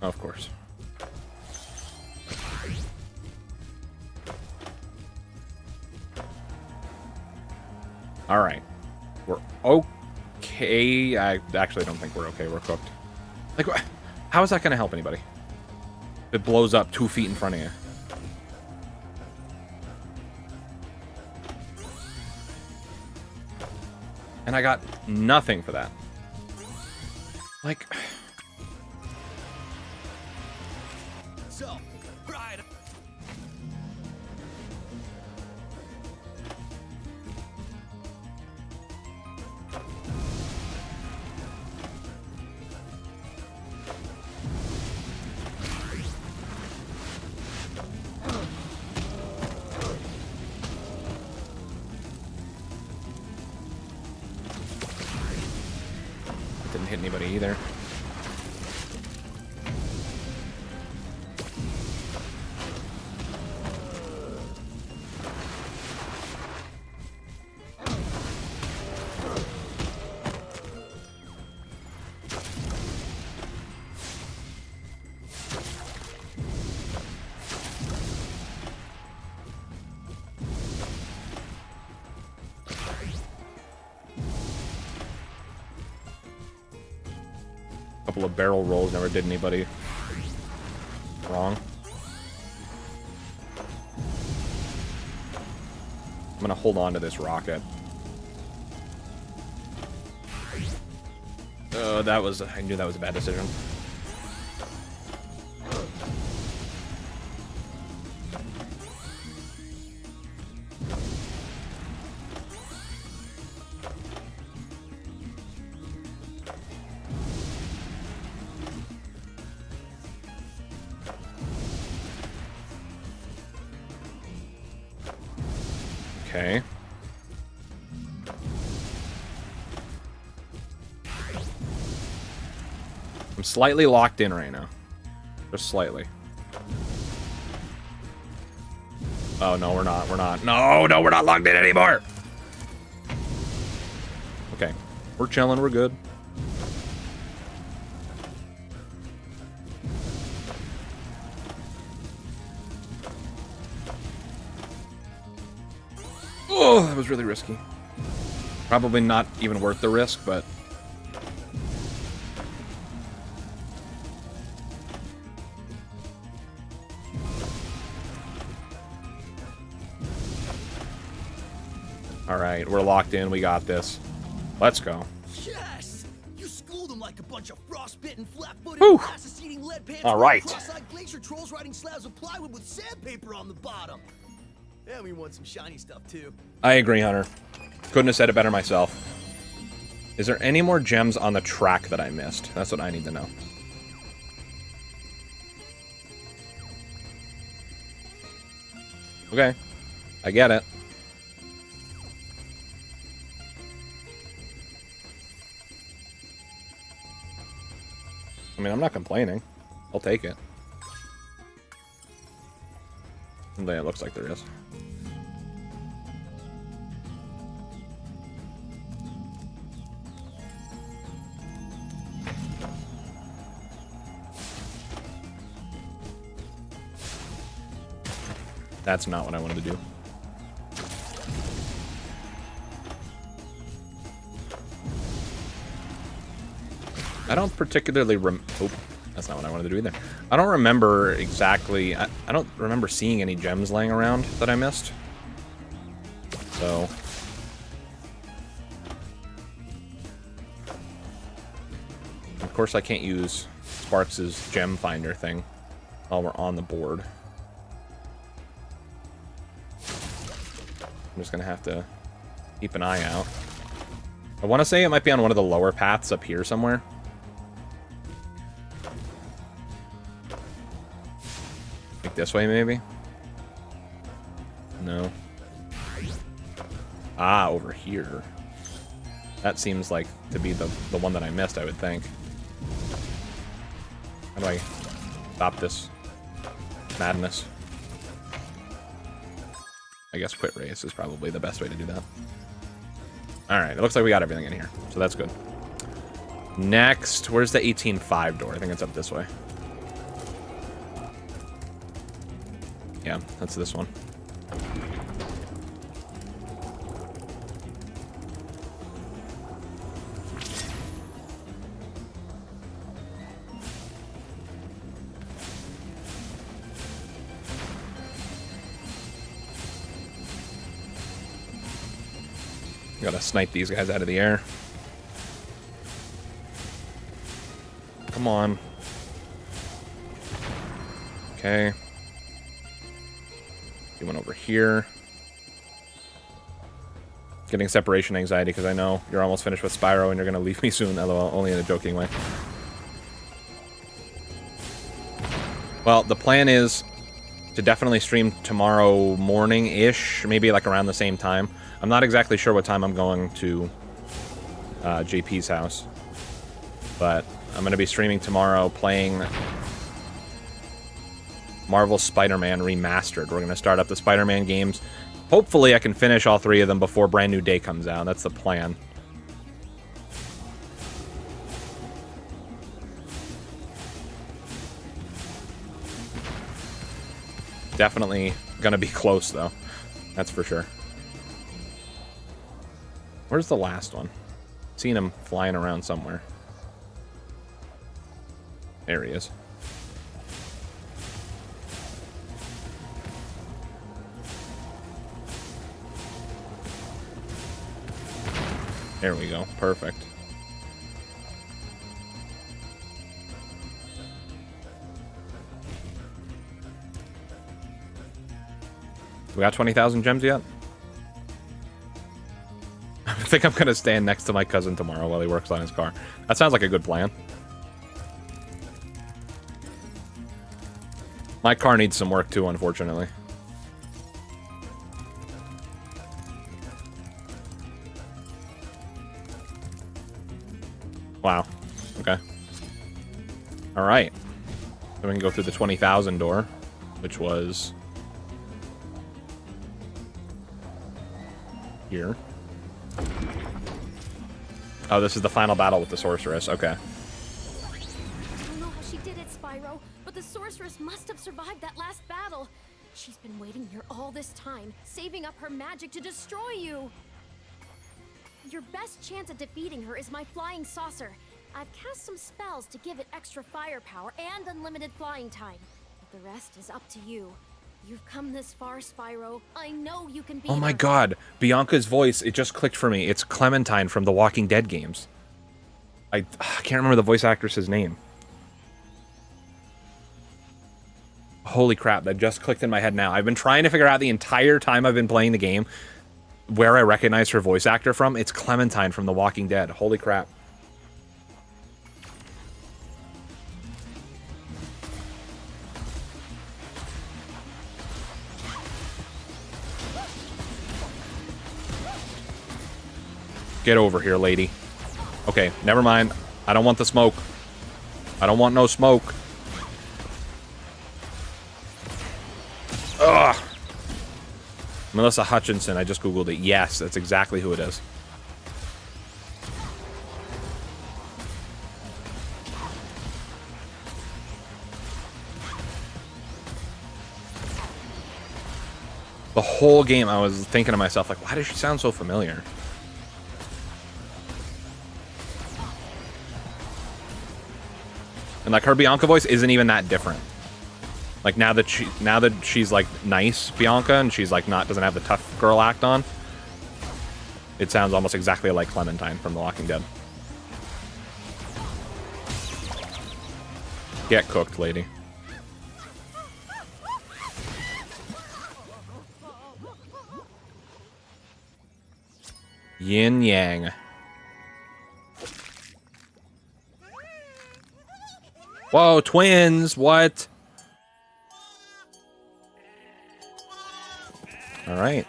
S1: Of course. All right. We're okay. I actually don't think we're okay. We're cooked. Like, how is that going to help anybody? It blows up 2 feet in front of you. And I got nothing for that. Like...
S7: So, right.
S1: Didn't hit anybody either. Couple of barrel rolls never did anybody wrong. I'm gonna hold on to this rocket. I knew that was a bad decision. Okay. I'm slightly locked in right now. Just slightly. Oh, no, we're not. We're not. No, we're not locked in anymore. Okay. We're chilling. We're good. Oh, that was really risky. Probably not even worth the risk, but... Alright, we're locked in. We got this. Let's go.
S7: Yes! You schooled them like a bunch of frostbitten, flat-footed,
S1: Whew.
S7: ass-eating lead pants.
S1: All right.
S7: Cross-eyed glacier trolls riding slabs of plywood with sandpaper on the bottom. And we want some shiny stuff too.
S1: I agree, Hunter. Couldn't have said it better myself. Is there any more gems on the track that I missed? That's what I need to know. Okay. I get it. I mean, I'm not complaining. I'll take it. It looks like there is. That's not what I wanted to do. I don't particularly oh, that's not what I wanted to do either. I don't remember exactly... I don't remember seeing any gems laying around that I missed. So... Of course I can't use Sparks' gem finder thing while we're on the board. I'm just gonna have to keep an eye out. I want to say it might be on one of the lower paths up here somewhere. Like this way, maybe? No. Ah, over here. That seems like to be the one that I missed, I would think. How do I stop this madness? I guess quit race is probably the best way to do that. Alright, it looks like we got everything in here, so that's good. Next, where's the 18.5 door? I think it's up this way. Yeah, that's this one. Gotta snipe these guys out of the air. Come on. Okay. Do one over here. Getting separation anxiety because I know you're almost finished with Spyro and you're gonna leave me soon, LOL, only in a joking way. Well, the plan is to definitely stream tomorrow morning-ish, maybe like around the same time. I'm not exactly sure what time I'm going to JP's house, but I'm going to be streaming tomorrow playing Marvel's Spider-Man Remastered. We're going to start up the Spider-Man games. Hopefully I can finish all 3 of them before Brand New Day comes out. That's the plan. Definitely going to be close, though. That's for sure. Where's the last one? Seen him flying around somewhere. There he is. There we go. Perfect. We got 20,000 gems yet? I think I'm going to stand next to my cousin tomorrow while he works on his car. That sounds like a good plan. My car needs some work too, unfortunately. Wow. Okay. All right. So we can go through the 20,000 door, which was here. Oh, this is the final battle with the sorceress. Okay.
S6: I don't know how she did it, Spyro, but the sorceress must have survived that last battle. She's been waiting here all this time, saving up her magic to destroy you. Your best chance at defeating her is my flying saucer. I've cast some spells to give it extra firepower and unlimited flying time. But the rest is up to you. You've come this far, Spyro. I know you can beat
S1: Oh my
S6: her.
S1: god. Bianca's voice, it just clicked for me. It's Clementine from the Walking Dead games. I can't remember the voice actress's name. Holy crap, that just clicked in my head now. I've been trying to figure out the entire time I've been playing the game where I recognize her voice actor from. It's Clementine from The Walking Dead. Holy crap. Get over here, lady. Okay, never mind. I don't want the smoke. I don't want no smoke. Ugh. Melissa Hutchinson, I just googled it. Yes, that's exactly who it is. The whole game I was thinking to myself, like, why does she sound so familiar? And like her Bianca voice isn't even that different. Like now that she's like nice Bianca and she's like doesn't have the tough girl act on, it sounds almost exactly like Clementine from The Walking Dead. Get cooked, lady. Yin yang. Whoa, twins! What? All right.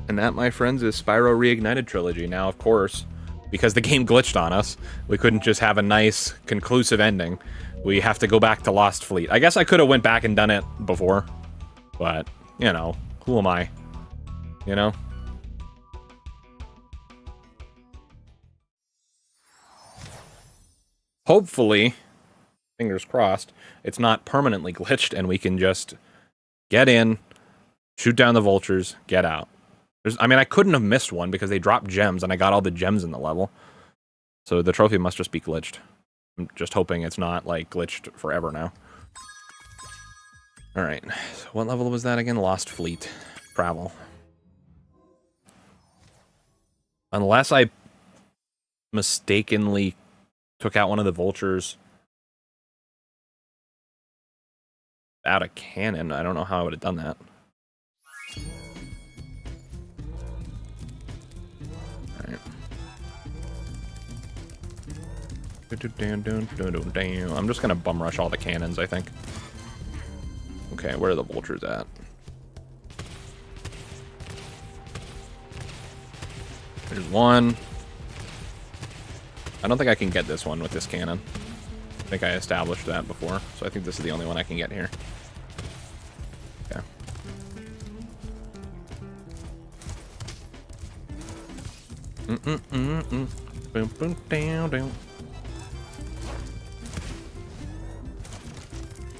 S1: And that, my friends, is Spyro Reignited Trilogy. Now, of course, because the game glitched on us, we couldn't just have a nice, conclusive ending. We have to go back to Lost Fleet. I guess I could have went back and done it before, but, you know, who am I? You know? Hopefully, fingers crossed, it's not permanently glitched and we can just get in, shoot down the vultures, get out. I mean, I couldn't have missed one because they dropped gems and I got all the gems in the level. So the trophy must just be glitched. I'm just hoping it's not, like, glitched forever now. Alright. So what level was that again? Lost Fleet. Travel. Unless I mistakenly took out one of the vultures out of cannon. I don't know how I would have done that. I'm just gonna bum rush all the cannons, I think. Okay, where are the vultures at? There's one. I don't think I can get this one with this cannon. I think I established that before, so I think this is the only one I can get here. Okay. Boom, boom, down, down.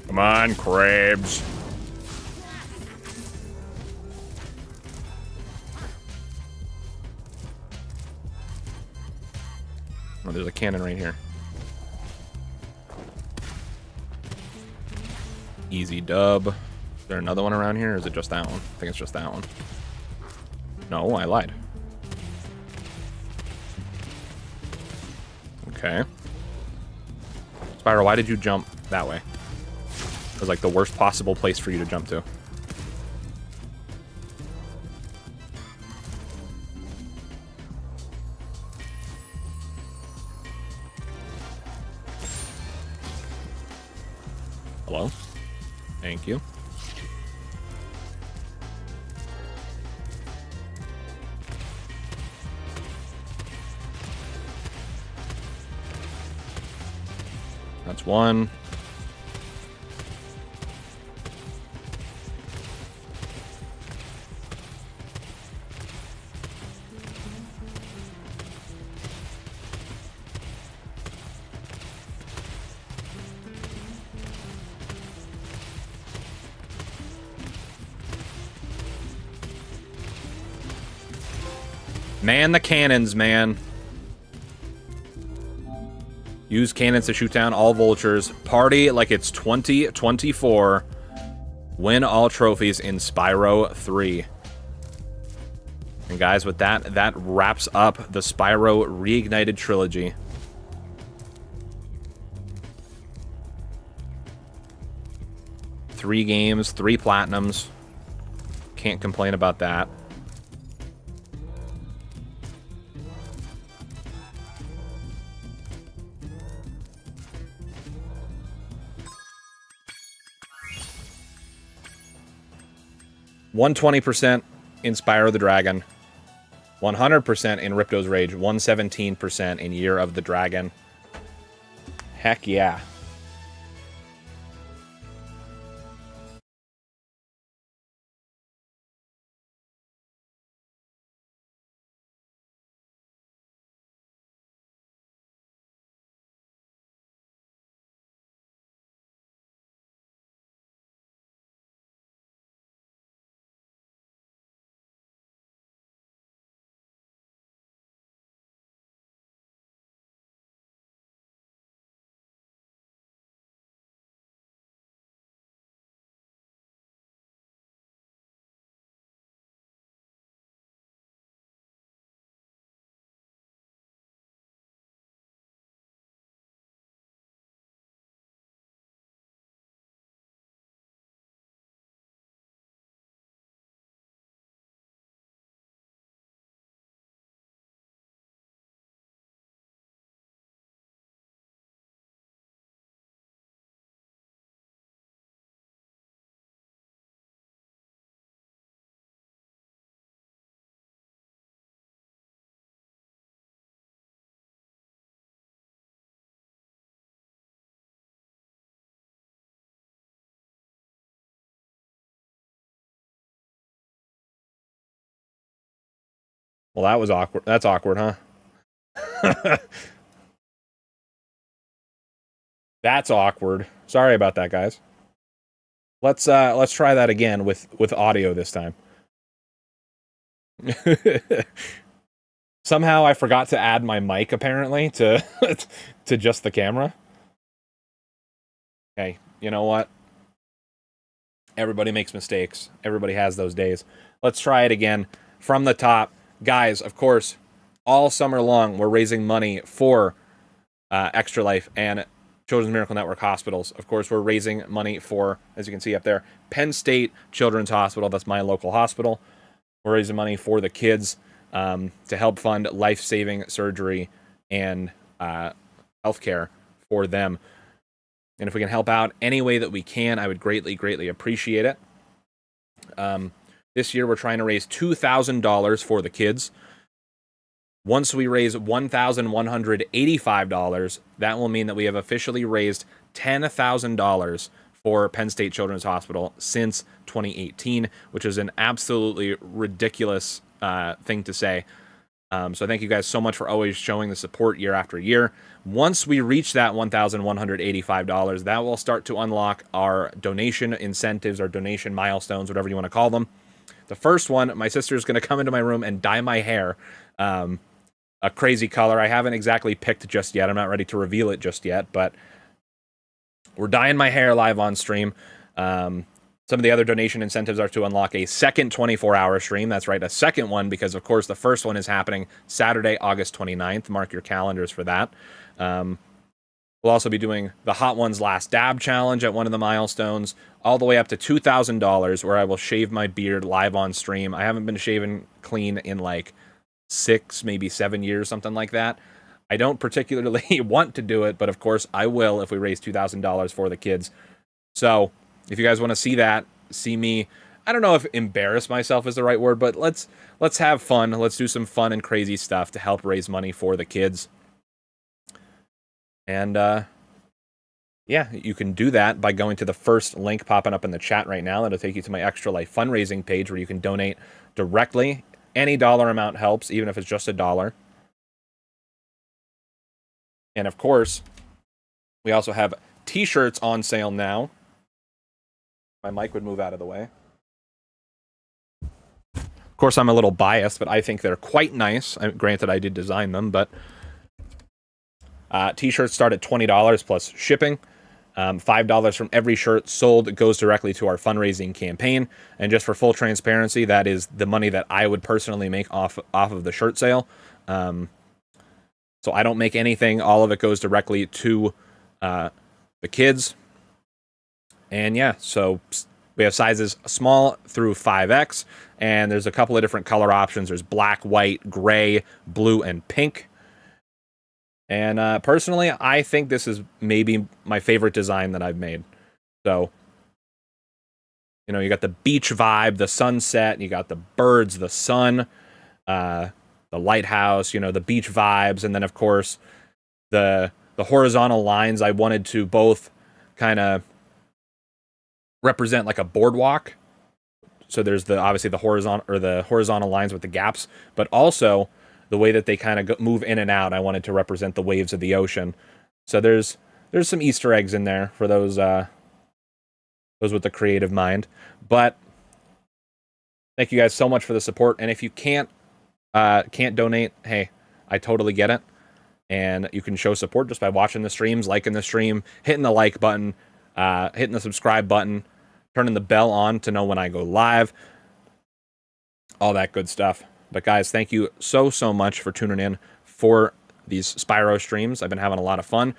S1: Come on, crabs. Oh, there's a cannon right here. Easy dub. Is there another one around here, or is it just that one? I think it's just that one. No, I lied. Okay. Spyro, why did you jump that way? It was like the worst possible place for you to jump to. Hello? Thank you. That's one. Man the cannons, man. Use cannons to shoot down all vultures. Party like it's 2024. Win all trophies in Spyro 3. And guys, with that, that wraps up the Spyro Reignited Trilogy. Three games, 3 platinums. Can't complain about that. $120% in Spyro the Dragon, 100% in Ripto's Rage, 117% in Year of the Dragon. Heck yeah. Well, that was awkward. That's awkward, huh? That's awkward. Sorry about that, guys. Let's try that again with audio this time. Somehow I forgot to add my mic apparently to to just the camera. Hey, you know what? Everybody makes mistakes. Everybody has those days. Let's try it again from the top. Guys, of course, all summer long, we're raising money for Extra Life and Children's Miracle Network hospitals. Of course, we're raising money for, as you can see up there, Penn State Children's Hospital. That's my local hospital. We're raising money for the kids to help fund life-saving surgery and healthcare for them. And if we can help out any way that we can, I would greatly, greatly appreciate it. This year, we're trying to raise $2,000 for the kids. Once we raise $1,185, that will mean that we have officially raised $10,000 for Penn State Children's Hospital since 2018, which is an absolutely ridiculous thing to say. So thank you guys so much for always showing the support year after year. Once we reach that $1,185, that will start to unlock our donation incentives, our donation milestones, whatever you want to call them. The first one, my sister's going to come into my room and dye my hair a crazy color. I haven't exactly picked just yet. I'm not ready to reveal it just yet, but we're dyeing my hair live on stream. Some of the other donation incentives are to unlock a second 24-hour stream. That's right, a second one, because, of course, the first one is happening Saturday, August 29th. Mark your calendars for that. We'll also be doing the Hot Ones Last Dab Challenge at one of the milestones, all the way up to $2,000, where I will shave my beard live on stream. I haven't been shaving clean in, like, 6, maybe 7 years, something like that. I don't particularly want to do it, but of course I will if we raise $2,000 for the kids. So if you guys want to see that, see me, I don't know if embarrass myself is the right word, but let's have fun. Let's do some fun and crazy stuff to help raise money for the kids. And yeah, you can do that by going to the first link popping up in the chat right now. That'll take you to my Extra Life fundraising page where you can donate directly. Any dollar amount helps, even if it's just $1. And of course, we also have t-shirts on sale now. My mic would move out of the way. Of course, I'm a little biased, but I think they're quite nice. Granted, I did design them, but t-shirts start at $20 plus shipping. $5 from every shirt sold goes directly to our fundraising campaign. And just for full transparency, that is the money that I would personally make off of the shirt sale. So I don't make anything. All of it goes directly to the kids. And yeah, so we have sizes small through 5X. And there's a couple of different color options. There's black, white, gray, blue, and pink. And personally, I think this is maybe my favorite design that I've made. So, you know, you got the beach vibe, the sunset, you got the birds, the sun, the lighthouse, you know, the beach vibes. And then, of course, the horizontal lines. I wanted to both kind of represent like a boardwalk. So there's obviously the horizontal lines with the gaps, but also the way that they kind of move in and out, I wanted to represent the waves of the ocean. So there's some Easter eggs in there for those with the creative mind. But thank you guys so much for the support. And if you can't donate, hey, I totally get it. And you can show support just by watching the streams, liking the stream, hitting the like button, hitting the subscribe button, turning the bell on to know when I go live, all that good stuff. But guys, thank you so much for tuning in for these Spyro streams. I've been having a lot of fun.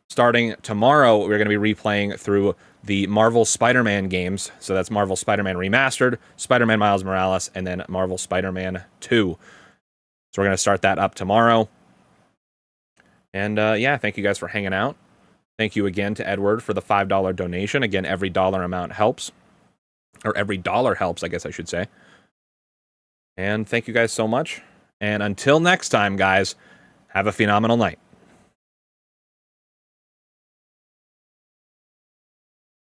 S1: Starting tomorrow, we're going to be replaying through the Marvel Spider-Man games. So that's Marvel Spider-Man Remastered, Spider-Man Miles Morales, and then Marvel Spider-Man 2. So we're going to start that up tomorrow. And yeah, thank you guys for hanging out. Thank you again to Edward for the $5 donation. Again, every dollar amount helps. Or every dollar helps, I guess I should say. And thank you guys so much. And until next time, guys, have a phenomenal night.